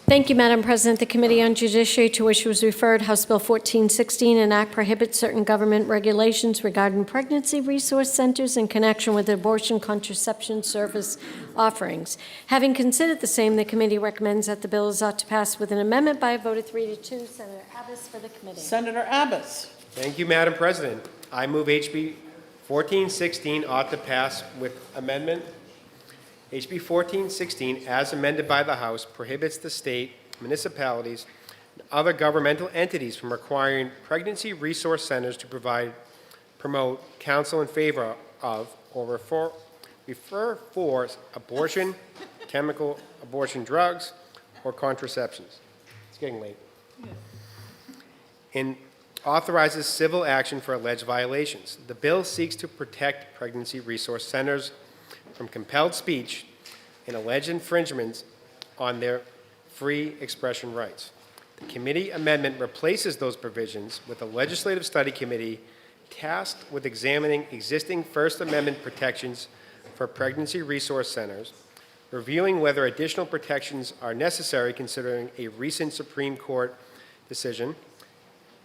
Thank you, Madam President. The Committee on Judiciary, to which was referred House Bill 1416, an act prohibits certain government regulations regarding pregnancy resource centers in connection with abortion contraception service offerings. Having considered the same, the committee recommends that the bill is ought to pass with an amendment by a vote of 3-2. Senator Abbas for the committee.
Senator Abbas.
Thank you, Madam President. I move HB 1416 ought to pass with amendment. HB 1416, as amended by the House, prohibits the state, municipalities, and other governmental entities from requiring pregnancy resource centers to promote, counsel in favor of, or refer for abortion, chemical abortion drugs, or contraceptions. It's getting late. And authorizes civil action for alleged violations. The bill seeks to protect pregnancy resource centers from compelled speech and alleged infringements on their free expression rights. The committee amendment replaces those provisions with a legislative study committee tasked with examining existing First Amendment protections for pregnancy resource centers, reviewing whether additional protections are necessary considering a recent Supreme Court decision,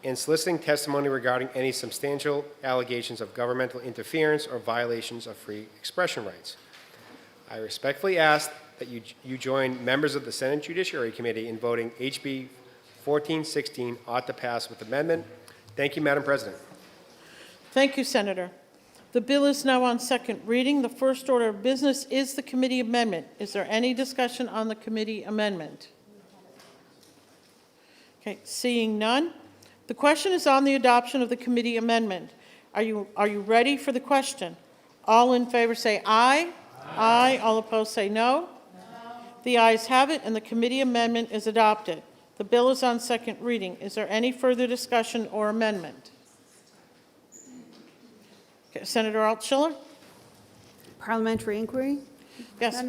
and soliciting testimony regarding any substantial allegations of governmental interference or violations of free expression rights. I respectfully ask that you join members of the Senate Judiciary Committee in voting HB 1416 ought to pass with amendment. Thank you, Madam President.
Thank you, Senator. The bill is now on second reading. The first order of business is the committee amendment. Is there any discussion on the committee amendment? Okay, seeing none. The question is on the adoption of the committee amendment. Are you ready for the question? All in favor say aye. Aye. All opposed say no. The ayes have it, and the committee amendment is adopted. The bill is on second reading. Is there any further discussion or amendment? Okay, Senator Altshuler?
Parliamentary inquiry?
Yes.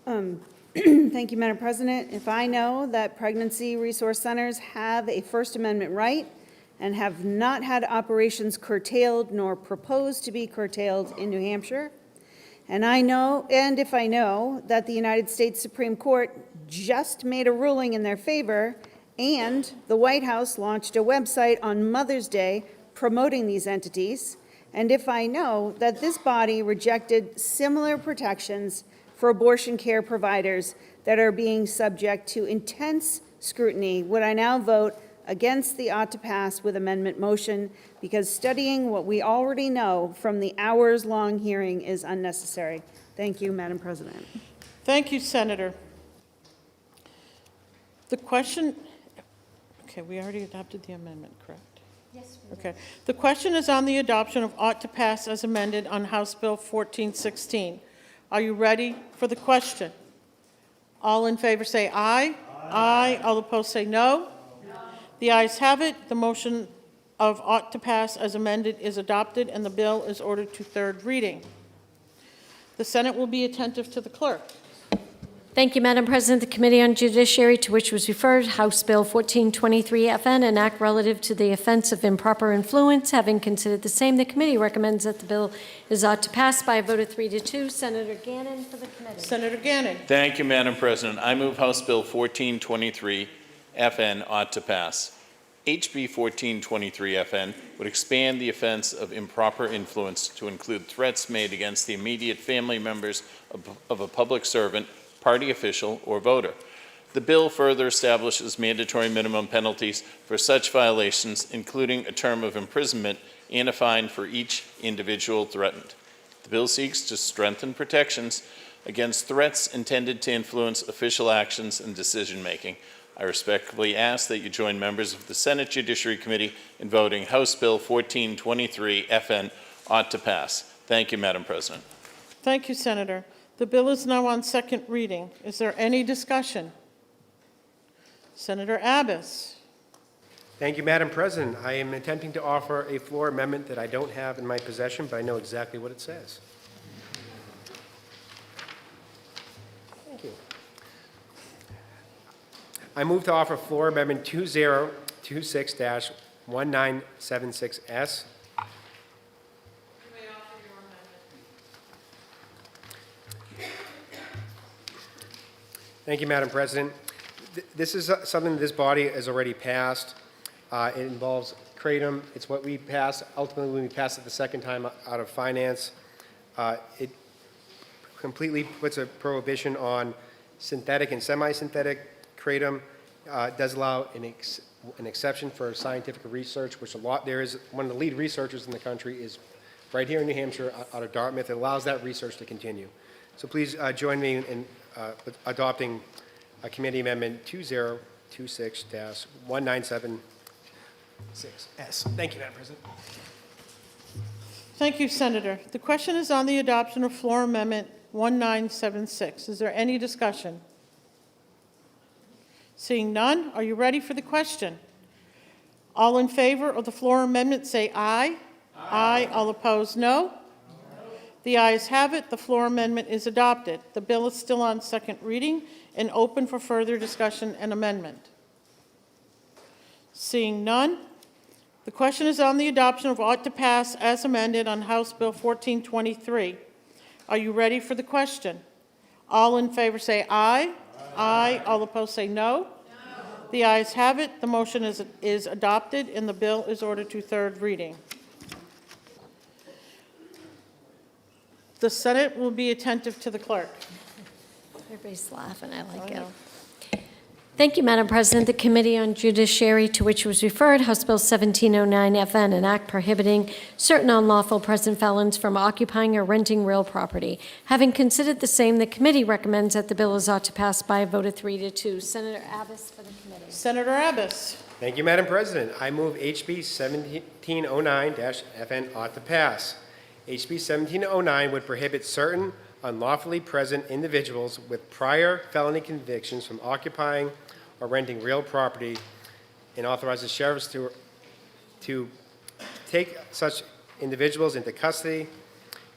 Thank you, Madam President. If I know that pregnancy resource centers have a First Amendment right and have not had operations curtailed nor proposed to be curtailed in New Hampshire, and if I know that the United States Supreme Court just made a ruling in their favor and the White House launched a website on Mother's Day promoting these entities, and if I know that this body rejected similar protections for abortion care providers that are being subject to intense scrutiny, would I now vote against the ought to pass with amendment motion because studying what we already know from the hours-long hearing is unnecessary? Thank you, Madam President.
Thank you, Senator. The question, okay, we already adopted the amendment, correct?
Yes.
Okay. The question is on the adoption of ought to pass as amended on House Bill 1416. Are you ready for the question? All in favor say aye. Aye. All opposed say no. The ayes have it. The motion of ought to pass as amended is adopted, and the bill is ordered to third reading. The Senate will be attentive to the clerk.
Thank you, Madam President. The Committee on Judiciary, to which was referred, House Bill 1423 FN, an act relative to the offense of improper influence. Having considered the same, the committee recommends that the bill is ought to pass by a vote of 3-2. Senator Gannon for the committee.
Senator Gannon.
Thank you, Madam President. I move House Bill 1423 FN ought to pass. HB 1423 FN would expand the offense of improper influence to include threats made against the immediate family members of a public servant, party official, or voter. The bill further establishes mandatory minimum penalties for such violations, including a term of imprisonment and a fine for each individual threatened. The bill seeks to strengthen protections against threats intended to influence official actions and decision-making. I respectfully ask that you join members of the Senate Judiciary Committee in voting House Bill 1423 FN ought to pass. Thank you, Madam President.
Thank you, Senator. The bill is now on second reading. Is there any discussion? Senator Abbas.
Thank you, Madam President. I am attempting to offer a floor amendment that I don't have in my possession, but I know exactly what it says. Thank you. I move to offer floor amendment 2026-1976S. Thank you, Madam President. This is something that this body has already passed. It involves Kratom. It's what we passed. Ultimately, when we passed it the second time out of finance, it completely puts a prohibition on synthetic and semi-synthetic Kratom. It does allow an exception for scientific research, which there is one of the lead researchers in the country is right here in New Hampshire out of Dartmouth. It allows that research to continue. So please join me in adopting Committee Amendment 2026-1976S. Thank you, Madam President.
Thank you, Senator. The question is on the adoption of floor amendment 1976. Is there any discussion? Seeing none, are you ready for the question? All in favor of the floor amendment say aye. Aye. All opposed, no. The ayes have it. The floor amendment is adopted. The bill is still on second reading and open for further discussion and amendment. Seeing none, the question is on the adoption of ought to pass as amended on House Bill 1423. Are you ready for the question? All in favor say aye. Aye. All opposed say no. The ayes have it. The motion is adopted and the bill is ordered to third reading. The Senate will be attentive to the clerk.
Everybody's laughing. I like it. Thank you, Madam President. The Committee on Judiciary, to which was referred, House Bill 1709 FN, an act prohibiting certain unlawful present felons from occupying or renting real property. Having considered the same, the committee recommends that the bill is ought to pass by a vote of 3-2. Senator Abbas for the committee.
Senator Abbas.
Thank you, Madam President. I move HB 1709-FN ought to pass. HB 1709 would prohibit certain unlawfully present individuals with prior felony convictions from occupying or renting real property and authorizes sheriffs to take such individuals into custody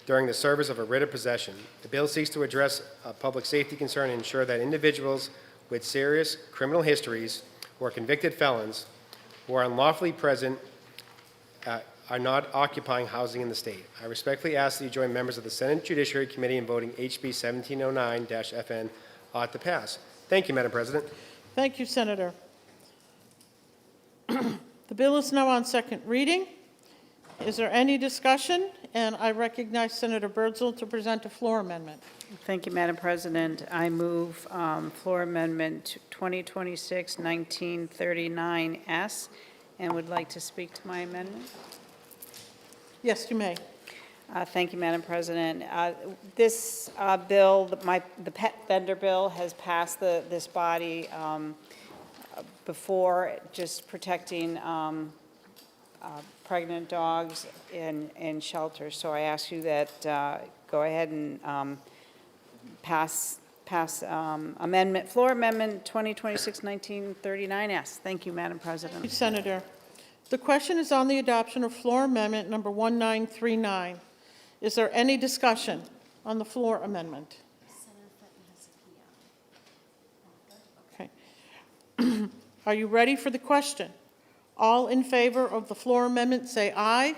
during the service of a writ of possession. The bill seeks to address a public safety concern and ensure that individuals with serious criminal histories or convicted felons who are unlawfully present are not occupying housing in the state. I respectfully ask that you join members of the Senate Judiciary Committee in voting HB 1709-FN ought to pass. Thank you, Madam President.
Thank you, Senator. The bill is now on second reading. Is there any discussion? And I recognize Senator Birdsall to present a floor amendment.
Thank you, Madam President. I move floor amendment 2026-1939S and would like to speak to my amendment.
Yes, you may.
Thank you, Madam President. This bill, the pet vendor bill, has passed this body before, just protecting pregnant dogs in shelters. So I ask you that go ahead and pass amendment, floor amendment 2026-1939S. Thank you, Madam President.
Thank you, Senator. The question is on the adoption of floor amendment number 1939. Is there any discussion on the floor amendment? Okay. Are you ready for the question? All in favor of the floor amendment say aye.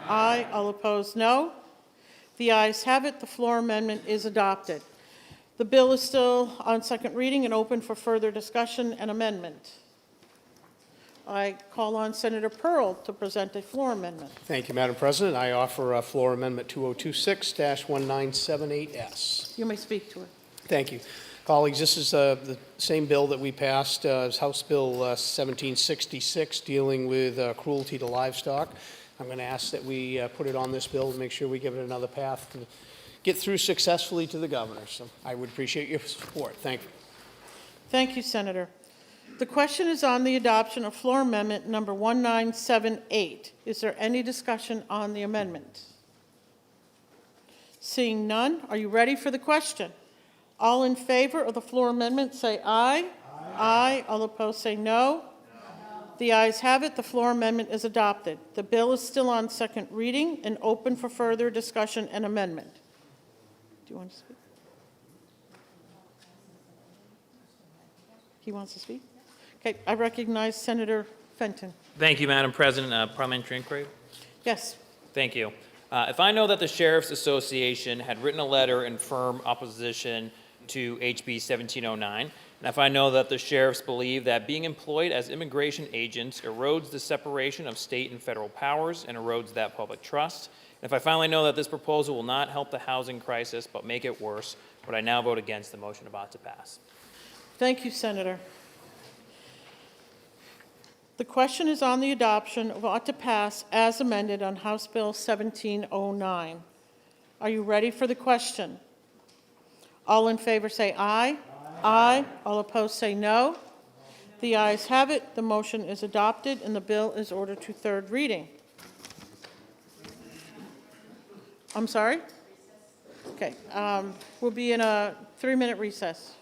Aye. All opposed, no. The ayes have it. The floor amendment is adopted. The bill is still on second reading and open for further discussion and amendment. I call on Senator Pearl to present a floor amendment.
Thank you, Madam President. I offer floor amendment 2026-1978S.
You may speak to it.
Thank you. Colleagues, this is the same bill that we passed as House Bill 1766, dealing with cruelty to livestock. I'm going to ask that we put it on this bill to make sure we give it another path to get through successfully to the governor. So I would appreciate your support. Thank you.
Thank you, Senator. The question is on the adoption of floor amendment number 1978. Is there any discussion on the amendment? Seeing none, are you ready for the question? All in favor of the floor amendment say aye. Aye. All opposed say no. The ayes have it. The floor amendment is adopted. The bill is still on second reading and open for further discussion and amendment. Do you want to speak? He wants to speak? Okay, I recognize Senator Fenton.
Thank you, Madam President. Parliamentary inquiry?
Yes.
Thank you. If I know that the Sheriff's Association had written a letter in firm opposition to HB 1709, and if I know that the sheriffs believe that being employed as immigration agents erodes the separation of state and federal powers and erodes that public trust, and if I finally know that this proposal will not help the housing crisis but make it worse, would I now vote against the motion about to pass?
Thank you, Senator. The question is on the adoption of ought to pass as amended on House Bill 1709. Are you ready for the question? All in favor say aye. Aye. All opposed say no. The ayes have it. The motion is adopted and the bill is ordered to third reading. I'm sorry? Okay. We'll be in a 3-minute recess.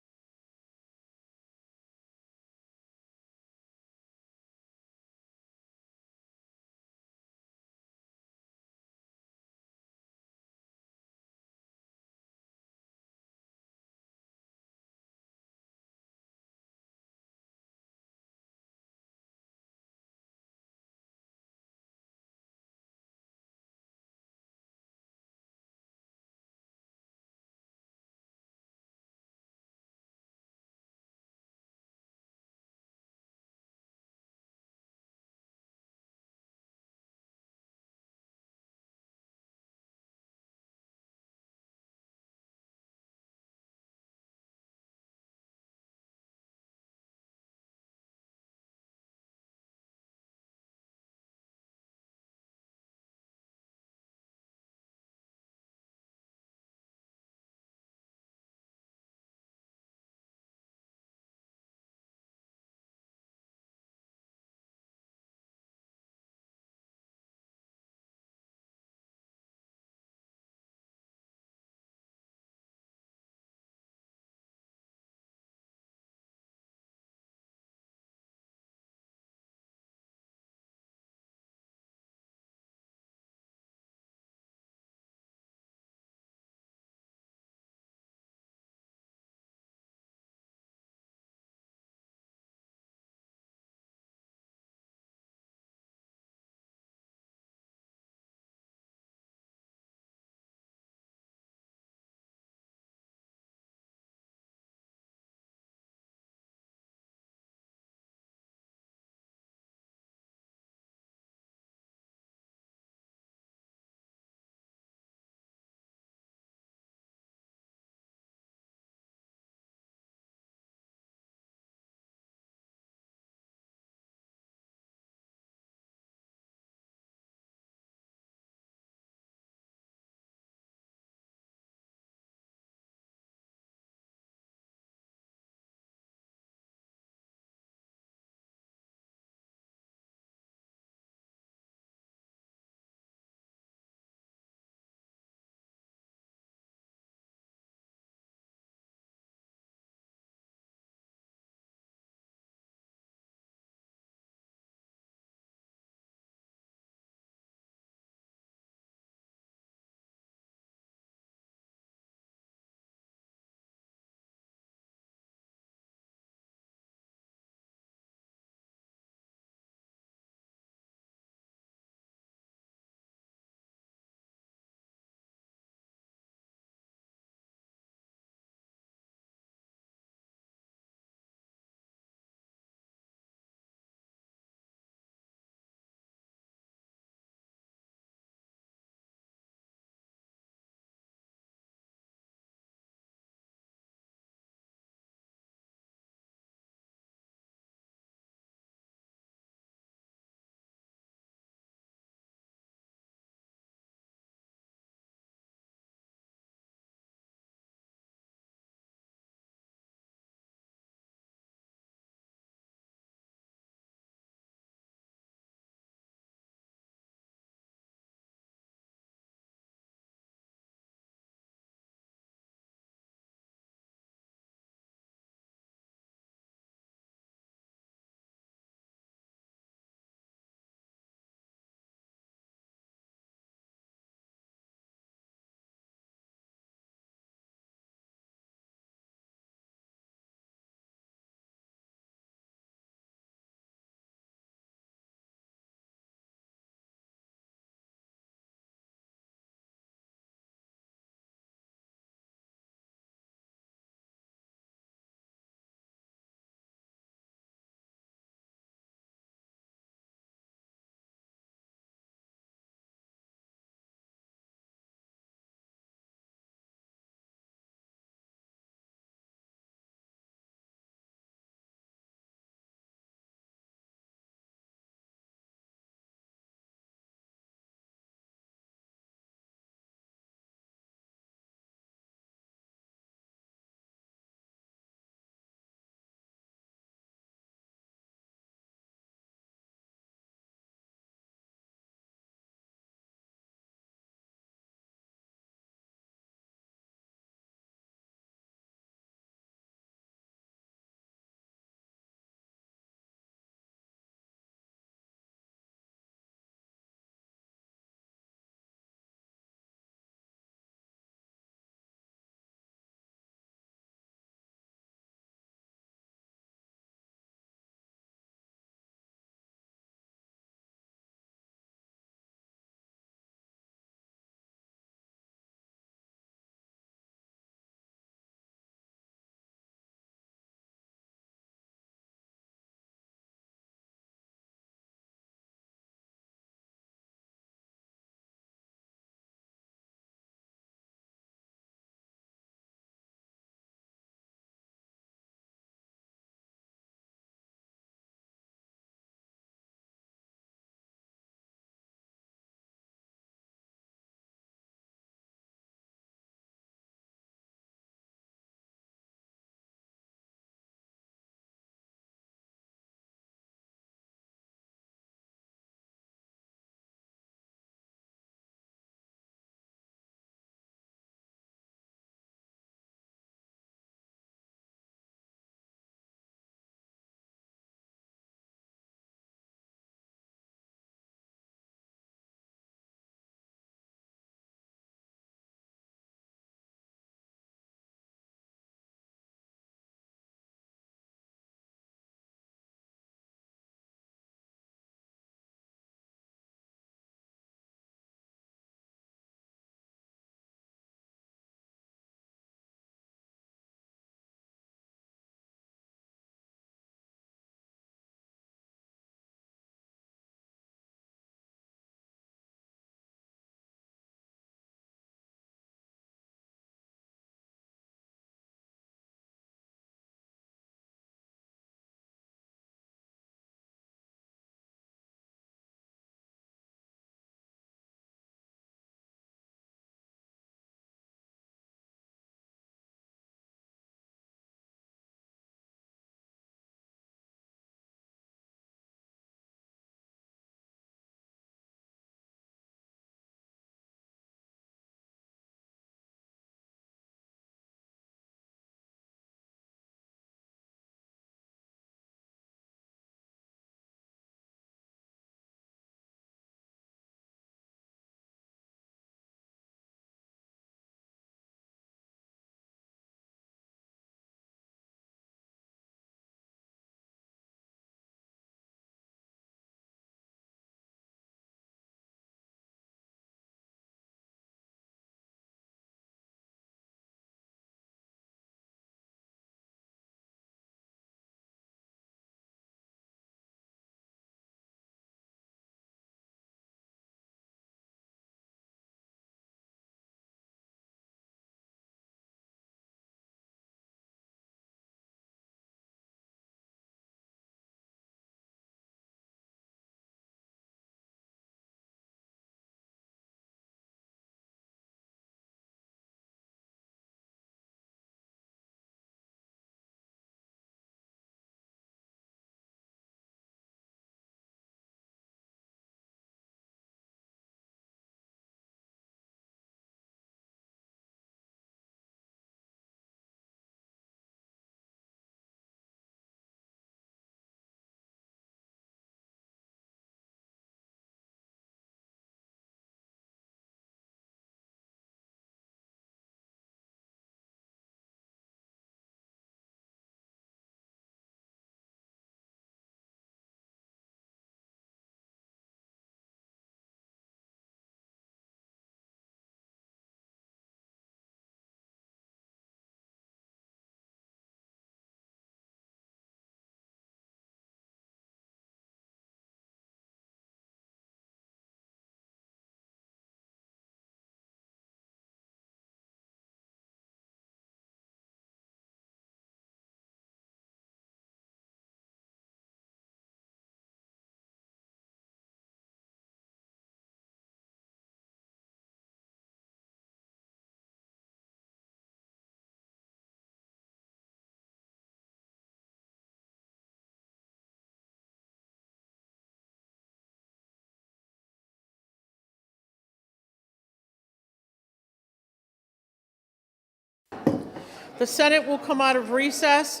The Senate will come out of recess.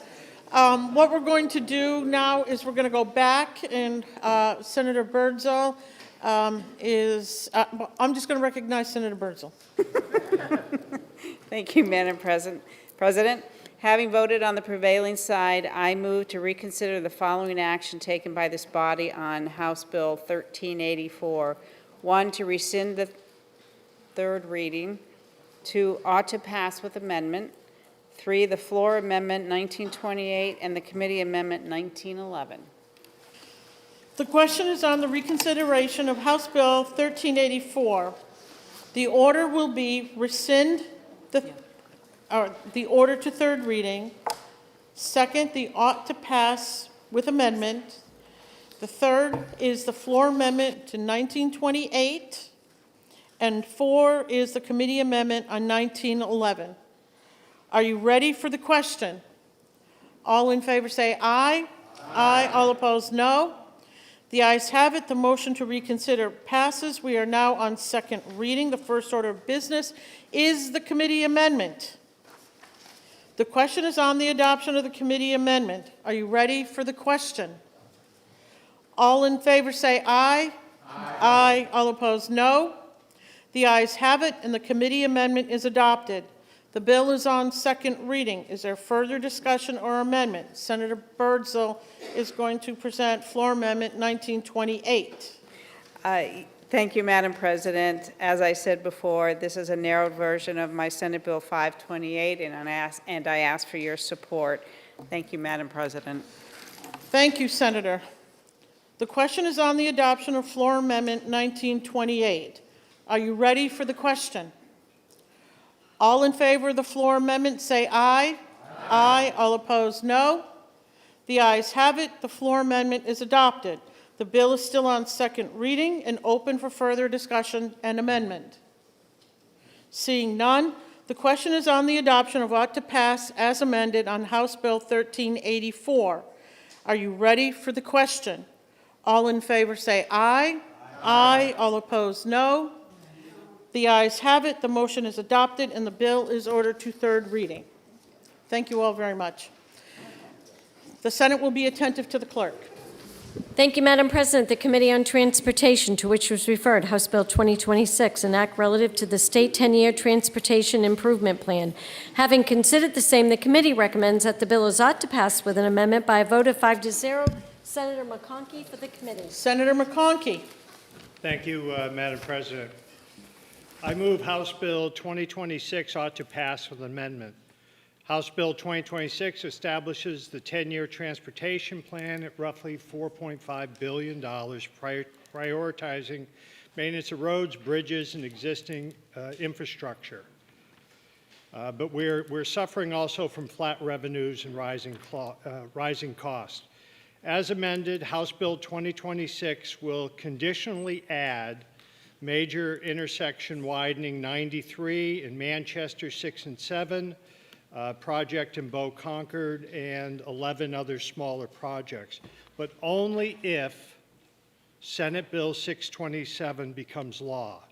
What we're going to do now is we're going to go back, and Senator Birdsall is, I'm just going to recognize Senator Birdsall.
Thank you, Madam President. Having voted on the prevailing side, I move to reconsider the following action taken by this body on House Bill 1384. 1, to rescind the third reading. 2, ought to pass with amendment. 3, the floor amendment 1928 and the committee amendment 1911.
The question is on the reconsideration of House Bill 1384. The order will be rescind the order to third reading. Second, the ought to pass with amendment. The third is the floor amendment to 1928. And 4 is the committee amendment on 1911. Are you ready for the question? All in favor say aye. Aye. All opposed, no. The ayes have it. The motion to reconsider passes. We are now on second reading. The first order of business is the committee amendment. The question is on the adoption of the committee amendment. Are you ready for the question? All in favor say aye. Aye. Aye. All opposed, no. The ayes have it, and the committee amendment is adopted. The bill is on second reading. Is there further discussion or amendment? Senator Birdsall is going to present floor amendment 1928.
Thank you, Madam President. As I said before, this is a narrowed version of my Senate Bill 528, and I ask for your support. Thank you, Madam President.
Thank you, Senator. The question is on the adoption of floor amendment 1928. Are you ready for the question? All in favor of the floor amendment say aye. Aye. Aye. All opposed, no. The ayes have it. The floor amendment is adopted. The bill is still on second reading and open for further discussion and amendment. Seeing none, the question is on the adoption of ought to pass as amended on House Bill 1384. Are you ready for the question? All in favor say aye. Aye. Aye. All opposed, no. The ayes have it. The motion is adopted, and the bill is ordered to third reading. Thank you all very much. The Senate will be attentive to the clerk.
Thank you, Madam President. The Committee on Transportation, to which was referred, House Bill 2026, an act relative to the State 10-Year Transportation Improvement Plan. Having considered the same, the committee recommends that the bill is ought to pass with an amendment by a vote of 5-0. Senator McConkey for the committee.
Senator McConkey.
Thank you, Madam President. I move House Bill 2026 ought to pass with amendment. House Bill 2026 establishes the 10-year transportation plan at roughly $4.5 billion, prioritizing maintenance of roads, bridges, and existing infrastructure. But we're suffering also from flat revenues and rising costs. As amended, House Bill 2026 will conditionally add major intersection widening 93 in Manchester 6 and 7, project in Bow Concord, and 11 other smaller projects, but only if Senate Bill 627 becomes law.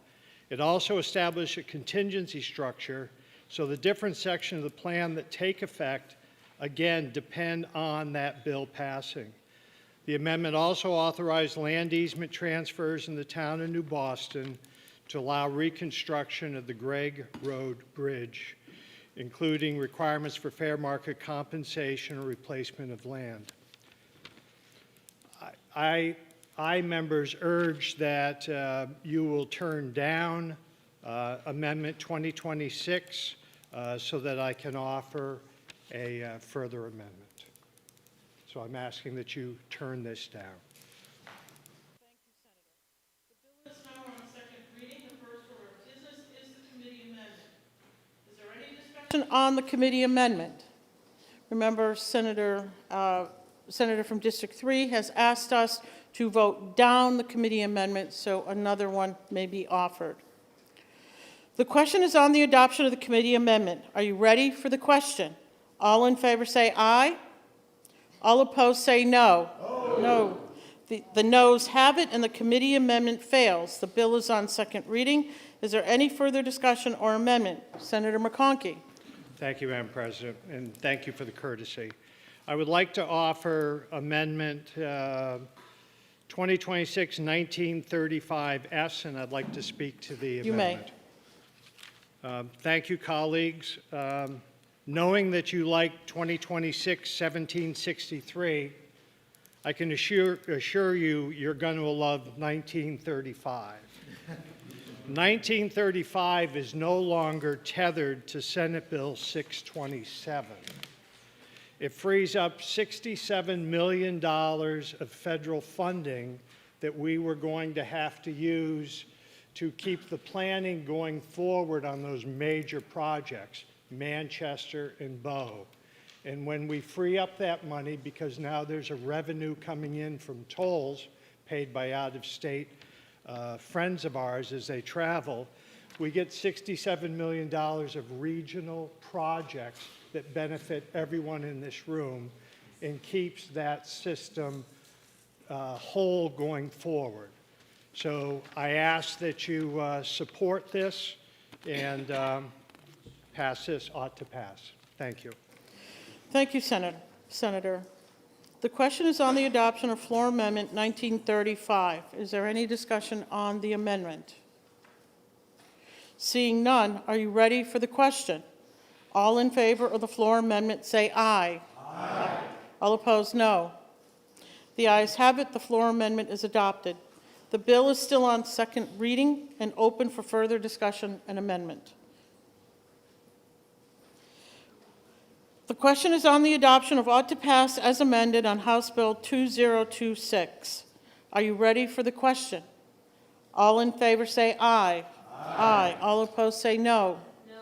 It also established a contingency structure so the different sections of the plan that take effect, again, depend on that bill passing. The amendment also authorized land easement transfers in the town of New Boston to allow reconstruction of the Gregg Road Bridge, including requirements for fair market compensation or replacement of land. I members urge that you will turn down Amendment 2026 so that I can offer a further amendment. So I'm asking that you turn this down.
Thank you, Senator. The bill is now on second reading. The first order of business is the committee amendment. Is there any discussion on the committee amendment? Remember, Senator from District 3 has asked us to vote down the committee amendment, so another one may be offered. The question is on the adoption of the committee amendment. Are you ready for the question? All in favor say aye. All opposed say no. No. The noes have it, and the committee amendment fails. The bill is on second reading. Is there any further discussion or amendment? Senator McConkey.
Thank you, Madam President, and thank you for the courtesy. I would like to offer Amendment 2026-1935S, and I'd like to speak to the amendment.
You may.
Thank you, colleagues. Knowing that you like 2026-1763, I can assure you you're going to love 1935. 1935 is no longer tethered to Senate Bill 627. It frees up $67 million of federal funding that we were going to have to use to keep the planning going forward on those major projects, Manchester and Bow. And when we free up that money, because now there's a revenue coming in from tolls paid by out-of-state friends of ours as they travel, we get $67 million of regional projects that benefit everyone in this room and keeps that system whole going forward. So I ask that you support this and pass this, ought to pass. Thank you.
Thank you, Senator. The question is on the adoption of floor amendment 1935. Is there any discussion on the amendment? Seeing none, are you ready for the question? All in favor of the floor amendment say aye. Aye. All opposed, no. The ayes have it. The floor amendment is adopted. The bill is still on second reading and open for further discussion and amendment. The question is on the adoption of ought to pass as amended on House Bill 2026. Are you ready for the question? All in favor say aye. Aye. All opposed say no. No.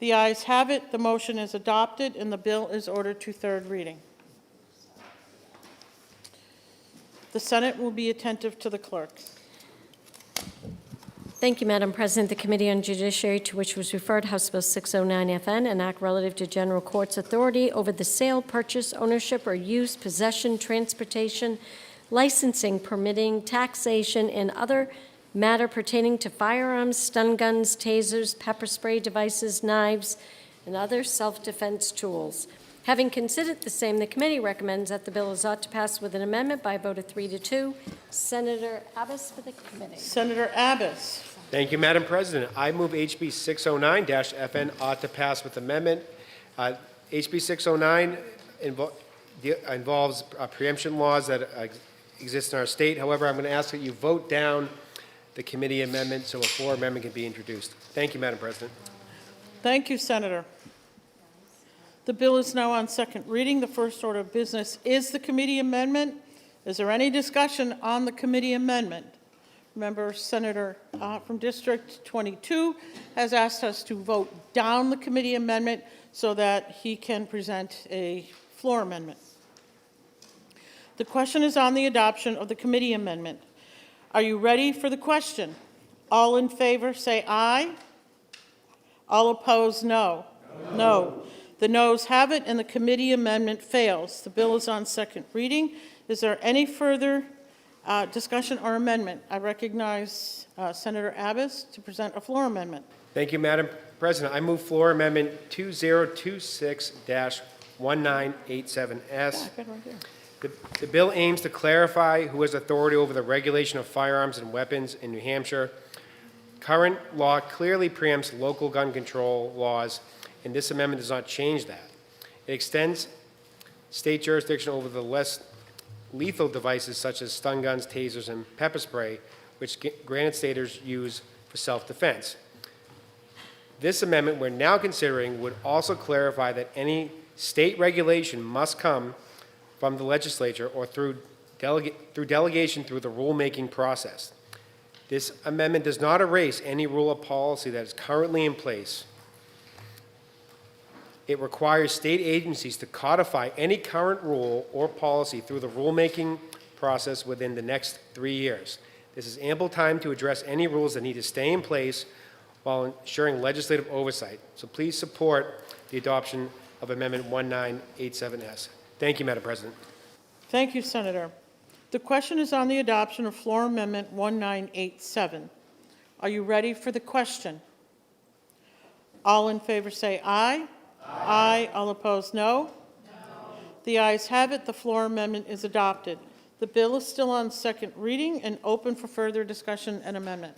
The ayes have it. The motion is adopted and the bill is ordered to third reading. The Senate will be attentive to the clerk.
Thank you, Madam President. The Committee on Judiciary, to which was referred House Bill 609FN, an act relative to general court's authority over the sale, purchase, ownership, or use, possession, transportation, licensing, permitting, taxation, and other matter pertaining to firearms, stun guns, tasers, pepper spray devices, knives, and other self-defense tools. Having considered the same, the committee recommends that the bill is ought to pass with an amendment by a vote of 3-2. Senator Abbas for the committee.
Senator Abbas.
Thank you, Madam President. I move HB 609-FN ought to pass with amendment. HB 609 involves preemption laws that exist in our state. However, I'm going to ask that you vote down the committee amendment so a floor amendment can be introduced. Thank you, Madam President.
Thank you, Senator. The bill is now on second reading. The first order of business is the committee amendment. Is there any discussion on the committee amendment? Member Senator from District 22 has asked us to vote down the committee amendment so that he can present a floor amendment. The question is on the adoption of the committee amendment. Are you ready for the question? All in favor say aye. All opposed, no. No. The noes have it and the committee amendment fails. The bill is on second reading. Is there any further discussion or amendment? I recognize Senator Abbas to present a floor amendment.
Thank you, Madam President. I move floor amendment 2026-1987S. The bill aims to clarify who has authority over the regulation of firearms and weapons in New Hampshire. Current law clearly preempts local gun control laws, and this amendment does not change that. It extends state jurisdiction over the less lethal devices such as stun guns, tasers, and pepper spray, which granted staters use for self-defense. This amendment we're now considering would also clarify that any state regulation must come from the legislature or through delegation through the rulemaking process. This amendment does not erase any rule or policy that is currently in place. It requires state agencies to codify any current rule or policy through the rulemaking process within the next 3 years. This is ample time to address any rules that need to stay in place while ensuring legislative oversight. So please support the adoption of Amendment 1987S. Thank you, Madam President.
Thank you, Senator. The question is on the adoption of floor amendment 1987. Are you ready for the question? All in favor say aye. Aye. All opposed, no. The ayes have it. The floor amendment is adopted. The bill is still on second reading and open for further discussion and amendment.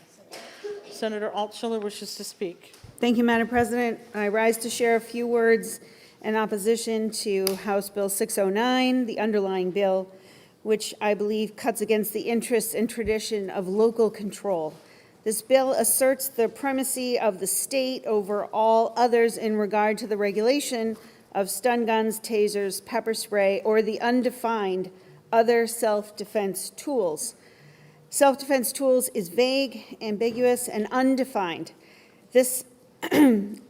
Senator Altshuler wishes to speak.
Thank you, Madam President. I rise to share a few words in opposition to House Bill 609, the underlying bill, which I believe cuts against the interests and tradition of local control. This bill asserts the primacy of the state over all others in regard to the regulation of stun guns, tasers, pepper spray, or the undefined other self-defense tools. Self-defense tools is vague, ambiguous, and undefined. This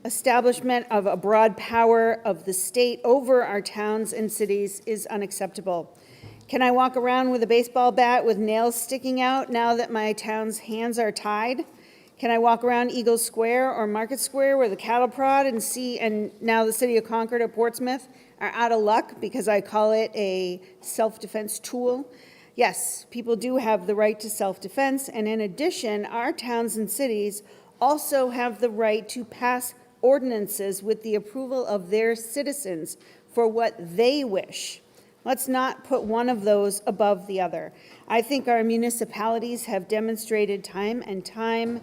establishment of a broad power of the state over our towns and cities is unacceptable. Can I walk around with a baseball bat with nails sticking out now that my town's hands are tied? Can I walk around Eagle Square or Market Square where the cattle prod and now the city of Concord or Portsmouth are out of luck because I call it a self-defense tool? Yes, people do have the right to self-defense, and in addition, our towns and cities also have the right to pass ordinances with the approval of their citizens for what they wish. Let's not put one of those above the other. I think our municipalities have demonstrated time and time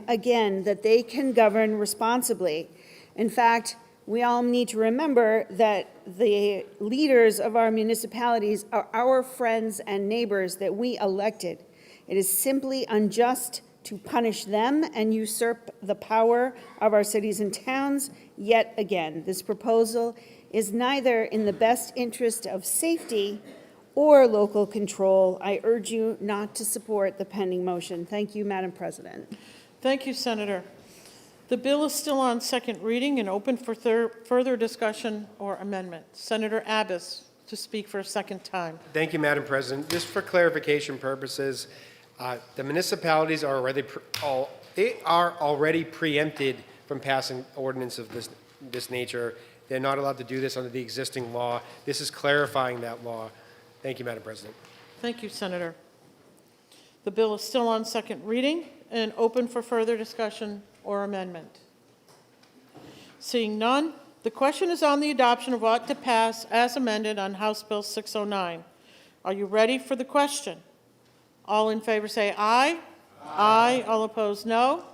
again that they can govern responsibly. In fact, we all need to remember that the leaders of our municipalities are our friends and neighbors that we elected. It is simply unjust to punish them and usurp the power of our cities and towns yet again. This proposal is neither in the best interest of safety or local control. I urge you not to support the pending motion. Thank you, Madam President.
Thank you, Senator. The bill is still on second reading and open for further discussion or amendment. Senator Abbas to speak for a second time.
Thank you, Madam President. Just for clarification purposes, the municipalities are already preempted from passing ordinance of this nature. They're not allowed to do this under the existing law. This is clarifying that law. Thank you, Madam President.
Thank you, Senator. The bill is still on second reading and open for further discussion or amendment. Seeing none, the question is on the adoption of ought to pass as amended on House Bill 609. Are you ready for the question? All in favor say aye. Aye. All opposed, no.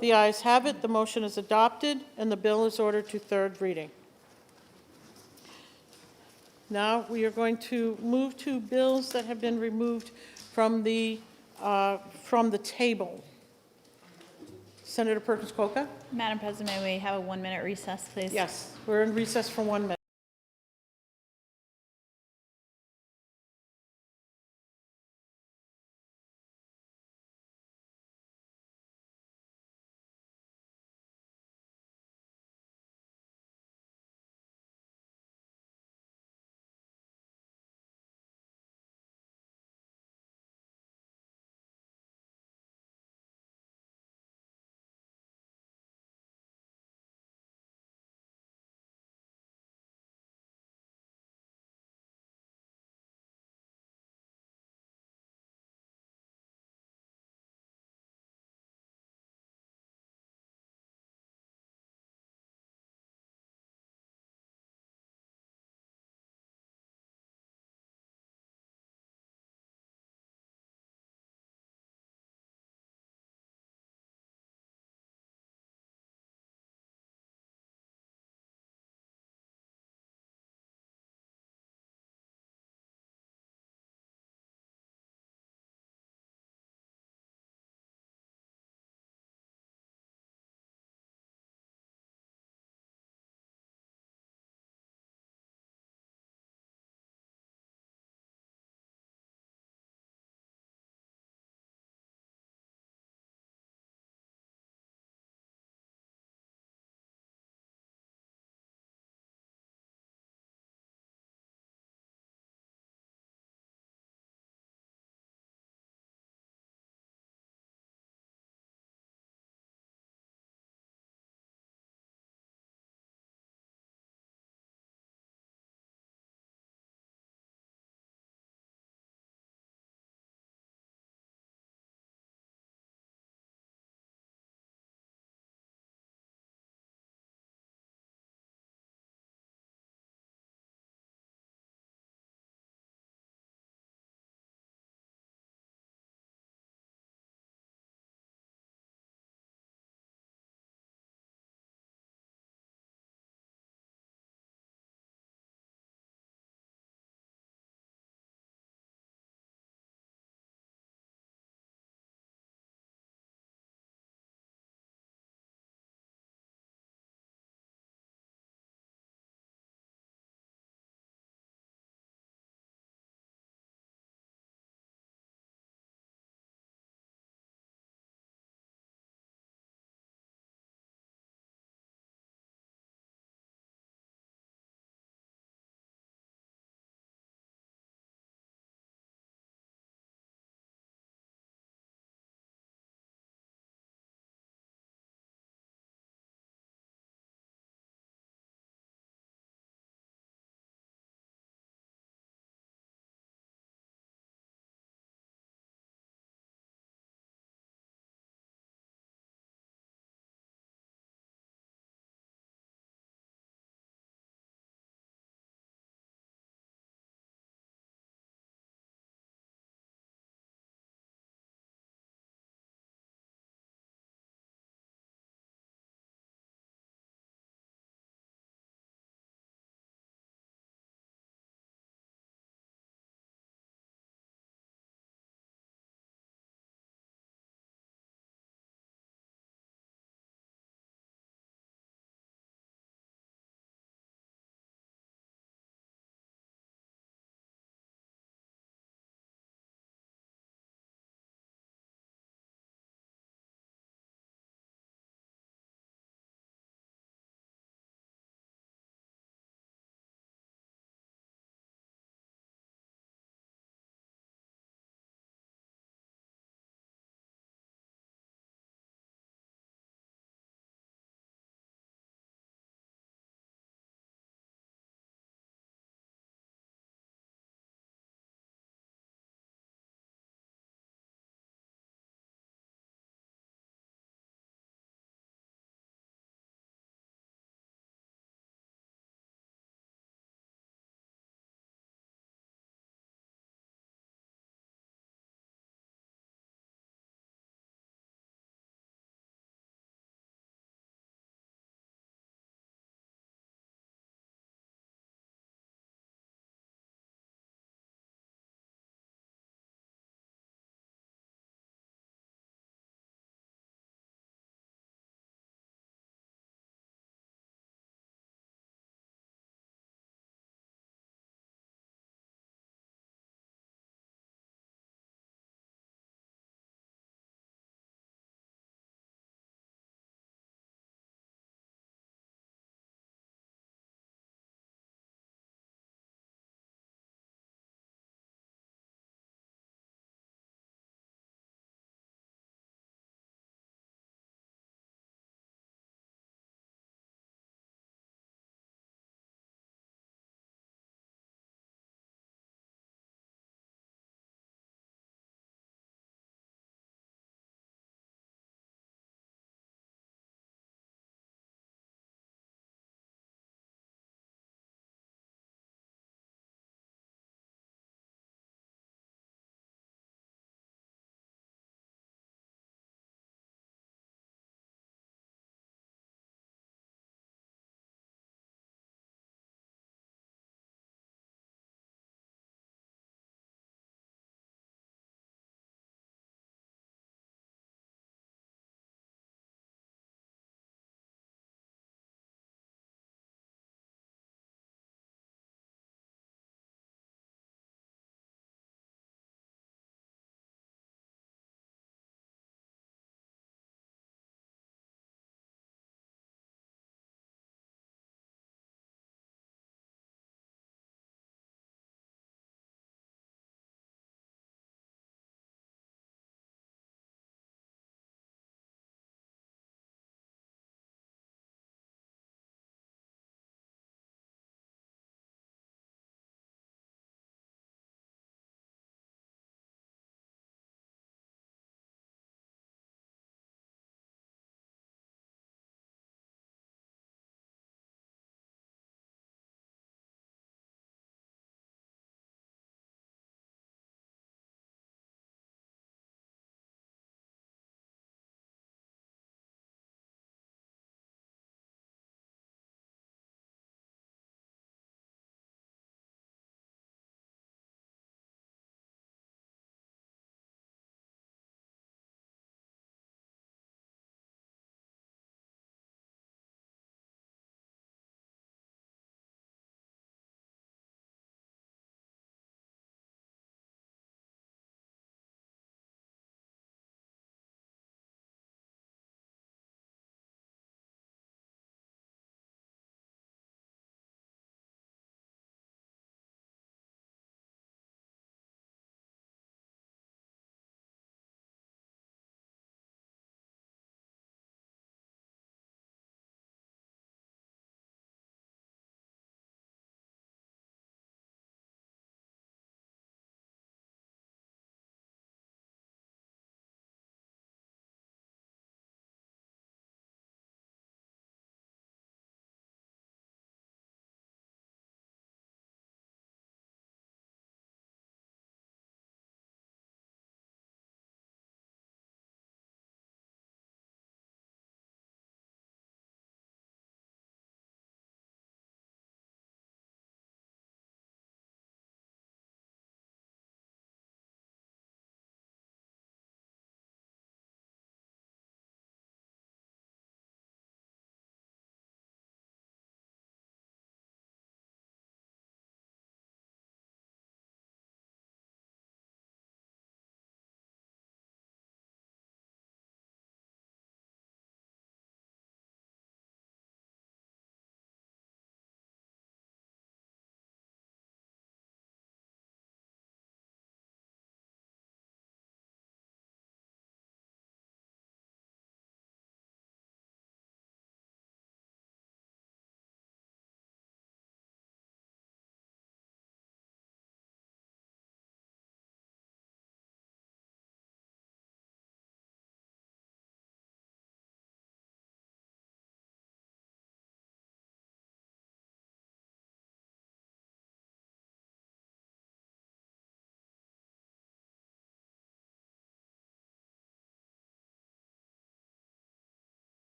The ayes have it. The motion is adopted, and the bill is ordered to third reading. Now we are going to move to bills that have been removed from the table. Senator Perkins-Coker?
Madam President, may we have a 1-minute recess, please?
Yes, we're in recess for 1 minute.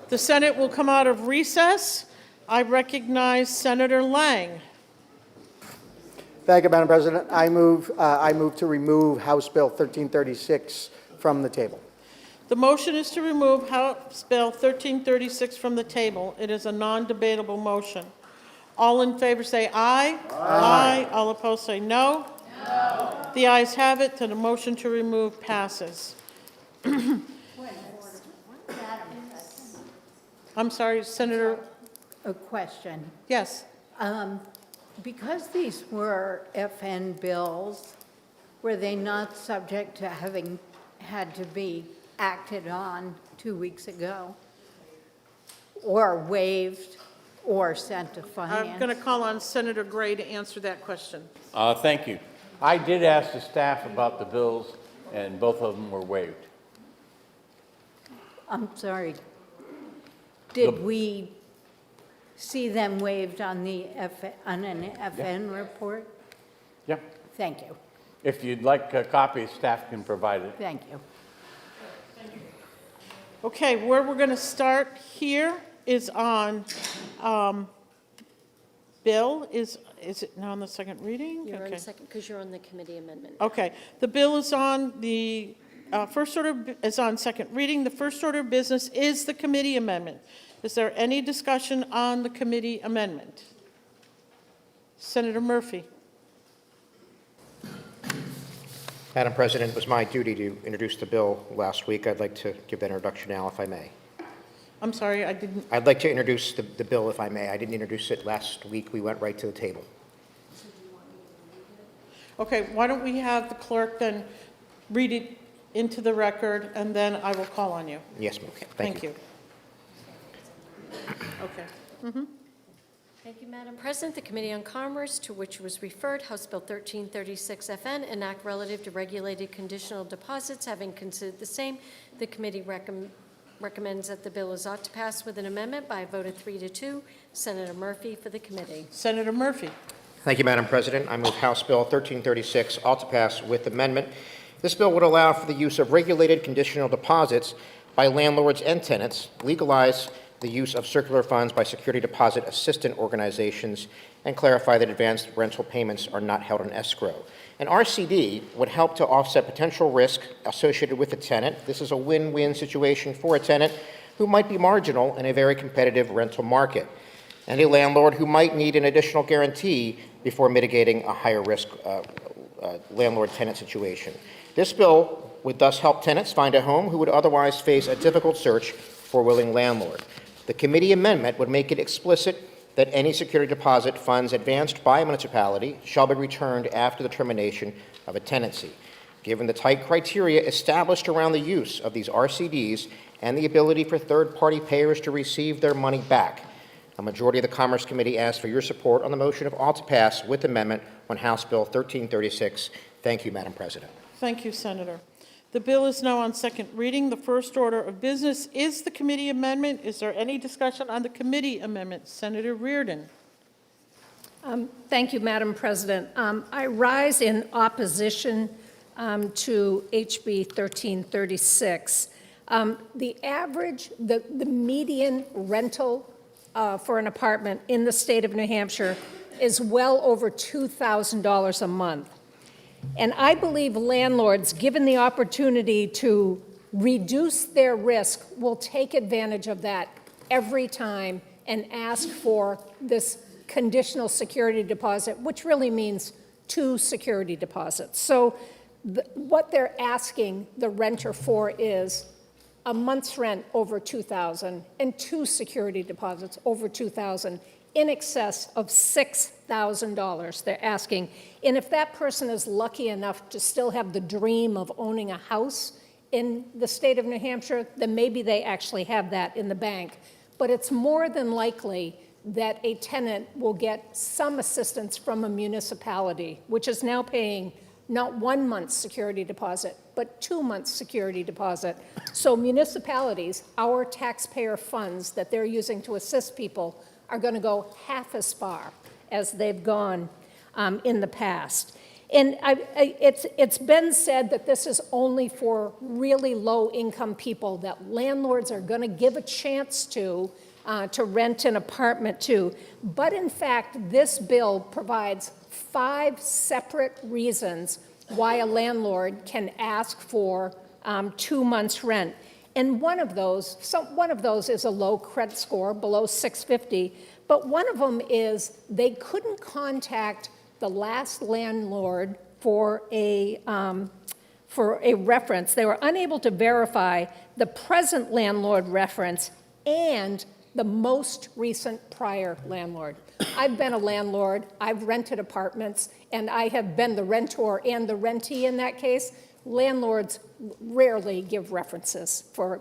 The Senate will come out of recess. I recognize Senator Lang.
Thank you, Madam President. I move to remove House Bill 1336 from the table.
The motion is to remove House Bill 1336 from the table. It is a non-debatable motion. All in favor say aye. Aye. All opposed say no. No. The ayes have it, and the motion to remove passes. I'm sorry, Senator.
A question.
Yes.
Because these were FN bills, were they not subject to having had to be acted on 2 weeks ago? Or waived, or sent to finance?
I'm going to call on Senator Gray to answer that question.
Thank you. I did ask the staff about the bills, and both of them were waived.
I'm sorry. Did we see them waived on an FN report?
Yeah.
Thank you.
If you'd like a copy, staff can provide it.
Thank you.
Okay, where we're going to start here is on bill. Is it now on the second reading?
You're on
Okay.
the second, because you're on the committee amendment.
Okay, the bill is on the first order is on second reading. The first order of business is the committee amendment. Is there any discussion on the committee amendment? Senator Murphy.
Madam President, it was my duty to introduce the bill last week. I'd like to give that introduction now, if I may.
I'm sorry, I didn't.
I'd like to introduce the bill, if I may. I didn't introduce it last week. We went right to the table.
Okay, why don't we have the clerk then read it into the record, and then I will call on you.
Yes, ma'am.
Okay,
Thank you.
Okay. Mm-hmm.
Thank you, Madam President. The Committee on Commerce, to which was referred, House Bill 1336 FN, an act relative to regulated conditional deposits. Having considered the same, the committee recommends that the bill is ought to pass with an amendment by a vote of 3-2. Senator Murphy for the committee.
Senator Murphy.
Thank you, Madam President. I move House Bill 1336 ought to pass with amendment. This bill would allow for the use of regulated conditional deposits by landlords and tenants, legalize the use of circular funds by security deposit assistant organizations, and clarify that advanced rental payments are not held in escrow. An RCD would help to offset potential risk associated with a tenant. This is a win-win situation for a tenant who might be marginal in a very competitive rental market, and a landlord who might need an additional guarantee before mitigating a higher risk landlord-tenant situation. This bill would thus help tenants find a home who would otherwise face a difficult search for a willing landlord. The committee amendment would make it explicit that any security deposit funds advanced by a municipality shall be returned after the termination of a tenancy. Given the tight criteria established around the use of these RCDs and the ability for third-party payers to receive their money back, a majority of the Commerce Committee asks for your support on the motion of all to pass with amendment on House Bill 1336. Thank you, Madam President.
Thank you, Senator. The bill is now on second reading. The first order of business is the committee amendment. Is there any discussion on the committee amendment? Senator Reardon.
Thank you, Madam President. I rise in opposition to HB 1336. The median rental for an apartment in the state of New Hampshire is well over $2,000 a month. And I believe landlords, given the opportunity to reduce their risk, will take advantage of that every time and ask for this conditional security deposit, which really means 2 security deposits. So what they're asking the renter for is a month's rent over $2,000 and 2 security deposits over $2,000, in excess of $6,000 they're asking. And if that person is lucky enough to still have the dream of owning a house in the state of New Hampshire, then maybe they actually have that in the bank. But it's more than likely that a tenant will get some assistance from a municipality, which is now paying not 1 month's security deposit, but 2 months' security deposit. So municipalities, our taxpayer funds that they're using to assist people, are going to go half as far as they've gone in the past. And it's been said that this is only for really low-income people, that landlords are going to give a chance to rent an apartment to. But in fact, this bill provides 5 separate reasons why a landlord can ask for 2 months' rent. And one of those is a low credit score, below 650, but one of them is they couldn't contact the last landlord for a reference. They were unable to verify the present landlord reference and the most recent prior landlord. I've been a landlord, I've rented apartments, and I have been the rentor and the rentee in that case. Landlords rarely give references for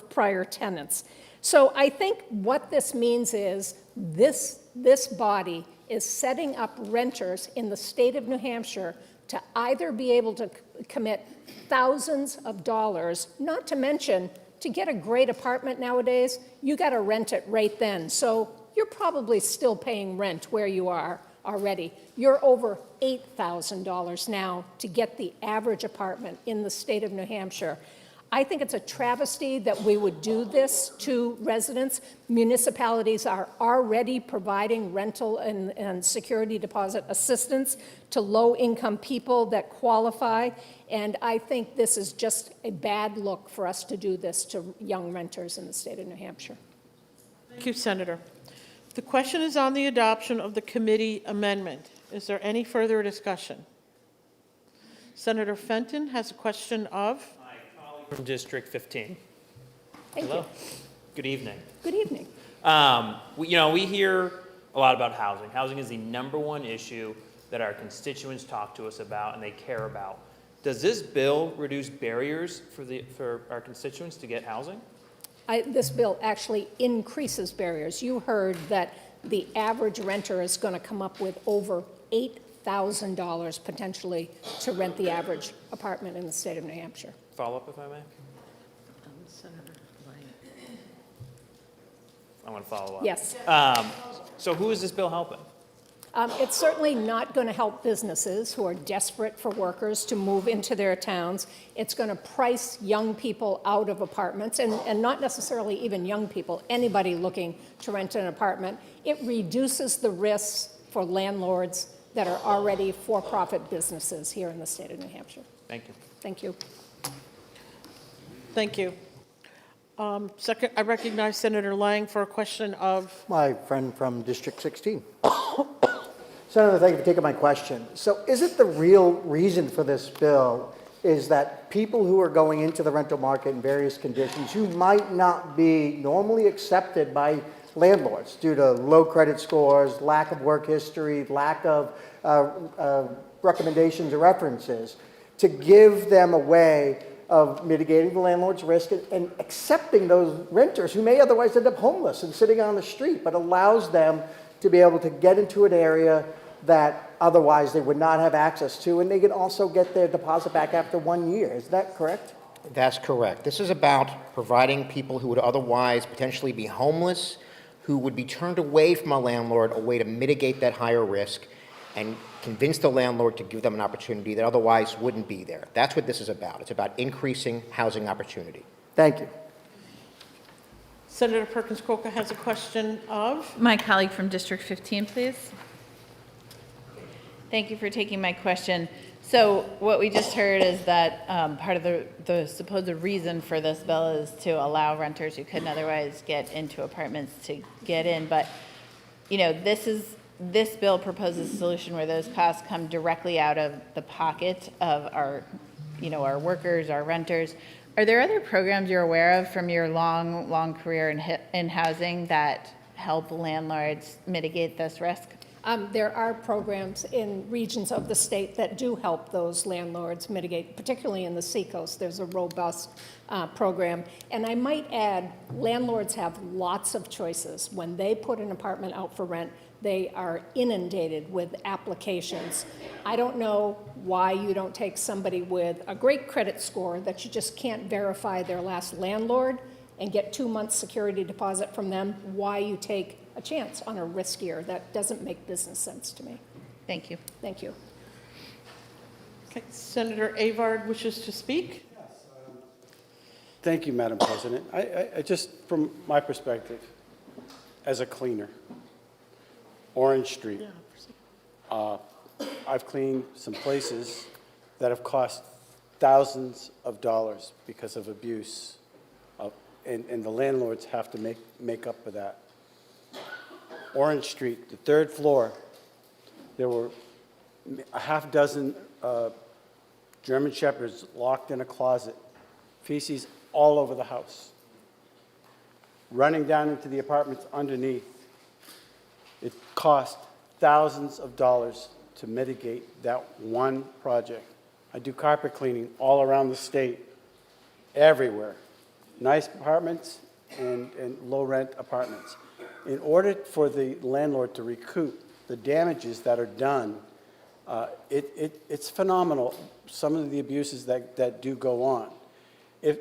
prior tenants. So I think what this means is this body is setting up renters in the state of New Hampshire to either be able to commit thousands of dollars, not to mention to get a great apartment nowadays, you got to rent it right then. So you're probably still paying rent where you are already. You're over $8,000 now to get the average apartment in the state of New Hampshire. I think it's a travesty that we would do this to residents. Municipalities are already providing rental and security deposit assistance to low-income people that qualify, and I think this is just a bad look for us to do this to young renters in the state of New Hampshire.
Thank you, Senator. The question is on the adoption of the committee amendment. Is there any further discussion? Senator Fenton has a question of?
From District 15.
Thank
Hello.
you.
Good evening.
Good evening.
We hear a lot about housing. Housing is the #1 issue that our constituents talk to us about and they care about. Does this bill reduce barriers for our constituents to get housing?
This bill actually increases barriers. You heard that the average renter is going to come up with over $8,000 potentially to rent the average apartment in the state of New Hampshire.
Follow up, if I may? I want to follow up.
Yes.
So who is this bill helping?
It's certainly not going to help businesses who are desperate for workers to move into their towns. It's going to price young people out of apartments, and not necessarily even young people, anybody looking to rent an apartment. It reduces the risks for landlords that are already for-profit businesses here in the state of New Hampshire.
Thank you.
Thank you.
Thank you. Second, I recognize Senator Lang for a question of?
My friend from District 16. Senator, thank you for taking my question. So is it the real reason for this bill is that people who are going into the rental market in various conditions who might not be normally accepted by landlords due to low credit scores, lack of work history, lack of recommendations or references, to give them a way of mitigating the landlord's risk and accepting those renters who may otherwise end up homeless and sitting on the street, but allows them to be able to get into an area that otherwise they would not have access to, and they can also get their deposit back after 1 year. Is that correct?
That's correct. This is about providing people who would otherwise potentially be homeless, who would be turned away from a landlord, a way to mitigate that higher risk and convince the landlord to give them an opportunity that otherwise wouldn't be there. That's what this is about. It's about increasing housing opportunity.
Thank you.
Senator Perkins Coker has a question of?
My colleague from District 15, please. Thank you for taking my question. So what we just heard is that part of the supposed reason for this bill is to allow renters who couldn't otherwise get into apartments to get in. But, you know, this bill proposes a solution where those costs come directly out of the pocket of our workers, our renters. Are there other programs you're aware of from your long career in housing that help landlords mitigate this risk?
There are programs in regions of the state that do help those landlords mitigate, particularly in the Seacoast. There's a robust program. And I might add, landlords have lots of choices. When they put an apartment out for rent, they are inundated with applications. I don't know why you don't take somebody with a great credit score that you just can't verify their last landlord and get 2 months security deposit from them, why you take a chance on a riskier. That doesn't make business sense to me.
Thank you.
Thank you.
Okay, Senator Avard wishes to speak.
Thank you, Madam President. I just, from my perspective, as a cleaner, Orange Street, I've cleaned some places that have cost thousands of dollars because of abuse, and the landlords have to make up for that. Orange Street, the third floor, there were a half dozen German Shepherds locked in a closet, feces all over the house, running down into the apartments underneath. It cost thousands of dollars to mitigate that one project. I do carpet cleaning all around the state, everywhere. Nice apartments and low-rent apartments. In order for the landlord to recoup the damages that are done, it's phenomenal, some of the abuses that do go on. If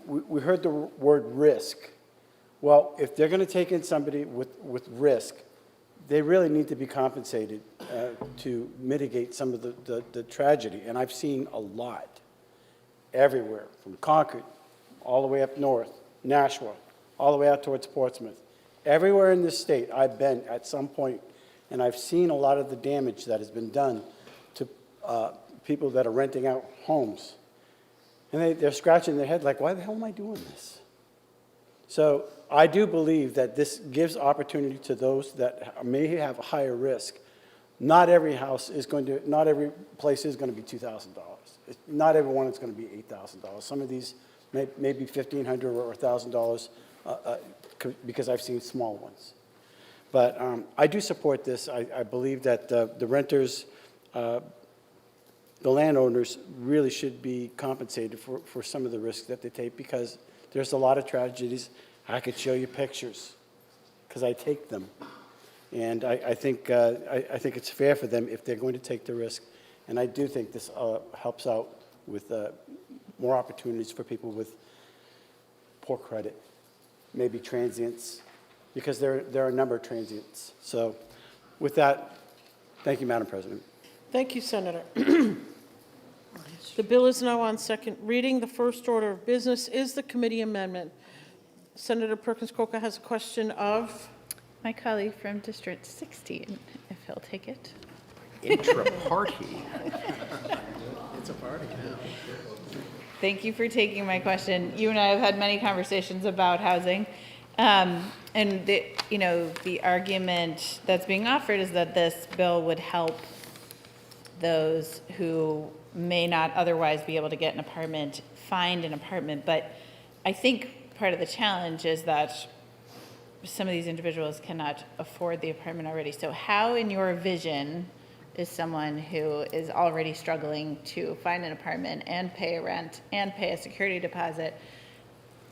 we heard the word risk. Well, if they're going to take in somebody with risk, they really need to be compensated to mitigate some of the tragedy. And I've seen a lot everywhere, from Concord all the way up north, Nashua, all the way out towards Portsmouth. Everywhere in this state I've been at some point, and I've seen a lot of the damage that has been done to people that are renting out homes. And they're scratching their head like, why the hell am I doing this? So I do believe that this gives opportunity to those that may have a higher risk. Not every house is going to, not every place is going to be $2,000. Not every one is going to be $8,000. Some of these may be $1,500 or $1,000 because I've seen small ones. But I do support this. I believe that the renters, the landowners really should be compensated for some of the risks that they take, because there's a lot of tragedies. I could show you pictures because I take them. And I think it's fair for them if they're going to take the risk. And I do think this helps out with more opportunities for people with poor credit, maybe transients, because there are a number of transients. So with that, thank you, Madam President.
Thank you, Senator. The bill is now on second reading. The first order of business is the committee amendment. Senator Perkins Coker has a question of
my colleague from District 16, if he'll take it.
Intra-party.
It's a party now.
Thank you for taking my question. You and I have had many conversations about housing. And the argument that's being offered is that this bill would help those who may not otherwise be able to get an apartment find an apartment. But I think part of the challenge is that some of these individuals cannot afford the apartment already. So how, in your vision, is someone who is already struggling to find an apartment and pay a rent and pay a security deposit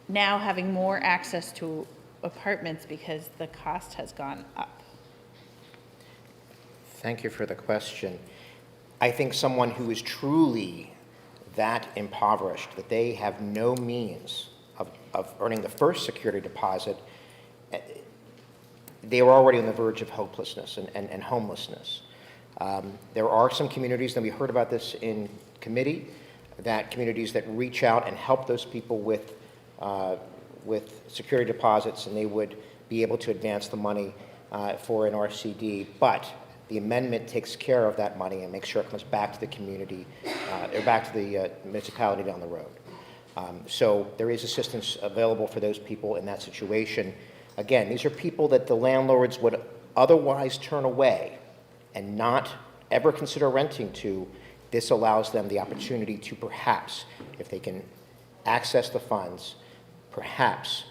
now having more access to apartments because the cost has gone up?
Thank you for the question. I think someone who is truly that impoverished, that they have no means of earning the first security deposit, they are already on the verge of hopelessness and homelessness. There are some communities, and we heard about this in committee, that communities that reach out and help those people with security deposits, and they would be able to advance the money for an RCD. But the amendment takes care of that money and makes sure it comes back to the community, or back to the municipality down the road. So there is assistance available for those people in that situation. Again, these are people that the landlords would otherwise turn away and not ever consider renting to. This allows them the opportunity to perhaps, if they can access the funds, perhaps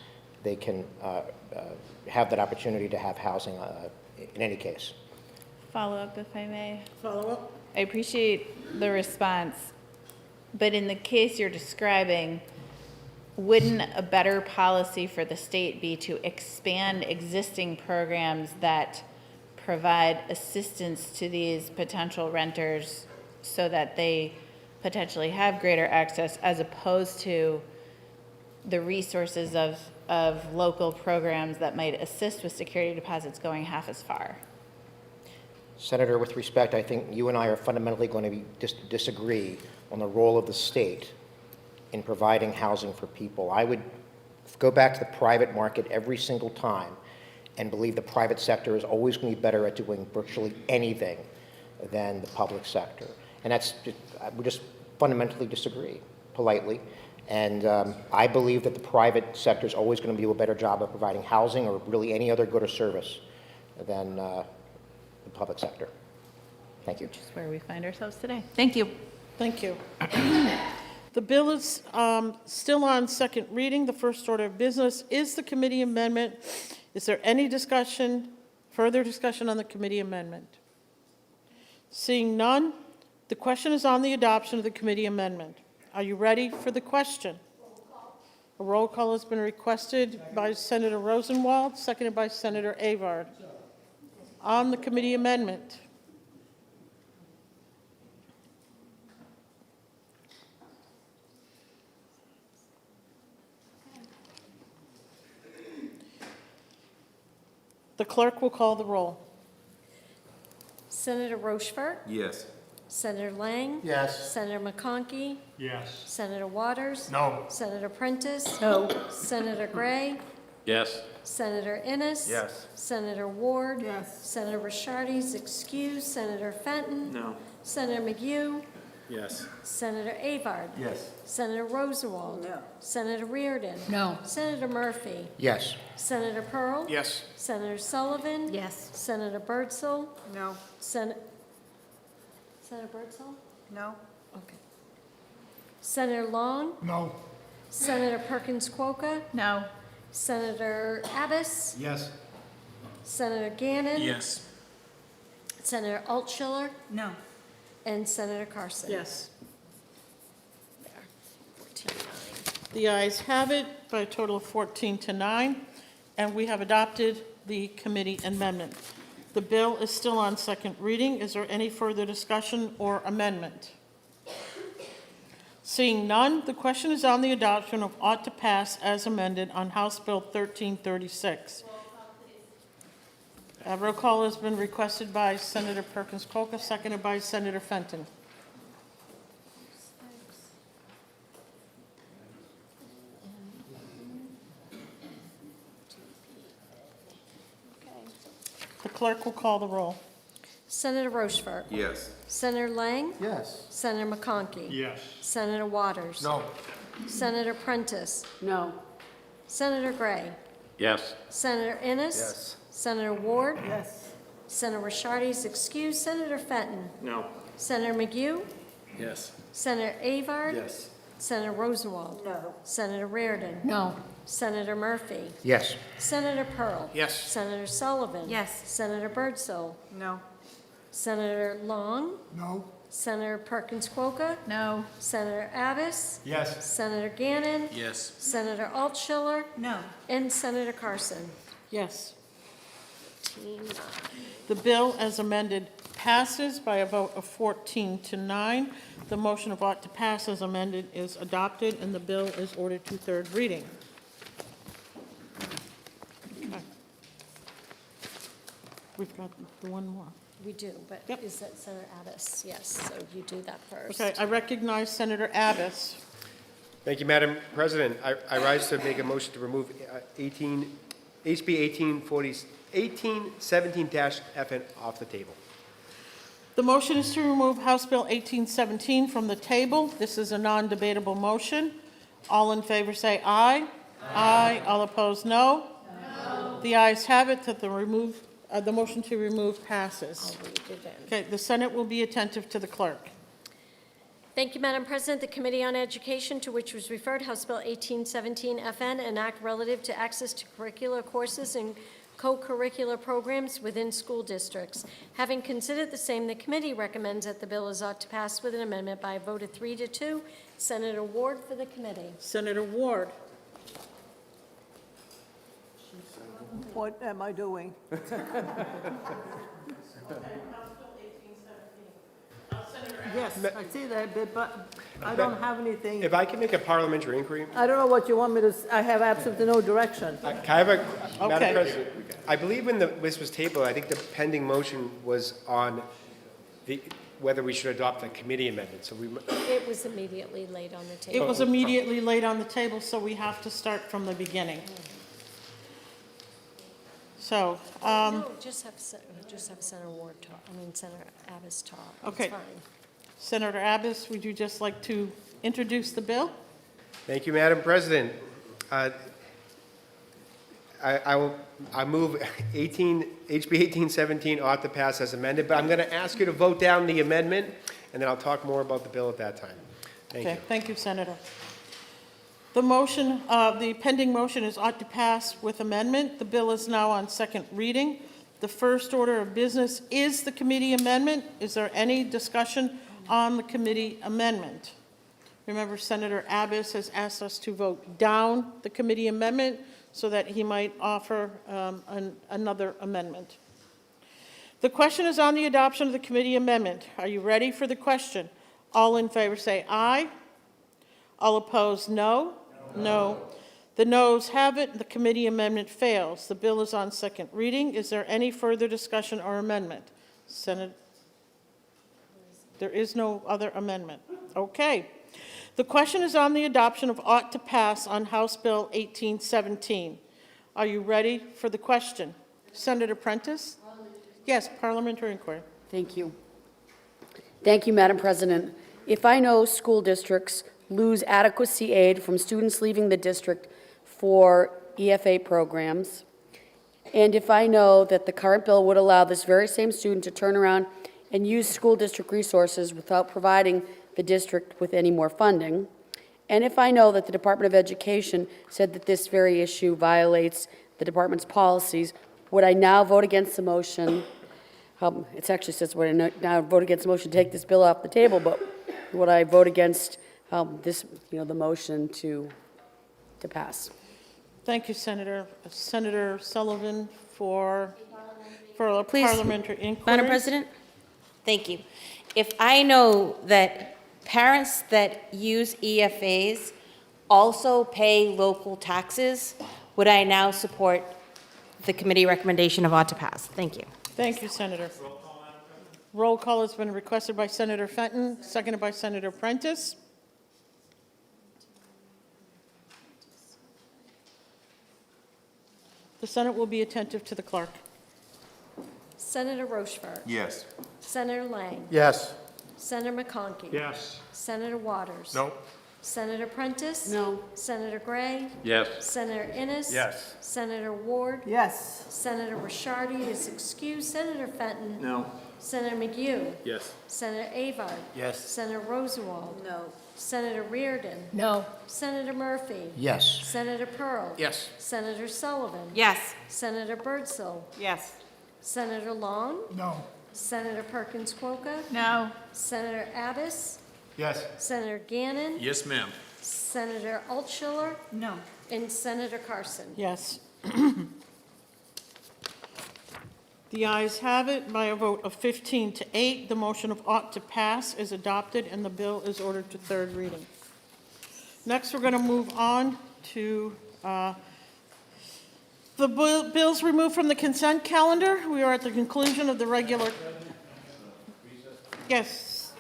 they can have that opportunity to have housing in any case.
Follow up, if I may.
Follow up.
I appreciate the response, but in the case you're describing, wouldn't a better policy for the state be to expand existing programs that provide assistance to these potential renters so that they potentially have greater access, as opposed to the resources of local programs that might assist with security deposits going half as far?
Senator, with respect, I think you and I are fundamentally going to be disagree on the role of the state in providing housing for people. I would go back to the private market every single time and believe the private sector is always going to be better at doing virtually anything than the public sector. And we just fundamentally disagree, politely. And I believe that the private sector is always going to do a better job of providing housing or really any other good or service than the public sector. Thank you.
Which is where we find ourselves today. Thank you.
Thank you. The bill is still on second reading. The first order of business is the committee amendment. Is there any discussion, further discussion on the committee amendment? Seeing none, the question is on the adoption of the committee amendment. Are you ready for the question? A roll call has been requested by Senator Rosenwald, seconded by Senator Avard. On the committee amendment. The clerk will call the roll.
Senator Rochefort?
Yes.
Senator Lang?
Yes.
Senator McConkey?
Yes.
Senator Waters?
No.
Senator Prentice?
No.
Senator Gray?
Yes.
Senator Innes?
Yes.
Senator Ward?
Yes.
Senator Rishardi's excused. Senator Fenton?
No.
Senator McHugh?
Yes.
Senator Avard?
Yes.
Senator Rosenwald?
No.
Senator Reardon?
No.
Senator Murphy?
Yes.
Senator Pearl?
Yes.
Senator Sullivan?
Yes.
Senator Birdsall?
No.
Senator Birdsall?
No.
Okay. Senator Long?
No.
Senator Perkins Quokka?
No.
Senator Abbas?
Yes.
Senator Gannon?
Yes.
Senator Altschiller?
No.
And Senator Carson?
Yes.
There. 14-9.
The ayes have it by a total of 14-9, and we have adopted the committee amendment. The bill is still on second reading. Is there any further discussion or amendment? Seeing none, the question is on the adoption of ought to pass as amended on House Bill 1336. A roll call has been requested by Senator Perkins Quokka, seconded by Senator Fenton. The clerk will call the roll.
Senator Rochefort?
Yes.
Senator Lang?
Yes.
Senator McConkey?
Yes.
Senator Waters?
No.
Senator Prentice?
No.
Senator Gray?
Yes.
Senator Innes?
Yes.
Senator Ward?
Yes.
Senator Rishardi's excused. Senator Fenton?
No.
Senator McHugh?
Yes.
Senator Avard?
Yes.
Senator Rosenwald?
No.
Senator Reardon?
No.
Senator Murphy?
Yes.
Senator Pearl?
Yes.
Senator Sullivan?
Yes.
Senator Birdsall?
No.
Senator Long?
No.
Senator Perkins Quokka?
No.
Senator Abbas?
Yes.
Senator Gannon?
Yes.
Senator Altschiller?
No.
And Senator Carson?
Yes.
14-9.
The bill as amended passes by a vote of 14-9. The motion of ought to pass as amended is adopted, and the bill is ordered to third reading. Okay. We've got the one more.
We do, but
Yep.
is that Senator Abbas? Yes, so you do that first.
Okay, I recognize Senator Abbas.
Thank you, Madam President. I rise to make a motion to remove HB 1817-FN off the table.
The motion is to remove House Bill 1817 from the table. This is a non-debatable motion. All in favor say aye. Aye. All opposed, no. No. The ayes have it that the motion to remove passes.
I'll read it in.
Okay, the Senate will be attentive to the clerk.
Thank you, Madam President. The Committee on Education, to which was referred House Bill 1817 FN, an act relative to access to curricular courses and co-curricular programs within school districts. Having considered the same, the committee recommends that the bill is ought to pass with an amendment by a vote of 3-2. Senator Ward for the committee.
Senator Ward.
What am I doing? Yes, I see that, but I don't have anything.
If I can make a parliamentary inquiry,
I don't know what you want me to, I have absolutely no direction.
can I have a,
Okay.
Madam President, I believe when this was tabled, I think the pending motion was on whether we should adopt a committee amendment, so we,
It was immediately laid on the
It
table.
was immediately laid on the table, so we have to start from the beginning. So,
No, just have Senator Ward talk, Senator Abbas talk. It's
Okay.
fine.
Senator Abbas, would you just like to introduce the bill?
thank you, Madam President. I move HB 1817 ought to pass as amended, but I'm going to ask you to vote down the amendment, and then I'll talk more about the bill at that time. Thank you.
Okay, thank you, Senator. The motion, the pending motion is ought to pass with amendment. The bill is now on second reading. The first order of business is the committee amendment. Is there any discussion on the committee amendment? Remember, Senator Abbas has asked us to vote down the committee amendment so that he might offer another amendment. The question is on the adoption of the committee amendment. Are you ready for the question? All in favor say aye. All opposed, no. No. The noes have it. The committee amendment fails. The bill is on second reading. Is there any further discussion or amendment? Senate, there is no other amendment. Okay. The question is on the adoption of ought to pass on House Bill 1817. Are you ready for the question? Senator Prentice? Yes, parliamentary inquiry.
Thank you. Thank you, Madam President. If I know school districts lose adequacy aid from students leaving the district for EFA programs, and if I know that the current bill would allow this very same student to turn around and use school district resources without providing the district with any more funding, and if I know that the Department of Education said that this very issue violates the department's policies, would I now vote against the motion? It actually says would I now vote against the motion to take this bill off the table, but would I vote against this, the motion to pass?
Thank you, Senator. Senator Sullivan for a
Please,
parliamentary inquiry.
Madam President? Thank you. If I know that parents that use EFAs also pay local taxes, would I now support the committee recommendation of ought to pass? Thank you.
Thank you, Senator. Roll call has been requested by Senator Fenton, seconded by Senator Prentice. The Senate will be attentive to the clerk.
Senator Rochefort.
Yes.
Senator Lang.
Yes.
Senator McConkey.
Yes.
Senator Waters.
No.
Senator Prentice.
No.
Senator Gray.
Yes.
Senator Innes.
Yes.
Senator Ward.
Yes.
Senator Rishardi is excused. Senator Fenton.
No.
Senator McHugh.
Yes.
Senator Avard.
Yes.
Senator Rosenwald.
No.
Senator Reardon.
No.
Senator Murphy.
Yes.
Senator Pearl.
Yes.
Senator Sullivan.
Yes.
Senator Birdsell.
Yes.
Senator Long.
No.
Senator Perkins Quokka.
No.
Senator Abbas.
Yes.
Senator Gannon.
Yes, ma'am.
Senator Altschiller.
No.
And Senator Carson.
Yes. The ayes have it by a vote of 15 to 8. The motion of ought to pass is adopted and the bill is ordered to third reading. Next, we're going to move on to the bills removed from the consent calendar. We are at the conclusion of the regular. Yes,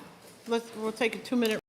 we'll take a 2-minute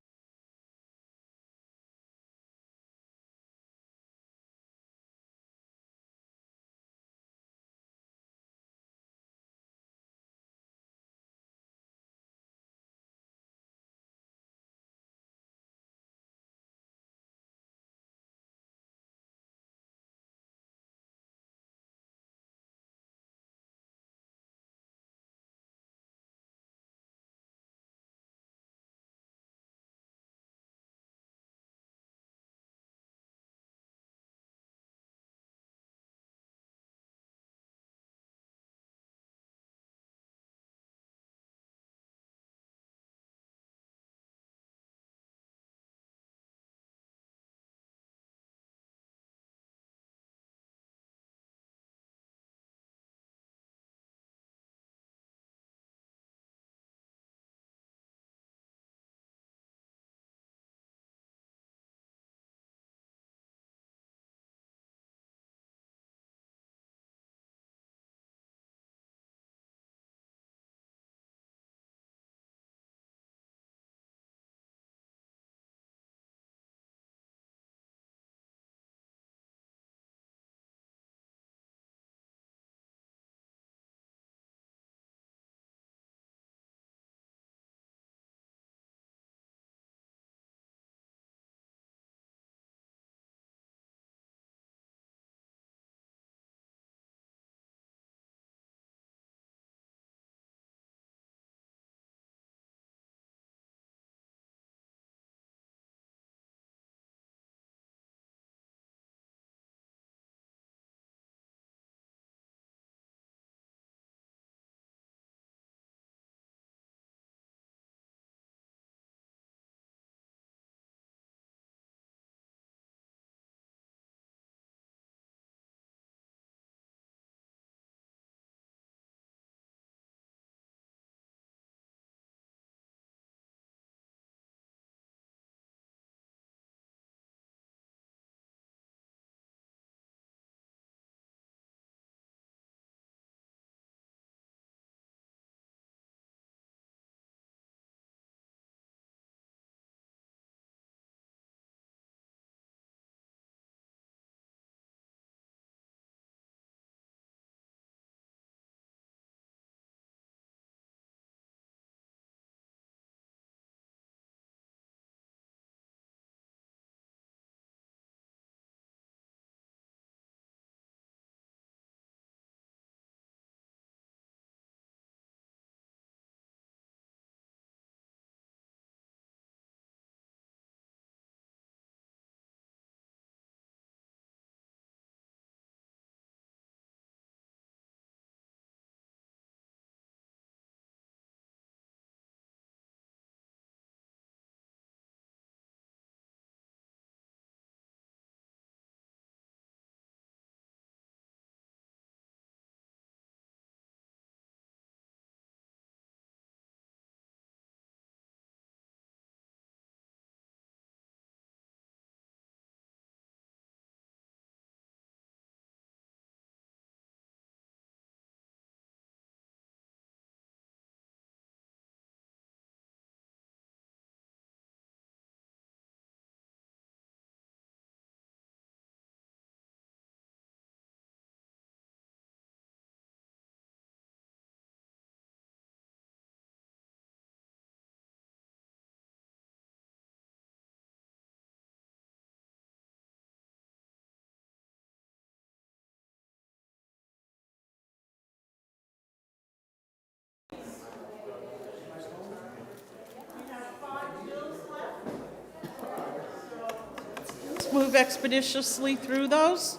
move expeditiously through those.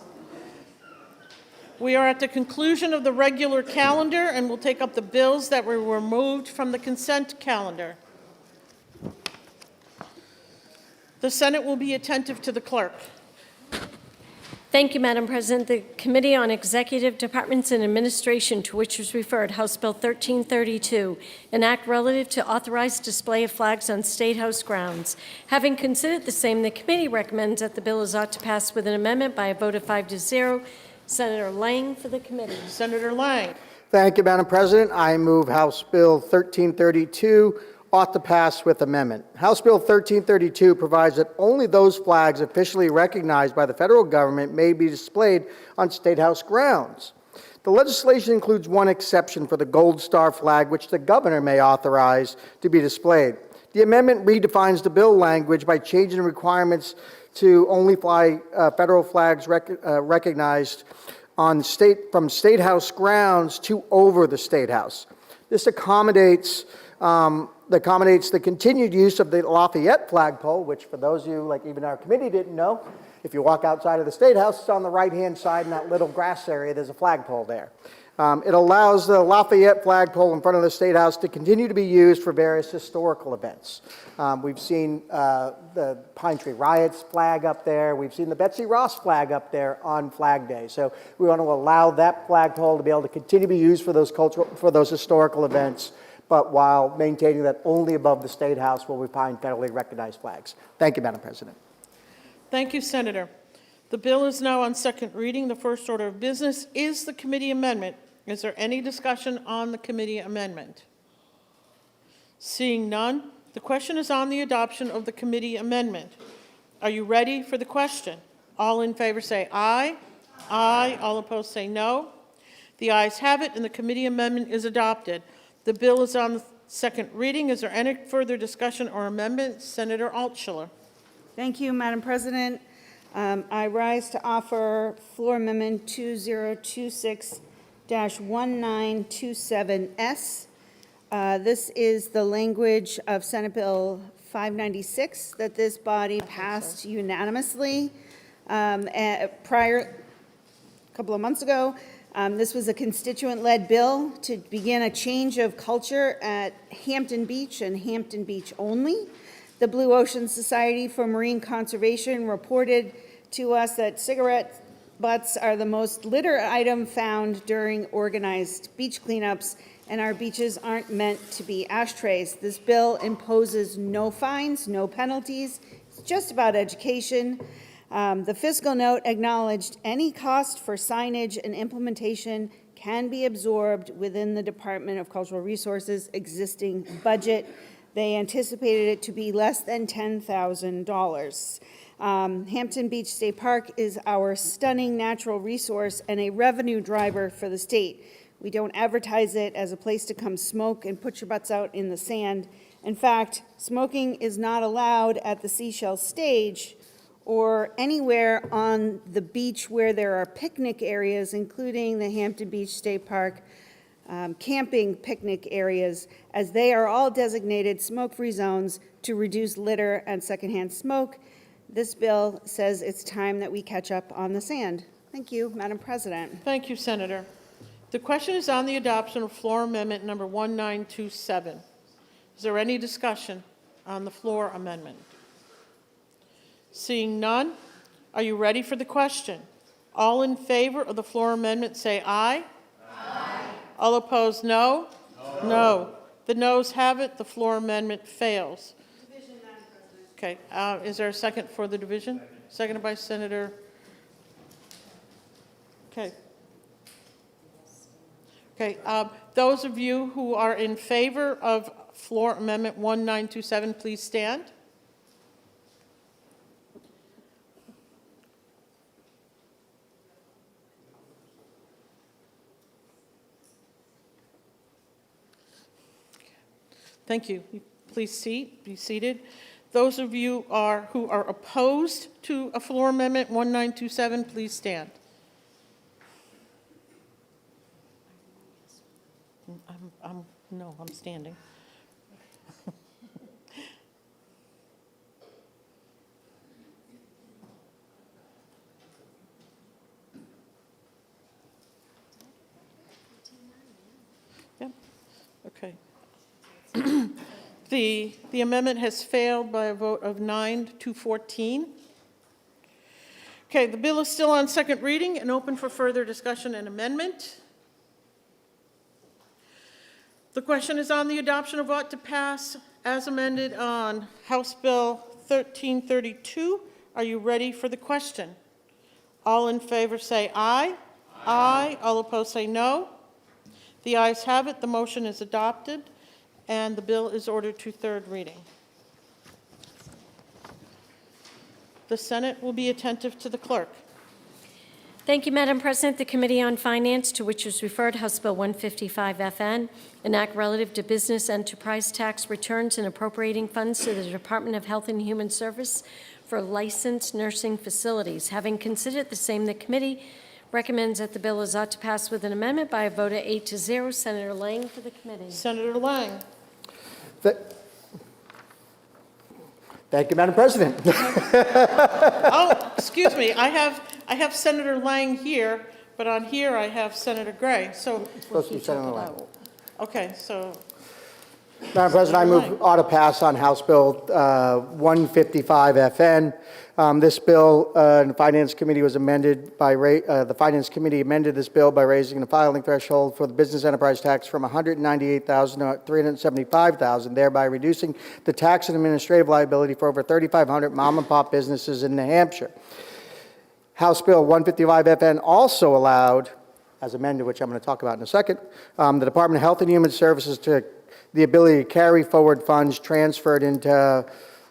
We are at the conclusion of the regular calendar, and we'll take up the bills that were removed from the consent calendar. The Senate will be attentive to the clerk.
Thank you, Madam President. The Committee on Executive Departments and Administration, to which was referred, House Bill 1332, an act relative to authorized display of flags on State House grounds. Having considered the same, the committee recommends that the bill is ought to pass with an amendment by a vote of 5-0. Senator Lang for the committee.
Senator Lang.
Thank you, Madam President. I move House Bill 1332 ought to pass with amendment. House Bill 1332 provides that only those flags officially recognized by the federal government may be displayed on State House grounds. The legislation includes one exception for the Gold Star flag, which the governor may authorize to be displayed. The amendment redefines the bill language by changing the requirements to only fly federal flags recognized on from State House grounds to over the State House. This accommodates the continued use of the Lafayette flagpole, which for those of you, like even our committee didn't know, if you walk outside of the State House, it's on the right-hand side in that little grass area, there's a flagpole there. It allows the Lafayette flagpole in front of the State House to continue to be used for various historical events. We've seen the Pine Tree Riots flag up there. We've seen the Betsy Ross flag up there on Flag Day. So we want to allow that flagpole to be able to continue to be used for those historical events, but while maintaining that only above the State House will we find federally recognized flags. Thank you, Madam President.
Thank you, Senator. The bill is now on second reading. The first order of business is the committee amendment. Is there any discussion on the committee amendment? Seeing none, the question is on the adoption of the committee amendment. Are you ready for the question? All in favor say aye. Aye. All opposed say no. The ayes have it, and the committee amendment is adopted. The bill is on the second reading. Is there any further discussion or amendment? Senator Altshuler.
Thank you, Madam President. I rise to offer floor amendment 2026-1927S. This is the language of Senate Bill 596 that this body passed unanimously a couple of months ago. This was a constituent-led bill to begin a change of culture at Hampton Beach and Hampton Beach only. The Blue Ocean Society for Marine Conservation reported to us that cigarette butts are the most litter item found during organized beach cleanups, and our beaches aren't meant to be ashtrays. This bill imposes no fines, no penalties. It's just about education. The fiscal note acknowledged any cost for signage and implementation can be absorbed within the Department of Cultural Resources' existing budget. They anticipated it to be less than $10,000. Hampton Beach State Park is our stunning natural resource and a revenue driver for the state. We don't advertise it as a place to come smoke and put your butts out in the sand. In fact, smoking is not allowed at the Seashell Stage or anywhere on the beach where there are picnic areas, including the Hampton Beach State Park camping picnic areas, as they are all designated smoke-free zones to reduce litter and secondhand smoke. This bill says it's time that we catch up on the sand. Thank you, Madam President.
Thank you, Senator. The question is on the adoption of floor amendment number 1927. Is there any discussion on the floor amendment? Seeing none, are you ready for the question? All in favor of the floor amendment say aye. Aye. All opposed, no? No. The noes have it. The floor amendment fails.
Division, Madam President.
Okay. Is there a second for the division? Seconded by Senator. Okay. Okay. Those of you who are in favor of floor amendment 1927, please stand. Thank you. Please be seated. Those of you who are opposed to a floor amendment 1927, please stand. I'm standing. Okay. The amendment has failed by a vote of 9 to 14. Okay, the bill is still on second reading and open for further discussion and amendment. The question is on the adoption of ought to pass as amended on House Bill 1332. Are you ready for the question? All in favor say aye. Aye. All opposed say no. The ayes have it. The motion is adopted, and the bill is ordered to third reading. The Senate will be attentive to the clerk.
Thank you, Madam President. The Committee on Finance, to which was referred House Bill 155 FN, an act relative to business enterprise tax returns and appropriating funds to the Department of Health and Human Service for licensed nursing facilities. Having considered the same, the committee recommends that the bill is ought to pass with an amendment by a vote of 8-0. Senator Lang for the committee.
Senator Lang.
Thank you, Madam President.
Oh, excuse me. I have Senator Lang here, but on here I have Senator Gray. So
It's supposed to be Senator Lang.
okay, so
Madam President, I move ought to pass on House Bill 155 FN. This bill, the Finance Committee was amended by, the Finance Committee amended this bill by raising the filing threshold for the business enterprise tax from $198,000 to $375,000, thereby reducing the tax and administrative liability for over 3,500 mom and pop businesses in New Hampshire. House Bill 155 FN also allowed, as amended, which I'm going to talk about in a second, the Department of Health and Human Services to the ability to carry forward funds transferred into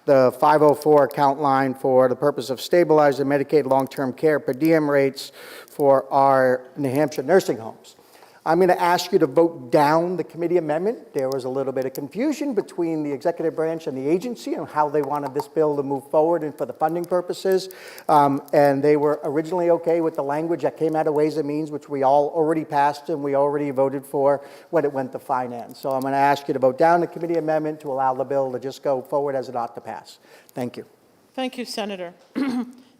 the 504 account line for the purpose of stabilizing Medicaid long-term care per diem rates for our New Hampshire nursing homes. I'm going to ask you to vote down the committee amendment. There was a little bit of confusion between the executive branch and the agency on how they wanted this bill to move forward and for the funding purposes. And they were originally okay with the language that came out of Ways and Means, which we all already passed and we already voted for when it went to finance. So I'm going to ask you to vote down the committee amendment to allow the bill to just go forward as it ought to pass. Thank you.
thank you, Senator.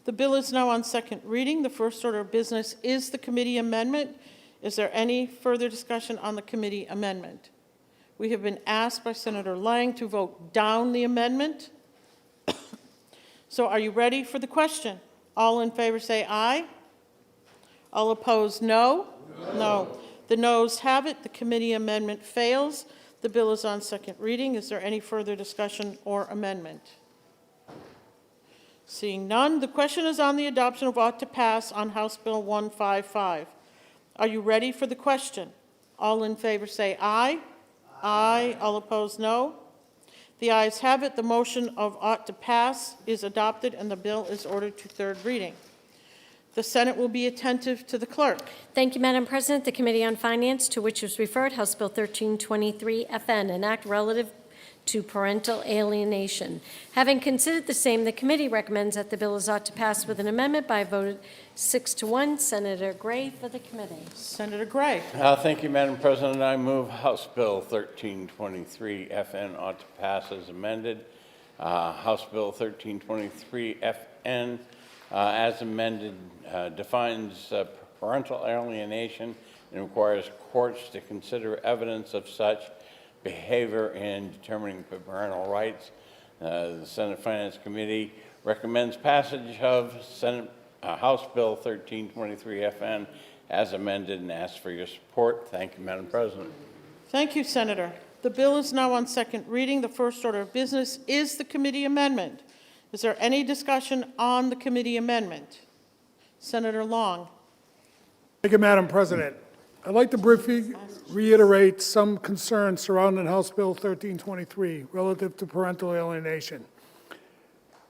The bill is now on second reading. The first order of business is the committee amendment. Is there any further discussion on the committee amendment? We have been asked by Senator Lang to vote down the amendment. So are you ready for the question? All in favor say aye. All opposed, no? No. The noes have it. The committee amendment fails. The bill is on second reading. Is there any further discussion or amendment? Seeing none, the question is on the adoption of ought to pass on House Bill 155. Are you ready for the question? All in favor say aye. Aye. All opposed, no. The ayes have it. The motion of ought to pass is adopted, and the bill is ordered to third reading. The Senate will be attentive to the clerk.
Thank you, Madam President. The Committee on Finance, to which was referred House Bill 1323 FN, an act relative to parental alienation. Having considered the same, the committee recommends that the bill is ought to pass with an amendment by a vote of 6-1. Senator Gray for the committee.
Senator Gray.
Thank you, Madam President. I move House Bill 1323 FN ought to pass as amended. House Bill 1323 FN, as amended, defines parental alienation and requires courts to consider evidence of such behavior in determining parental rights. The Senate Finance Committee recommends passage of House Bill 1323 FN as amended and asks for your support. Thank you, Madam President.
Thank you, Senator. The bill is now on second reading. The first order of business is the committee amendment. Is there any discussion on the committee amendment? Senator Long.
Thank you, Madam President. I'd like to briefly reiterate some concerns surrounding House Bill 1323 relative to parental alienation.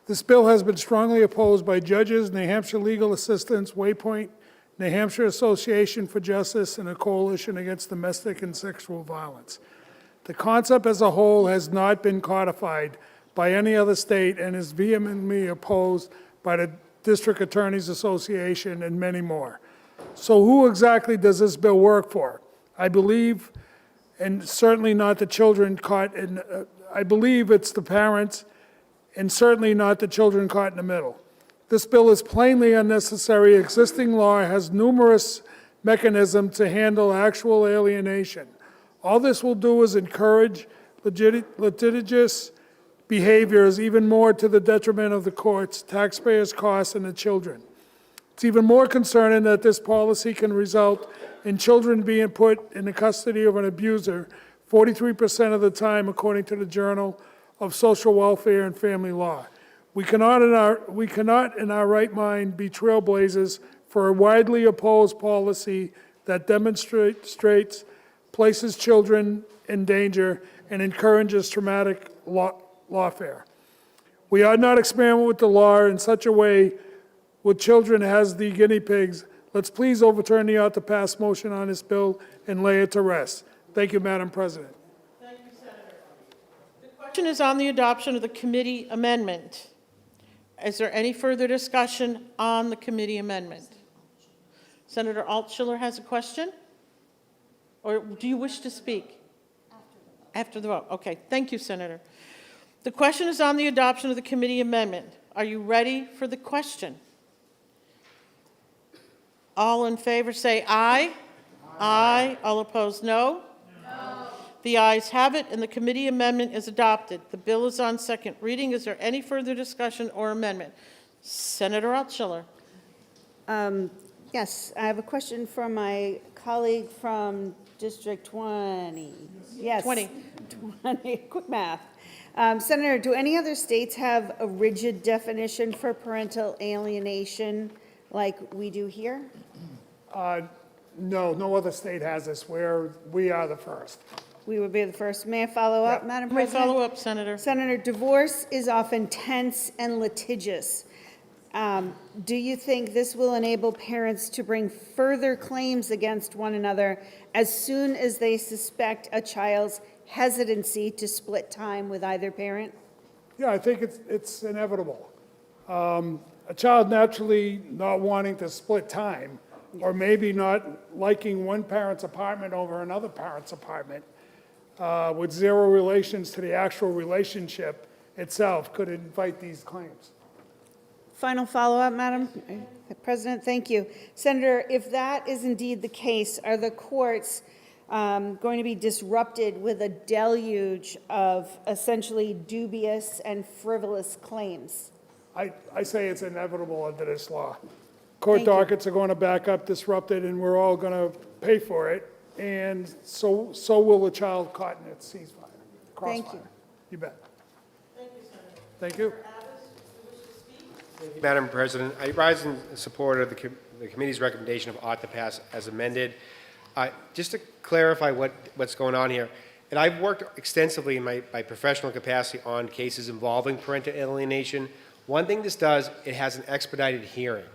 This bill has been strongly opposed by judges, New Hampshire legal assistants, Waypoint, New Hampshire Association for Justice, and a coalition against domestic and sexual violence. The concept as a whole has not been codified by any other state and is vehemently opposed by the District Attorneys Association and many more. So who exactly does this bill work for? I believe, and certainly not the children caught in, I believe it's the parents, and certainly not the children caught in the middle. This bill is plainly unnecessary. Existing law has numerous mechanisms to handle actual alienation. All this will do is encourage litigious behaviors, even more to the detriment of the courts, taxpayers' costs, and the children. It's even more concerning that this policy can result in children being put in the custody of an abuser 43% of the time, according to the Journal of Social Welfare and Family Law. We cannot in our right mind be trailblazers for a widely opposed policy that demonstrates, places children in danger, and encourages traumatic lawfare. We ought not experiment with the law in such a way with children as the guinea pigs. Let's please overturn the ought to pass motion on this bill and lay it to rest. Thank you, Madam President.
Thank you, Senator. The question is on the adoption of the committee amendment. Is there any further discussion on the committee amendment? Senator Altshuler has a question? Or do you wish to speak? After the vote. Okay, thank you, Senator. The question is on the adoption of the committee amendment. Are you ready for the question? All in favor say aye. Aye. All opposed, no. No. The ayes have it, and the committee amendment is adopted. The bill is on second reading. Is there any further discussion or amendment? Senator Altshuler.
Yes, I have a question from my colleague from District 20. Yes.
20.
Quick math. Senator, do any other states have a rigid definition for parental alienation like we do here?
No, no other state has this. We are the first.
We would be the first. May I follow up, Madam
May I
President?
follow up, Senator?
Senator, divorce is often tense and litigious. Do you think this will enable parents to bring further claims against one another as soon as they suspect a child's hesitancy to split time with either parent?
Yeah, I think it's inevitable. A child naturally not wanting to split time, or maybe not liking one parent's apartment over another parent's apartment, with zero relations to the actual relationship itself, could invite these claims.
Final follow-up, Madam President, thank you. Senator, if that is indeed the case, are the courts going to be disrupted with a deluge of essentially dubious and frivolous claims?
I say it's inevitable under this law. Court
Thank you.
dockets are going to back up disrupted, and we're all going to pay for it, and so will the child caught in its ceasefire.
Thank
Crossfire.
you.
You bet. Thank you.
Madam President, I rise in support of the committee's recommendation of ought to pass as amended. Just to clarify what's going on here, and I've worked extensively in my professional capacity on cases involving parental alienation. One thing this does, it has an expedited hearing,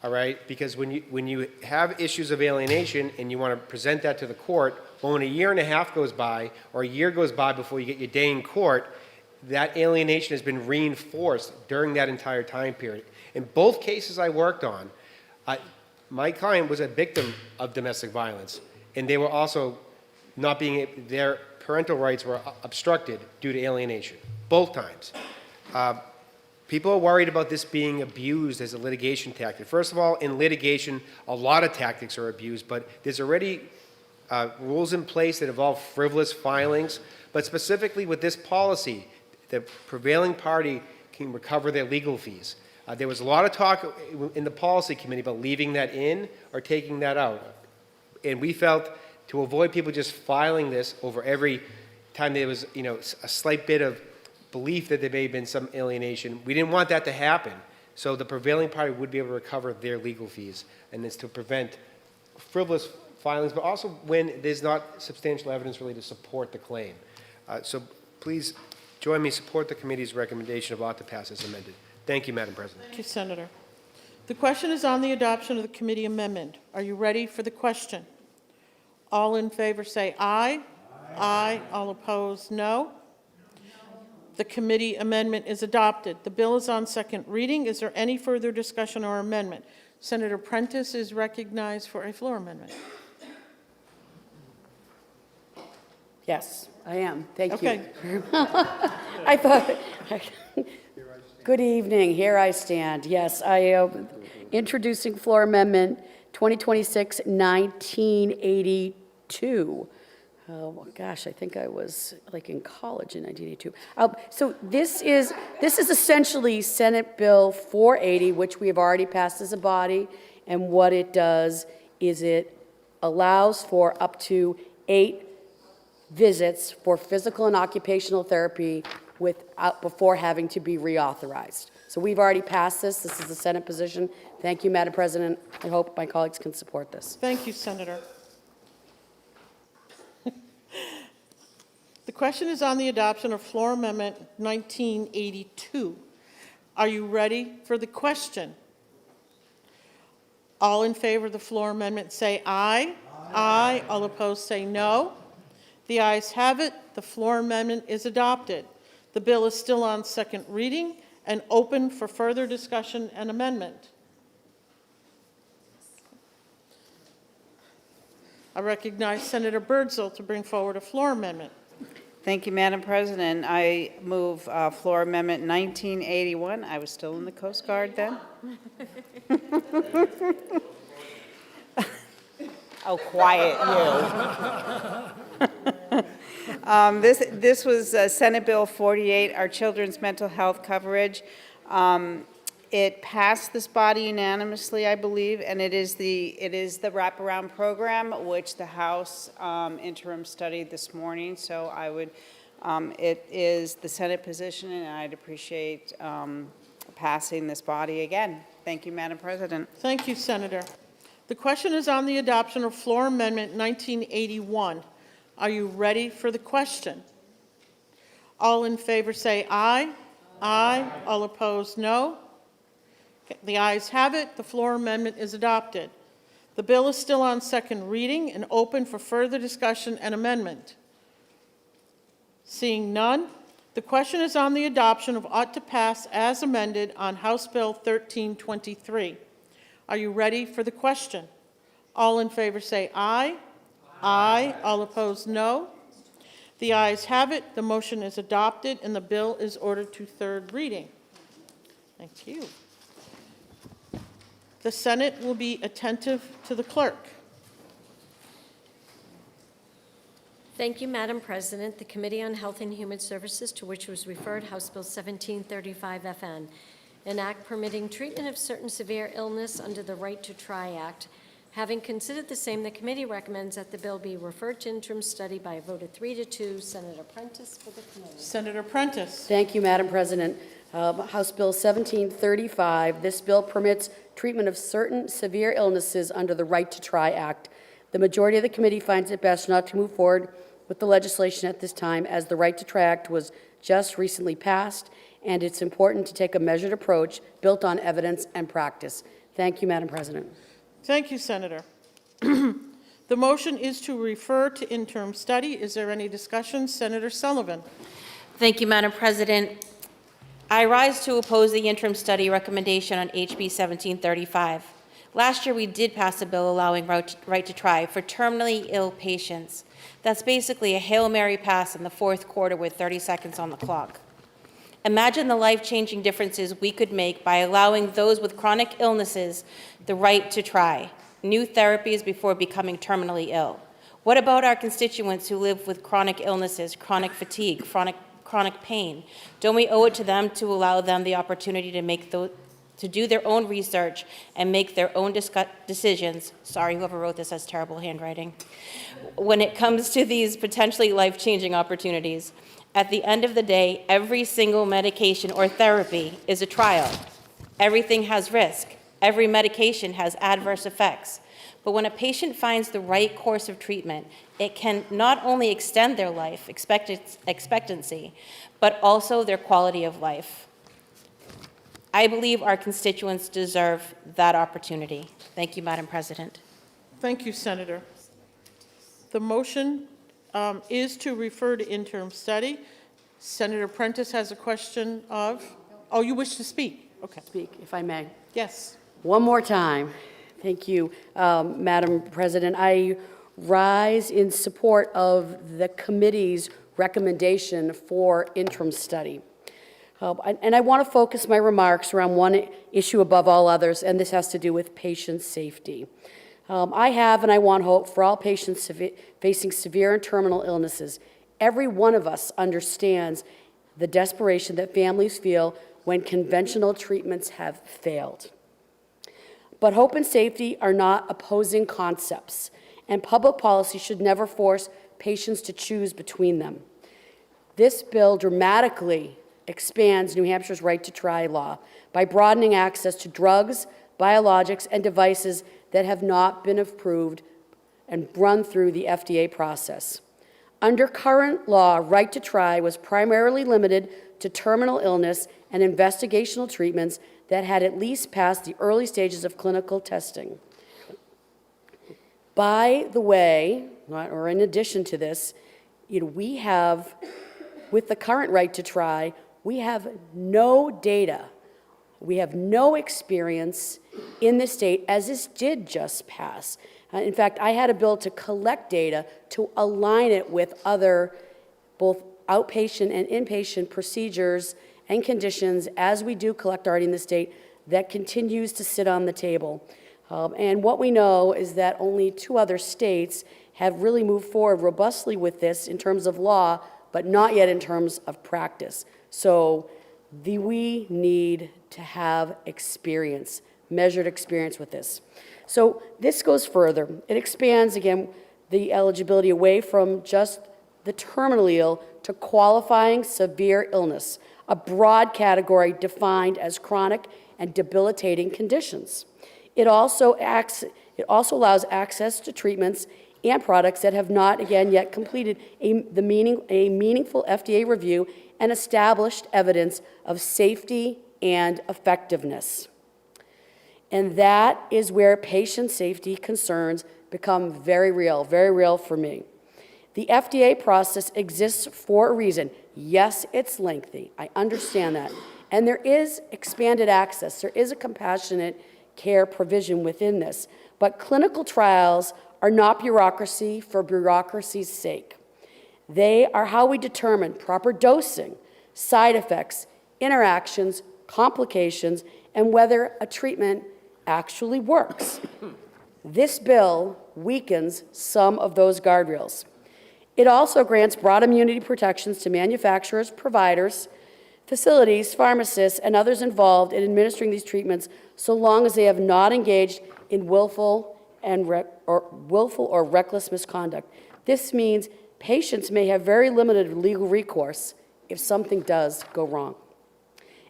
all right? Because when you have issues of alienation and you want to present that to the court, well, when a year and a half goes by or a year goes by before you get your day in court, that alienation has been reinforced during that entire time period. In both cases I worked on, my client was a victim of domestic violence, and they were also not being, their parental rights were obstructed due to alienation, both times. People are worried about this being abused as a litigation tactic. First of all, in litigation, a lot of tactics are abused, but there's already rules in place that involve frivolous filings, but specifically with this policy, the prevailing party can recover their legal fees. There was a lot of talk in the policy committee about leaving that in or taking that out. And we felt to avoid people just filing this over every time there was, a slight bit of belief that there may have been some alienation, we didn't want that to happen. So the prevailing party would be able to recover their legal fees. And it's to prevent frivolous filings, but also when there's not substantial evidence really to support the claim. So please join me, support the committee's recommendation of ought to pass as amended. Thank you, Madam President.
Thank you, Senator. The question is on the adoption of the committee amendment. Are you ready for the question? All in favor say aye. Aye. All opposed, no. The committee amendment is adopted. The bill is on second reading. Is there any further discussion or amendment? Senator Prentice is recognized for a floor amendment.
Yes, I am. Thank you.
Okay.
I thought, good evening, here I stand. Yes, I am introducing floor amendment 2026-1982. Oh, gosh, I think I was like in college in 1982. So this is essentially Senate Bill 480, which we have already passed as a body. And what it does is it allows for up to 8 visits for physical and occupational therapy before having to be reauthorized. So we've already passed this. This is the Senate position. Thank you, Madam President. I hope my colleagues can support this.
Thank you, Senator. The question is on the adoption of Floor Amendment 1982. Are you ready for the question? All in favor of the floor amendment say aye. Aye. All opposed say no. The ayes have it. The floor amendment is adopted. The bill is still on second reading and open for further discussion and amendment. I recognize Senator Birdsall to bring forward a floor amendment.
Thank you, Madam President. I move Floor Amendment 1981. I was still in the Coast Guard then. Oh, quiet you. This was Senate Bill 48, our children's mental health coverage. It passed this body unanimously, I believe, and it is the wraparound program, which the House interim studied this morning. So I would, it is the Senate position, and I'd appreciate passing this body again. Thank you, Madam President.
Thank you, Senator. The question is on the adoption of Floor Amendment 1981. Are you ready for the question? All in favor say aye. Aye. All opposed, no. The ayes have it. The floor amendment is adopted. The bill is still on second reading and open for further discussion and amendment. Seeing none, the question is on the adoption of ought to pass as amended on House Bill 1323. Are you ready for the question? All in favor say aye. Aye. All opposed, no. The ayes have it. The motion is adopted and the bill is ordered to third reading. Thank you. The Senate will be attentive to the clerk.
Thank you, Madam President. The Committee on Health and Human Services, to which was referred House Bill 1735 FN, an act permitting treatment of certain severe illness under the Right to Try Act. Having considered the same, the committee recommends that the bill be referred to interim study by a vote of 3-2. Senator Prentice for the committee.
Senator Prentice.
Thank you, Madam President. House Bill 1735. This bill permits treatment of certain severe illnesses under the Right to Try Act. The majority of the committee finds it best not to move forward with the legislation at this time, as the Right to Try Act was just recently passed, and it's important to take a measured approach built on evidence and practice. Thank you, Madam President.
Thank you, Senator. The motion is to refer to interim study. Is there any discussion? Senator Sullivan.
Thank you, Madam President. I rise to oppose the interim study recommendation on HB 1735. Last year, we did pass a bill allowing right to try for terminally ill patients. That's basically a Hail Mary pass in the fourth quarter with 30 seconds on the clock. Imagine the life-changing differences we could make by allowing those with chronic illnesses the right to try new therapies before becoming terminally ill. What about our constituents who live with chronic illnesses, chronic fatigue, chronic pain? Don't we owe it to them to allow them the opportunity to do their own research and make their own decisions? Sorry, whoever wrote this has terrible handwriting. When it comes to these potentially life-changing opportunities, at the end of the day, every single medication or therapy is a trial. Everything has risk. Every medication has adverse effects. But when a patient finds the right course of treatment, it can not only extend their life expectancy, but also their quality of life. I believe our constituents deserve that opportunity. Thank you, Madam President.
Thank you, Senator. The motion is to refer to interim study. Senator Prentice has a question of, oh, you wish to speak? Okay.
Speak, if I may.
Yes.
One more time. Thank you, Madam President. I rise in support of the committee's recommendation for interim study. And I want to focus my remarks around one issue above all others, and this has to do with patient safety. I have and I want hope for all patients facing severe and terminal illnesses. Every one of us understands the desperation that families feel when conventional treatments have failed. But hope and safety are not opposing concepts, and public policy should never force patients to choose between them. This bill dramatically expands New Hampshire's right to try law by broadening access to drugs, biologics, and devices that have not been approved and run through the FDA process. Under current law, right to try was primarily limited to terminal illness and investigational treatments that had at least passed the early stages of clinical testing. By the way, or in addition to this, we have, with the current right to try, we have no data, we have no experience in the state, as this did just pass. In fact, I had a bill to collect data to align it with other both outpatient and inpatient procedures and conditions as we do collect already in the state that continues to sit on the table. And what we know is that only 2 other states have really moved forward robustly with this in terms of law, but not yet in terms of practice. So we need to have experience, measured experience with this. So this goes further. It expands, again, the eligibility away from just the terminally ill to qualifying severe illness, a broad category defined as chronic and debilitating conditions. It also allows access to treatments and products that have not, again, yet completed a meaningful FDA review and established evidence of safety and effectiveness. And that is where patient safety concerns become very real for me. The FDA process exists for a reason. Yes, it's lengthy. I understand that. And there is expanded access. There is a compassionate care provision within this. But clinical trials are not bureaucracy for bureaucracy's sake. They are how we determine proper dosing, side effects, interactions, complications, and whether a treatment actually works. This bill weakens some of those guardrails. It also grants broad immunity protections to manufacturers, providers, facilities, pharmacists, and others involved in administering these treatments so long as they have not engaged in willful or reckless misconduct. This means patients may have very limited legal recourse if something does go wrong.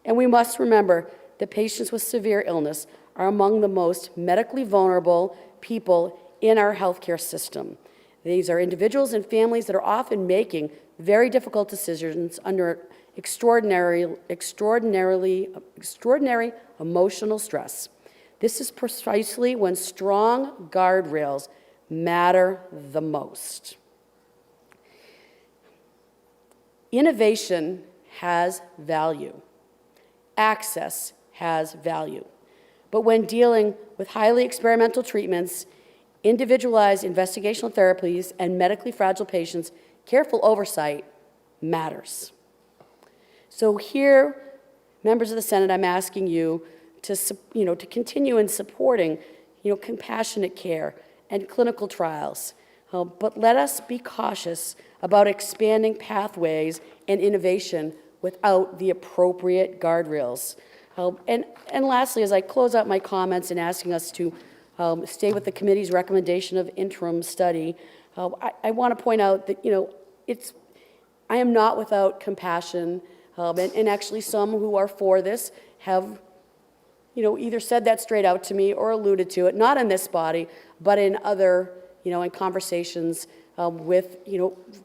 And we must remember that patients with severe illness are among the most medically vulnerable people in our healthcare system. These are individuals and families that are often making very difficult decisions under extraordinary emotional stress. This is precisely when strong guardrails matter the most. Innovation has value. Access has value. But when dealing with highly experimental treatments, individualized investigational therapies, and medically fragile patients, careful oversight matters. So here, members of the Senate, I'm asking you to continue in supporting, compassionate care and clinical trials. But let us be cautious about expanding pathways and innovation without the appropriate guardrails. And lastly, as I close out my comments and asking us to stay with the committee's recommendation of interim study, I want to point out that, I am not without compassion, and actually some who are for this have, either said that straight out to me or alluded to it, not in this body, but in other, in conversations with,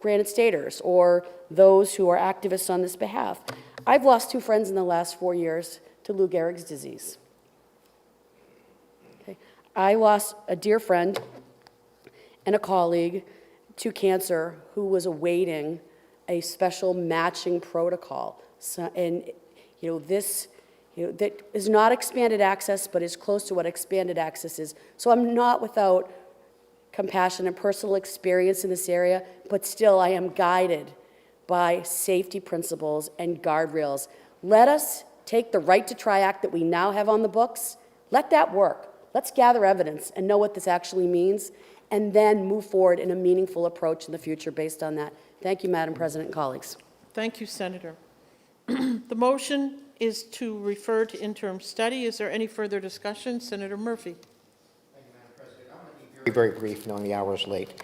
Granite Staters or those who are activists on this behalf. I've lost 2 friends in the last 4 years to Lou Gehrig's disease. Okay. I lost a dear friend and a colleague to cancer who was awaiting a special matching protocol. That is not expanded access, but is close to what expanded access is. So I'm not without compassion and personal experience in this area, but still I am guided by safety principles and guardrails. Let us take the Right to Try Act that we now have on the books. Let that work. Let's gather evidence and know what this actually means, and then move forward in a meaningful approach in the future based on that. Thank you, Madam President and colleagues.
Thank you, Senator. The motion is to refer to interim study. Is there any further discussion? Senator Murphy.
Very, very brief, knowing the hour is late.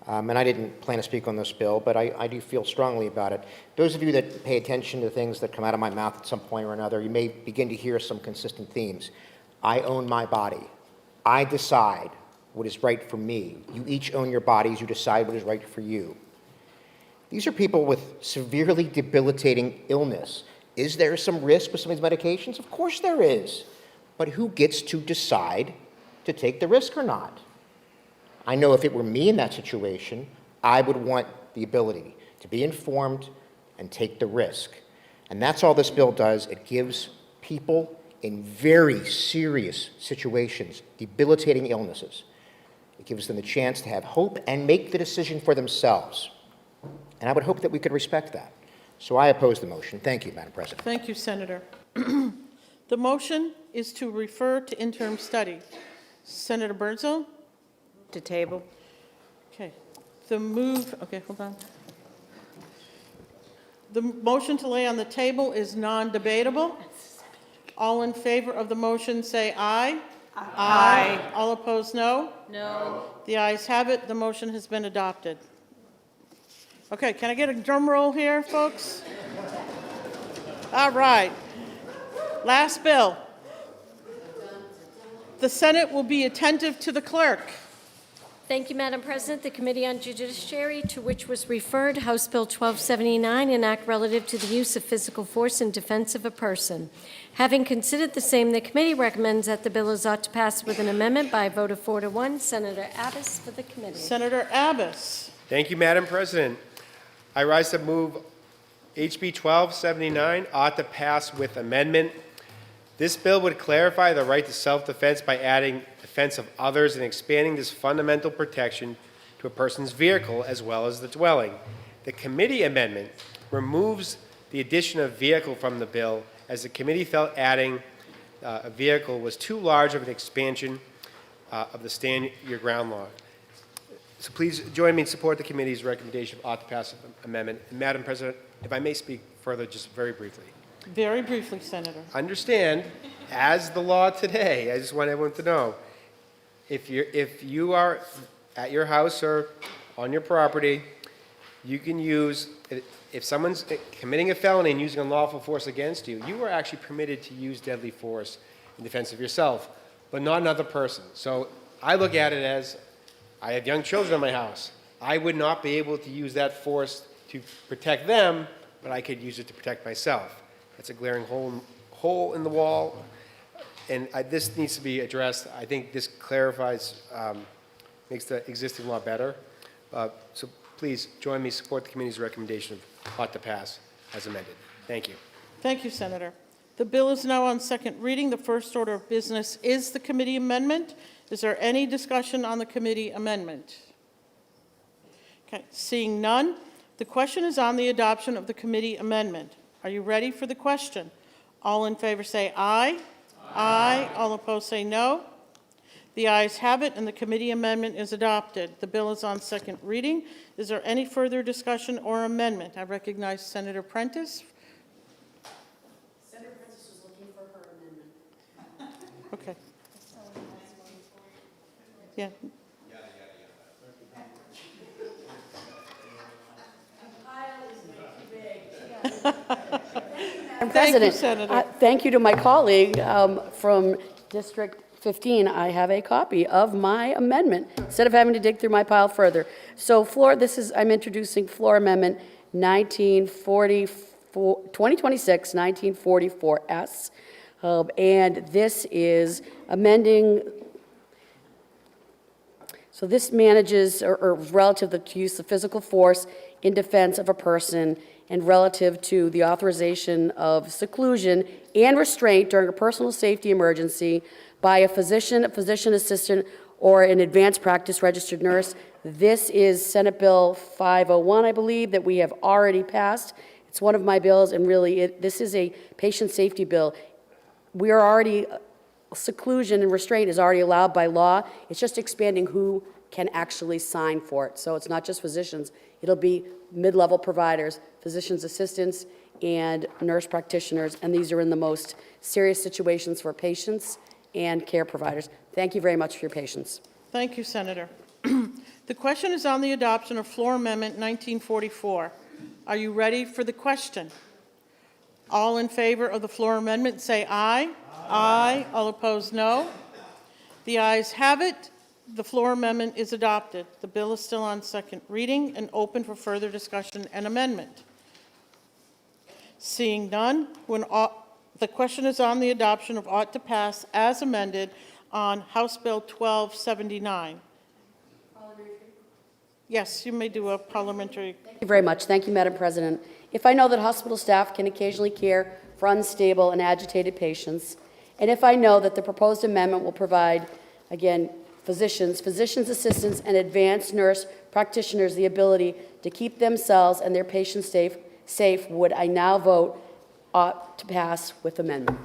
And I didn't plan to speak on this bill, but I do feel strongly about it. Those of you that pay attention to things that come out of my mouth at some point or another, you may begin to hear some consistent themes. I own my body. I decide what is right for me. You each own your bodies. You decide what is right for you. These are people with severely debilitating illness. Is there some risk with some of these medications? Of course there is. But who gets to decide to take the risk or not? I know if it were me in that situation, I would want the ability to be informed and take the risk. And that's all this bill does. It gives people in very serious situations, debilitating illnesses, it gives them the chance to have hope and make the decision for themselves. And I would hope that we could respect that. So I oppose the motion. Thank you, Madam President.
Thank you, Senator. The motion is to refer to interim study. Senator Birdsall?
To table.
Okay. Okay, hold on. The motion to lay on the table is non-debatable. All in favor of the motion say aye. Aye. All opposed, no?
No.
The ayes have it. The motion has been adopted. Okay, can I get a drum roll here, folks? All right. Last bill. The Senate will be attentive to the clerk.
Thank you, Madam President. The Committee on Judiciary, to which was referred House Bill 1279, an act relative to the use of physical force in defense of a person. Having considered the same, the committee recommends that the bill is ought to pass with an amendment by a vote of 4 to 1. Senator Abbas for the committee.
Senator Abbas.
Thank you, Madam President. I rise to move HB 1279 ought to pass with amendment. This bill would clarify the right to self-defense by adding defense of others and expanding this fundamental protection to a person's vehicle as well as the dwelling. The committee amendment removes the addition of vehicle from the bill, as the committee felt adding a vehicle was too large of an expansion of the stand your ground law. So please join me in support the committee's recommendation of ought to pass amendment. And Madam President, if I may speak further just very briefly.
Very briefly, Senator.
Understand, as the law today, I just want everyone to know, if you are at your house or on your property, you can use, if someone's committing a felony and using unlawful force against you, you are actually permitted to use deadly force in defense of yourself, but not another person. So I look at it as, I have young children in my house. I would not be able to use that force to protect them, but I could use it to protect myself. That's a glaring hole in the wall, and this needs to be addressed. I think this clarifies, makes the existing law better. So please join me, support the committee's recommendation of ought to pass as amended. Thank you.
Thank you, Senator. The bill is now on second reading. The first order of business is the committee amendment. Is there any discussion on the committee amendment? Okay, seeing none, the question is on the adoption of the committee amendment. Are you ready for the question? All in favor say aye. Aye. All opposed say no. The ayes have it, and the committee amendment is adopted. The bill is on second reading. Is there any further discussion or amendment? I recognize Senator Prentice.
Senator Prentice was looking for her amendment.
Okay. Yeah.
Madam
Thank you,
President,
Senator.
thank you to my colleague from District 15. I have a copy of my amendment, instead of having to dig through my pile further. So I'm introducing floor amendment 2026, 1944S. And this is amending, so this manages, or relative to the use of physical force in defense of a person and relative to the authorization of seclusion and restraint during a personal safety emergency by a physician assistant, or an advanced practice registered nurse. This is Senate Bill 501, I believe, that we have already passed. It's one of my bills, and really, this is a patient safety bill. We are already seclusion and restraint is already allowed by law. It's just expanding who can actually sign for it. So it's not just physicians. It'll be mid-level providers, physicians' assistants, and nurse practitioners, and these are in the most serious situations for patients and care providers. Thank you very much for your patience.
Thank you, Senator. The question is on the adoption of Floor Amendment 1944. Are you ready for the question? All in favor of the floor amendment, say aye. Aye. All opposed, no. The ayes have it. The floor amendment is adopted. The bill is still on second reading and open for further discussion and amendment. Seeing none, the question is on the adoption of ought to pass as amended on House Bill 1279. Yes, you may do a parliamentary.
Thank you very much. Thank you, Madam President. If I know that hospital staff can occasionally care for unstable and agitated patients, and if I know that the proposed amendment will provide, again, physicians, physicians' assistants, and advanced nurse practitioners the ability to keep themselves and their patients safe, would I now vote ought to pass with amendment?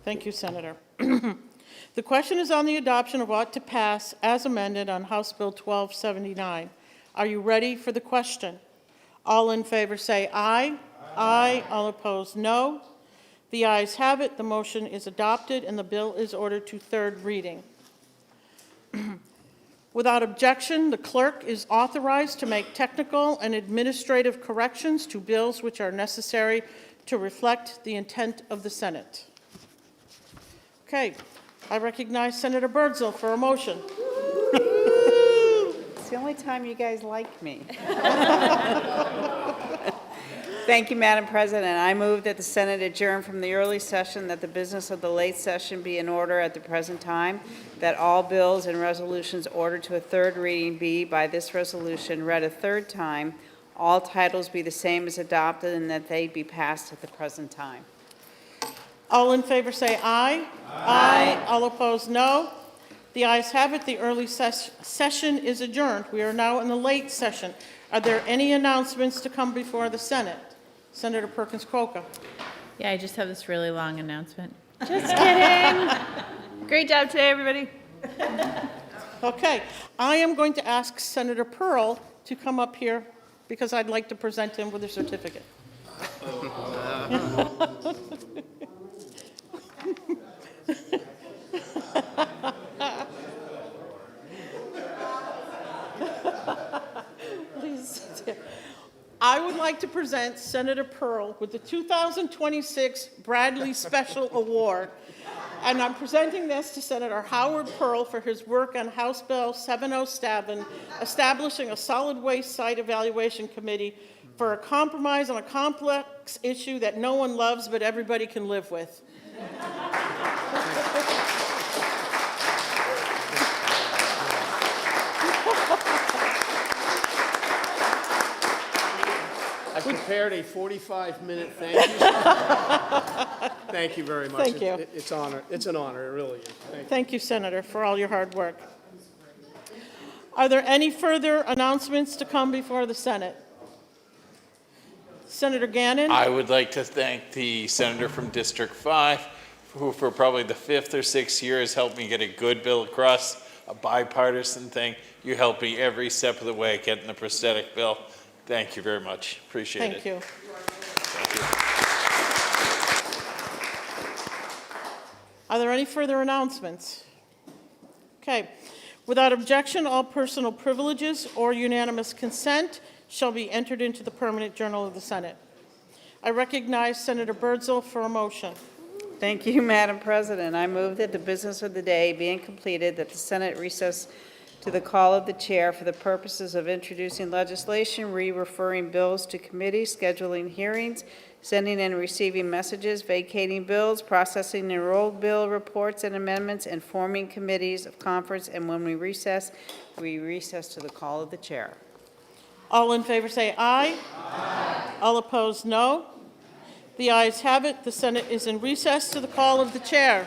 Thank you, Senator. The question is on the adoption of ought to pass as amended on House Bill 1279. Are you ready for the question? All in favor say aye. Aye. All opposed, no. The ayes have it. The motion is adopted, and the bill is ordered to third reading. Without objection, the clerk is authorized to make technical and administrative corrections to bills which are necessary to reflect the intent of the Senate. Okay, I recognize Senator Birdsall for a motion.
It's the only time you guys like me. Thank you, Madam President. I move that the Senate adjourn from the early session, that the business of the late session be in order at the present time, that all bills and resolutions ordered to a third reading be, by this resolution, read a third time, all titles be the same as adopted, and that they be passed at the present time.
All in favor say aye. Aye. All opposed, no. The ayes have it. The early session is adjourned. We are now in the late session. Are there any announcements to come before the Senate? Senator Perkins Croker.
Yeah, I just have this really long announcement. Just kidding. Great job today, everybody.
Okay, I am going to ask Senator Pearl to come up here because I'd like to present him with a certificate. Please. I would like to present Senator Pearl with the 2026 Bradley Special Award. And I'm presenting this to Senator Howard Pearl for his work on House Bill 707, establishing a solid waste site evaluation committee for a compromise on a complex issue that no one loves but everybody can live with.
I prepared a 45-minute thank you. Thank you very much.
Thank you.
It's an honor, it really is.
Thank you, Senator, for all your hard work. Are there any further announcements to come before the Senate? Senator Gannon?
I would like to thank the senator from District 5, who for probably the 5th or 6th year has helped me get a good bill across, a bipartisan thing. You helped me every step of the way getting the prosthetic bill. Thank you very much. Appreciate it.
Thank you.
Thank you.
Are there any further announcements? Okay. Without objection, all personal privileges or unanimous consent shall be entered into the permanent journal of the Senate. I recognize Senator Birdsall for a motion.
Thank you, Madam President. I move that the business of the day being completed, that the Senate recess to the call of the chair for the purposes of introducing legislation, re-referring bills to committee, scheduling hearings, sending and receiving messages, vacating bills, processing enrolled bill reports and amendments, and forming committees of conference. And when we recess to the call of the chair.
All in favor say aye. Aye. All opposed, no. The ayes have it. The Senate is in recess to the call of the chair.